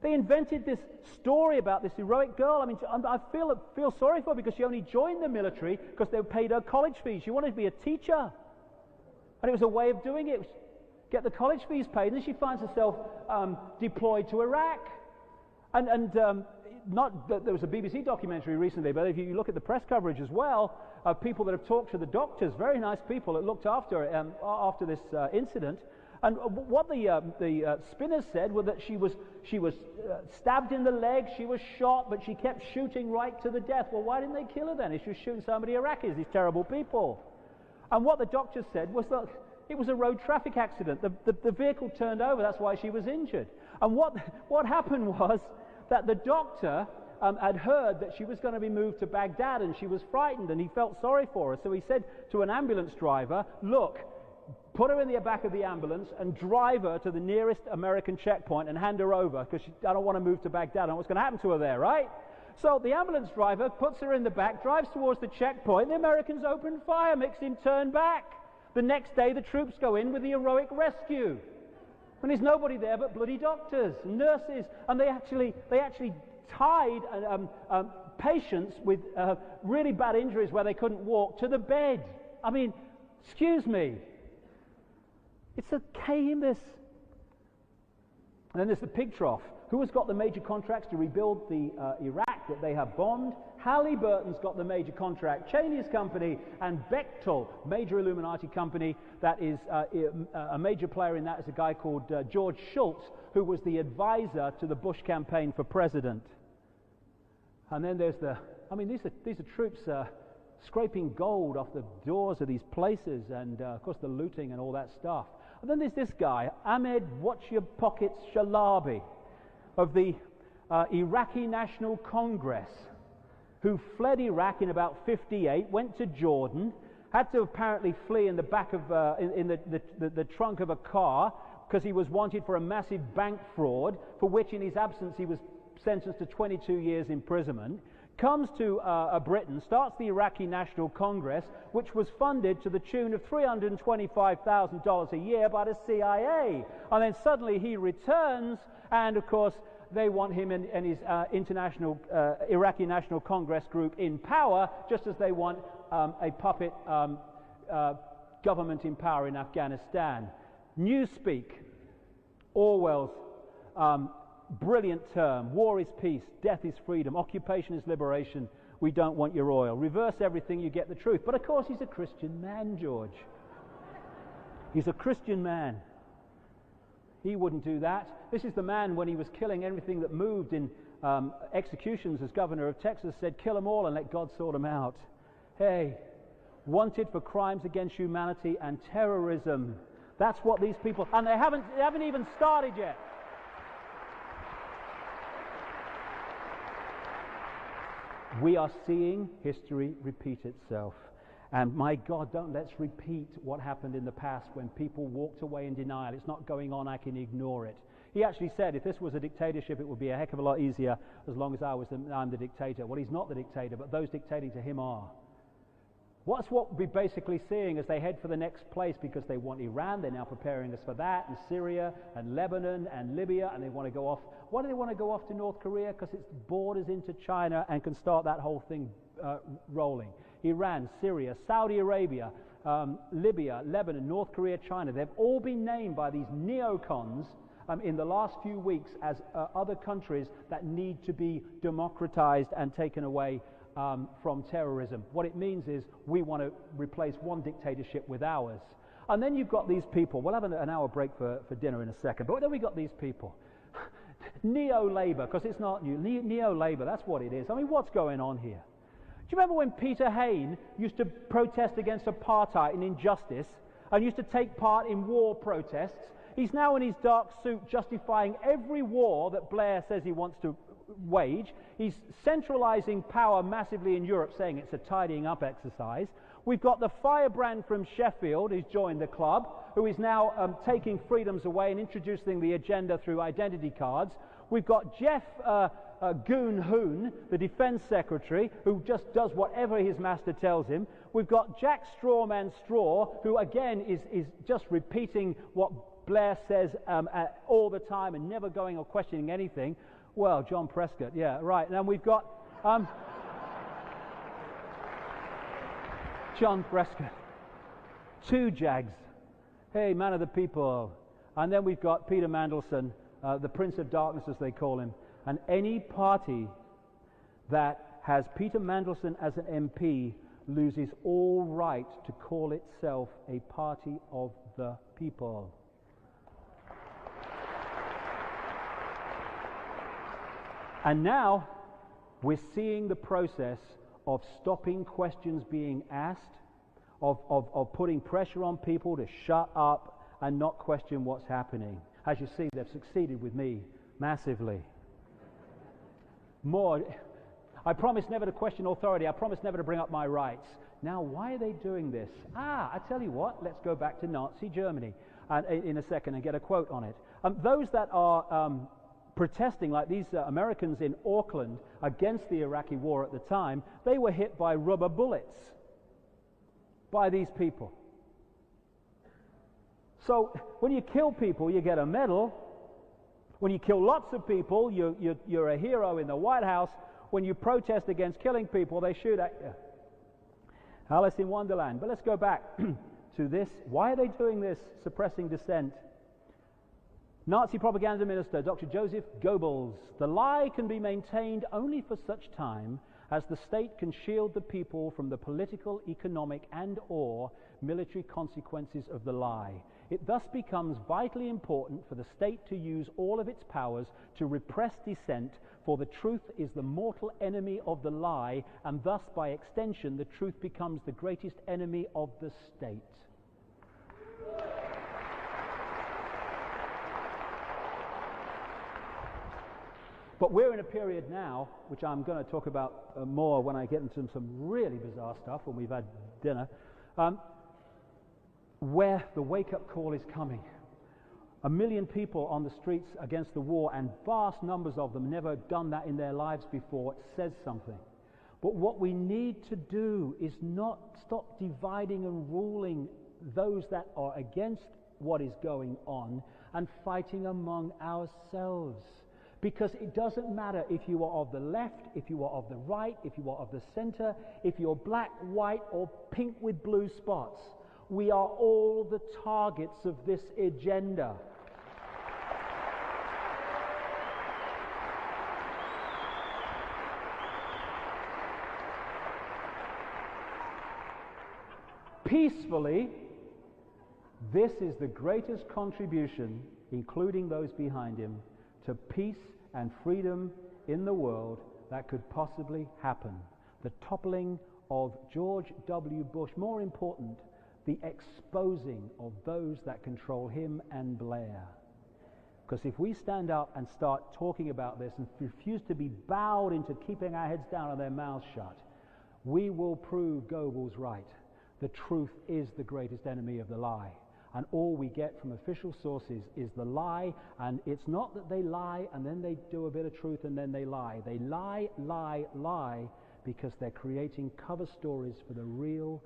They invented this story about this heroic girl. I mean, I feel sorry for her because she only joined the military because they paid her college fees. She wanted to be a teacher. And it was a way of doing it. Get the college fees paid, and then she finds herself deployed to Iraq. There was a BBC documentary recently, but if you look at the press coverage as well, people that have talked to the doctors, very nice people that looked after her after this incident. And what the spinners said was that she was stabbed in the leg, she was shot, but she kept shooting right to the death. Well, why didn't they kill her then? If she was shooting so many Iraqis, these terrible people. And what the doctors said was that it was a road traffic accident. The vehicle turned over, that's why she was injured. And what happened was that the doctor had heard that she was going to be moved to Baghdad, and she was frightened, and he felt sorry for her. So he said to an ambulance driver, look, put her in the back of the ambulance and drive her to the nearest American checkpoint and hand her over, because I don't want to move to Baghdad. I don't know what's going to happen to her there, right? So the ambulance driver puts her in the back, drives towards the checkpoint. The Americans open fire, makes him turn back. The next day, the troops go in with the heroic rescue. And there's nobody there but bloody doctors and nurses. And they actually tied patients with really bad injuries where they couldn't walk to the bed. I mean, excuse me. It's okay, this. And then there's the pig trough. Who has got the major contracts to rebuild the Iraq that they have bombed? Halliburton's got the major contract. Cheney's company, and Bechtel, major Illuminati company, that is a major player in that is a guy called George Shultz, who was the advisor to the Bush campaign for president. And then there's these are troops scraping gold off the doors of these places, and of course the looting and all that stuff. And then there's this guy, Ahmed Watch Your Pockets Shalabi, of the Iraqi National Congress, who fled Iraq in about 58, went to Jordan, had to apparently flee in the back of in the trunk of a car because he was wanted for a massive bank fraud, for which in his absence he was sentenced to 22 years imprisonment. Comes to Britain, starts the Iraqi National Congress, which was funded to the tune of $325,000 a year by the CIA. And then suddenly he returns, and of course they want him and his international Iraqi National Congress group in power, just as they want a puppet government in power in Afghanistan. Newspeak, Orwell's brilliant term: war is peace, death is freedom, occupation is liberation, we don't want your oil. Reverse everything, you get the truth. But of course he's a Christian man, George. He's a Christian man. He wouldn't do that. This is the man, when he was killing everything that moved in executions as governor of Texas, said, kill them all and let God sort them out. Hey, wanted for crimes against humanity and terrorism. That's what these people, and they haven't even started yet. We are seeing history repeat itself. And my God, let's repeat what happened in the past when people walked away in denial. It's not going on, I can ignore it. He actually said if this was a dictatorship, it would be a heck of a lot easier as long as I'm the dictator. Well, he's not the dictator, but those dictating to him are. What's what we're basically seeing as they head for the next place, because they want Iran, they're now preparing us for that, and Syria, and Lebanon, and Libya, and they want to go off. Why do they want to go off to North Korea? Because it's borders into China and can start that whole thing rolling. Iran, Syria, Saudi Arabia, Libya, Lebanon, North Korea, China. They've all been named by these neocons in the last few weeks as other countries that need to be democratized and taken away from terrorism. What it means is we want to replace one dictatorship with ours. And then you've got these people. We'll have an hour break for dinner in a second. But then we've got these people. Neo-Labour, because it's not new. Neo-Labour, that's what it is. I mean, what's going on here? Do you remember when Peter Hain used to protest against apartheid and injustice and used to take part in war protests? He's now in his dark suit justifying every war that Blair says he wants to wage. He's centralizing power massively in Europe, saying it's a tidying up exercise. We've got the firebrand from Sheffield who's joined the club, who is now taking freedoms away and introducing the agenda through identity cards. We've got Jeff Goon Hoon, the Defence Secretary, who just does whatever his master tells him. We've got Jack Strawman Straw, who again is just repeating what Blair says all the time and never going or questioning anything. Well, John Prescott, yeah, right. And then we've got John Prescott, two Jags. Hey, man of the people. And then we've got Peter Mandelson, the Prince of Darkness, as they call him. And any party that has Peter Mandelson as an MP loses all right to call itself a party of the people. And now we're seeing the process of stopping questions being asked, of putting pressure on people to shut up and not question what's happening. As you see, they've succeeded with me massively. More, I promised never to question authority. I promised never to bring up my rights. Now, why are they doing this? I tell you what, let's go back to Nazi Germany in a second and get a quote on it. Those that are protesting, like these Americans in Auckland against the Iraqi war at the time, they were hit by rubber bullets by these people. So when you kill people, you get a medal. When you kill lots of people, you're a hero in the White House. When you protest against killing people, they shoot at you. Alice in Wonderland. But let's go back to this. Why are they doing this, suppressing dissent? Nazi propaganda minister Dr. Joseph Goebbels. The lie can be maintained only for such time as the state can shield the people from the political, economic, and/or military consequences of the lie. It thus becomes vitally important for the state to use all of its powers to repress dissent, for the truth is the mortal enemy of the lie, and thus, by extension, the truth becomes the greatest enemy of the state. But we're in a period now, which I'm going to talk about more when I get into some really bizarre stuff when we've had dinner, where the wake-up call is coming. 1 million people on the streets against the war, and vast numbers of them never done that in their lives before. It says something. But what we need to do is not stop dividing and ruling those that are against what is going on and fighting among ourselves. Because it doesn't matter if you are of the left, if you are of the right, if you are of the center, if you're black, white, or pink with blue spots. We are all the targets of this agenda. Peacefully, this is the greatest contribution, including those behind him, to peace and freedom in the world that could possibly happen. The toppling of George W. Bush, more important, the exposing of those that control him and Blair. Because if we stand up and start talking about this and refuse to be bowed into keeping our heads down and their mouths shut, we will prove Goebbels right. The truth is the greatest enemy of the lie. And all we get from official sources is the lie, and it's not that they lie and then they do a bit of truth and then they lie. They lie, lie, lie, because they're creating cover stories for the real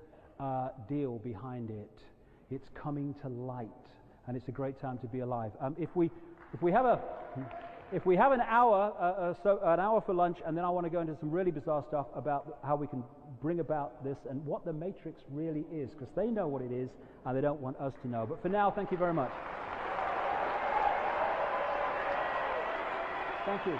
deal behind it. It's coming to light, and it's a great time to be alive. If we have a if we have an hour, an hour for lunch, and then I want to go into some really bizarre stuff about how we can bring about this and what the matrix really is, because they know what it is and they don't want us to know. But for now, thank you very much. Thank you.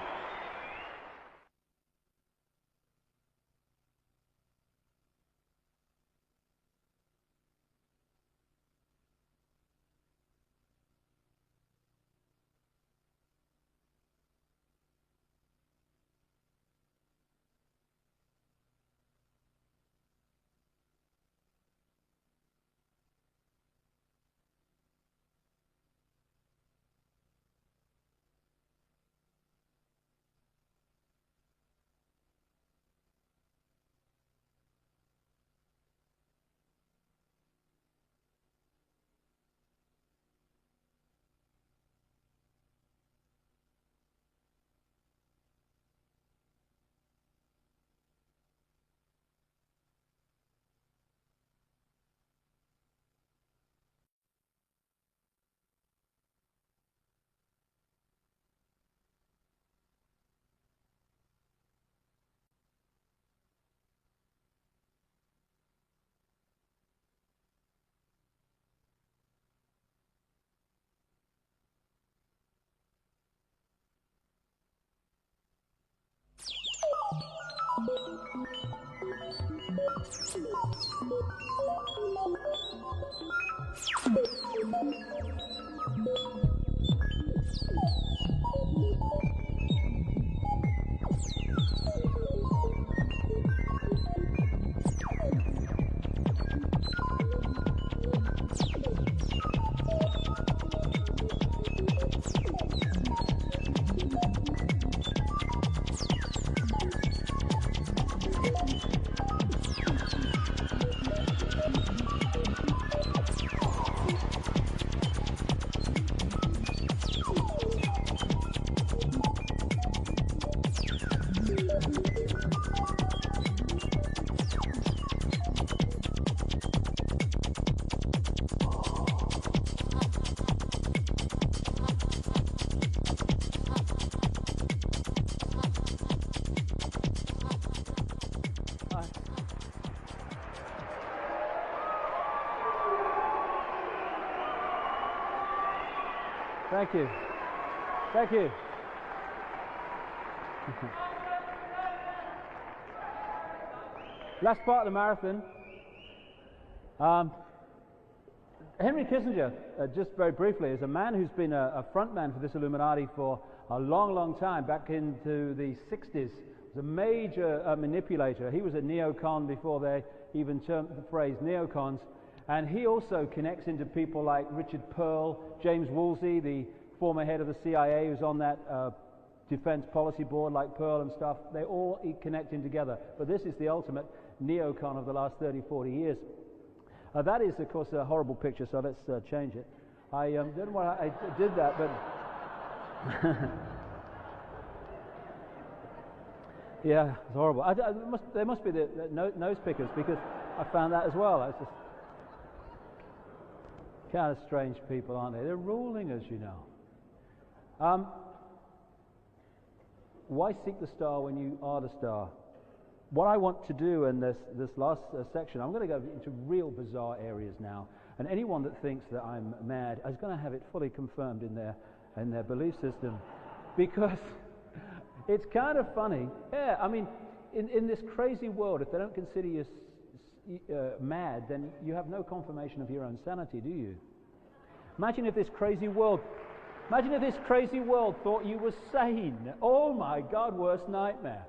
Thank you. Thank you. Last part of the marathon. Henry Kissinger, just very briefly, is a man who's been a front man for this Illuminati for a long, long time, back into the 60s. He was a major manipulator. He was a neocon before they even termed the phrase neocons. And he also connects into people like Richard Pearl, James Woolsey, the former head of the CIA, who's on that defense policy board like Pearl and stuff. They all connect in together. But this is the ultimate neocon of the last 30, 40 years. That is, of course, a horrible picture, so let's change it. I don't know why I did that, but... yeah, it's horrible. They must be the nose pickers, because I found that as well. It's just kind of strange people, aren't they? They're ruling us, you know. Why seek the star when you are the star? What I want to do in this last section, I'm going to go into real bizarre areas now, and anyone that thinks that I'm mad is going to have it fully confirmed in their belief system, because it's kind of funny. Yeah, I mean, in this crazy world, if they don't consider you mad, then you have no confirmation of your own sanity, do you? Imagine if this crazy world thought you were sane. Oh my God, worst nightmare.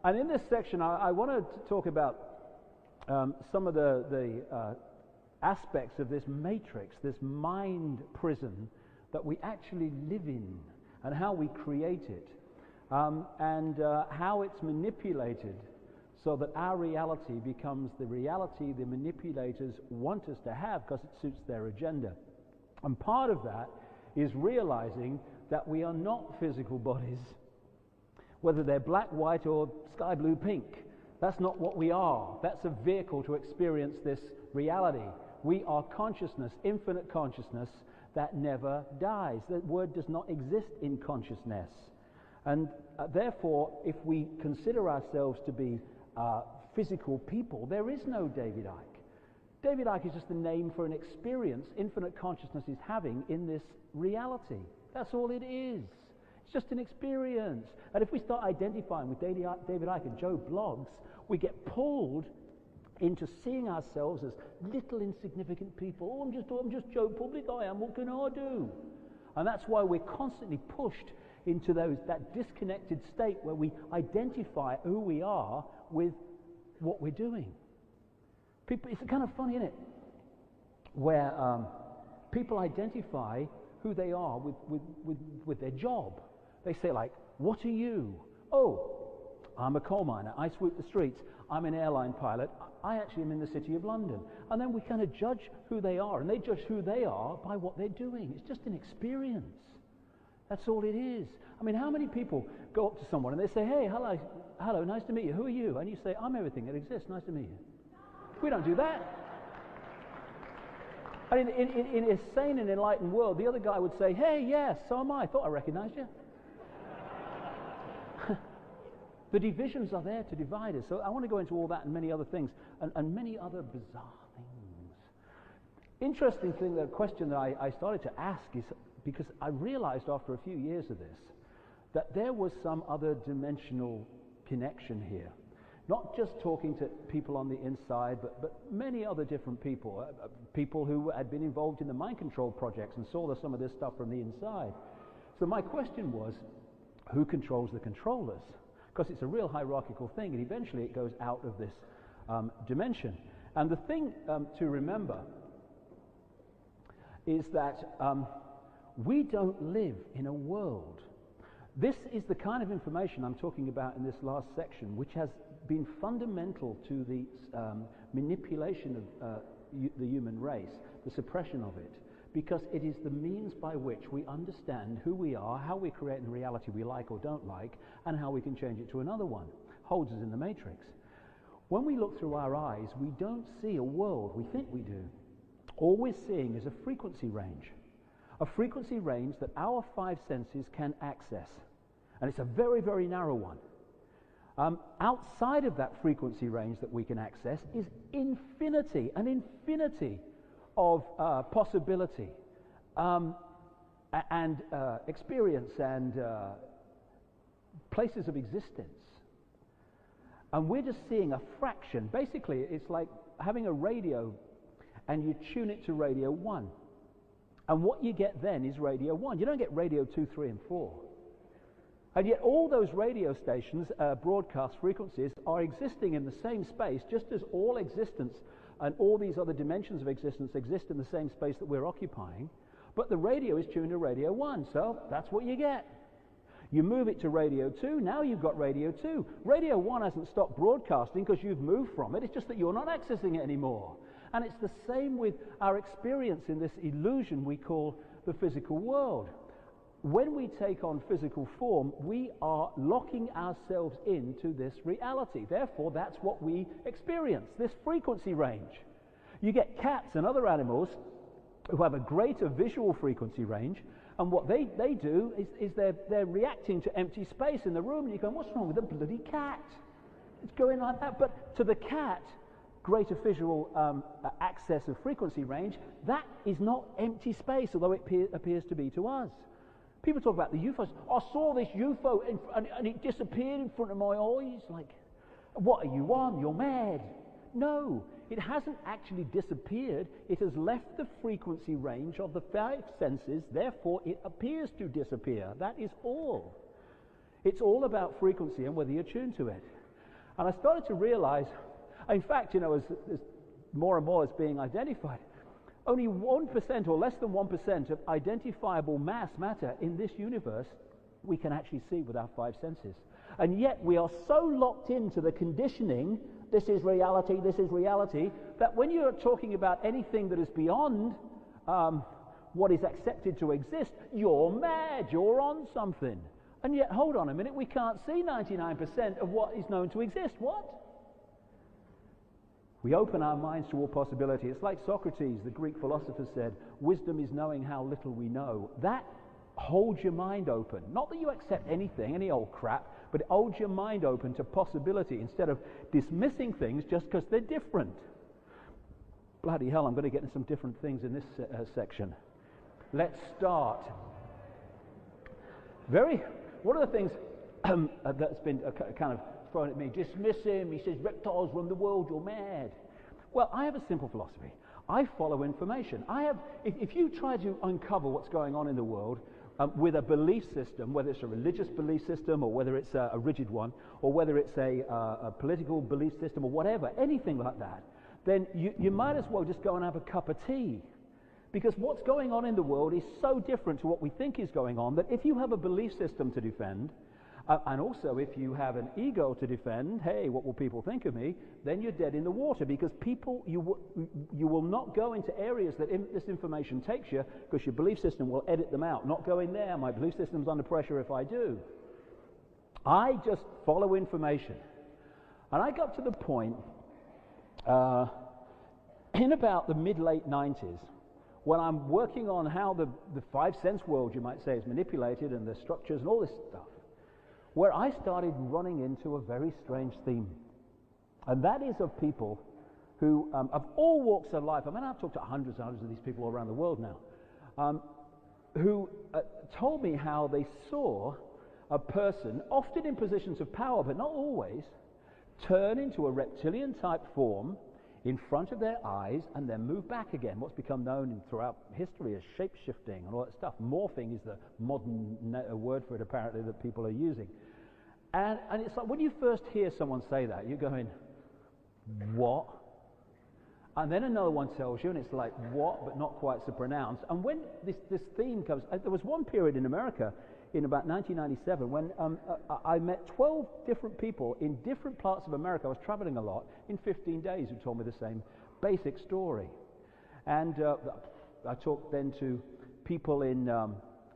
And in this section, I want to talk about some of the aspects of this matrix, this mind prison that we actually live in, and how we create it, and how it's manipulated so that our reality becomes the reality the manipulators want us to have because it suits their agenda. And part of that is realizing that we are not physical bodies, whether they're black, white, or sky blue, pink. That's not what we are. That's a vehicle to experience this reality. We are consciousness, infinite consciousness, that never dies. The word does not exist in consciousness. And therefore, if we consider ourselves to be physical people, there is no David Icke. David Icke is just a name for an experience infinite consciousness is having in this reality. That's all it is. It's just an experience. And if we start identifying with David Icke and Joe Bloggs, we get pulled into seeing ourselves as little insignificant people. Oh, I'm just Joe Public, I am, what can I do? And that's why we're constantly pushed into that disconnected state where we identify who we are with what we're doing. People, it's kind of funny, isn't it? Where people identify who they are with their job. They say, like, what are you? Oh, I'm a coal miner. I sweep the streets. I'm an airline pilot. I actually am in the City of London. And then we kind of judge who they are, and they judge who they are by what they're doing. It's just an experience. That's all it is. I mean, how many people go up to someone and they say, hey, hello, nice to meet you. Who are you? And you say, I'm everything that exists. Nice to meet you. We don't do that. I mean, in a sane and enlightened world, the other guy would say, hey, yes, so am I. Thought I recognized you. The divisions are there to divide us. So I want to go into all that and many other things, and many other bizarre things. Interesting thing, the question that I started to ask is, because I realized after a few years of this, that there was some other dimensional connection here. Not just talking to people on the inside, but many other different people. People who had been involved in the mind control projects and saw some of this stuff from the inside. So my question was, who controls the controllers? Because it's a real hierarchical thing, and eventually it goes out of this dimension. And the thing to remember is that we don't live in a world. This is the kind of information I'm talking about in this last section, which has been fundamental to the manipulation of the human race, the suppression of it, because it is the means by which we understand who we are, how we create the reality we like or don't like, and how we can change it to another one. Holds us in the matrix. When we look through our eyes, we don't see a world we think we do. All we're seeing is a frequency range. A frequency range that our five senses can access. And it's a very, very narrow one. Outside of that frequency range that we can access is infinity, an infinity of possibility and experience and places of existence. And we're just seeing a fraction. Basically, it's like having a radio and you tune it to radio 1. And what you get then is radio 1. You don't get radio 2, 3, and 4. And yet all those radio stations, broadcast frequencies, are existing in the same space, just as all existence and all these other dimensions of existence exist in the same space that we're occupying. But the radio is tuned to radio 1, so that's what you get. You move it to radio 2, now you've got radio 2. Radio 1 hasn't stopped broadcasting because you've moved from it, it's just that you're not accessing it anymore. And it's the same with our experience in this illusion we call the physical world. When we take on physical form, we are locking ourselves into this reality. Therefore, that's what we experience, this frequency range. You get cats and other animals who have a greater visual frequency range, and what they do is they're reacting to empty space in the room, and you're going, what's wrong with the bloody cat? It's going like that. But to the cat, greater visual access of frequency range, that is not empty space, although it appears to be to us. People talk about the UFOs. I saw this UFO and it disappeared in front of my eyes. Like, what are you on? You're mad. No, it hasn't actually disappeared. It has left the frequency range of the five senses, therefore it appears to disappear. That is all. It's all about frequency and whether you're tuned to it. And I started to realize, in fact, as more and more is being identified, only 1% or less than 1% of identifiable mass matter in this universe we can actually see with our five senses. And yet we are so locked into the conditioning, this is reality, that when you're talking about anything that is beyond what is accepted to exist, you're mad, you're on something. And yet, hold on a minute, we can't see 99% of what is known to exist. What? We open our minds to all possibility. It's like Socrates, the Greek philosopher, said, wisdom is knowing how little we know. That holds your mind open. Not that you accept anything, any old crap, but it holds your mind open to possibility instead of dismissing things just because they're different. Bloody hell, I'm going to get into some different things in this section. Let's start. One of the things that's been kind of thrown at me, dismiss him, he says reptiles run the world, you're mad. Well, I have a simple philosophy. I follow information. If you try to uncover what's going on in the world with a belief system, whether it's a religious belief system or whether it's a rigid one, or whether it's a political belief system or whatever, anything like that, then you might as well just go and have a cup of tea. Because what's going on in the world is so different to what we think is going on that if you have a belief system to defend, and also if you have an ego to defend, hey, what will people think of me, then you're dead in the water, because you will not go into areas that this information takes you, because your belief system will edit them out. Not going there, my belief system's under pressure if I do. I just follow information. And I got to the point in about the mid-late 90s, when I'm working on how the five sense world, you might say, is manipulated, and the structures and all this stuff, where I started running into a very strange theme. And that is of people who, of all walks of life, I mean, I've talked to hundreds and hundreds of these people around the world now, who told me how they saw a person, often in positions of power, but not always, turn into a reptilian-type form in front of their eyes and then move back again. What's become known throughout history as shape-shifting and all that stuff. Morphing is the modern word for it, apparently, that people are using. And it's like when you first hear someone say that, you're going, what? And then another one tells you, and it's like, what, but not quite so pronounced. And when this theme comes, there was one period in America in about 1997 when I met 12 different people in different parts of America. I was traveling a lot in 15 days who told me the same basic story. And I talked then to people in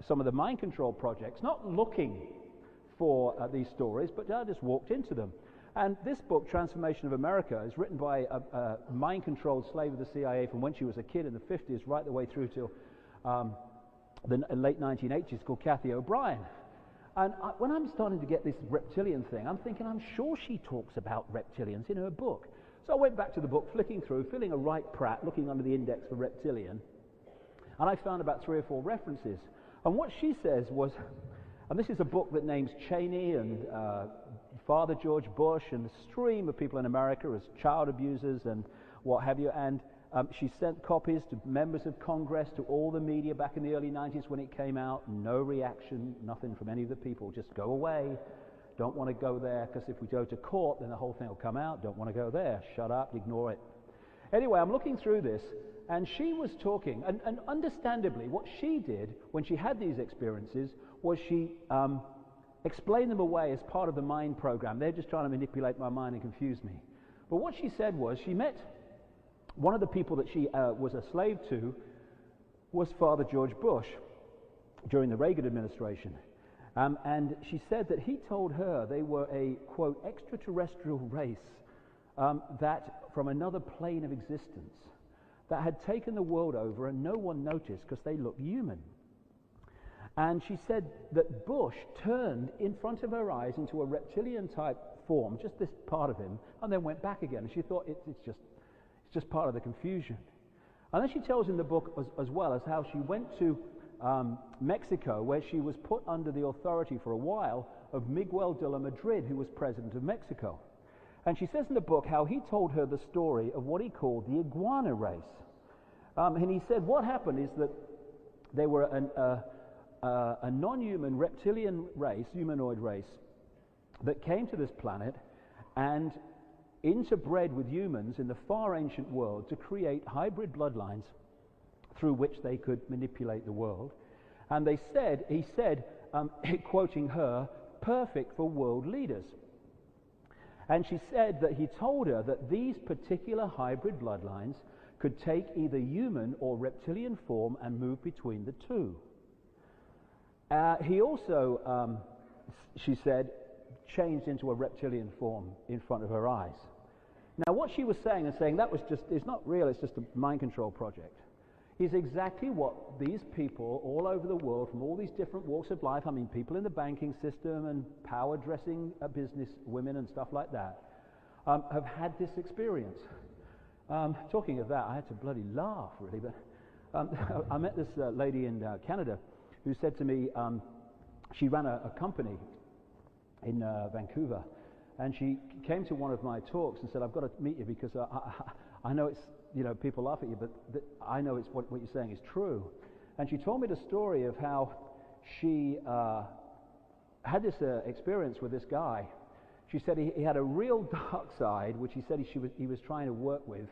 some of the mind control projects, not looking for these stories, but I just walked into them. And this book, Transformation of America, is written by a mind-controlled slave of the CIA from when she was a kid in the 50s right the way through till the late 1980s, called Kathy O'Brien. And when I'm starting to get this reptilian thing, I'm thinking, I'm sure she talks about reptilians in her book. So I went back to the book, flicking through, feeling a right prat, looking under the index for reptilian, and I found about 3 or 4 references. And what she says was, and this is a book that names Cheney and Father George Bush and the stream of people in America as child abusers and what have you, and she sent copies to members of Congress, to all the media back in the early 90s when it came out. No reaction, nothing from any of the people. Just go away. Don't want to go there, because if we go to court, then the whole thing will come out. Don't want to go there. Shut up, ignore it. Anyway, I'm looking through this, and she was talking, and understandably, what she did when she had these experiences was she explained them away as part of the mind program. They're just trying to manipulate my mind and confuse me. But what she said was, she met one of the people that she was a slave to was Father George Bush during the Reagan administration. And she said that he told her they were a, quote, extraterrestrial race that from another plane of existence that had taken the world over, and no one noticed because they looked human. And she said that Bush turned in front of her eyes into a reptilian-type form, just this part of him, and then went back again. And she thought, it's just part of the confusion. And then she tells in the book as well as how she went to Mexico, where she was put under the authority for a while of Miguel de la Madrid, who was president of Mexico. And she says in the book how he told her the story of what he called the iguana race. And he said what happened is that they were a non-human reptilian race, humanoid race, that came to this planet and interbred with humans in the far ancient world to create hybrid bloodlines through which they could manipulate the world. And he said, quoting her, perfect for world leaders. And she said that he told her that these particular hybrid bloodlines could take either human or reptilian form and move between the two. He also, she said, changed into a reptilian form in front of her eyes. Now, what she was saying and saying that was just, it's not real, it's just a mind control project, is exactly what these people all over the world from all these different walks of life, I mean, people in the banking system and power dressing business women and stuff like that, have had this experience. Talking of that, I had to bloody laugh, really, but I met this lady in Canada who said to me, she ran a company in Vancouver, and she came to one of my talks and said, I've got to meet you because I know it's, you know, people laugh at you, but I know it's what you're saying is true. And she told me the story of how she had this experience with this guy. She said he had a real dark side, which he said he was trying to work with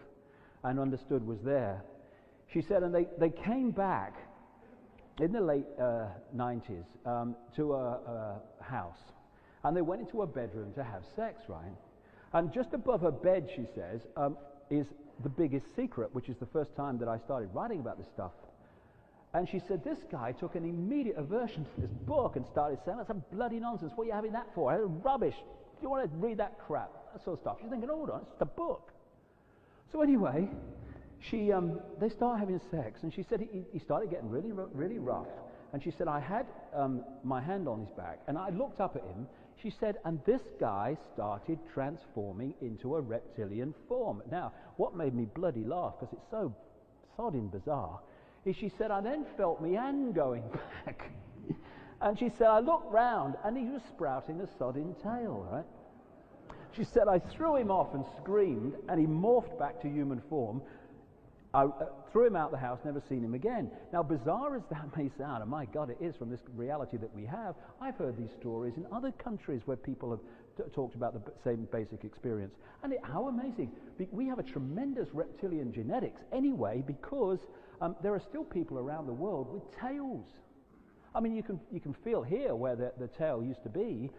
and understood was there. She said, and they came back in the late 90s to a house, and they went into a bedroom to have sex, right? And just above her bed, she says, is the biggest secret, which is the first time that I started writing about this stuff. And she said, this guy took an immediate aversion to this book and started saying, that's a bloody nonsense. What are you having that for? Rubbish. Do you want to read that crap? That sort of stuff. She's thinking, hold on, it's just a book. So anyway, they start having sex, and she said he started getting really, really rough. And she said, I had my hand on his back, and I looked up at him. She said, and this guy started transforming into a reptilian form. Now, what made me bloody laugh, because it's so sodding bizarre, is she said, I then felt my hand going back. And she said, I looked round, and he was sprouting a sodding tail, right? She said, I threw him off and screamed, and he morphed back to human form. I threw him out the house, never seen him again. Now, bizarre as that may sound, and my God, it is from this reality that we have, I've heard these stories in other countries where people have talked about the same basic experience. And how amazing. We have a tremendous reptilian genetics anyway, because there are still people around the world with tails. I mean, you can feel here where the tail used to be,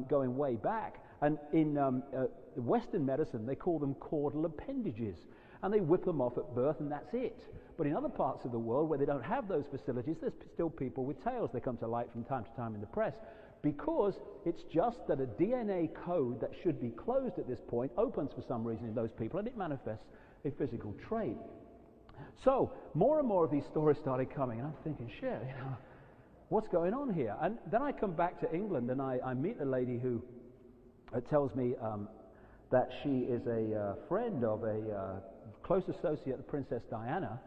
going way back. And in Western medicine, they call them caudal appendages. And they whip them off at birth, and that's it. But in other parts of the world where they don't have those facilities, there's still people with tails. They come to light from time to time in the press, because it's just that a DNA code that should be closed at this point opens for some reason in those people, and it manifests a physical trait. So more and more of these stories started coming, and I'm thinking, shit, you know, what's going on here? And then I come back to England, and I meet a lady who tells me that she is a friend of a close associate of Princess Diana.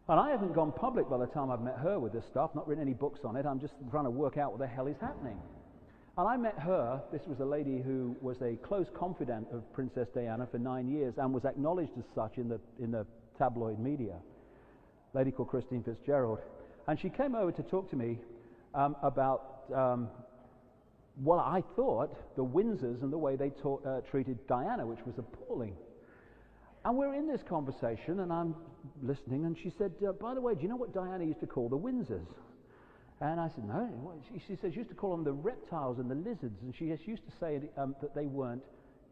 And I haven't gone public by the time I've met her with this stuff, not written any books on it. I'm just trying to work out what the hell is happening. And I met her. This was a lady who was a close confidant of Princess Diana for 9 years and was acknowledged as such in the tabloid media. A lady called Christine Fitzgerald. And she came over to talk to me about what I thought the Windsors and the way they treated Diana, which was appalling. And we're in this conversation, and I'm listening, and she said, by the way, do you know what Diana used to call the Windsors? And I said, no. She says she used to call them the reptiles and the lizards, and she used to say that they weren't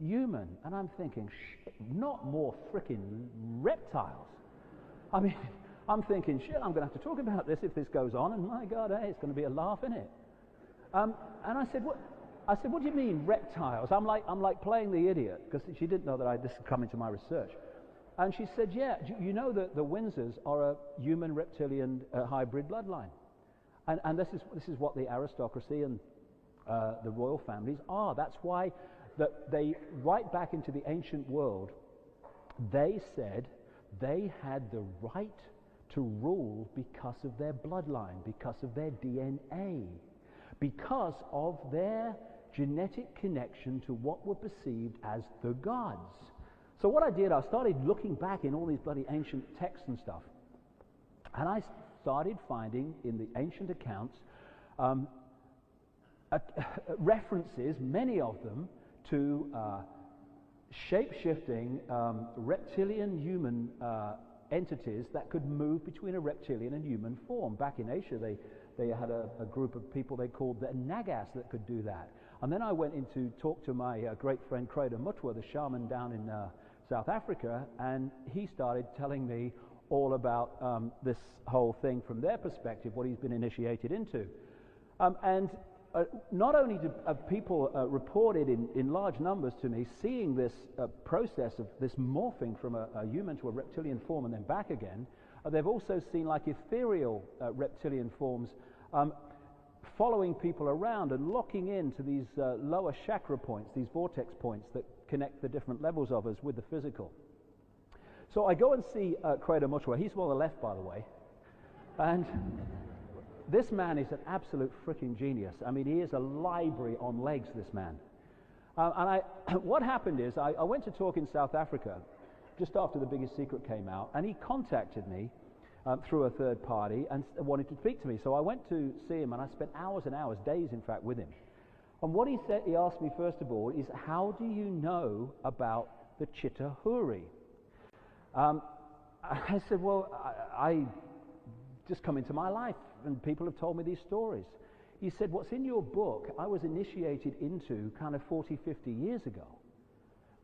human. And I'm thinking, shit, not more frickin' reptiles. I mean, I'm thinking, shit, I'm going to have to talk about this if this goes on, and my God, hey, it's going to be a laugh, isn't it? And I said, what? I said, what do you mean, reptiles? I'm like playing the idiot, because she didn't know that this had come into my research. And she said, yeah, you know that the Windsors are a human-reptilian hybrid bloodline. And this is what the aristocracy and the royal families are. That's why they, right back into the ancient world, they said they had the right to rule because of their bloodline, because of their DNA, because of their genetic connection to what were perceived as the gods. So what I did, I started looking back in all these bloody ancient texts and stuff, and I started finding in the ancient accounts references, many of them, to shape-shifting reptilian human entities that could move between a reptilian and human form. Back in Asia, they had a group of people they called the Nagas that could do that. And then I went in to talk to my great friend Creda Mutwa, the shaman down in South Africa, and he started telling me all about this whole thing from their perspective, what he's been initiated into. And not only do people reported in large numbers to me seeing this process of this morphing from a human to a reptilian form and then back again, they've also seen like ethereal reptilian forms following people around and locking into these lower chakra points, these vortex points that connect the different levels of us with the physical. So I go and see Credo Mutua. He's on the left, by the way. And this man is an absolute freaking genius. I mean, he is a library on legs, this man. What happened is, I went to talk in South Africa just after The Biggest Secret came out, and he contacted me through a third party and wanted to speak to me. So I went to see him, and I spent hours and hours, days in fact, with him. And what he said, he asked me first of all, is how do you know about the Chitta Huri? I said, well, I just come into my life, and people have told me these stories. He said, what's in your book, I was initiated into kind of 40, 50 years ago.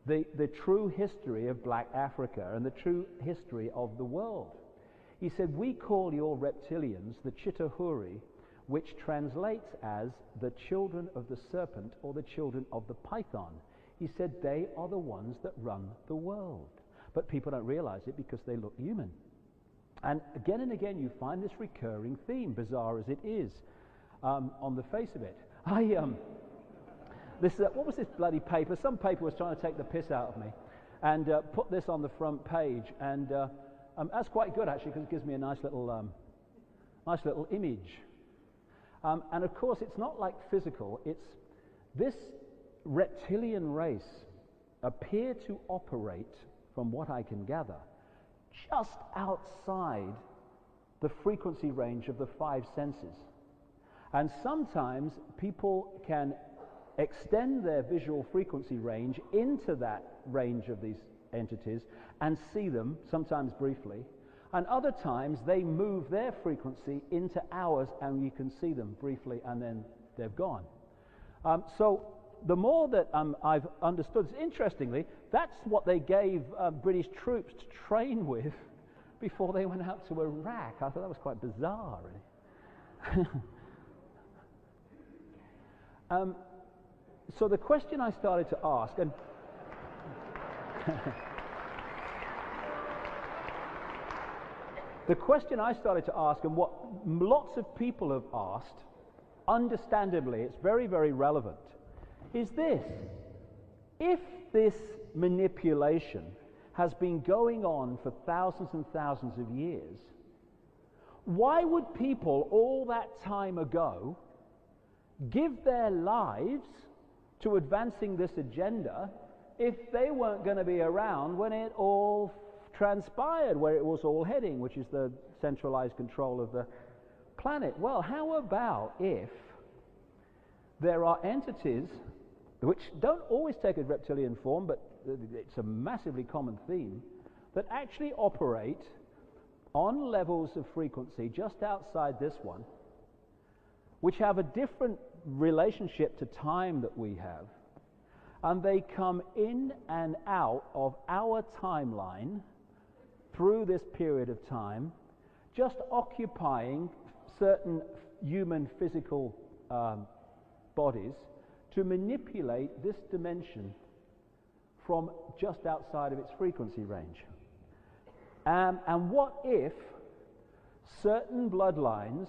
The true history of black Africa and the true history of the world. He said, we call your reptilians the Chitta Huri, which translates as the children of the serpent or the children of the python. He said, they are the ones that run the world. But people don't realize it because they look human. And again, you find this recurring theme, bizarre as it is, on the face of it. What was this bloody paper? Some paper was trying to take the piss out of me, and put this on the front page, and that's quite good actually, because it gives me a nice little image. And of course, it's not like physical. It's this reptilian race appear to operate, from what I can gather, just outside the frequency range of the five senses. And sometimes people can extend their visual frequency range into that range of these entities and see them, sometimes briefly. And other times they move their frequency into ours and you can see them briefly and then they've gone. So the more that I've understood, interestingly, that's what they gave British troops to train with before they went out to Iraq. I thought that was quite bizarre, really. So the question I started to ask, and the question I started to ask, and what lots of people have asked, understandably, it's very, very relevant, is this: if this manipulation has been going on for thousands and thousands of years, why would people all that time ago give their lives to advancing this agenda if they weren't going to be around when it all transpired, where it was all heading, which is the centralized control of the planet? Well, how about if there are entities which don't always take a reptilian form, but it's a massively common theme, that actually operate on levels of frequency just outside this one, which have a different relationship to time that we have, and they come in and out of our timeline through this period of time, just occupying certain human physical bodies to manipulate this dimension from just outside of its frequency range. And what if certain bloodlines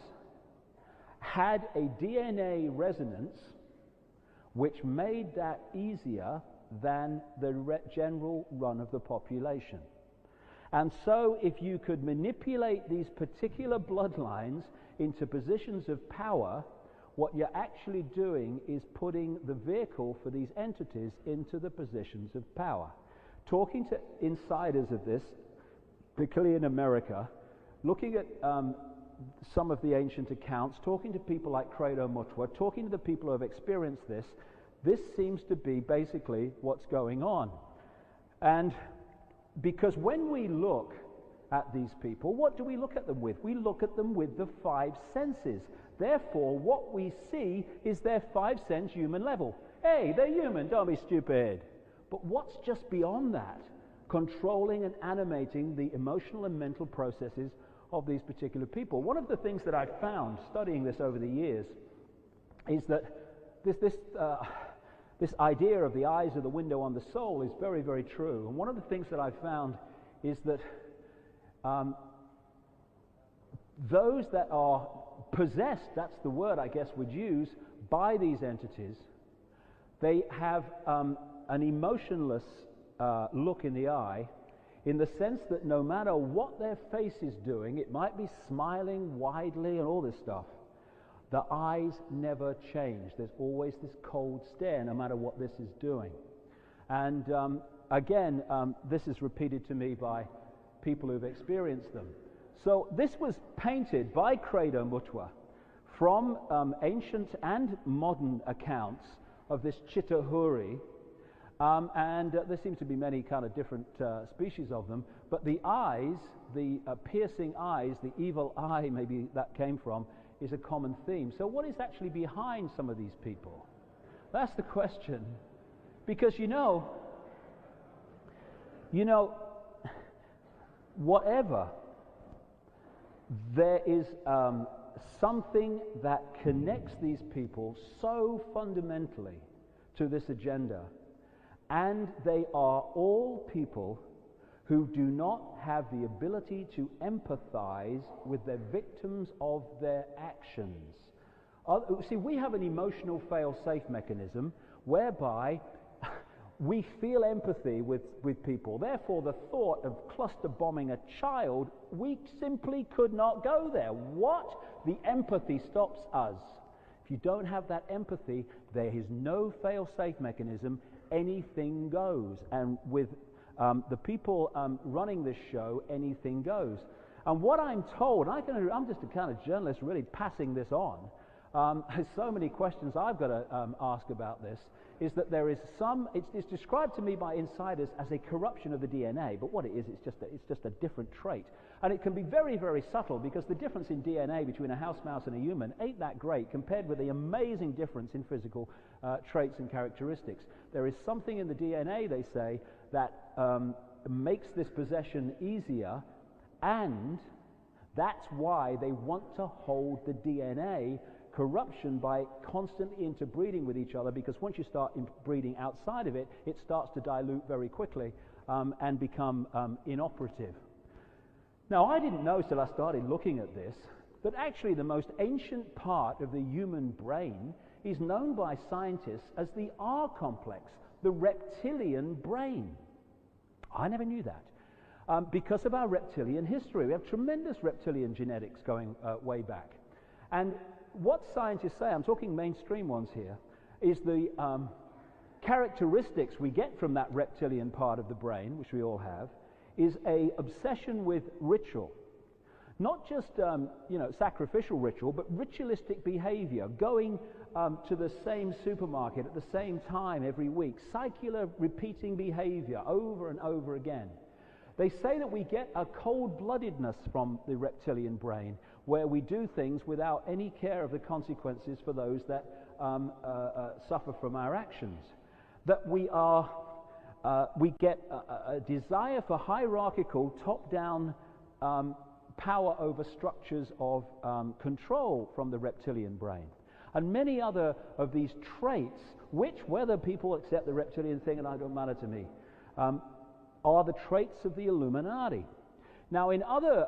had a DNA resonance which made that easier than the general run of the population? And so if you could manipulate these particular bloodlines into positions of power, what you're actually doing is putting the vehicle for these entities into the positions of power. Talking to insiders of this, particularly in America, looking at some of the ancient accounts, talking to people like Credo Mutua, talking to the people who have experienced this, this seems to be basically what's going on. And because when we look at these people, what do we look at them with? We look at them with the five senses. Therefore, what we see is their five-sense human level. Hey, they're human, don't be stupid. But what's just beyond that? Controlling and animating the emotional and mental processes of these particular people. One of the things that I've found studying this over the years is that this idea of the eyes are the window on the soul is very, very true. And one of the things that I've found is that those that are possessed, that's the word I guess we'd use, by these entities, they have an emotionless look in the eye, in the sense that no matter what their face is doing, it might be smiling widely and all this stuff, the eyes never change. There's always this cold stare no matter what this is doing. And again, this is repeated to me by people who've experienced them. So this was painted by Credo Mutwa from ancient and modern accounts of this Chitahuri, and there seems to be many kind of different species of them, but the eyes, the piercing eyes, the evil eye maybe that came from, is a common theme. So what is actually behind some of these people? That's the question. Because you know, whatever, there is something that connects these people so fundamentally to this agenda, and they are all people who do not have the ability to empathize with the victims of their actions. See, we have an emotional fail-safe mechanism whereby we feel empathy with people. Therefore, the thought of cluster bombing a child, we simply could not go there. What? The empathy stops us. If you don't have that empathy, there is no fail-safe mechanism. Anything goes. And with the people running this show, anything goes. And what I'm told, I'm just a kind of journalist really passing this on. There's so many questions I've got to ask about this, is that there is it's described to me by insiders as a corruption of the DNA, but what it is, it's just a different trait. And it can be very, very subtle, because the difference in DNA between a house mouse and a human ain't that great compared with the amazing difference in physical traits and characteristics. There is something in the DNA, they say, that makes this possession easier, and that's why they want to hold the DNA corruption by constantly interbreeding with each other, because once you start breeding outside of it, it starts to dilute very quickly and become inoperative. Now, I didn't know till I started looking at this that actually the most ancient part of the human brain is known by scientists as the R complex, the reptilian brain. I never knew that. Because of our reptilian history. We have tremendous reptilian genetics going way back. And what scientists say, I'm talking mainstream ones here, is the characteristics we get from that reptilian part of the brain, which we all have, is a obsession with ritual. Not just sacrificial ritual, but ritualistic behavior, going to the same supermarket at the same time every week, circular repeating behavior over and over again. They say that we get a cold-bloodedness from the reptilian brain, where we do things without any care of the consequences for those that suffer from our actions. That we get a desire for hierarchical, top-down power over structures of control from the reptilian brain. And many other of these traits, which, whether people accept the reptilian thing, and it don't matter to me, are the traits of the Illuminati. Now, in other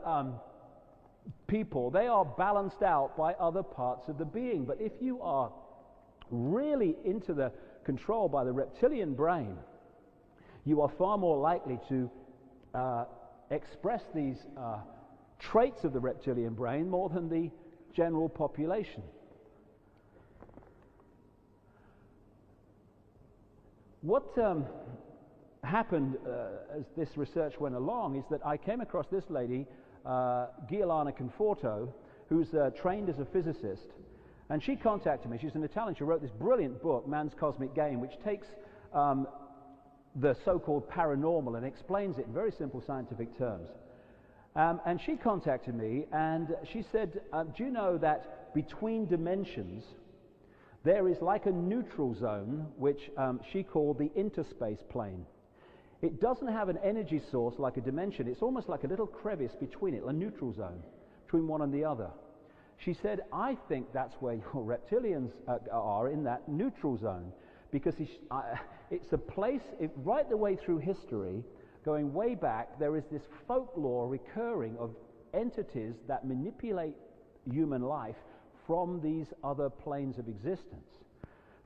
people, they are balanced out by other parts of the being. But if you are really into the control by the reptilian brain, you are far more likely to express these traits of the reptilian brain more than the general population. What happened as this research went along is that I came across this lady, Giuliana Conforto, who's trained as a physicist, and she contacted me. She's an Italian. She wrote this brilliant book, Man's Cosmic Game, which takes the so-called paranormal and explains it in very simple scientific terms. And she contacted me, and she said, do you know that between dimensions there is like a neutral zone, which she called the interspace plane. It doesn't have an energy source like a dimension. It's almost like a little crevice between it, a neutral zone between one and the other. She said, I think that's where your reptilians are, in that neutral zone, because it's a place, right the way through history, going way back, there is this folklore recurring of entities that manipulate human life from these other planes of existence.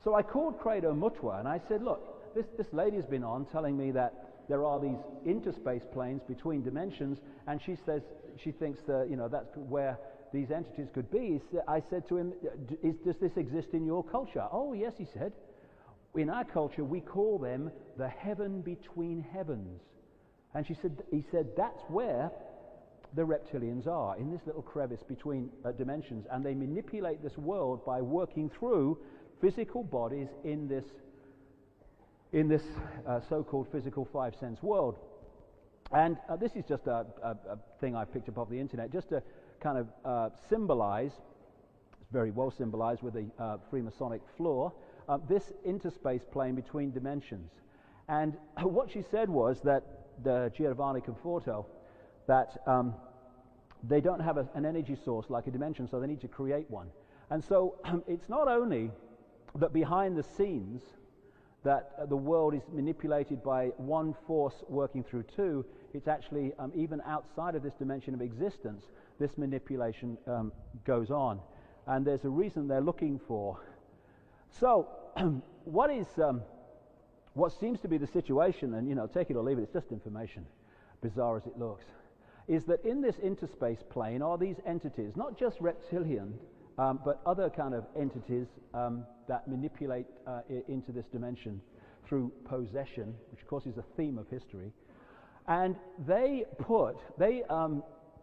So I called Credo Mutwa and I said, look, this lady's been on telling me that there are these interspace planes between dimensions, and she says she thinks that, that's where these entities could be. I said to him, does this exist in your culture? Oh, yes, he said. In our culture, we call them the heaven between heavens. And he said, that's where the reptilians are, in this little crevice between dimensions. And they manipulate this world by working through physical bodies in this so-called physical five-sense world. And this is just a thing I picked up off the internet, just to kind of symbolize, it's very well symbolized with the Freemasonic floor, this interspace plane between dimensions. And what she said was that the Giovanni Conforto, that they don't have an energy source like a dimension, so they need to create one. And so it's not only that behind the scenes that the world is manipulated by one force working through two, it's actually even outside of this dimension of existence, this manipulation goes on. And there's a reason they're looking for. So what seems to be the situation, and take it or leave it, it's just information, bizarre as it looks, is that in this interspace plane are these entities, not just reptilian, but other kind of entities that manipulate into this dimension through possession, which of course is a theme of history. And they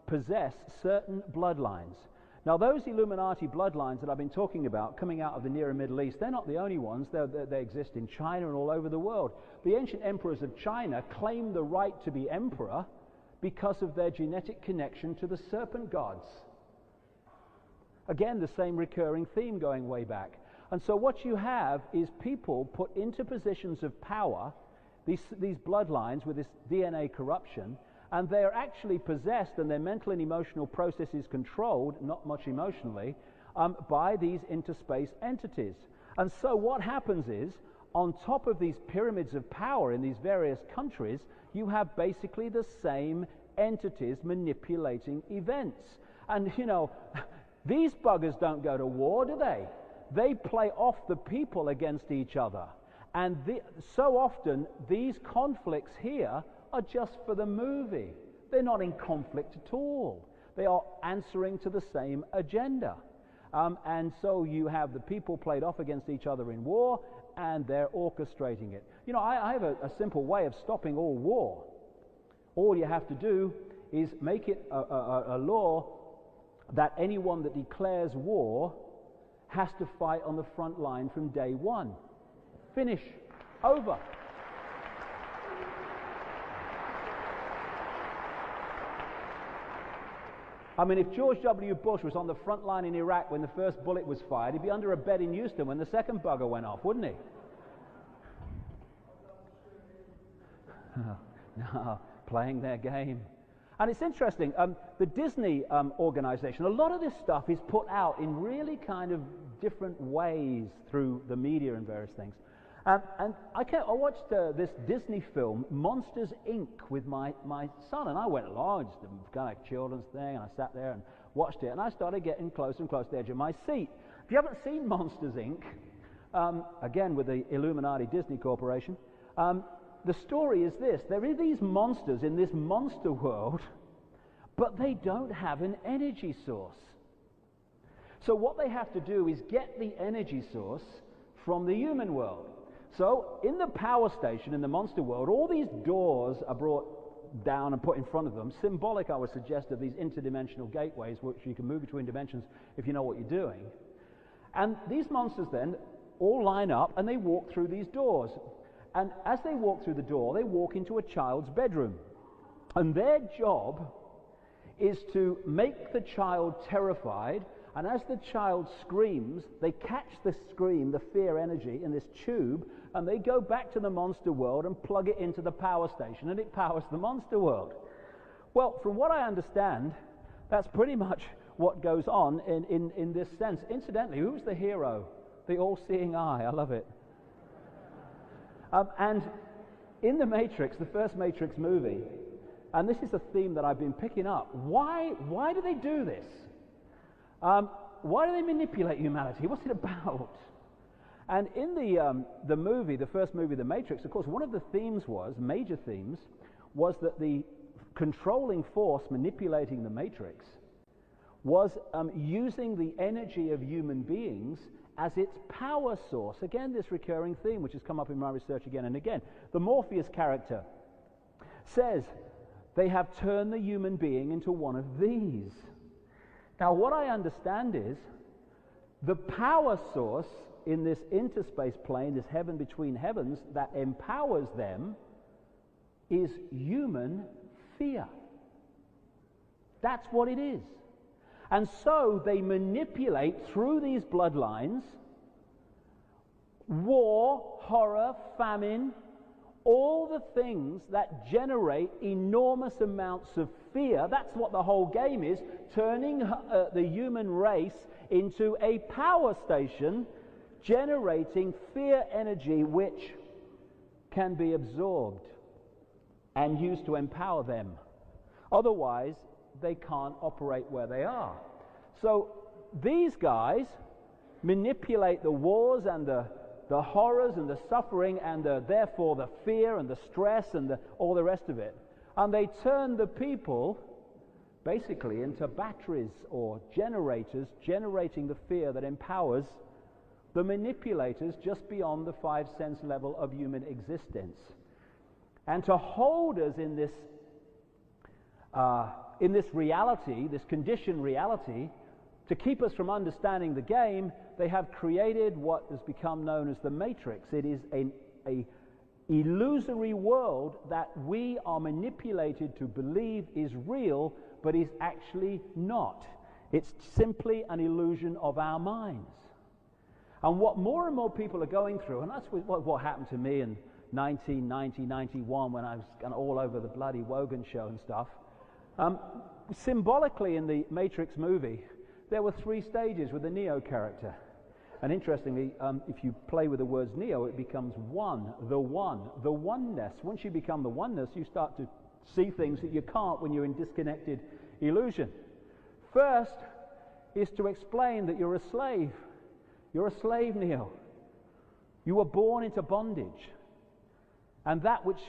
possess certain bloodlines. Now, those Illuminati bloodlines that I've been talking about coming out of the Near and Middle East, they're not the only ones. They exist in China and all over the world. The ancient emperors of China claimed the right to be emperor because of their genetic connection to the serpent gods. Again, the same recurring theme going way back. And so what you have is people put into positions of power, these bloodlines with this DNA corruption, and they're actually possessed and their mental and emotional processes controlled, not much emotionally, by these interspace entities. And so what happens is, on top of these pyramids of power in these various countries, you have basically the same entities manipulating events. And, these buggers don't go to war, do they? They play off the people against each other. And so often, these conflicts here are just for the movie. They're not in conflict at all. They are answering to the same agenda. And so you have the people played off against each other in war, and they're orchestrating it. I have a simple way of stopping all war. All you have to do is make it a law that anyone that declares war has to fight on the front line from day one. Finish. Over. I mean, if George W. Bush was on the front line in Iraq when the first bullet was fired, he'd be under a bed in Houston when the second bugger went off, wouldn't he? No, playing their game. And it's interesting, the Disney organization, a lot of this stuff is put out in really kind of different ways through the media and various things. And I watched this Disney film, Monsters, Inc., with my son, and I went along, just a kind of children's thing, and I sat there and watched it, and I started getting closer and closer to the edge of my seat. If you haven't seen Monsters, Inc., again with the Illuminati Disney Corporation, the story is this: there are these monsters in this monster world, but they don't have an energy source. So what they have to do is get the energy source from the human world. So in the power station in the monster world, all these doors are brought down and put in front of them, symbolic, I would suggest, of these interdimensional gateways, which you can move between dimensions if you know what you're doing. And these monsters then all line up and they walk through these doors. And as they walk through the door, they walk into a child's bedroom. And their job is to make the child terrified, and as the child screams, they catch the scream, the fear energy, in this tube, and they go back to the monster world and plug it into the power station, and it powers the monster world. Well, from what I understand, that's pretty much what goes on in this sense. Incidentally, who's the hero? The all-seeing eye. I love it. And in the Matrix, the first Matrix movie, and this is a theme that I've been picking up, why do they do this? Why do they manipulate humanity? What's it about? And in the movie, the first movie, The Matrix, of course, one of the themes major themes, was that the controlling force manipulating the Matrix was using the energy of human beings as its power source. Again, this recurring theme, which has come up in my research again and again. The Morpheus character says they have turned the human being into one of these. Now, what I understand is the power source in this interspace plane, this heaven between heavens, that empowers them is human fear. That's what it is. And so they manipulate through these bloodlines war, horror, famine, all the things that generate enormous amounts of fear. That's what the whole game is, turning the human race into a power station, generating fear energy which can be absorbed and used to empower them. Otherwise, they can't operate where they are. So these guys manipulate the wars and the horrors and the suffering and therefore the fear and the stress and all the rest of it. And they turn the people basically into batteries or generators, generating the fear that empowers the manipulators just beyond the 5 sense level of human existence. And to hold us in this reality, this conditioned reality, to keep us from understanding the game, they have created what has become known as the Matrix. It is an illusory world that we are manipulated to believe is real, but is actually not. It's simply an illusion of our minds. And what more and more people are going through, and that's what happened to me in 1990, 91, when I was kind of all over the bloody Wogan show and stuff. Symbolically in the Matrix movie, there were 3 stages with the Neo character. And interestingly, if you play with the words Neo, it becomes one, the oneness. Once you become the oneness, you start to see things that you can't when you're in disconnected illusion. First is to explain that you're a slave. You're a slave, Neo. You were born into bondage. And that which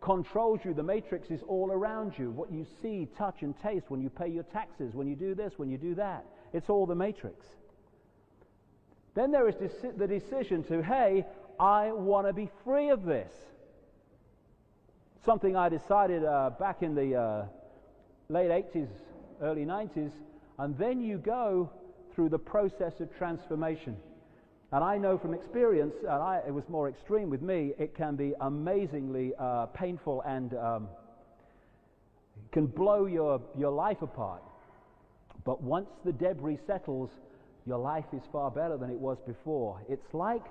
controls you, the Matrix, is all around you. What you see, touch, and taste when you pay your taxes, when you do this, when you do that. It's all the Matrix. Then there is the decision to, hey, I want to be free of this. Something I decided back in the late 80s, early 90s, and then you go through the process of transformation. And I know from experience, and it was more extreme with me, it can be amazingly painful and can blow your life apart. But once the debris settles, your life is far better than it was before. It's like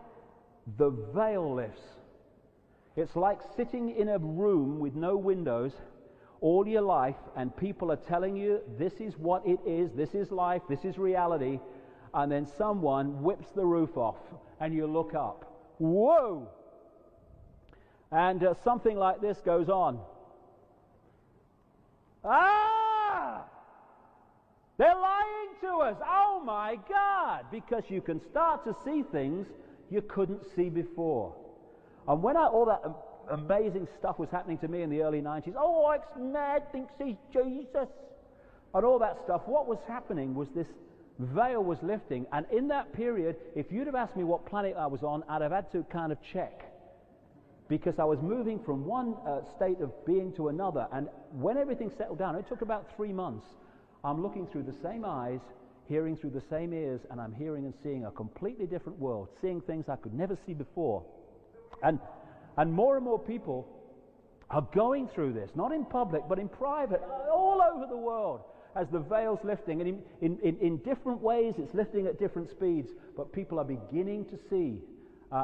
the veil lifts. It's like sitting in a room with no windows all your life, and people are telling you this is what it is, this is life, this is reality, and then someone whips the roof off and you look up. Whoa! And something like this goes on. Ah! They're lying to us. Oh my God! Because you can start to see things you couldn't see before. And when all that amazing stuff was happening to me in the early 90s, oh, it's mad, thinks he's Jesus, and all that stuff, what was happening was this veil was lifting. And in that period, if you'd have asked me what planet I was on, I'd have had to kind of check, because I was moving from one state of being to another. And when everything settled down, it took about 3 months. I'm looking through the same eyes, hearing through the same ears, and I'm hearing and seeing a completely different world, seeing things I could never see before. And more people are going through this, not in public, but in private, all over the world, as the veil's lifting. And in different ways, it's lifting at different speeds, but people are beginning to see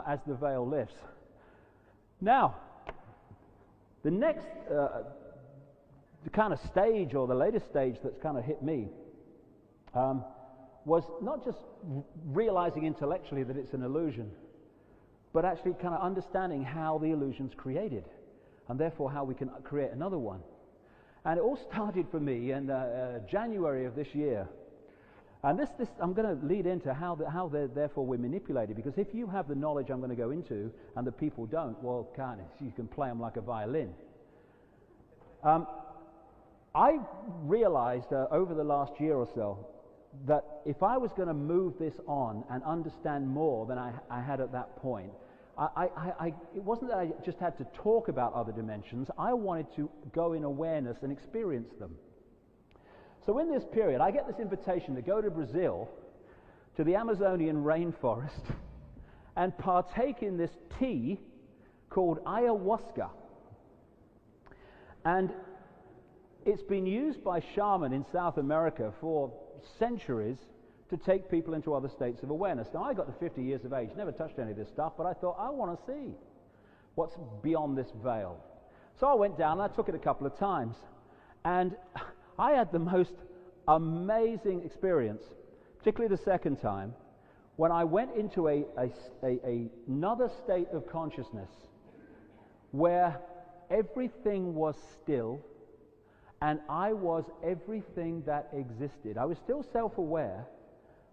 as the veil lifts. Now, the next the kind of stage, or the latest stage that's kind of hit me, was not just realizing intellectually that it's an illusion, but actually kind of understanding how the illusion's created, and therefore how we can create another one. And it all started for me in January of this year. And this I'm going to lead into how therefore we're manipulated, because if you have the knowledge I'm going to go into and the people don't, well, you can play them like a violin. I realized over the last year or so that if I was going to move this on and understand more than I had at that point, it wasn't that I just had to talk about other dimensions. I wanted to go in awareness and experience them. So in this period, I get this invitation to go to Brazil, to the Amazonian rainforest, and partake in this tea called ayahuasca. And it's been used by shamans in South America for centuries to take people into other states of awareness. Now, I got to 50 years of age, never touched any of this stuff, but I thought, I want to see what's beyond this veil. So I went down and I took it a couple of times. And I had the most amazing experience, particularly the second time, when I went into another state of consciousness where everything was still and I was everything that existed. I was still self-aware,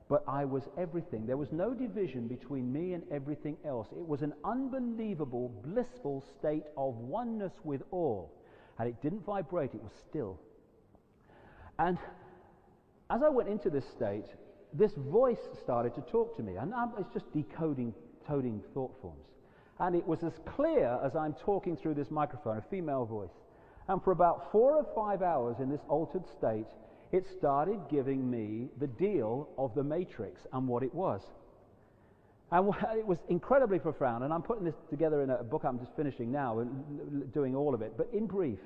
but I was everything. There was no division between me and everything else. It was an unbelievable, blissful state of oneness with all. And it didn't vibrate, it was still. And as I went into this state, this voice started to talk to me. And it's just decoding thought forms. And it was as clear as I'm talking through this microphone, a female voice. And for about 4 or 5 hours in this altered state, it started giving me the deal of the Matrix and what it was. And it was incredibly profound. And I'm putting this together in a book I'm just finishing now, and doing all of it. But in brief,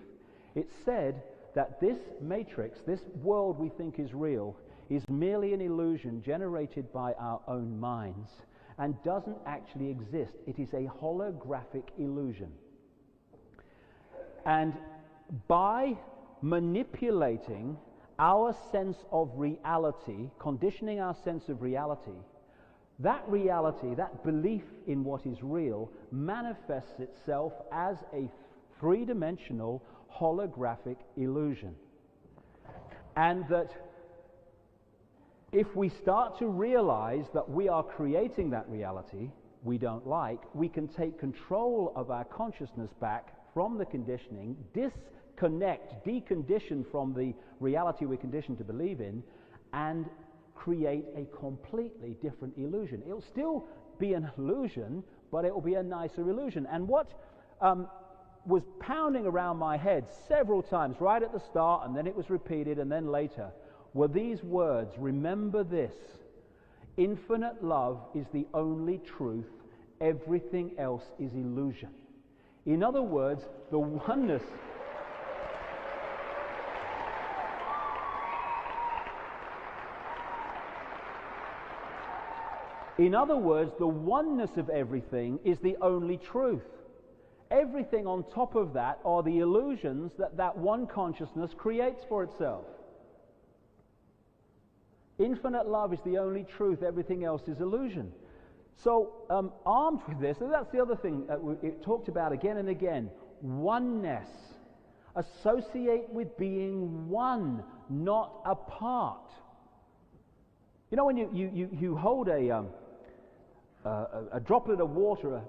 it said that this Matrix, this world we think is real, is merely an illusion generated by our own minds and doesn't actually exist. It is a holographic illusion. And by manipulating our sense of reality, conditioning our sense of reality, that belief in what is real, manifests itself as a three-dimensional holographic illusion. And that if we start to realize that we are creating that reality we don't like, we can take control of our consciousness back from the conditioning, decondition from the reality we're conditioned to believe in, and create a completely different illusion. It'll still be an illusion, but it will be a nicer illusion. And what was pounding around my head several times, right at the start, and then it was repeated, and then later, were these words: remember this, infinite love is the only truth, everything else is illusion. In other words, the oneness... In other words, the oneness of everything is the only truth. Everything on top of that are the illusions that one consciousness creates for itself. Infinite love is the only truth, everything else is illusion. So, armed with this, and that's the other thing it talked about again and again, oneness. Associate with being one, not apart. You know, when you hold a droplet of water,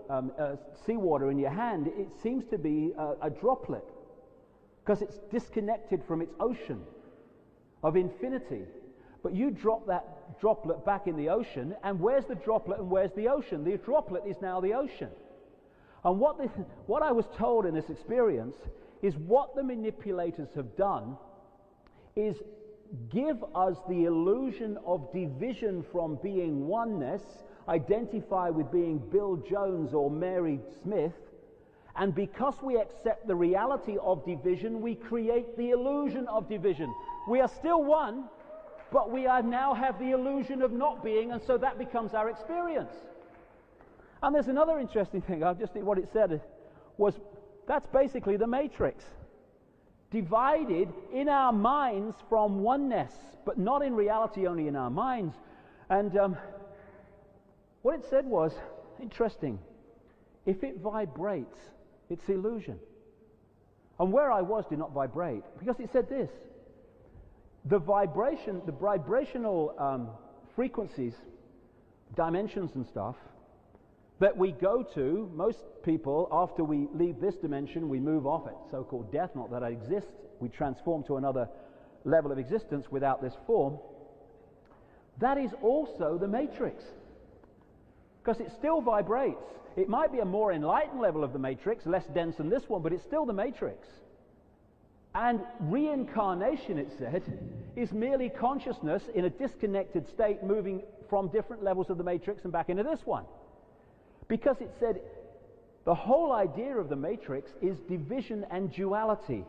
seawater in your hand, it seems to be a droplet because it's disconnected from its ocean of infinity. But you drop that droplet back in the ocean, and where's the droplet and where's the ocean? The droplet is now the ocean. And what I was told in this experience is what the manipulators have done is give us the illusion of division from being oneness, identify with being Bill Jones or Mary Smith, and because we accept the reality of division, we create the illusion of division. We are still one, but we now have the illusion of not being, and so that becomes our experience. And there's another interesting thing, what it said was, that's basically the Matrix. divided in our minds from oneness, but not in reality, only in our minds. And what it said was, interesting, if it vibrates, it's illusion. And where I was did not vibrate, because it said this: the vibrational frequencies, dimensions and stuff that we go to, most people, after we leave this dimension, we move off it, so-called death, not that it exists, we transform to another level of existence without this form. That is also the matrix, because it still vibrates. It might be a more enlightened level of the matrix, less dense than this one, but it's still the matrix. And reincarnation, it said, is merely consciousness in a disconnected state moving from different levels of the matrix and back into this one. Because it said the whole idea of the matrix is division and duality,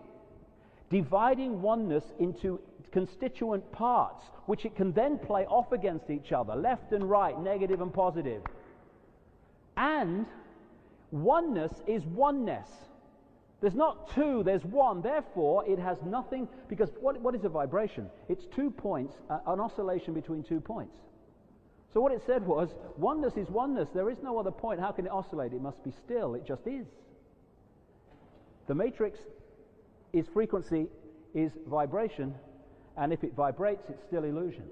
dividing oneness into constituent parts, which it can then play off against each other, left and right, negative and positive. And oneness is oneness. There's not two, there's one. Therefore, it has nothing, because what is a vibration? It's 2 points, an oscillation between 2 points. So what it said was, oneness is oneness. There is no other point. How can it oscillate? It must be still. It just is. The matrix is frequency, is vibration, and if it vibrates, it's still illusion.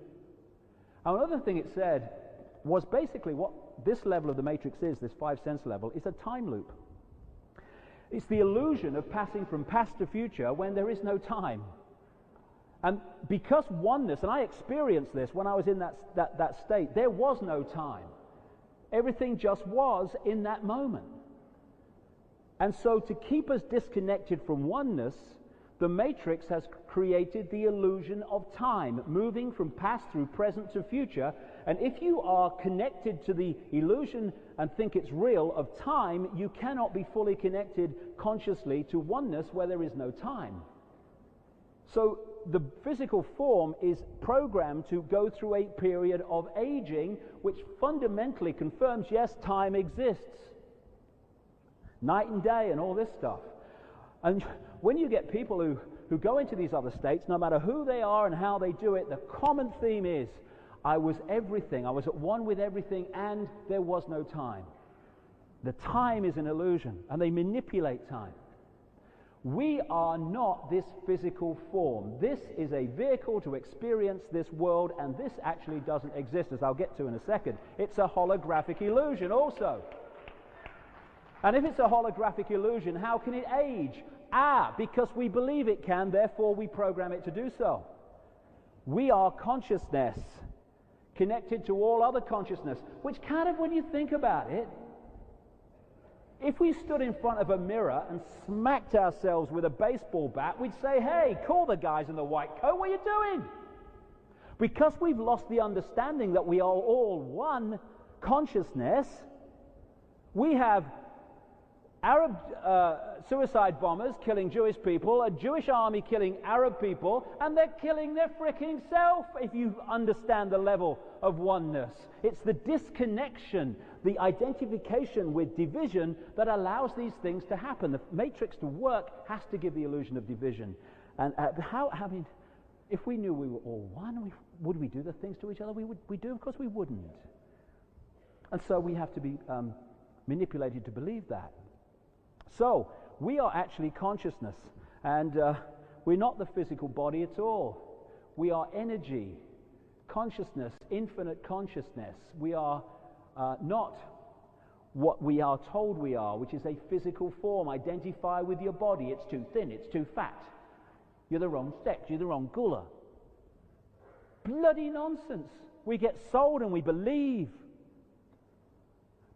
And another thing it said was basically what this level of the matrix is, this 5 sense level, is a time loop. It's the illusion of passing from past to future when there is no time. And because oneness, and I experienced this when I was in that state, there was no time. Everything just was in that moment. And so to keep us disconnected from oneness, the matrix has created the illusion of time, moving from past through present to future. And if you are connected to the illusion and think it's real of time, you cannot be fully connected consciously to oneness where there is no time. So the physical form is programmed to go through a period of aging, which fundamentally confirms, yes, time exists. Night and day and all this stuff. And when you get people who go into these other states, no matter who they are and how they do it, the common theme is, I was everything, I was at one with everything, and there was no time. The time is an illusion, and they manipulate time. We are not this physical form. This is a vehicle to experience this world, and this actually doesn't exist, as I'll get to in a second. It's a holographic illusion also. And if it's a holographic illusion, how can it age? Because we believe it can, therefore we program it to do so. We are consciousness, connected to all other consciousness, which kind of, when you think about it, if we stood in front of a mirror and smacked ourselves with a baseball bat, we'd say, hey, call the guys in the white coat, what are you doing? Because we've lost the understanding that we are all one consciousness, we have Arab suicide bombers killing Jewish people, a Jewish army killing Arab people, and they're killing their fricking self, if you understand the level of oneness. It's the disconnection, the identification with division that allows these things to happen. The matrix to work has to give the illusion of division. And if we knew we were all one, would we do the things to each other we do? Of course we wouldn't. And so we have to be manipulated to believe that. So, we are actually consciousness, and we're not the physical body at all. We are energy, consciousness, infinite consciousness. We are not what we are told we are, which is a physical form. Identify with your body. It's too thin, it's too fat. You're the wrong sex, you're the wrong gula. Bloody nonsense. We get sold and we believe.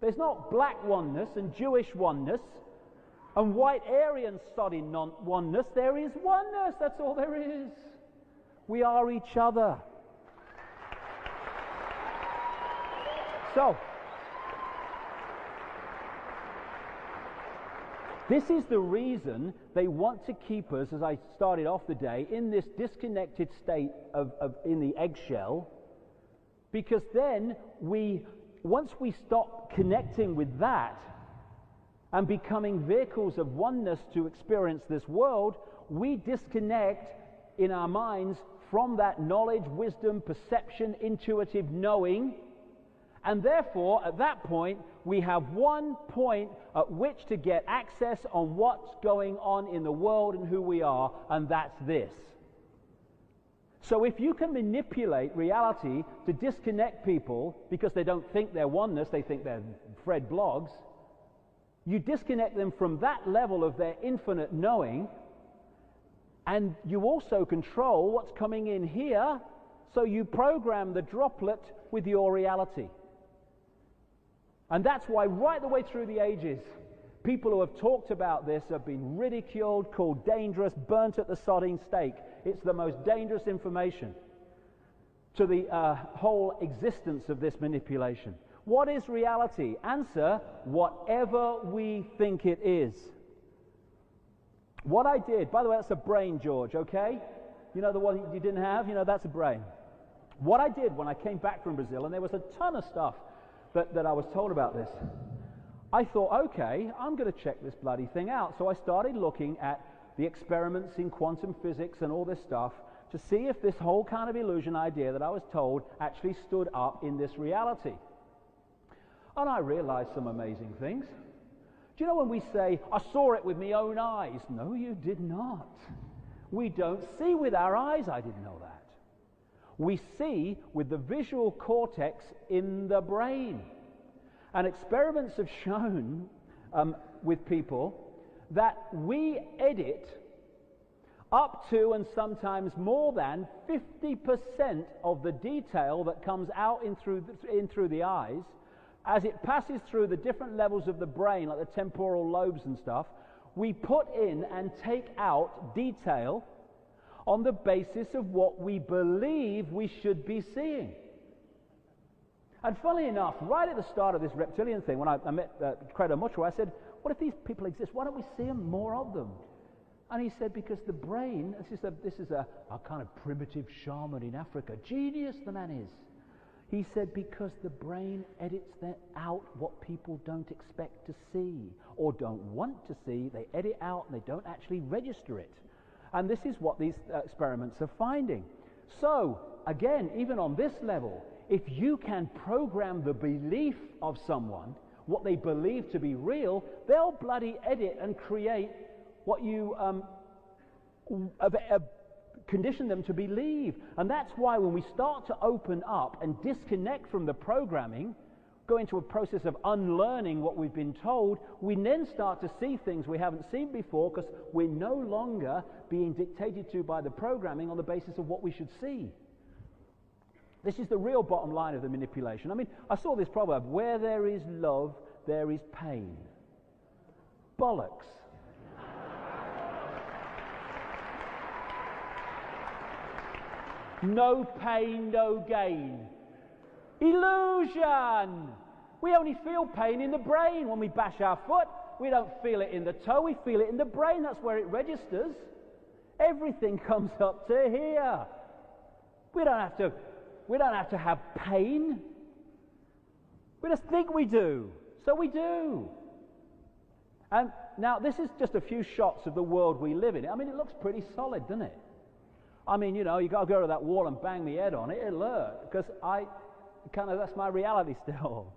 There's not black oneness and Jewish oneness and white Aryan soddy oneness. There is oneness, that's all there is. We are each other. So, this is the reason they want to keep us, as I started off the day, in this disconnected state in the eggshell, because then once we stop connecting with that, and becoming vehicles of oneness to experience this world, we disconnect in our minds from that knowledge, wisdom, perception, intuitive knowing, and therefore at that point we have one point at which to get access on what's going on in the world and who we are, and that's this. So if you can manipulate reality to disconnect people because they don't think they're oneness, they think they're Fred Bloggs, you disconnect them from that level of their infinite knowing, and you also control what's coming in here, so you program the droplet with your reality. And that's why right the way through the ages, people who have talked about this have been ridiculed, called dangerous, burnt at the sodding stake. It's the most dangerous information to the whole existence of this manipulation. What is reality? Answer, whatever we think it is. What I did, by the way, that's a brain, George, okay? You know the one you didn't have? You know, that's a brain. What I did when I came back from Brazil, and there was a ton of stuff that I was told about this, I thought, okay, I'm going to check this bloody thing out. So I started looking at the experiments in quantum physics and all this stuff to see if this whole kind of illusion idea that I was told actually stood up in this reality. And I realized some amazing things. Do you know when we say, I saw it with my own eyes? No, you did not. We don't see with our eyes. I didn't know that. We see with the visual cortex in the brain. And experiments have shown with people that we edit up to and sometimes more than 50% of the detail that comes out in through the eyes as it passes through the different levels of the brain, like the temporal lobes and stuff. We put in and take out detail on the basis of what we believe we should be seeing. And funnily enough, right at the start of this reptilian thing, when I met Credo Mutual, I said, what if these people exist? Why don't we see them, more of them? And he said, because the brain, this is a kind of primitive shaman in Africa. Genius, the man is. He said, because the brain edits out what people don't expect to see or don't want to see. They edit out and they don't actually register it. And this is what these experiments are finding. So, again, even on this level, if you can program the belief of someone, what they believe to be real, they'll bloody edit and create what you condition them to believe. And that's why when we start to open up and disconnect from the programming, go into a process of unlearning what we've been told, we then start to see things we haven't seen before, because we're no longer being dictated to by the programming on the basis of what we should see. This is the real bottom line of the manipulation. I mean, I saw this proverb, where there is love, there is pain. Bollocks. No pain, no gain. Illusion! We only feel pain in the brain when we bash our foot. We don't feel it in the toe, we feel it in the brain. That's where it registers. Everything comes up to here. We don't have to have pain. We just think we do. So we do. And now this is just a few shots of the world we live in. I mean, it looks pretty solid, doesn't it? I mean, you know, you got to go to that wall and bang my head on it. It'll hurt, because that's my reality still.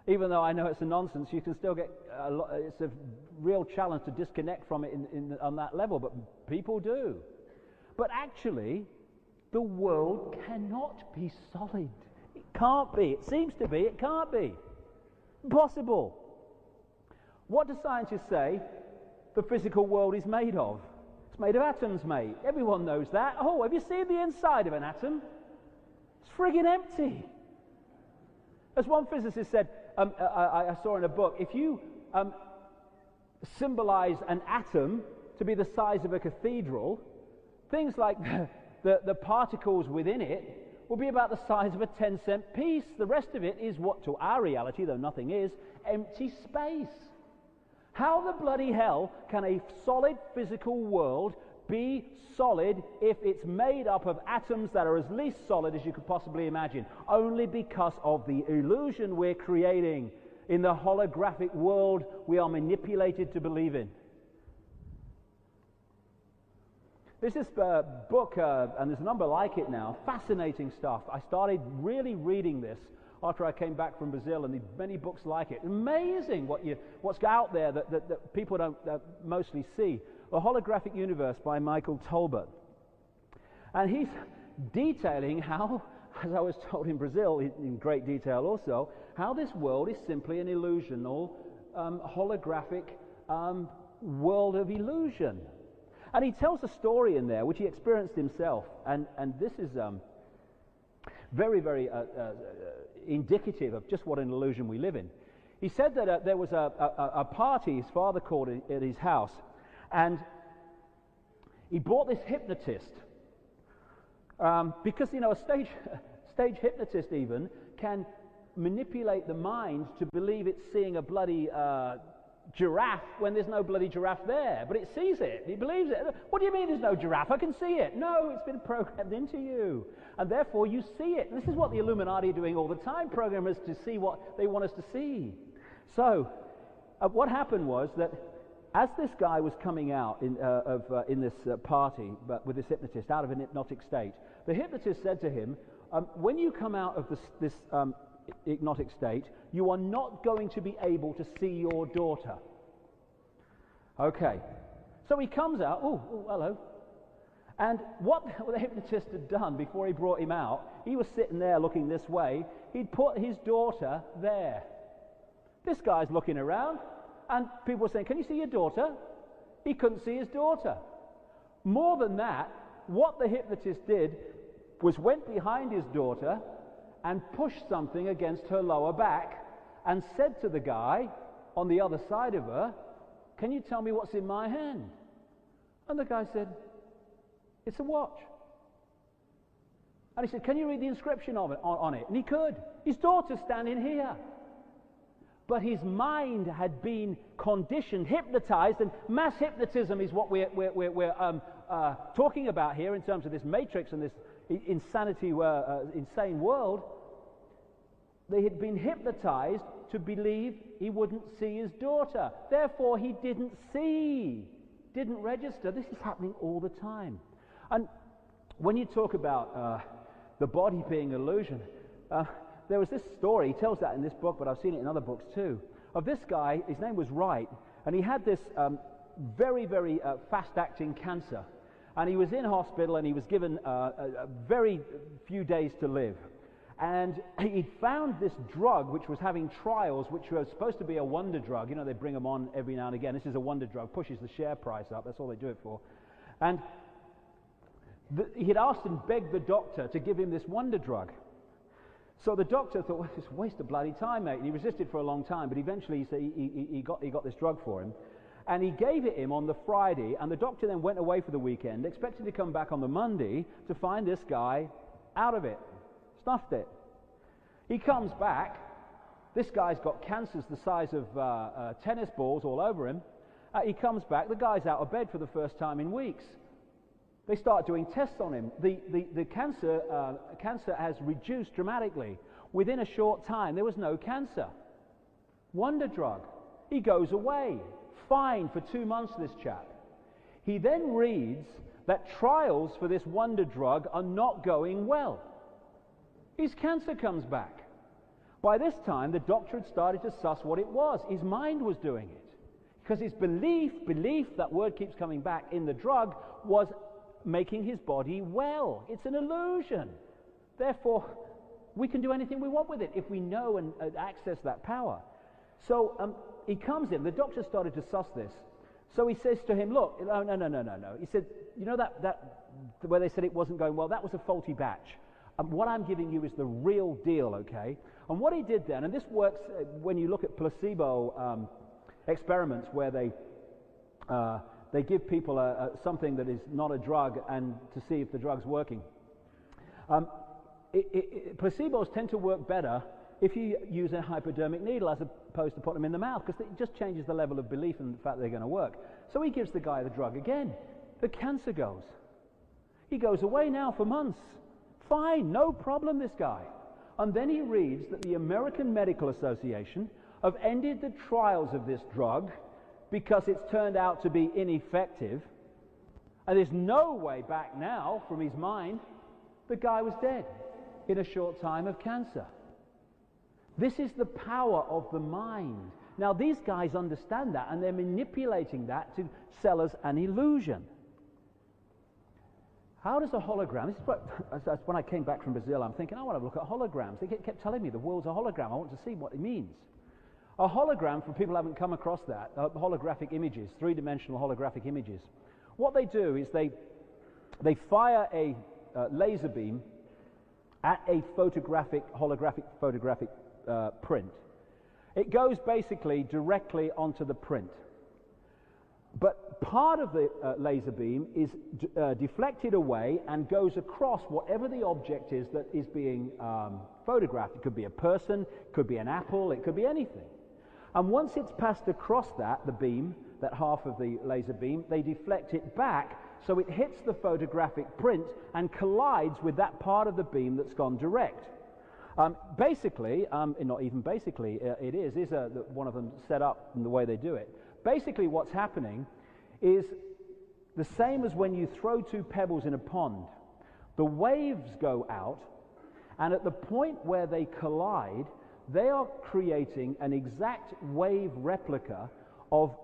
Even though I know it's a nonsense, you can still get it's a real challenge to disconnect from it on that level, but people do. But actually, the world cannot be solid. It can't be. It seems to be. It can't be. Impossible. What do scientists say the physical world is made of? It's made of atoms, mate. Everyone knows that. Oh, have you seen the inside of an atom? It's friggin' empty. As one physicist said, I saw in a book, if you symbolize an atom to be the size of a cathedral, things like the particles within it will be about the size of a 10-cent piece. The rest of it is what, to our reality, though nothing is, empty space. How the bloody hell can a solid physical world be solid if it's made up of atoms that are as least solid as you could possibly imagine? Only because of the illusion we're creating. in the holographic world we are manipulated to believe in. There's this book, and there's a number like it now, fascinating stuff. I started really reading this after I came back from Brazil, and many books like it. Amazing what's out there that people don't mostly see. The Holographic Universe by Michael Tolbert. And he's detailing how, as I was told in Brazil, in great detail also, how this world is simply an illusional, holographic world of illusion. And he tells a story in there which he experienced himself, and this is very, very indicative of just what an illusion we live in. He said that there was a party his father called at his house, and he brought this hypnotist, because, you know, a stage hypnotist even can manipulate the mind to believe it's seeing a bloody giraffe when there's no bloody giraffe there, but it sees it, he believes it. What do you mean there's no giraffe? I can see it. No, it's been programmed into you, and therefore you see it. This is what the Illuminati are doing all the time, program us to see what they want us to see. So what happened was that as this guy was coming out in this party, but with this hypnotist, out of an hypnotic state, the hypnotist said to him, when you come out of this hypnotic state, you are not going to be able to see your daughter. Okay. So he comes out, oh, hello. And what the hypnotist had done before he brought him out, he was sitting there looking this way, he'd put his daughter there. This guy's looking around, and people were saying, can you see your daughter? He couldn't see his daughter. More than that, what the hypnotist did was went behind his daughter and pushed something against her lower back and said to the guy on the other side of her, can you tell me what's in my hand? And the guy said, it's a watch. And he said, can you read the inscription of it, on it? And he could. His daughter's standing here. But his mind had been conditioned, hypnotized, and mass hypnotism is what we're talking about here in terms of this matrix and this insane world. They had been hypnotized to believe he wouldn't see his daughter. Therefore, he didn't register. This is happening all the time. And when you talk about the body being an illusion, there was this story, he tells that in this book, but I've seen it in other books too, of this guy. His name was Wright, and he had this very, very fast-acting cancer. And he was in hospital, and he was given a very few days to live. And he found this drug which was having trials, which was supposed to be a wonder drug. You know, they bring them on every now and again. This is a wonder drug, pushes the share price up. That's all they do it for. And he had asked and begged the doctor to give him this wonder drug. So the doctor thought, well, it's a waste of bloody time, mate. And he resisted for a long time, but eventually he got this drug for him. And he gave it him on the Friday, and the doctor then went away for the weekend, expecting to come back on the Monday to find this guy out of it. Snuffed it. He comes back. This guy's got cancers the size of tennis balls all over him. He comes back. The guy's out of bed for the first time in weeks. They start doing tests on him. The cancer has reduced dramatically. Within a short time, there was no cancer. Wonder drug. He goes away. Fine for 2 months, this chap. He then reads that trials for this wonder drug are not going well. His cancer comes back. By this time, the doctor had started to suss what it was. His mind was doing it. Because his belief, that word keeps coming back, in the drug was making his body well. It's an illusion. Therefore, we can do anything we want with it if we know and access that power. So he comes in. The doctor started to suss this. So he says to him, look, no. He said, you know that where they said it wasn't going well, that was a faulty batch. What I'm giving you is the real deal, okay? And what he did then, and this works when you look at placebo experiments where they give people something that is not a drug and to see if the drug's working. Placebos tend to work better if you use a hypodermic needle as opposed to putting them in the mouth, because it just changes the level of belief in the fact they're going to work. So he gives the guy the drug again. The cancer goes. He goes away now for months. Fine, no problem, this guy. And then he reads that the American Medical Association have ended the trials of this drug because it's turned out to be ineffective, and there's no way back now from his mind. The guy was dead in a short time of cancer. This is the power of the mind. Now, these guys understand that, and they're manipulating that to sell us an illusion. How does a hologram... This is what, when I came back from Brazil, I'm thinking, I want to look at holograms. They kept telling me the world's a hologram. I want to see what it means. A hologram, for people who haven't come across that, holographic images, three-dimensional holographic images. What they do is they fire a laser beam at a holographic photographic print. It goes basically directly onto the print. But part of the laser beam is deflected away and goes across whatever the object is that is being photographed. It could be a person, it could be an apple, it could be anything. And once it's passed across the beam, that half of the laser beam, they deflect it back so it hits the photographic print and collides with that part of the beam that's gone direct. Basically, not even basically, it is one of them set up in the way they do it. Basically what's happening is the same as when you throw two pebbles in a pond. The waves go out, and at the point where they collide, they are creating an exact wave replica of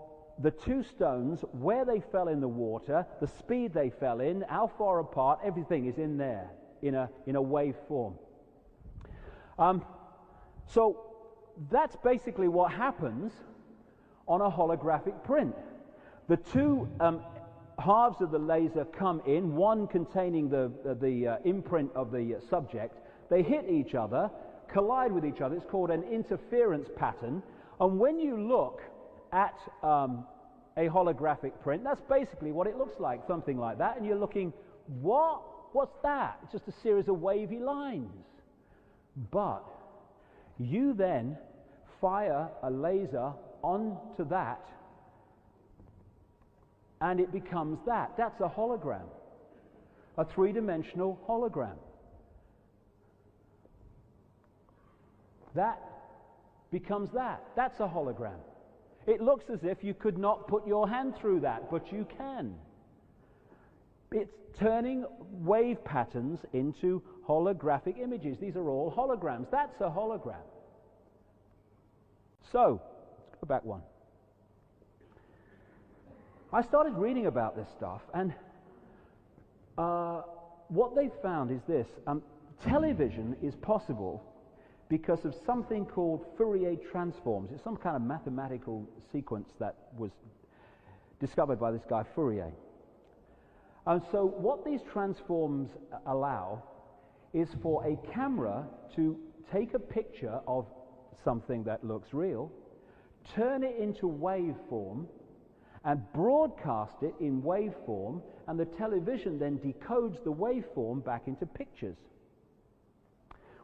the two stones, where they fell in the water, the speed they fell in, how far apart, everything is in there in a wave form. So that's basically what happens on a holographic print. The two halves of the laser come in, one containing the imprint of the subject. They hit each other, collide with each other. It's called an interference pattern. And when you look at a holographic print, that's basically what it looks like, something like that. And you're looking, what's that? It's just a series of wavy lines. But you then fire a laser onto that, and it becomes that. That's a hologram, a three-dimensional hologram. That becomes that. That's a hologram. It looks as if you could not put your hand through that, but you can. It's turning wave patterns into holographic images. These are all holograms. That's a hologram. So, let's go back one. I started reading about this stuff, and what they found is this. Television is possible because of something called Fourier transforms. It's some kind of mathematical sequence that was discovered by this guy Fourier. And so what these transforms allow is for a camera to take a picture of something that looks real, turn it into waveform, and broadcast it in waveform, and the television then decodes the waveform back into pictures.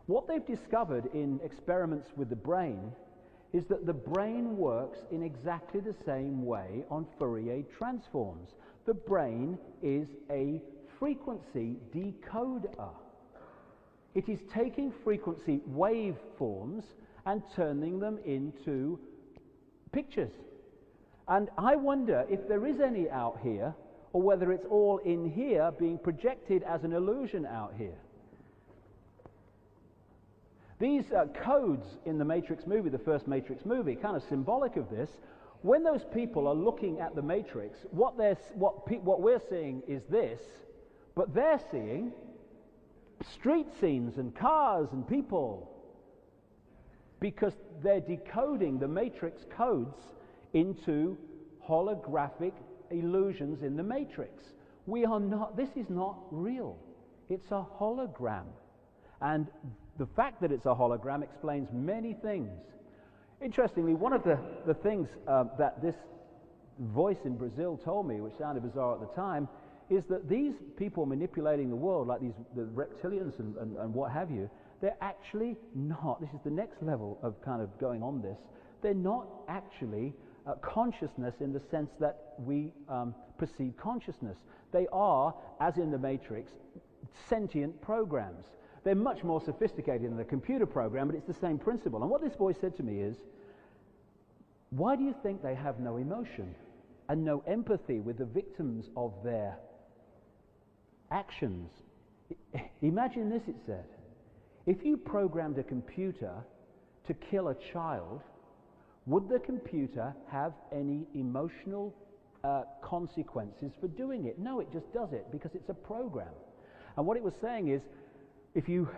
What they've discovered in experiments with the brain is that the brain works in exactly the same way on Fourier transforms. The brain is a frequency decoder. It is taking frequency waveforms and turning them into pictures. And I wonder if there is any out here, or whether it's all in here being projected as an illusion out here. These codes in the Matrix movie, the first Matrix movie, kind of symbolic of this. When those people are looking at the Matrix, what we're seeing is this, but they're seeing street scenes and cars and people, because they're decoding the Matrix codes into holographic illusions in the Matrix. This is not real. It's a hologram. And the fact that it's a hologram explains many things. Interestingly, one of the things that this voice in Brazil told me, which sounded bizarre at the time, is that these people manipulating the world, like the reptilians and what have you, they're actually not, this is the next level of kind of going on this, they're not actually consciousness in the sense that we perceive consciousness. They are, as in the Matrix, sentient programs. They're much more sophisticated than a computer program, but it's the same principle. And what this voice said to me is, Why do you think they have no emotion and no empathy with the victims of their actions? Imagine this, it said. If you programmed a computer to kill a child, would the computer have any emotional consequences for doing it? No, it just does it because it's a program. And what it was saying is, if you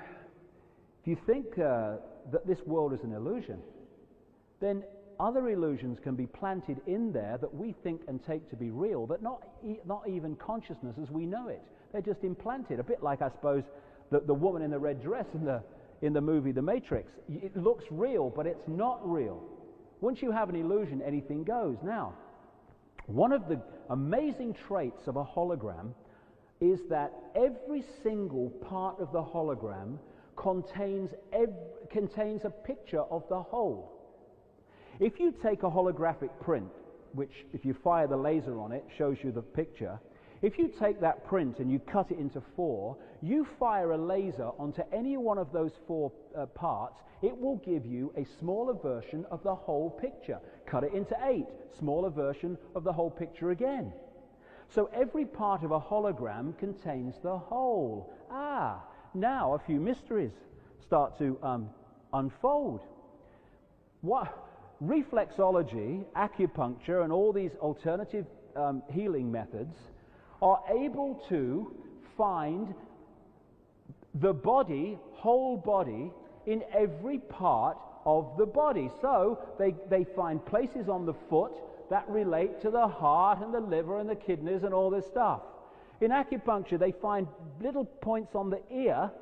think that this world is an illusion, then other illusions can be planted in there that we think and take to be real, but not even consciousness as we know it. They're just implanted, a bit like, I suppose, the woman in the red dress in the movie The Matrix. It looks real, but it's not real. Once you have an illusion, anything goes. Now, one of the amazing traits of a hologram is that every single part of the hologram contains a picture of the whole. If you take a holographic print, which if you fire the laser on it shows you the picture, if you take that print and you cut it into 4, you fire a laser onto any one of those 4 parts, it will give you a smaller version of the whole picture. Cut it into 8, smaller version of the whole picture again. So every part of a hologram contains the whole. Now a few mysteries start to unfold. Reflexology, acupuncture, and all these alternative healing methods are able to find the body, whole body, in every part of the body. So they find places on the foot that relate to the heart and the liver and the kidneys and all this stuff. In acupuncture, they find little points on the ear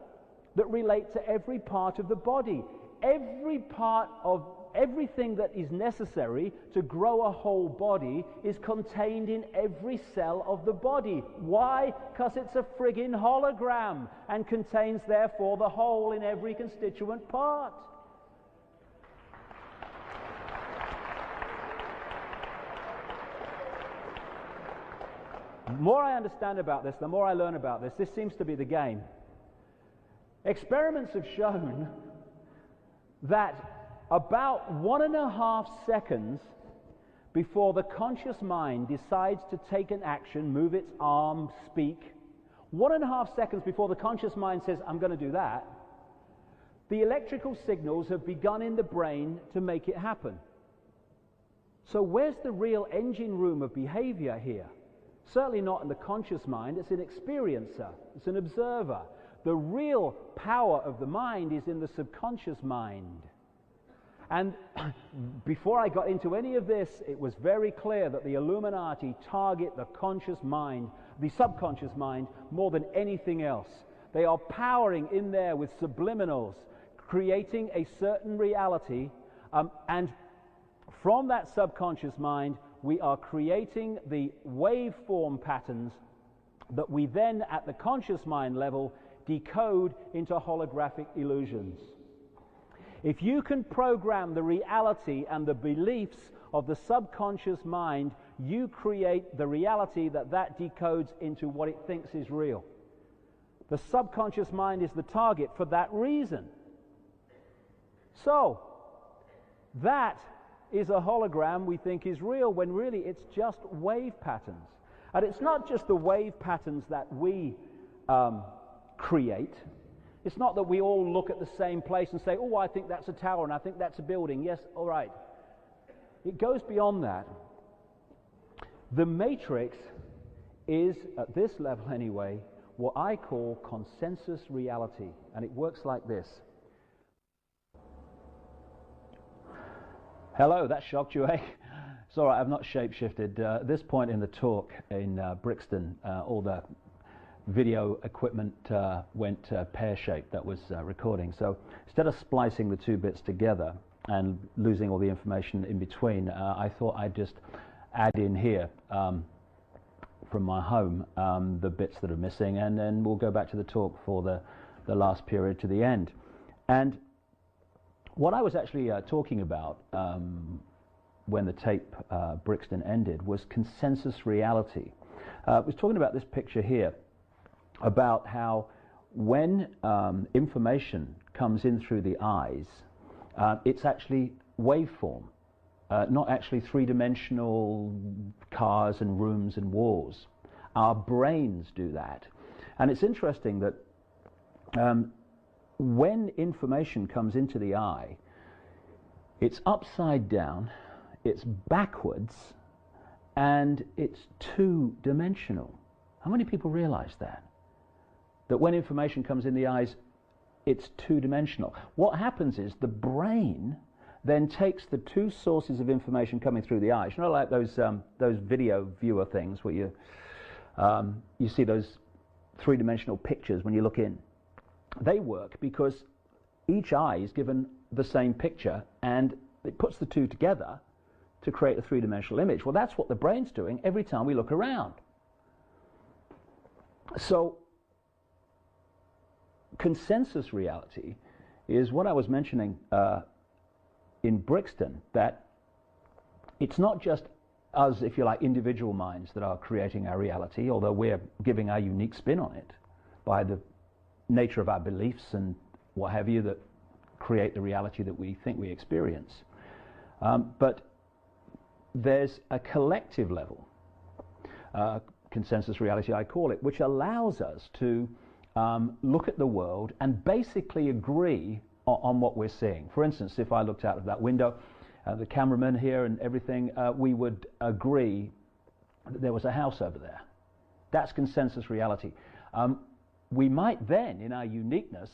that relate to every part of the body. Every part of everything that is necessary to grow a whole body is contained in every cell of the body. Why? Because it's a friggin' hologram and contains therefore the whole in every constituent part. The more I understand about this, the more I learn about this. This seems to be the game. Experiments have shown that about 1.5 seconds before the conscious mind decides to take an action, move its arm, speak, 1.5 seconds before the conscious mind says, I'm going to do that, the electrical signals have begun in the brain to make it happen. So where's the real engine room of behavior here? Certainly not in the conscious mind. It's an experiencer. It's an observer. The real power of the mind is in the subconscious mind. And before I got into any of this, it was very clear that the Illuminati target the conscious mind, the subconscious mind, more than anything else. They are powering in there with subliminals, creating a certain reality, and from that subconscious mind, we are creating the waveform patterns that we then, at the conscious mind level, decode into holographic illusions. If you can program the reality and the beliefs of the subconscious mind, you create the reality that decodes into what it thinks is real. The subconscious mind is the target for that reason. So, that is a hologram we think is real, when really it's just wave patterns. And it's not just the wave patterns that we create. It's not that we all look at the same place and say, oh, I think that's a tower and I think that's a building. Yes, all right. It goes beyond that. The matrix is, at this level anyway, what I call consensus reality. And it works like this. Hello, that shocked you, eh? It's all right, I've not shape-shifted. At this point in the talk in Brixton, all the video equipment went pear-shaped. That was recording. So instead of splicing the two bits together and losing all the information in between, I thought I'd just add in here from my home the bits that are missing, and then we'll go back to the talk for the last period to the end. And what I was actually talking about when the tape Brixton ended was consensus reality. I was talking about this picture here, about how when information comes in through the eyes, it's actually waveform. not actually three-dimensional cars and rooms and walls. Our brains do that. And it's interesting that when information comes into the eye, it's upside down, it's backwards, and it's two-dimensional. How many people realize that? That when information comes in the eyes, it's two-dimensional. What happens is the brain then takes the two sources of information coming through the eyes. You know, like those video viewer things where you see those three-dimensional pictures when you look in. They work because each eye is given the same picture, and it puts the two together to create a three-dimensional image. Well, that's what the brain's doing every time we look around. So consensus reality is what I was mentioning in Brixton, that it's not just us, if you like, individual minds that are creating our reality, although we're giving our unique spin on it by the nature of our beliefs and what have you that create the reality that we think we experience. But there's a collective level, consensus reality I call it, which allows us to look at the world and basically agree on what we're seeing. For instance, if I looked out of that window, the cameraman here and everything, we would agree that there was a house over there. That's consensus reality. We might then, in our uniqueness,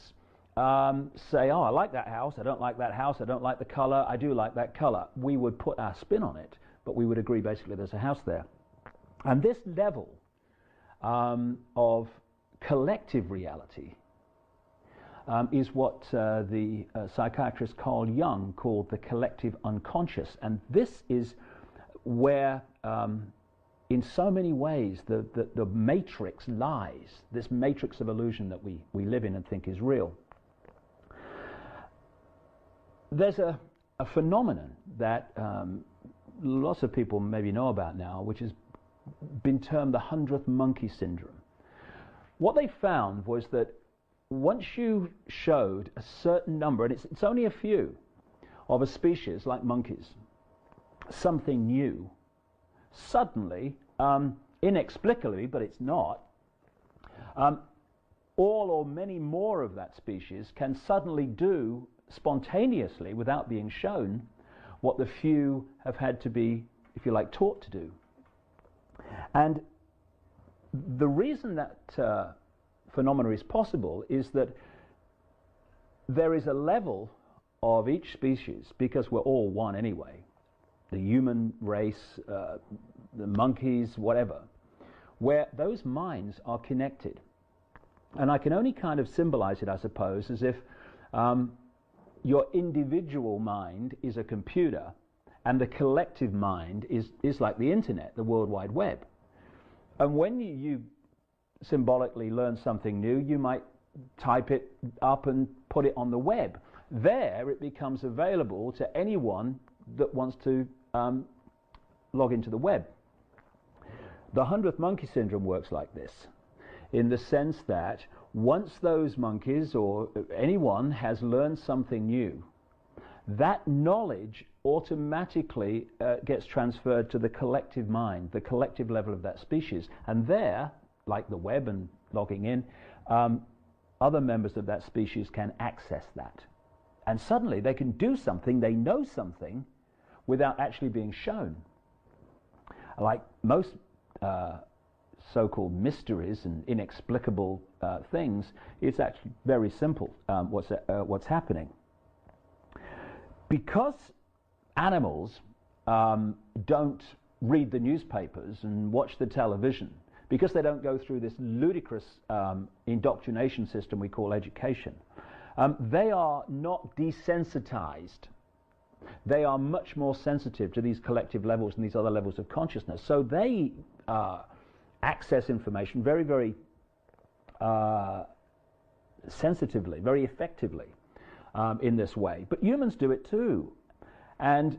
say, oh, I like that house, I don't like that house, I don't like the color, I do like that color. We would put our spin on it, but we would agree basically there's a house there. And this level of collective reality is what the psychiatrist Carl Jung called the collective unconscious. And this is where, in so many ways, the matrix lies, this matrix of illusion that we live in and think is real. There's a phenomenon that lots of people maybe know about now, which has been termed the 100th monkey syndrome. What they found was that once you showed a certain number, and it's only a few, of a species like monkeys, something new, suddenly, inexplicably, but it's not, all or many more of that species can suddenly do spontaneously, without being shown, what the few have had to be, if you like, taught to do. And the reason that phenomena is possible is that there is a level of each species, because we're all one anyway, the human race, the monkeys, whatever, where those minds are connected. And I can only kind of symbolize it, I suppose, as if your individual mind is a computer and the collective mind is like the internet, the World Wide Web. And when you symbolically learn something new, you might type it up and put it on the web. There it becomes available to anyone that wants to log into the web. The 100th monkey syndrome works like this, in the sense that once those monkeys or anyone has learned something new, that knowledge automatically gets transferred to the collective mind, the collective level of that species. And there, like the web and logging in, other members of that species can access that. And suddenly they can do something, they know something, without actually being shown. Like most so-called mysteries and inexplicable things, it's actually very simple what's happening. Because animals don't read the newspapers and watch the television, because they don't go through this ludicrous indoctrination system we call education, they are not desensitized. They are much more sensitive to these collective levels and these other levels of consciousness. So they access information very, very sensitively, very effectively in this way. But humans do it too. And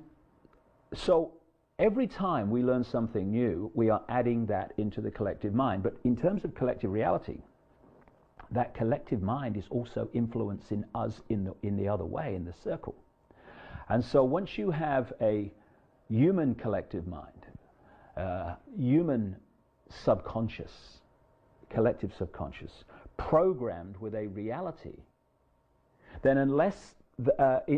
so every time we learn something new, we are adding that into the collective mind. But in terms of collective reality, that collective mind is also influencing us in the other way, in the circle. And so once you have a human collective mind, human subconscious, collective subconscious, programmed with a reality, then unless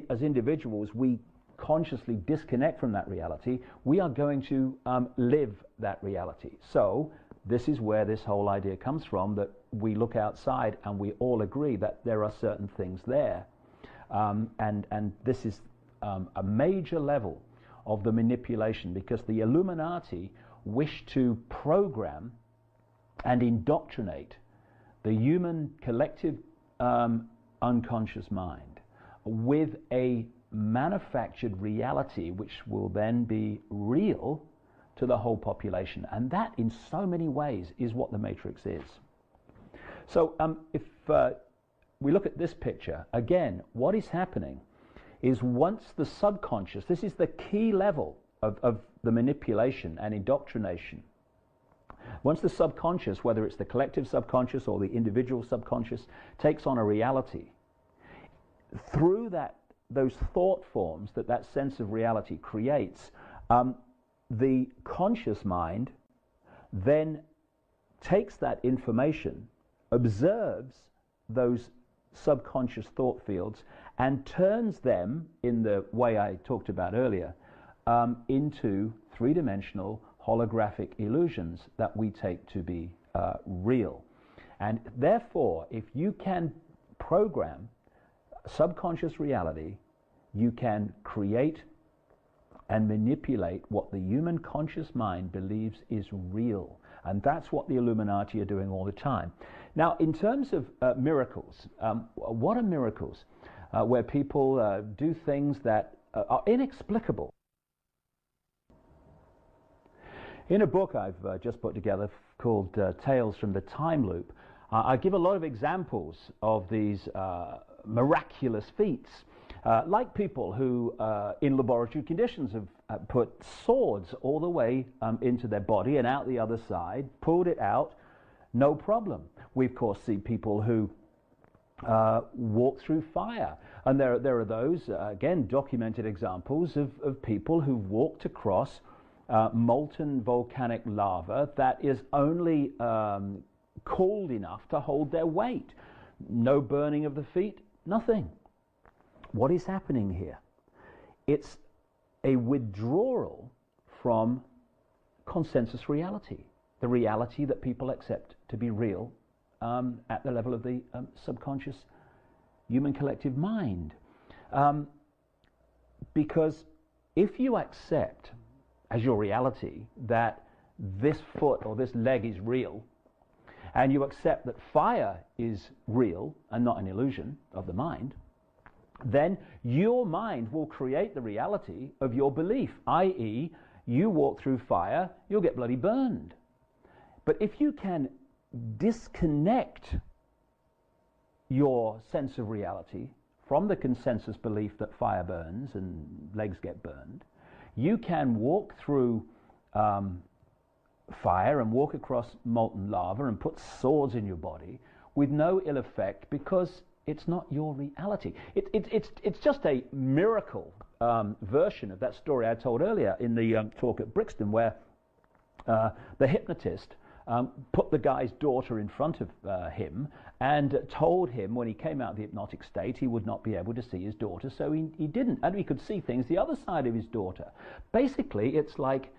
as individuals we consciously disconnect from that reality, we are going to live that reality. So this is where this whole idea comes from, that we look outside and we all agree that there are certain things there. And this is a major level of the manipulation, because the Illuminati wish to program and indoctrinate the human collective unconscious mind with a manufactured reality which will then be real to the whole population. And that in so many ways is what the Matrix is. So if we look at this picture, again, what is happening is once the subconscious, this is the key level of the manipulation and indoctrination. Once the subconscious, whether it's the collective subconscious or the individual subconscious, takes on a reality, through those thought forms that sense of reality creates, the conscious mind then takes that information, observes those subconscious thought fields, and turns them, in the way I talked about earlier, into three-dimensional holographic illusions that we take to be real. And therefore, if you can program subconscious reality, you can create and manipulate what the human conscious mind believes is real. And that's what the Illuminati are doing all the time. Now, in terms of miracles, what are miracles? Where people do things that are inexplicable. In a book I've just put together called Tales from the Time Loop, I give a lot of examples of these miraculous feats, like people who in laboratory conditions have put swords all the way into their body and out the other side, pulled it out, no problem. We of course see people who walk through fire, and there are those again documented examples of people who've walked across molten volcanic lava that is only cooled enough to hold their weight. No burning of the feet, nothing. What is happening here? It's a withdrawal from consensus reality, the reality that people accept to be real at the level of the subconscious human collective mind. Because if you accept as your reality that this foot or this leg is real, and you accept that fire is real and not an illusion of the mind, then your mind will create the reality of your belief, i.e., you walk through fire, you'll get bloody burned. But if you can disconnect your sense of reality from the consensus belief that fire burns and legs get burned, you can walk through fire and walk across molten lava and put swords in your body with no ill effect, because it's not your reality. It's just a miracle version of that story I told earlier in the talk at Brixton, where the hypnotist put the guy's daughter in front of him and told him when he came out of the hypnotic state he would not be able to see his daughter, so he didn't, and he could see things the other side of his daughter. Basically, it's like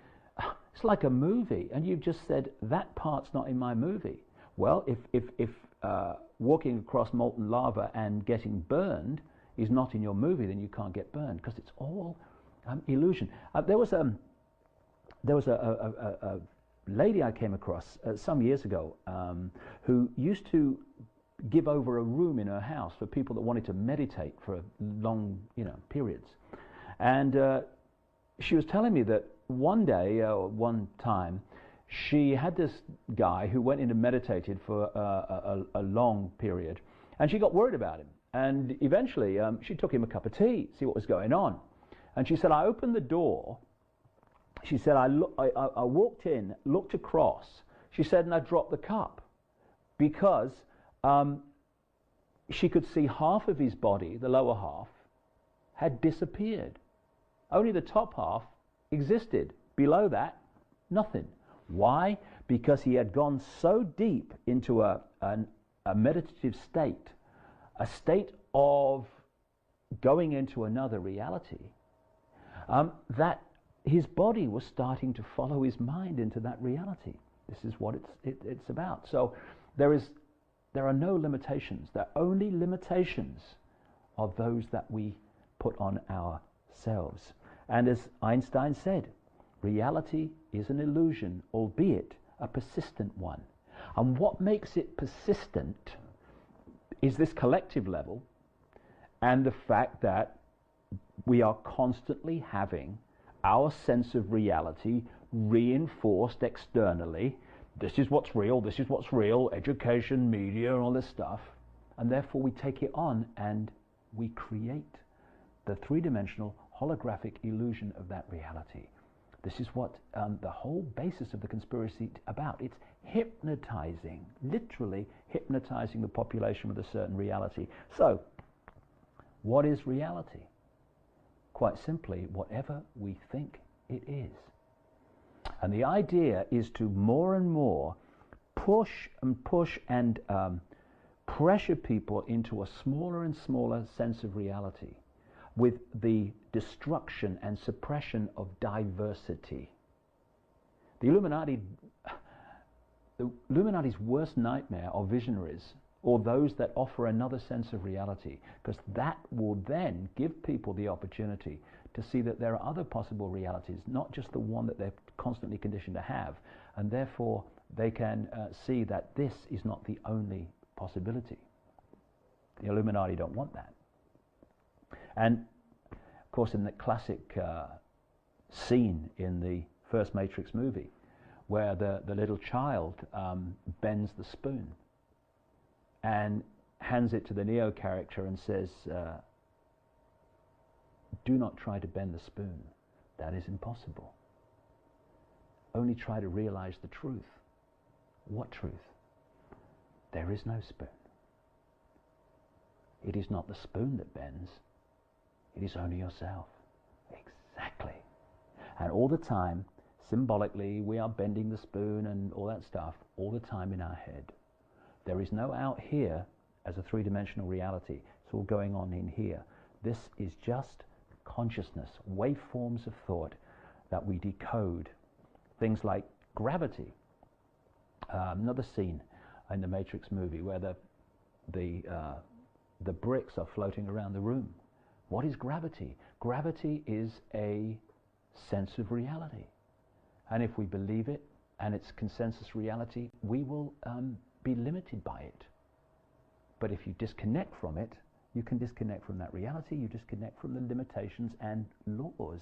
a movie, and you've just said that part's not in my movie. Well, if walking across molten lava and getting burned is not in your movie, then you can't get burned, because it's all illusion. There was a lady I came across some years ago who used to give over a room in her house for people that wanted to meditate for long, periods. And she was telling me that one day, one time, she had this guy who went in and meditated for a long period, and she got worried about him. And eventually, she took him a cup of tea, see what was going on. And she said, I opened the door. She said, I walked in, looked across. She said, and I dropped the cup, because she could see half of his body, the lower half, had disappeared. Only the top half existed. Below that, nothing. Why? Because he had gone so deep into a meditative state, a state of going into another reality, that his body was starting to follow his mind into that reality. This is what it's about. So there are no limitations. The only limitations are those that we put on ourselves. And as Einstein said, reality is an illusion, albeit a persistent one. And what makes it persistent is this collective level and the fact that we are constantly having our sense of reality reinforced externally. This is what's real, education, media, and all this stuff. And therefore we take it on and we create the three-dimensional holographic illusion of that reality. This is what the whole basis of the conspiracy about. It's hypnotizing, literally hypnotizing the population with a certain reality. So, what is reality? Quite simply, whatever we think it is. And the idea is to more and more push and pressure people into a smaller and smaller sense of reality with the destruction and suppression of diversity. The Illuminati's worst nightmare are visionaries, or those that offer another sense of reality, because that will then give people the opportunity to see that there are other possible realities, not just the one that they're constantly conditioned to have, and therefore they can see that this is not the only possibility. The Illuminati don't want that. And of course, in the classic scene in the first Matrix movie, where the little child bends the spoon and hands it to the Neo character and says, do not try to bend the spoon. That is impossible. Only try to realize the truth. What truth? There is no spoon. It is not the spoon that bends. It is only yourself. Exactly. And all the time, symbolically, we are bending the spoon and all that stuff all the time in our head. There is no out here as a three-dimensional reality. It's all going on in here. This is just consciousness, waveforms of thought that we decode. Things like gravity. Another scene in the Matrix movie where the bricks are floating around the room. What is gravity? Gravity is a sense of reality. And if we believe it and it's consensus reality, we will be limited by it. But if you disconnect from it, you can disconnect from that reality, you disconnect from the limitations and laws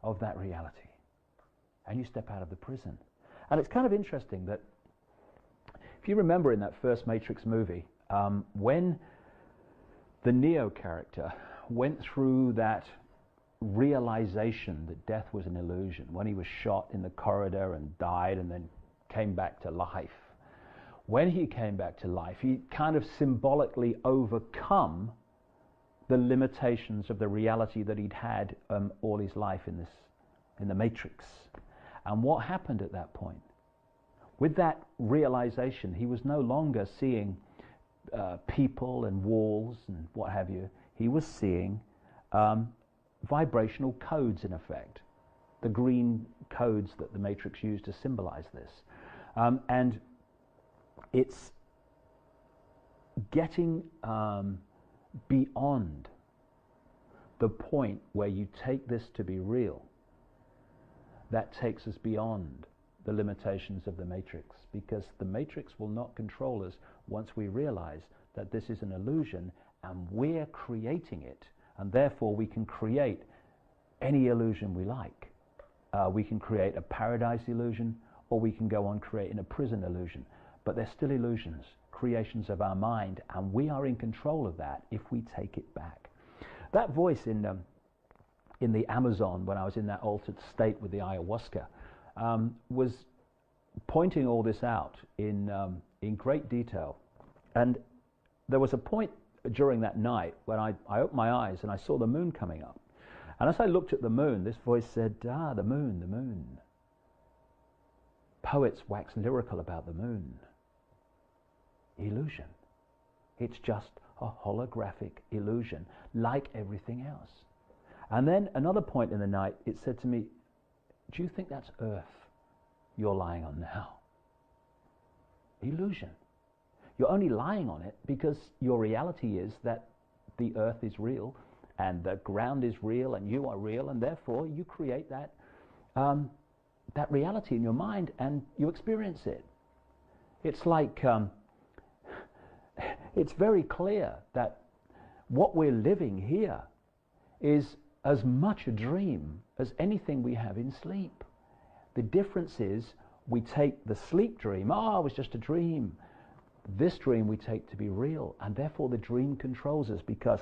of that reality. And you step out of the prison. And it's kind of interesting that, if you remember in that first Matrix movie, when the Neo character went through that realization that death was an illusion, when he was shot in the corridor and died and then came back to life, when he came back to life, he kind of symbolically overcome the limitations of the reality that he'd had all his life in the Matrix. And what happened at that point? With that realization, he was no longer seeing people and walls and what have you. He was seeing vibrational codes, in effect, the green codes that the Matrix used to symbolize this. And it's getting beyond the point where you take this to be real. That takes us beyond the limitations of the Matrix, because the Matrix will not control us once we realize that this is an illusion and we're creating it, and therefore we can create any illusion we like. We can create a paradise illusion, or we can go on creating a prison illusion, but they're still illusions, creations of our mind, and we are in control of that if we take it back. That voice in the Amazon, when I was in that altered state with the ayahuasca, was pointing all this out in great detail. And there was a point during that night when I opened my eyes and I saw the moon coming up. And as I looked at the moon, this voice said, the moon, the moon. Poets wax lyrical about the moon. Illusion. It's just a holographic illusion, like everything else. And then another point in the night, it said to me, do you think that's Earth you're lying on now? Illusion. You're only lying on it because your reality is that the Earth is real and the ground is real and you are real, and therefore you create that that reality in your mind and you experience it. It's like it's very clear that what we're living here is as much a dream as anything we have in sleep. The difference is we take the sleep dream, it was just a dream. This dream we take to be real, and therefore the dream controls us, because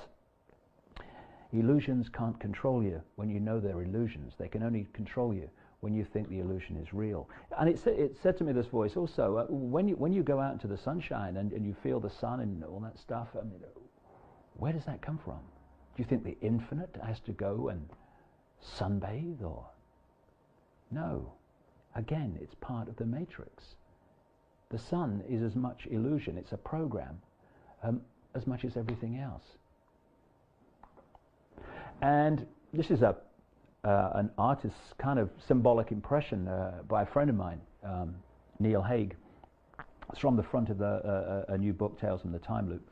illusions can't control you when you know they're illusions. They can only control you when you think the illusion is real. And it said to me, this voice also, when you go out into the sunshine and you feel the sun and all that stuff, I mean, where does that come from? Do you think the infinite has to go and sunbathe, or? No. Again, it's part of the matrix. The sun is as much illusion, it's a program, as much as everything else. And this is an artist's kind of symbolic impression by a friend of mine, Neil Haig. It's from the front of a new book, Tales from the Time Loop.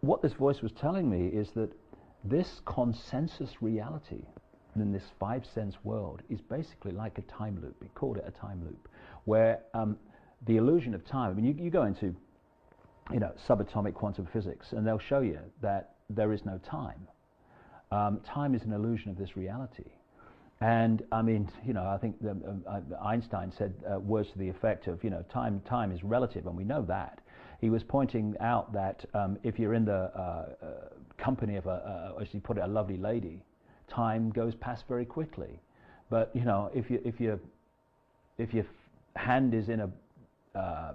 What this voice was telling me is that this consensus reality in this five-sense world is basically like a time loop. He called it a time loop, where the illusion of time, I mean, you go into subatomic quantum physics and they'll show you that there is no time. Time is an illusion of this reality. And I mean, I think Einstein said words to the effect of, time is relative, and we know that. He was pointing out that if you're in the company of as he put it, a lovely lady, time goes past very quickly. But if your hand is in a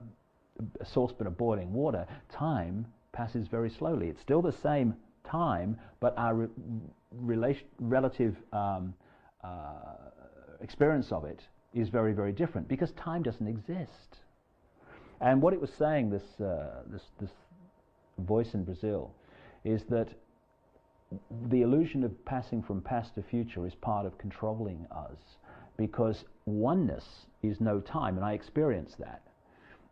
saucepan of boiling water, time passes very slowly. It's still the same time, but our relative experience of it is very, very different, because time doesn't exist. And what it was saying, this voice in Brazil, is that the illusion of passing from past to future is part of controlling us, because oneness is no time, and I experience that.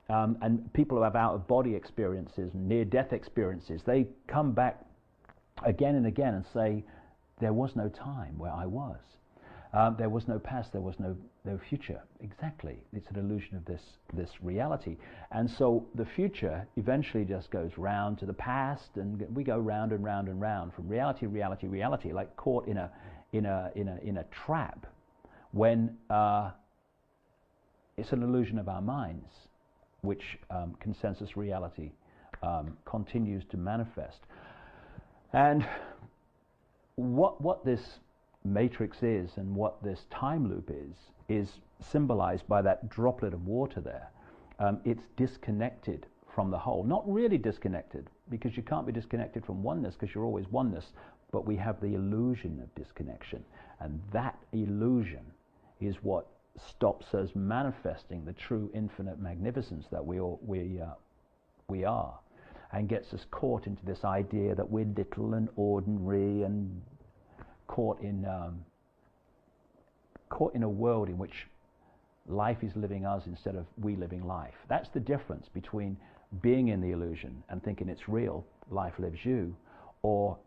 And people who have out-of-body experiences, near-death experiences, they come back again and again and say, there was no time where I was. There was no past, there was no future. Exactly. It's an illusion of this reality. And so the future eventually just goes round to the past, and we go round and round and round from reality, reality, reality, like caught in a trap, when it's an illusion of our minds, which consensus reality continues to manifest. And what this matrix is, and what this time loop is symbolized by that droplet of water there. It's disconnected from the whole. Not really disconnected, because you can't be disconnected from oneness, because you're always oneness, but we have the illusion of disconnection. And that illusion is what stops us manifesting the true infinite magnificence that we are, and gets us caught into this idea that we're little and ordinary, and caught in a world in which life is living us instead of we living life. That's the difference between being in the illusion and thinking it's real, life lives you, or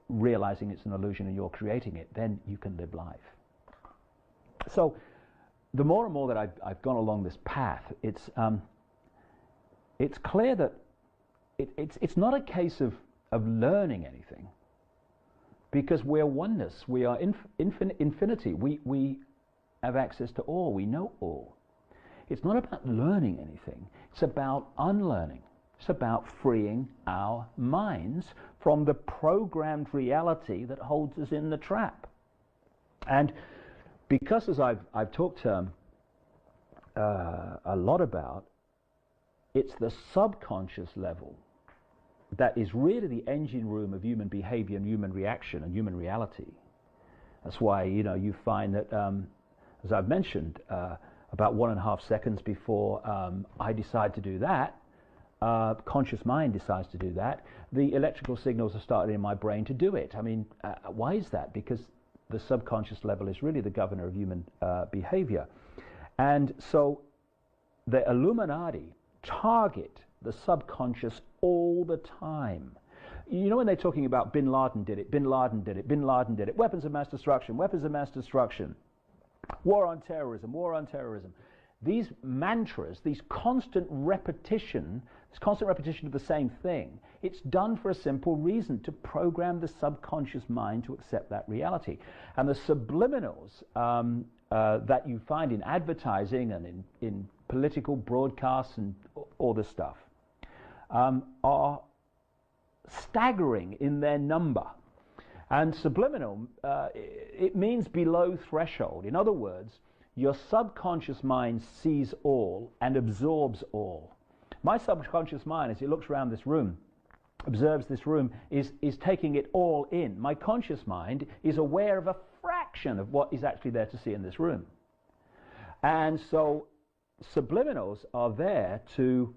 realizing it's an illusion and you're creating it. Then you can live life. So the more and more that I've gone along this path, it's clear that it's not a case of learning anything, because we're oneness, we are infinity, we have access to all, we know all. It's not about learning anything, it's about unlearning. It's about freeing our minds from the programmed reality that holds us in the trap. And because, as I've talked a lot about, it's the subconscious level that is really the engine room of human behavior and human reaction and human reality. That's why, you know, you find that, as I've mentioned, about 1.5 seconds before I decide to do that, conscious mind decides to do that, the electrical signals are started in my brain to do it. I mean, why is that? Because the subconscious level is really the governor of human behavior. And so the Illuminati target the subconscious all the time. You know, when they're talking about bin Laden did it, bin Laden did it, bin Laden did it, weapons of mass destruction, weapons of mass destruction, war on terrorism, war on terrorism. These mantras, these constant repetition of the same thing, it's done for a simple reason, to program the subconscious mind to accept that reality. And the subliminals that you find in advertising and in political broadcasts and all this stuff are staggering in their number. And subliminal, it means below threshold. In other words, your subconscious mind sees all and absorbs all. My subconscious mind, as it looks around this room, observes this room, is taking it all in. My conscious mind is aware of a fraction of what is actually there to see in this room. And so subliminals are there to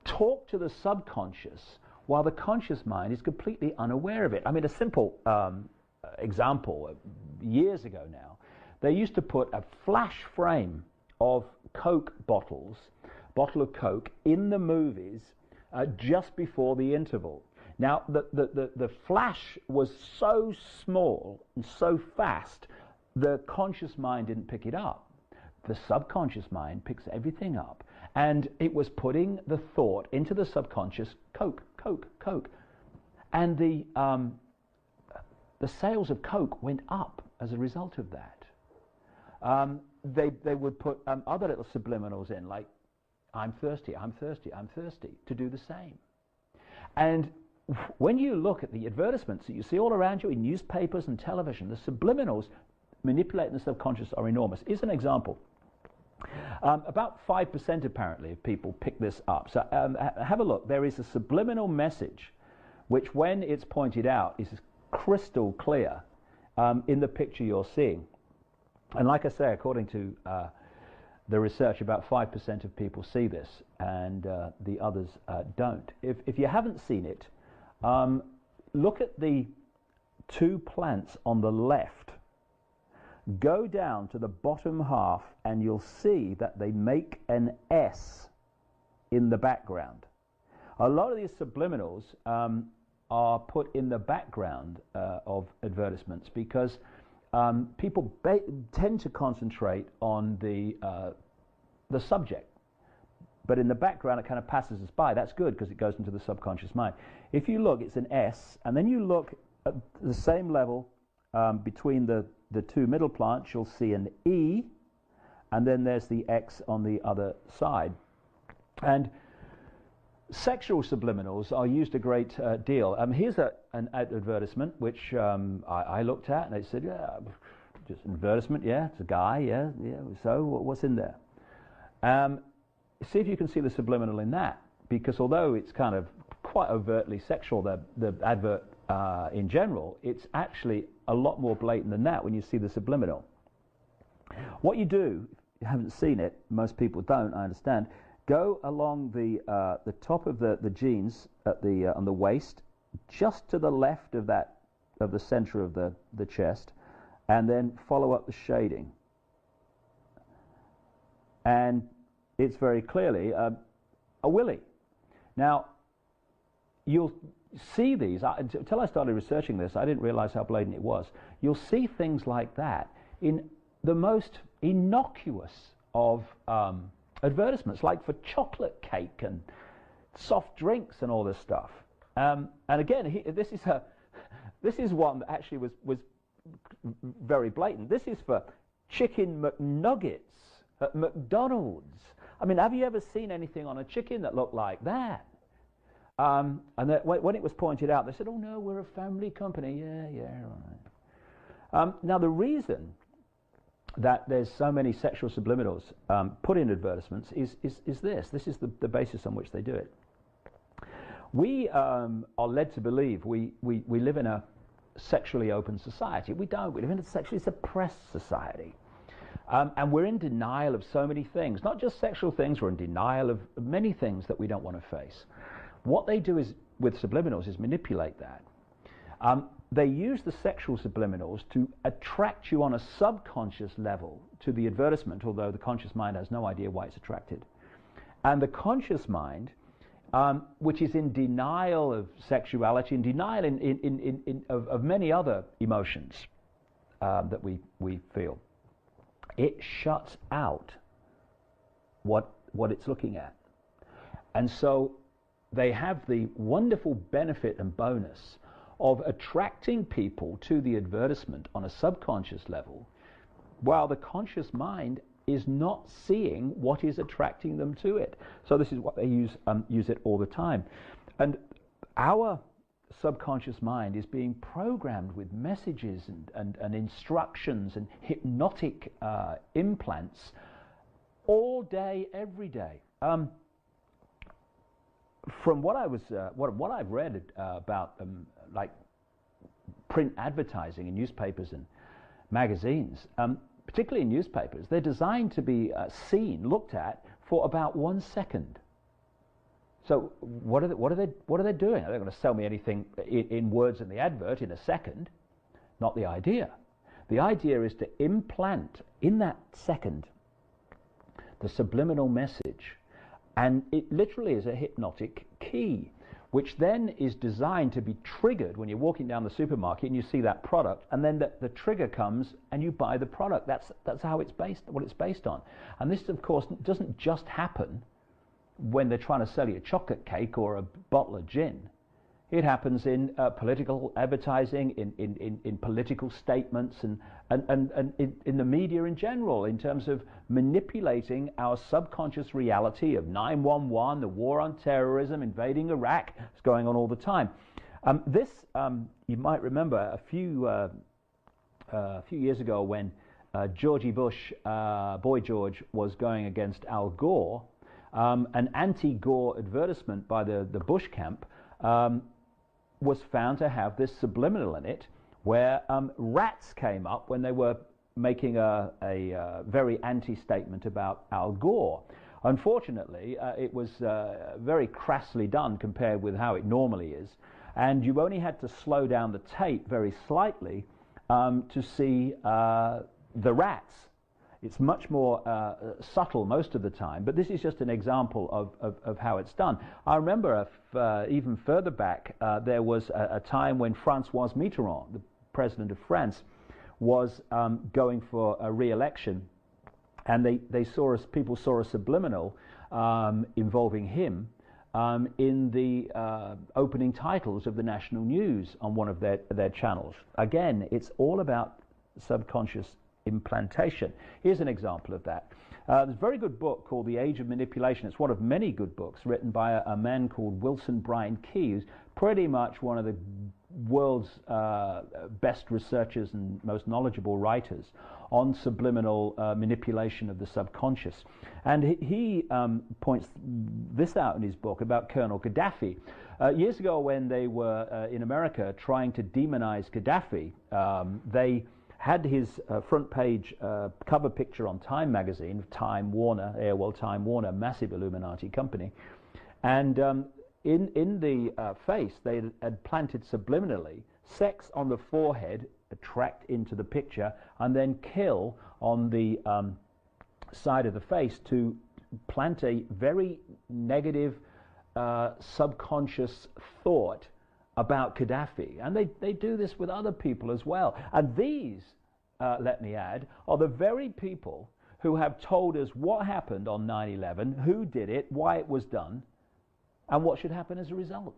talk to the subconscious while the conscious mind is completely unaware of it. I mean, a simple example, years ago now, they used to put a flash frame of Coke bottles, bottle of Coke, in the movies just before the interval. Now, the flash was so small and so fast, the conscious mind didn't pick it up. The subconscious mind picks everything up, and it was putting the thought into the subconscious, Coke, Coke, Coke. And the sales of Coke went up as a result of that. They would put other little subliminals in, like, I'm thirsty, I'm thirsty, I'm thirsty, to do the same. And when you look at the advertisements that you see all around you in newspapers and television, the subliminals manipulating the subconscious are enormous. Here's an example. About 5% apparently of people pick this up. So have a look. There is a subliminal message which, when it's pointed out, is crystal clear in the picture you're seeing. And like I say, according to the research, about 5% of people see this, and the others don't. If you haven't seen it, look at the two plants on the left. Go down to the bottom half and you'll see that they make an S in the background. A lot of these subliminals are put in the background of advertisements because people tend to concentrate on the subject, but in the background it kind of passes us by. That's good because it goes into the subconscious mind. If you look, it's an S, and then you look at the same level between the two middle plants, you'll see an E, and then there's the X on the other side. And sexual subliminals are used a great deal. Here's an advertisement which I looked at, and they said, yeah, just an advertisement, yeah, it's a guy, yeah, so what's in there? See if you can see the subliminal in that, because although it's kind of quite overtly sexual, the advert in general, it's actually a lot more blatant than that when you see the subliminal. What you do, if you haven't seen it, most people don't, I understand, go along the top of the jeans at on the waist, just to the left of the center of the chest, and then follow up the shading. And it's very clearly a willy. Now, you'll see these, until I started researching this, I didn't realize how blatant it was. You'll see things like that in the most innocuous of advertisements, like for chocolate cake and soft drinks and all this stuff. And again, this is one that actually was very blatant. This is for chicken McNuggets at McDonald's. I mean, have you ever seen anything on a chicken that looked like that? And when it was pointed out, they said, oh no, we're a family company. Yeah, right. Now the reason that there's so many sexual subliminals put in advertisements is this. This is the basis on which they do it. We are led to believe we live in a sexually open society. We don't. We live in a sexually suppressed society. And we're in denial of so many things, not just sexual things, we're in denial of many things that we don't want to face. What they do is, with subliminals, is manipulate that. They use the sexual subliminals to attract you on a subconscious level to the advertisement, although the conscious mind has no idea why it's attracted. And the conscious mind, which is in denial of sexuality, in denial of many other emotions that we feel, it shuts out what it's looking at. And so they have the wonderful benefit and bonus of attracting people to the advertisement on a subconscious level, while the conscious mind is not seeing what is attracting them to it. So this is what they use it all the time. And our subconscious mind is being programmed with messages and instructions and hypnotic implants all day, every day. From what I've read about like print advertising in newspapers and magazines, particularly in newspapers, they're designed to be seen, looked at for about 1 second. So what are they doing? Are they going to sell me anything in words in the advert in a second? Not the idea. The idea is to implant in that second the subliminal message, and it literally is a hypnotic key, which then is designed to be triggered when you're walking down the supermarket and you see that product, and then the trigger comes and you buy the product. That's how it's based, what it's based on. And this, of course, doesn't just happen when they're trying to sell you a chocolate cake or a bottle of gin. It happens in political advertising, in political statements, and in the media in general, in terms of manipulating our subconscious reality of 9/11, the war on terrorism, invading Iraq. It's going on all the time. You might remember a few years ago when Georgie Bush, Boy George, was going against Al Gore. An anti-Gore advertisement by the Bush camp was found to have this subliminal in it, where rats came up when they were making a very anti-statement about Al Gore. Unfortunately, it was very crassly done compared with how it normally is, and you only had to slow down the tape very slightly to see the rats. It's much more subtle most of the time, but this is just an example of how it's done. I remember even further back, there was a time when François Mitterrand, the president of France, was going for a re-election, and people saw a subliminal involving him in the opening titles of the national news on one of their channels. Again, it's all about subconscious implantation. Here's an example of that. There's a very good book called The Age of Manipulation. It's one of many good books written by a man called Wilson Bryan Key, who's pretty much one of the world's best researchers and most knowledgeable writers on subliminal manipulation of the subconscious. And he points this out in his book about Colonel Gaddafi. Years ago, when they were in America trying to demonize Gaddafi, they had his front page cover picture on Time magazine, Time Warner, AOL Time Warner, massive Illuminati company. And in the face, they had planted subliminally sex on the forehead, attract into the picture, and then kill on the side of the face to plant a very negative subconscious thought about Gaddafi. And they do this with other people as well. And these, let me add, are the very people who have told us what happened on 9/11, who did it, why it was done, and what should happen as a result.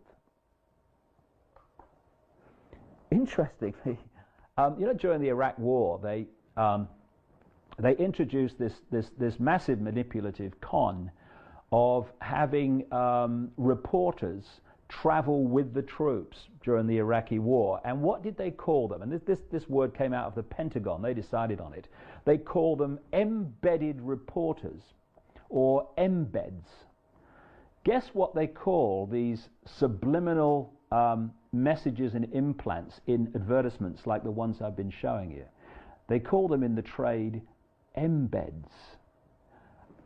Interestingly, during the Iraq War, they introduced this massive manipulative con of having reporters travel with the troops during the Iraqi war. And what did they call them? And this word came out of the Pentagon. They decided on it. They call them embedded reporters, or embeds. Guess what they call these subliminal messages and implants in advertisements like the ones I've been showing you? They call them in the trade embeds.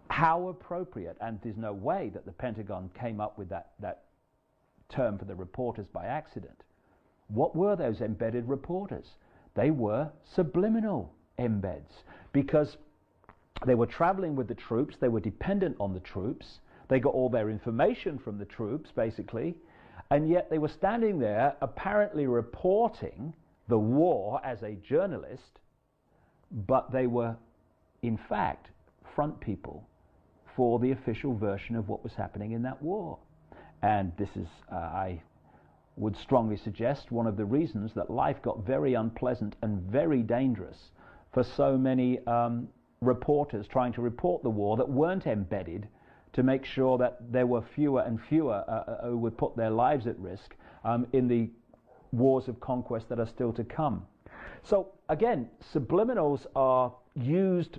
How appropriate, and there's no way that the Pentagon came up with that term for the reporters by accident. What were those embedded reporters? They were subliminal embeds, because they were traveling with the troops, they were dependent on the troops, they got all their information from the troops, basically, and yet they were standing there apparently reporting the war as a journalist, but they were, in fact, front people for the official version of what was happening in that war. And this is, I would strongly suggest, one of the reasons that life got very unpleasant and very dangerous for so many reporters trying to report the war that weren't embedded to make sure that there were fewer and fewer who would put their lives at risk in the wars of conquest that are still to come. So again, subliminals are used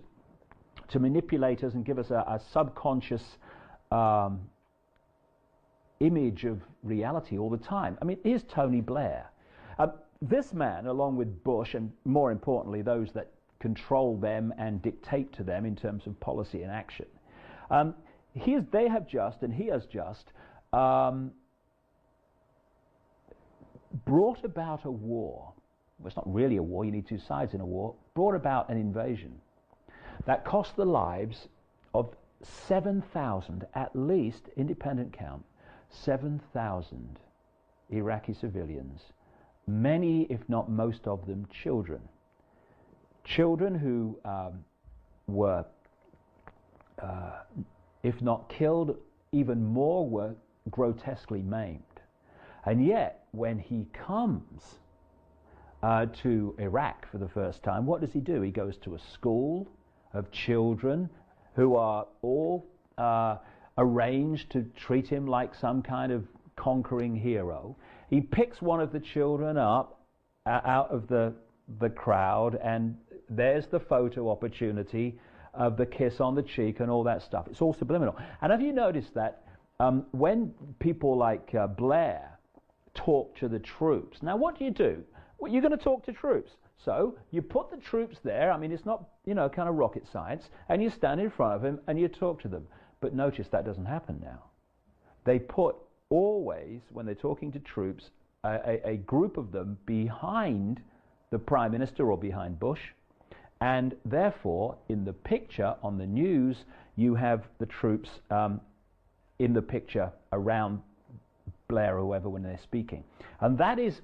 to manipulate us and give us a subconscious image of reality all the time. I mean, here's Tony Blair. This man, along with Bush, and more importantly, those that control them and dictate to them in terms of policy and action, he has just brought about a war. Well, it's not really a war, you need two sides in a war. Brought about an invasion that cost the lives of 7,000, at least, independent count, 7,000 Iraqi civilians, many, if not most of them, children. Children who were, if not killed, even more were grotesquely maimed. And yet, when he comes to Iraq for the first time, what does he do? He goes to a school of children who are all arranged to treat him like some kind of conquering hero. He picks one of the children up out of the crowd, and there's the photo opportunity of the kiss on the cheek and all that stuff. It's all subliminal. And have you noticed that when people like Blair talk to the troops, now what do? Well, you're going to talk to troops. So you put the troops there. I mean, it's not, kind of rocket science, and you stand in front of them and you talk to them. But notice that doesn't happen now. They put always, when they're talking to troops, a group of them behind the Prime Minister or behind Bush, and therefore in the picture on the news you have the troops in the picture around Blair or whoever when they're speaking. And that is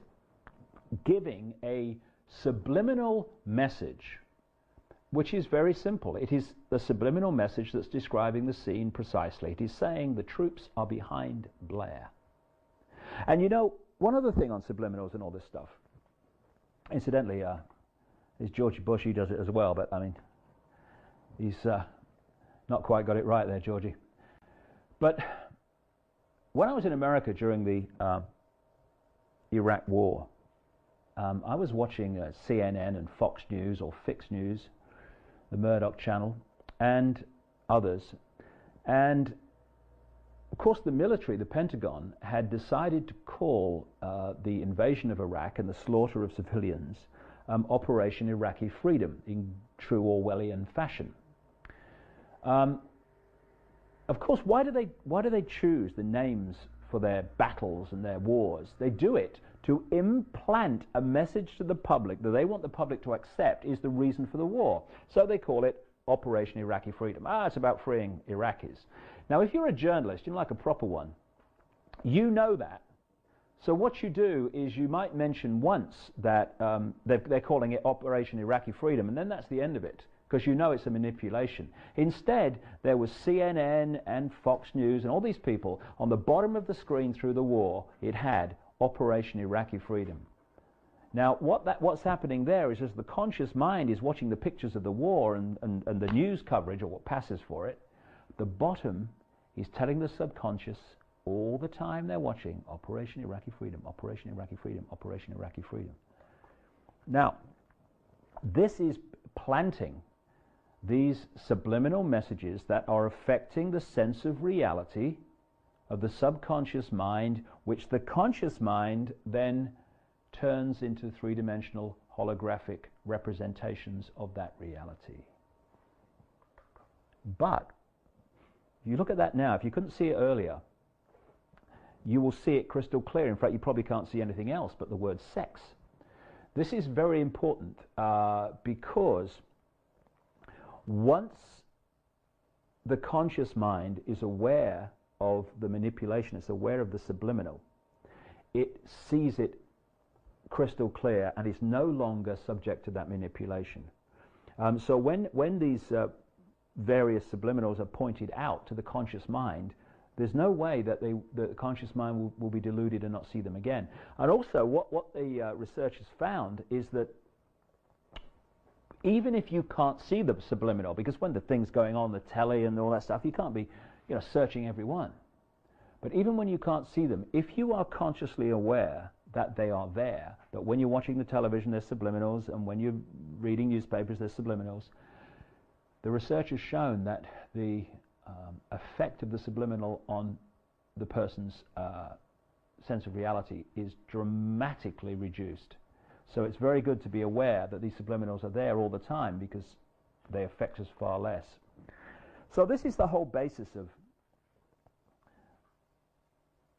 giving a subliminal message, which is very simple. It is the subliminal message that's describing the scene precisely. It is saying the troops are behind Blair. And one other thing on subliminals and all this stuff, incidentally, is George Bush. He does it as well, but I mean, he's not quite got it right there, Georgie. But when I was in America during the Iraq War, I was watching CNN and Fox News or Fix News, the Murdoch channel, and others. And of course the military, the Pentagon, had decided to call the invasion of Iraq and the slaughter of civilians Operation Iraqi Freedom in true Orwellian fashion. Of course, why do they choose the names for their battles and their wars? They do it to implant a message to the public that they want the public to accept is the reason for the war. So they call it Operation Iraqi Freedom. It's about freeing Iraqis. Now, if you're a journalist, like a proper one, you know that. So what you do is you might mention once that they're calling it Operation Iraqi Freedom, and then that's the end of it, because you know it's a manipulation. Instead, there was CNN and Fox News and all these people on the bottom of the screen through the war. It had Operation Iraqi Freedom. Now, what's happening there is, as the conscious mind is watching the pictures of the war and the news coverage, or what passes for it, the bottom is telling the subconscious all the time they're watching Operation Iraqi Freedom, Operation Iraqi Freedom, Operation Iraqi Freedom. Now, this is planting these subliminal messages that are affecting the sense of reality of the subconscious mind, which the conscious mind then turns into three-dimensional holographic representations of that reality. But you look at that now, if you couldn't see it earlier, you will see it crystal clear. In fact, you probably can't see anything else but the word sex. This is very important because once the conscious mind is aware of the manipulation, it's aware of the subliminal, it sees it crystal clear and is no longer subject to that manipulation. So when these various subliminals are pointed out to the conscious mind, there's no way that the conscious mind will be deluded and not see them again. And also what the researchers found is that even if you can't see the subliminal, because when the thing's going on the telly and all that stuff, you can't be searching every one. But even when you can't see them, if you are consciously aware that they are there, that when you're watching the television there's subliminals, and when you're reading newspapers there's subliminals, the research has shown that the effect of the subliminal on the person's sense of reality is dramatically reduced. So it's very good to be aware that these subliminals are there all the time, because they affect us far less. So this is the whole basis of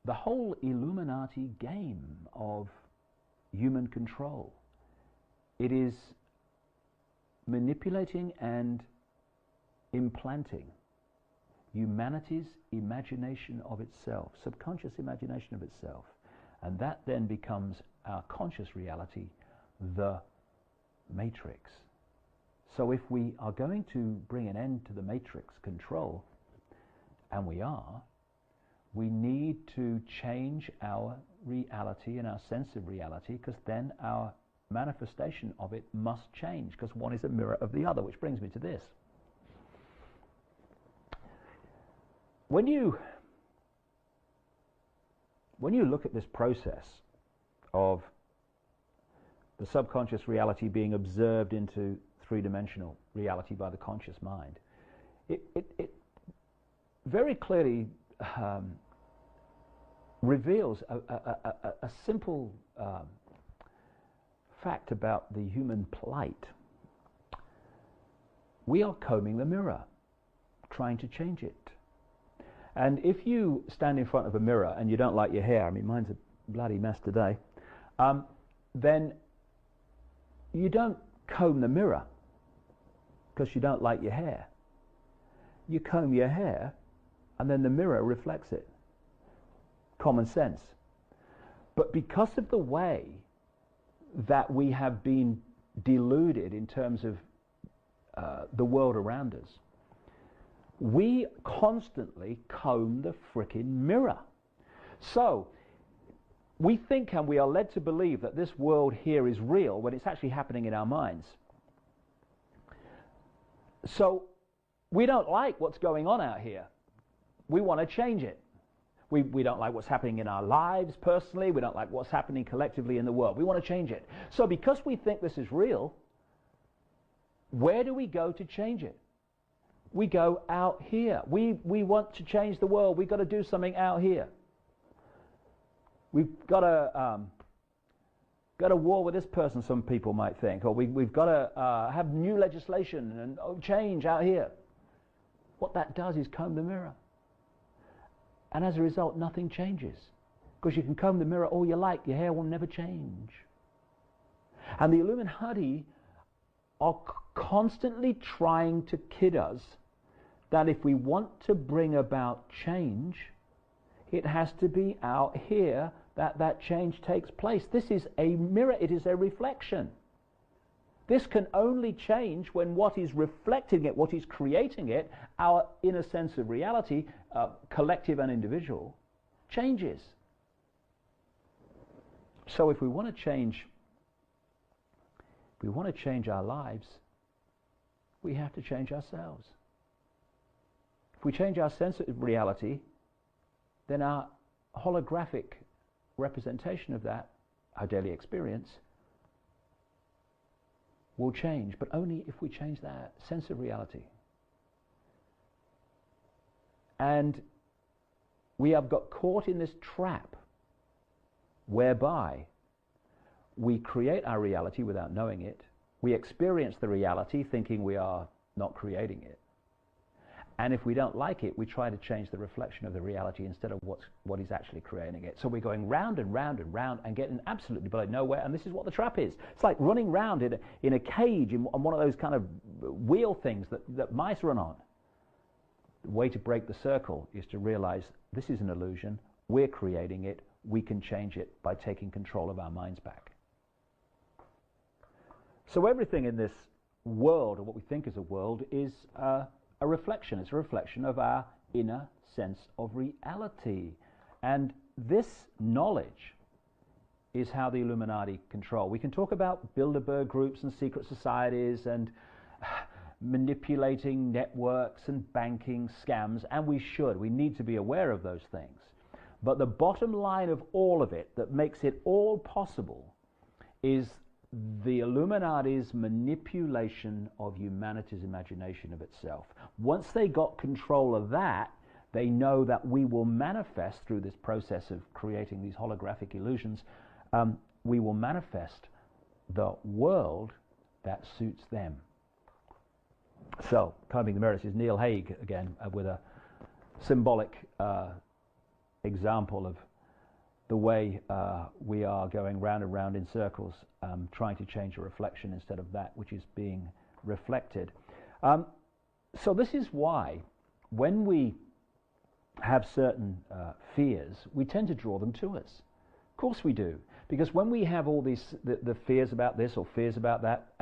the whole Illuminati game of human control. It is manipulating and implanting humanity's imagination of itself, subconscious imagination of itself, and that then becomes our conscious reality, the matrix. So if we are going to bring an end to the matrix control, and we need to change our reality and our sense of reality, because then our manifestation of it must change, because one is a mirror of the other, which brings me to this. When you look at this process of the subconscious reality being observed into three-dimensional reality by the conscious mind, it very clearly reveals a simple fact about the human plight. We are combing the mirror, trying to change it. And if you stand in front of a mirror and you don't like your hair, I mean, mine's a bloody mess today, then you don't comb the mirror because you don't like your hair. You comb your hair and then the mirror reflects it. Common sense. But because of the way that we have been deluded in terms of the world around us, we constantly comb the frickin' mirror. So we think, and we are led to believe, that this world here is real when it's actually happening in our minds. So we don't like what's going on out here. We want to change it. We don't like what's happening in our lives personally. We don't like what's happening collectively in the world. We want to change it. So because we think this is real, where do we go to change it? We go out here. We want to change the world. We've got to do something out here. We've got to war with this person, some people might think, or we've got to have new legislation and change out here. What that does is comb the mirror. And as a result, nothing changes. Because you can comb the mirror all you like, your hair will never change. And the Illuminati are constantly trying to kid us that if we want to bring about change, it has to be out here that change takes place. This is a mirror, it is a reflection. This can only change when what is reflecting it, what is creating it, our inner sense of reality, collective and individual, changes. So if we want to change, our lives, we have to change ourselves. If we change our sense of reality, then our holographic representation of that, our daily experience, will change, but only if we change that sense of reality. And we have got caught in this trap whereby we create our reality without knowing it. We experience the reality thinking we are not creating it. And if we don't like it, we try to change the reflection of the reality instead of what is actually creating it. So we're going round and round and round and getting absolutely blown nowhere. And this is what the trap is. It's like running round in a cage on one of those kind of wheel things that mice run on. The way to break the circle is to realize this is an illusion. We're creating it. We can change it by taking control of our minds back. So everything in this world, or what we think is a world, is a reflection. It's a reflection of our inner sense of reality. And this knowledge is how the Illuminati control. We can talk about Bilderberg groups and secret societies and manipulating networks and banking scams, and we should. We need to be aware of those things. But the bottom line of all of it that makes it all possible is the Illuminati's manipulation of humanity's imagination of itself. Once they got control of that, they know that we will manifest through this process of creating these holographic illusions, we will manifest the world that suits them. So, climbing the mirror, this is Neil Haig again with a symbolic example of the way we are going round and round in circles, trying to change a reflection instead of that which is being reflected. So this is why when we have certain fears, we tend to draw them to us. Of course we do, because when we have all these the fears about this or fears about that,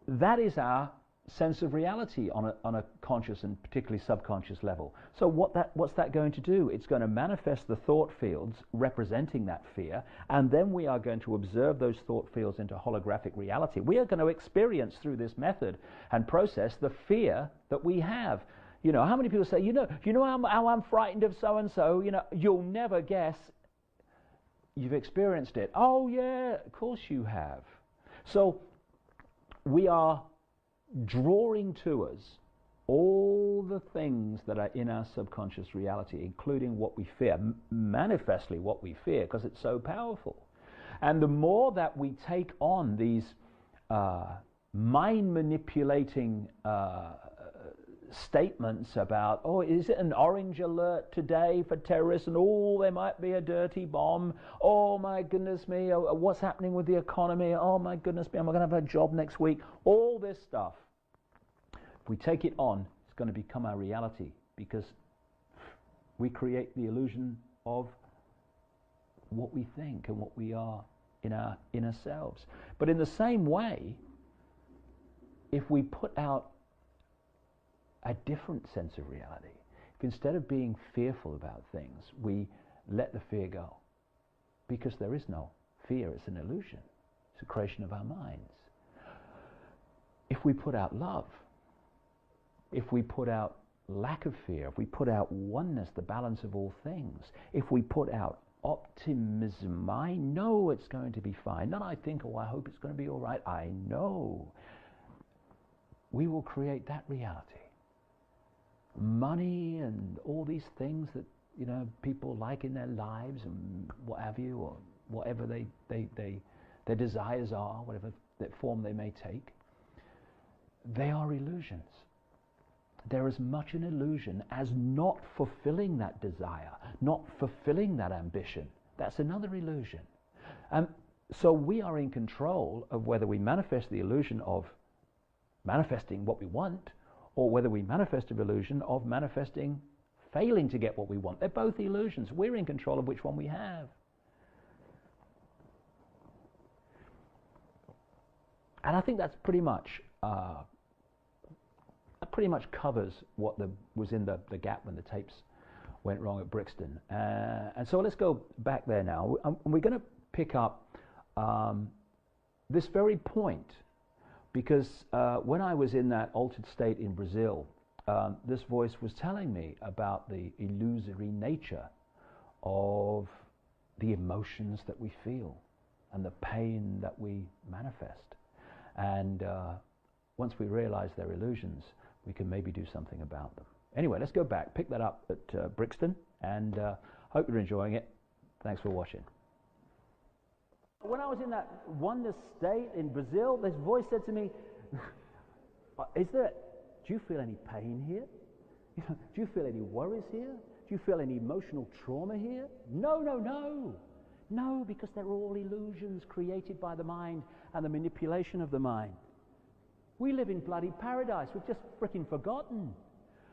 that is our sense of reality on a conscious and particularly subconscious level. So what's that going to do? It's going to manifest the thought fields representing that fear, and then we are going to observe those thought fields into holographic reality. We are going to experience through this method and process the fear that we have. You know, how many people say, you know how I'm frightened of so and so? You know, you'll never guess. You've experienced it. Oh yeah, of course you have. So we are drawing to us all the things that are in our subconscious reality, including what we fear, manifestly what we fear, because it's so powerful. And the more that we take on these mind manipulating statements about, oh, is it an orange alert today for terrorists, and oh, there might be a dirty bomb, oh my goodness me, oh, what's happening with the economy, oh my goodness me, am I going to have a job next week, all this stuff. If we take it on, it's going to become our reality, because we create the illusion of what we think and what we are in our inner selves. But in the same way, if we put out a different sense of reality, if instead of being fearful about things, we let the fear go, because there is no fear, it's an illusion, it's a creation of our minds. If we put out love, if we put out lack of fear, if we put out oneness, the balance of all things, if we put out optimism, I know it's going to be fine, not I think, oh I hope it's going to be all right, I know, we will create that reality. Money and all these things that, you know, people like in their lives and what have you, or whatever their desires are, whatever that form they may take, they are illusions. They're as much an illusion as not fulfilling that desire, not fulfilling that ambition. That's another illusion. So we are in control of whether we manifest the illusion of manifesting what we want, or whether we manifest an illusion of manifesting failing to get what we want. They're both illusions. We're in control of which one we have. And I think that's pretty much covers what was in the gap when the tapes went wrong at Brixton. And so let's go back there now. We're going to pick up this very point, because when I was in that altered state in Brazil, this voice was telling me about the illusory nature of the emotions that we feel and the pain that we manifest. And once we realize they're illusions, we can maybe do something about them. Anyway, let's go back. Pick that up at Brixton, and hope you're enjoying it. Thanks for watching. When I was in that oneness state in Brazil, this voice said to me, do you feel any pain here? Do you feel any worries here? Do you feel any emotional trauma here? No, no, no. No, because they're all illusions created by the mind and the manipulation of the mind. We live in bloody paradise. We've just freaking forgotten.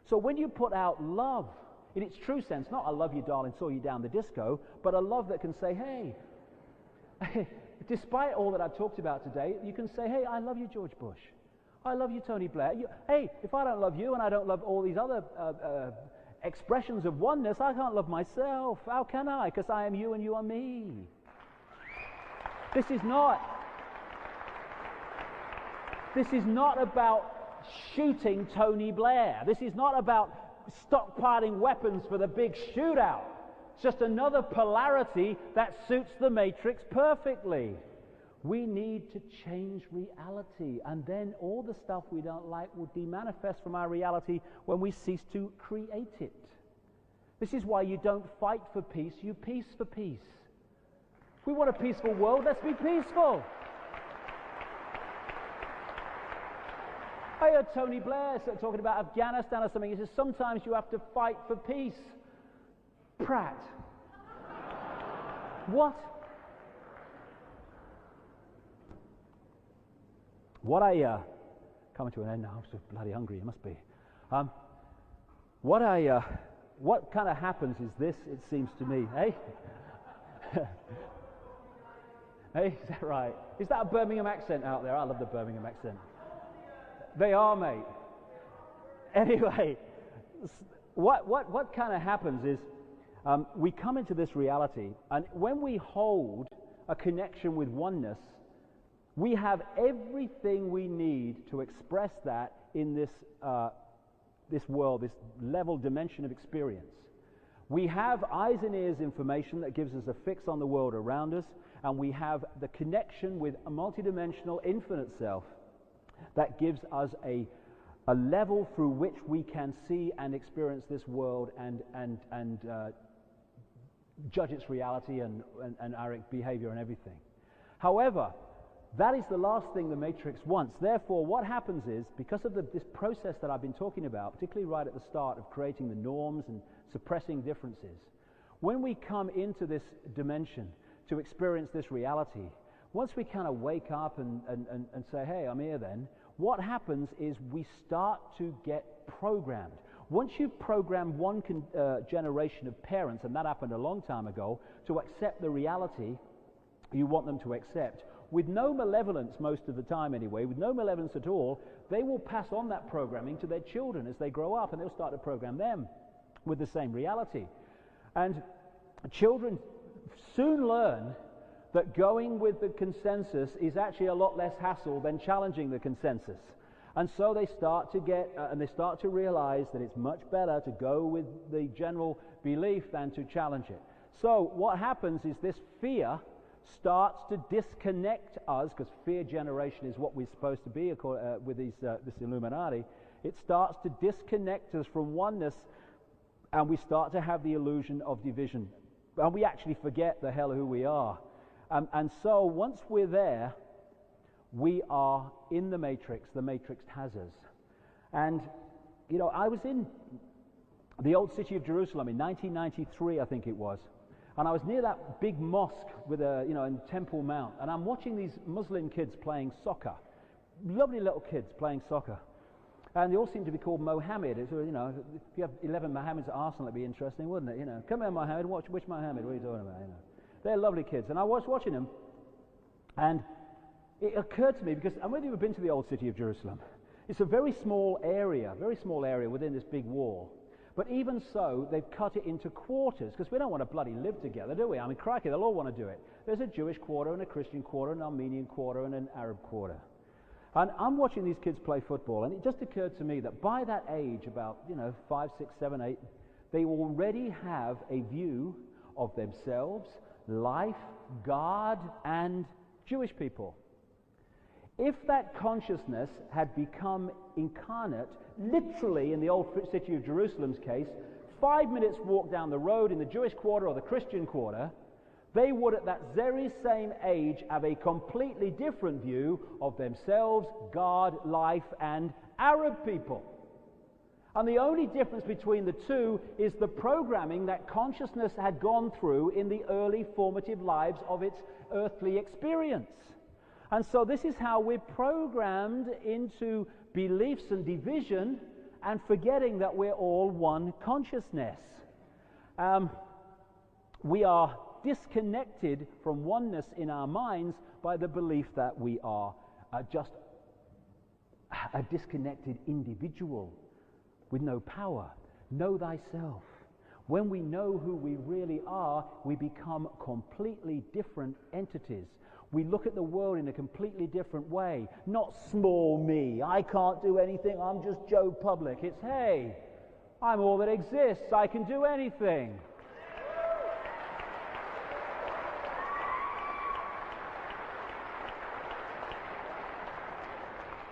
So when you put out love, in its true sense, not I love you, darling, saw you down the disco, but a love that can say, hey, despite all that I've talked about today, you can say, hey, I love you, George Bush. I love you, Tony Blair. Hey, if I don't love you and I don't love all these other expressions of oneness, I can't love myself. How can I? Because I am you and you are me. This is not about shooting Tony Blair. This is not about stockpiling weapons for the big shootout. It's just another polarity that suits the matrix perfectly. We need to change reality, and then all the stuff we don't like will demanifest from our reality when we cease to create it. This is why you don't fight for peace, you peace for peace. If we want a peaceful world, let's be peaceful. I heard Tony Blair talking about Afghanistan or something. He says, sometimes you have to fight for peace. Pratt. What? Coming to an end now, I'm so bloody hungry, you must be. What kind of happens is this, it seems to me, eh? Hey, is that right? Is that a Birmingham accent out there? I love the Birmingham accent. They are, mate. Anyway, what kind of happens is we come into this reality, and when we hold a connection with oneness, we have everything we need to express that in this world, this level dimension of experience. We have eyes and ears information that gives us a fix on the world around us, and we have the connection with a multidimensional infinite self that gives us a level through which we can see and experience this world and judge its reality and our behavior and everything. However, that is the last thing the matrix wants. Therefore, what happens is, because of this process that I've been talking about, particularly right at the start of creating the norms and suppressing differences, when we come into this dimension to experience this reality, once we kind of wake up and say, hey, I'm here then, what happens is we start to get programmed. Once you've programmed one generation of parents, and that happened a long time ago, to accept the reality you want them to accept, with no malevolence most of the time anyway, with no malevolence at all, they will pass on that programming to their children as they grow up, and they'll start to program them with the same reality. And children soon learn that going with the consensus is actually a lot less hassle than challenging the consensus. And so they start to realize that it's much better to go with the general belief than to challenge it. So what happens is this fear starts to disconnect us, because fear generation is what we're supposed to be with this Illuminati. It starts to disconnect us from oneness, and we start to have the illusion of division. And we actually forget the hell who we are. And so once we're there, we are in the matrix has us. And, you know, I was in the old city of Jerusalem in 1993, I think it was. And I was near that big mosque with in Temple Mount. And I'm watching these Muslim kids playing soccer. Lovely little kids playing soccer. And they all seem to be called Mohammed. If you have 11 Mohammeds at Arsenal, it'd be interesting, wouldn't it? Come here, Mohammed. Which Mohammed? What are you talking about? They're lovely kids. And I was watching them, and it occurred to me, because I don't know if you've been to the old city of Jerusalem. It's a very small area within this big wall. But even so, they've cut it into quarters, because we don't want to bloody live together, do we? I mean, crikey, they'll all want to do it. There's a Jewish quarter and a Christian quarter, an Armenian quarter and an Arab quarter. And I'm watching these kids play football, and it just occurred to me that by that age, about 5, 6, 7, 8, they already have a view of themselves, life, God, and Jewish people. If that consciousness had become incarnate, literally in the old city of Jerusalem's case, 5 minutes walk down the road in the Jewish quarter or the Christian quarter, they would at that very same age have a completely different view of themselves, God, life, and Arab people. And the only difference between the two is the programming that consciousness had gone through in the early formative lives of its earthly experience. And so this is how we're programmed into beliefs and division and forgetting that we're all one consciousness. We are disconnected from oneness in our minds by the belief that we are just a disconnected individual with no power. Know thyself. When we know who we really are, we become completely different entities. We look at the world in a completely different way. Not small me, I can't do anything, I'm just Joe Public. It's, hey, I'm all that exists, I can do anything.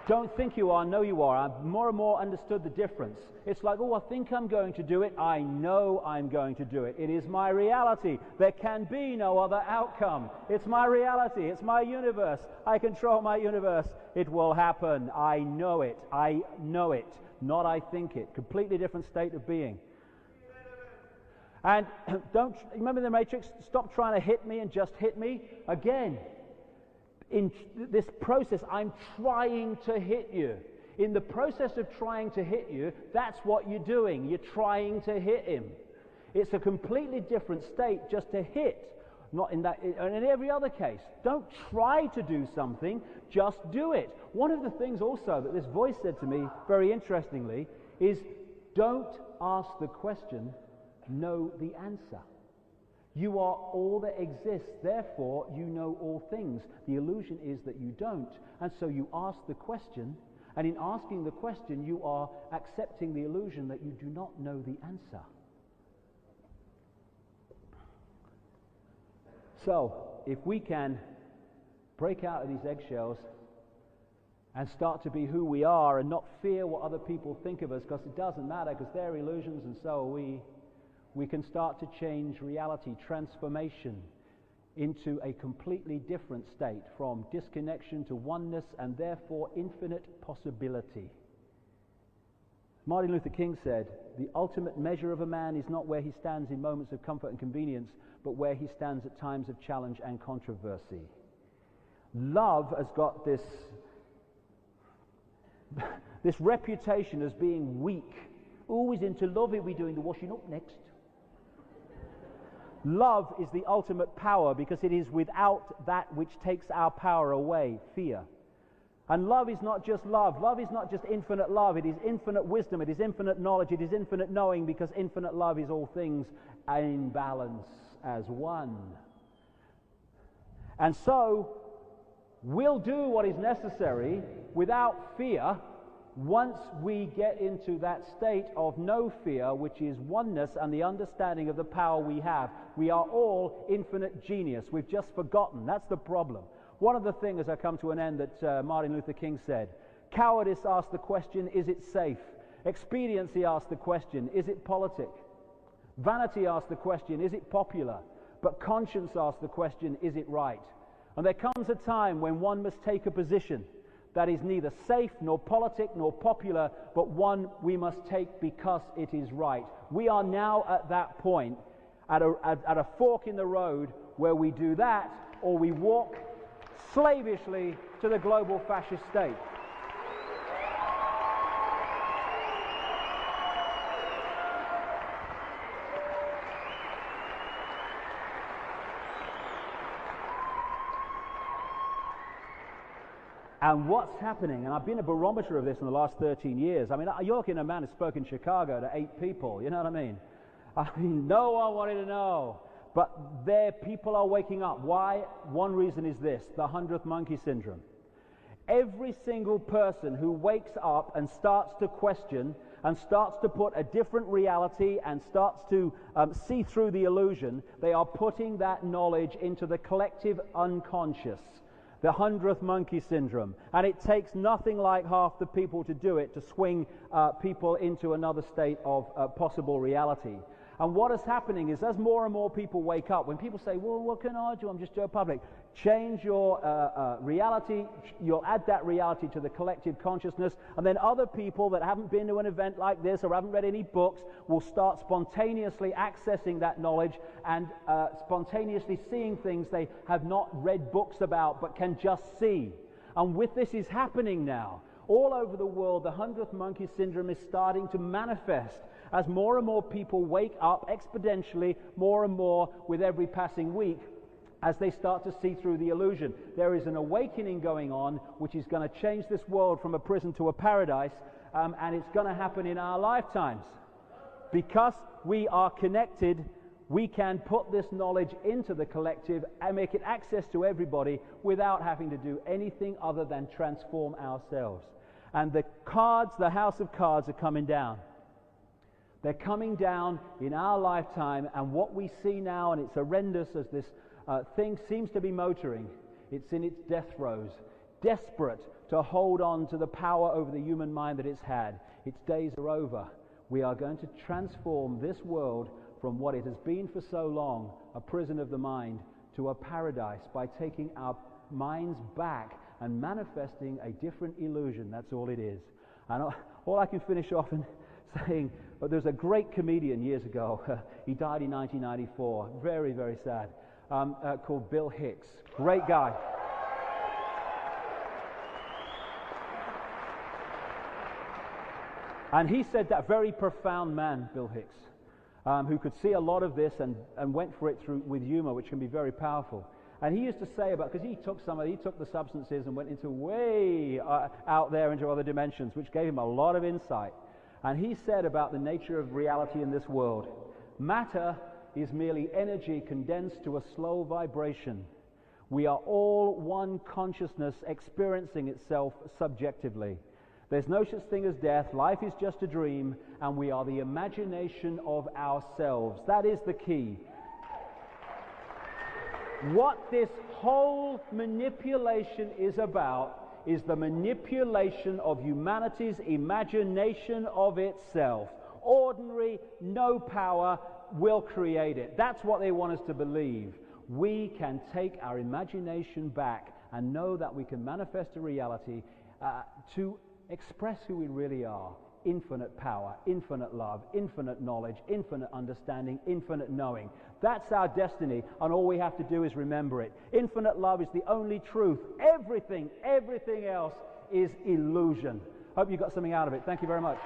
Don't think you are, know you are. I've more and more understood the difference. It's like, oh, I think I'm going to do it. I know I'm going to do it. It is my reality. There can be no other outcome. It's my reality. It's my universe. I control my universe. It will happen. I know it. I know it. Not I think it. Completely different state of being. And don't, remember the Matrix? Stop trying to hit me and just hit me. Again, in this process, I'm trying to hit you. In the process of trying to hit you, that's what you're doing. You're trying to hit him. It's a completely different state just to hit, not in that. In every other case, don't try to do something, just do it. One of the things also that this voice said to me, very interestingly, is don't ask the question, know the answer. You are all that exists, therefore you know all things. The illusion is that you don't. And so you ask the question, and in asking the question, you are accepting the illusion that you do not know the answer. So, if we can break out of these eggshells and start to be who we are and not fear what other people think of us, because it doesn't matter, because they're illusions and so are we can start to change reality, transformation into a completely different state, from disconnection to oneness and therefore infinite possibility. Martin Luther King said, the ultimate measure of a man is not where he stands in moments of comfort and convenience, but where he stands at times of challenge and controversy. Love has got this reputation as being weak. Always into love, he'll be doing the washing up next. Love is the ultimate power because it is without that which takes our power away, fear. And love is not just love. Love is not just infinite love. It is infinite wisdom. It is infinite knowledge. It is infinite knowing, because infinite love is all things in balance as one. And so we'll do what is necessary without fear once we get into that state of no fear, which is oneness and the understanding of the power we have. We are all infinite genius. We've just forgotten. That's the problem. One of the things, as I come to an end, that Martin Luther King said, cowardice asks the question, is it safe? Expediency asks the question, is it politic? Vanity asks the question, is it popular? But conscience asks the question, is it right? And there comes a time when one must take a position that is neither safe, nor politic, nor popular, but one we must take because it is right. We are now at that point, at a fork in the road, where we do that, or we walk slavishly to the global fascist state. And what's happening, and I've been a barometer of this in the last 13 years. I mean, you're looking at a man who spoke in Chicago to 8 people, you know what I mean? No one wanted to know. But there, people are waking up. Why? One reason is this, the 100th monkey syndrome. Every single person who wakes up and starts to question and starts to put a different reality and starts to see through the illusion, they are putting that knowledge into the collective unconscious. the 100th monkey syndrome. And it takes nothing like half the people to do it to swing people into another state of possible reality. And what is happening is as more and more people wake up, when people say, well, what can I do? I'm just Joe Public. Change your reality. You'll add that reality to the collective consciousness, and then other people that haven't been to an event like this or haven't read any books will start spontaneously accessing that knowledge and spontaneously seeing things they have not read books about but can just see. And with this is happening now. All over the world, the 100th monkey syndrome is starting to manifest as more and more people wake up exponentially, more and more with every passing week, as they start to see through the illusion. There is an awakening going on which is going to change this world from a prison to a paradise, and it's going to happen in our lifetimes. Because we are connected, we can put this knowledge into the collective and make it access to everybody without having to do anything other than transform ourselves. And the cards, the house of cards, are coming down. They're coming down in our lifetime, and what we see now, and it's horrendous as this thing seems to be motoring. It's in its death throes, desperate to hold on to the power over the human mind that it's had. Its days are over. We are going to transform this world from what it has been for so long, a prison of the mind, to a paradise by taking our minds back and manifesting a different illusion. That's all it is. And all I can finish off in saying, but there's a great comedian years ago, he died in 1994, very, very sad, called Bill Hicks. Great guy. And he said that very profound man, Bill Hicks, who could see a lot of this and went for it through with humor, which can be very powerful. And he used to say about, because he took the substances and went into way out there into other dimensions, which gave him a lot of insight. And he said about the nature of reality in this world, matter is merely energy condensed to a slow vibration. We are all one consciousness experiencing itself subjectively. There's no such thing as death. Life is just a dream, and we are the imagination of ourselves. That is the key. What this whole manipulation is about is the manipulation of humanity's imagination of itself. Ordinary, no power will create it. That's what they want us to believe. We can take our imagination back and know that we can manifest a reality to express who we really are. Infinite power, infinite love, infinite knowledge, infinite understanding, infinite knowing. That's our destiny, and all we have to do is remember it. Infinite love is the only truth. Everything else is illusion. Hope you got something out of it. Thank you very much.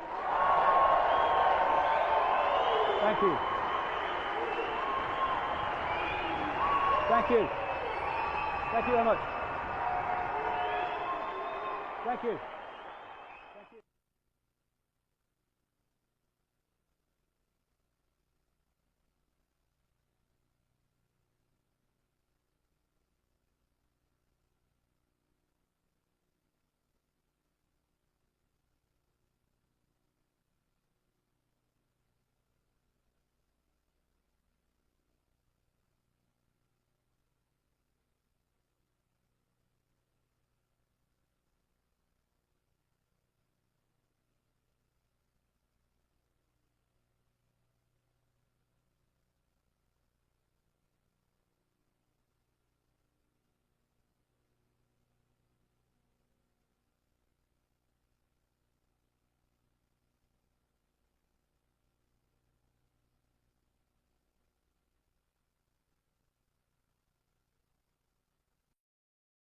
Thank you. Thank you. Thank you very much. Thank you.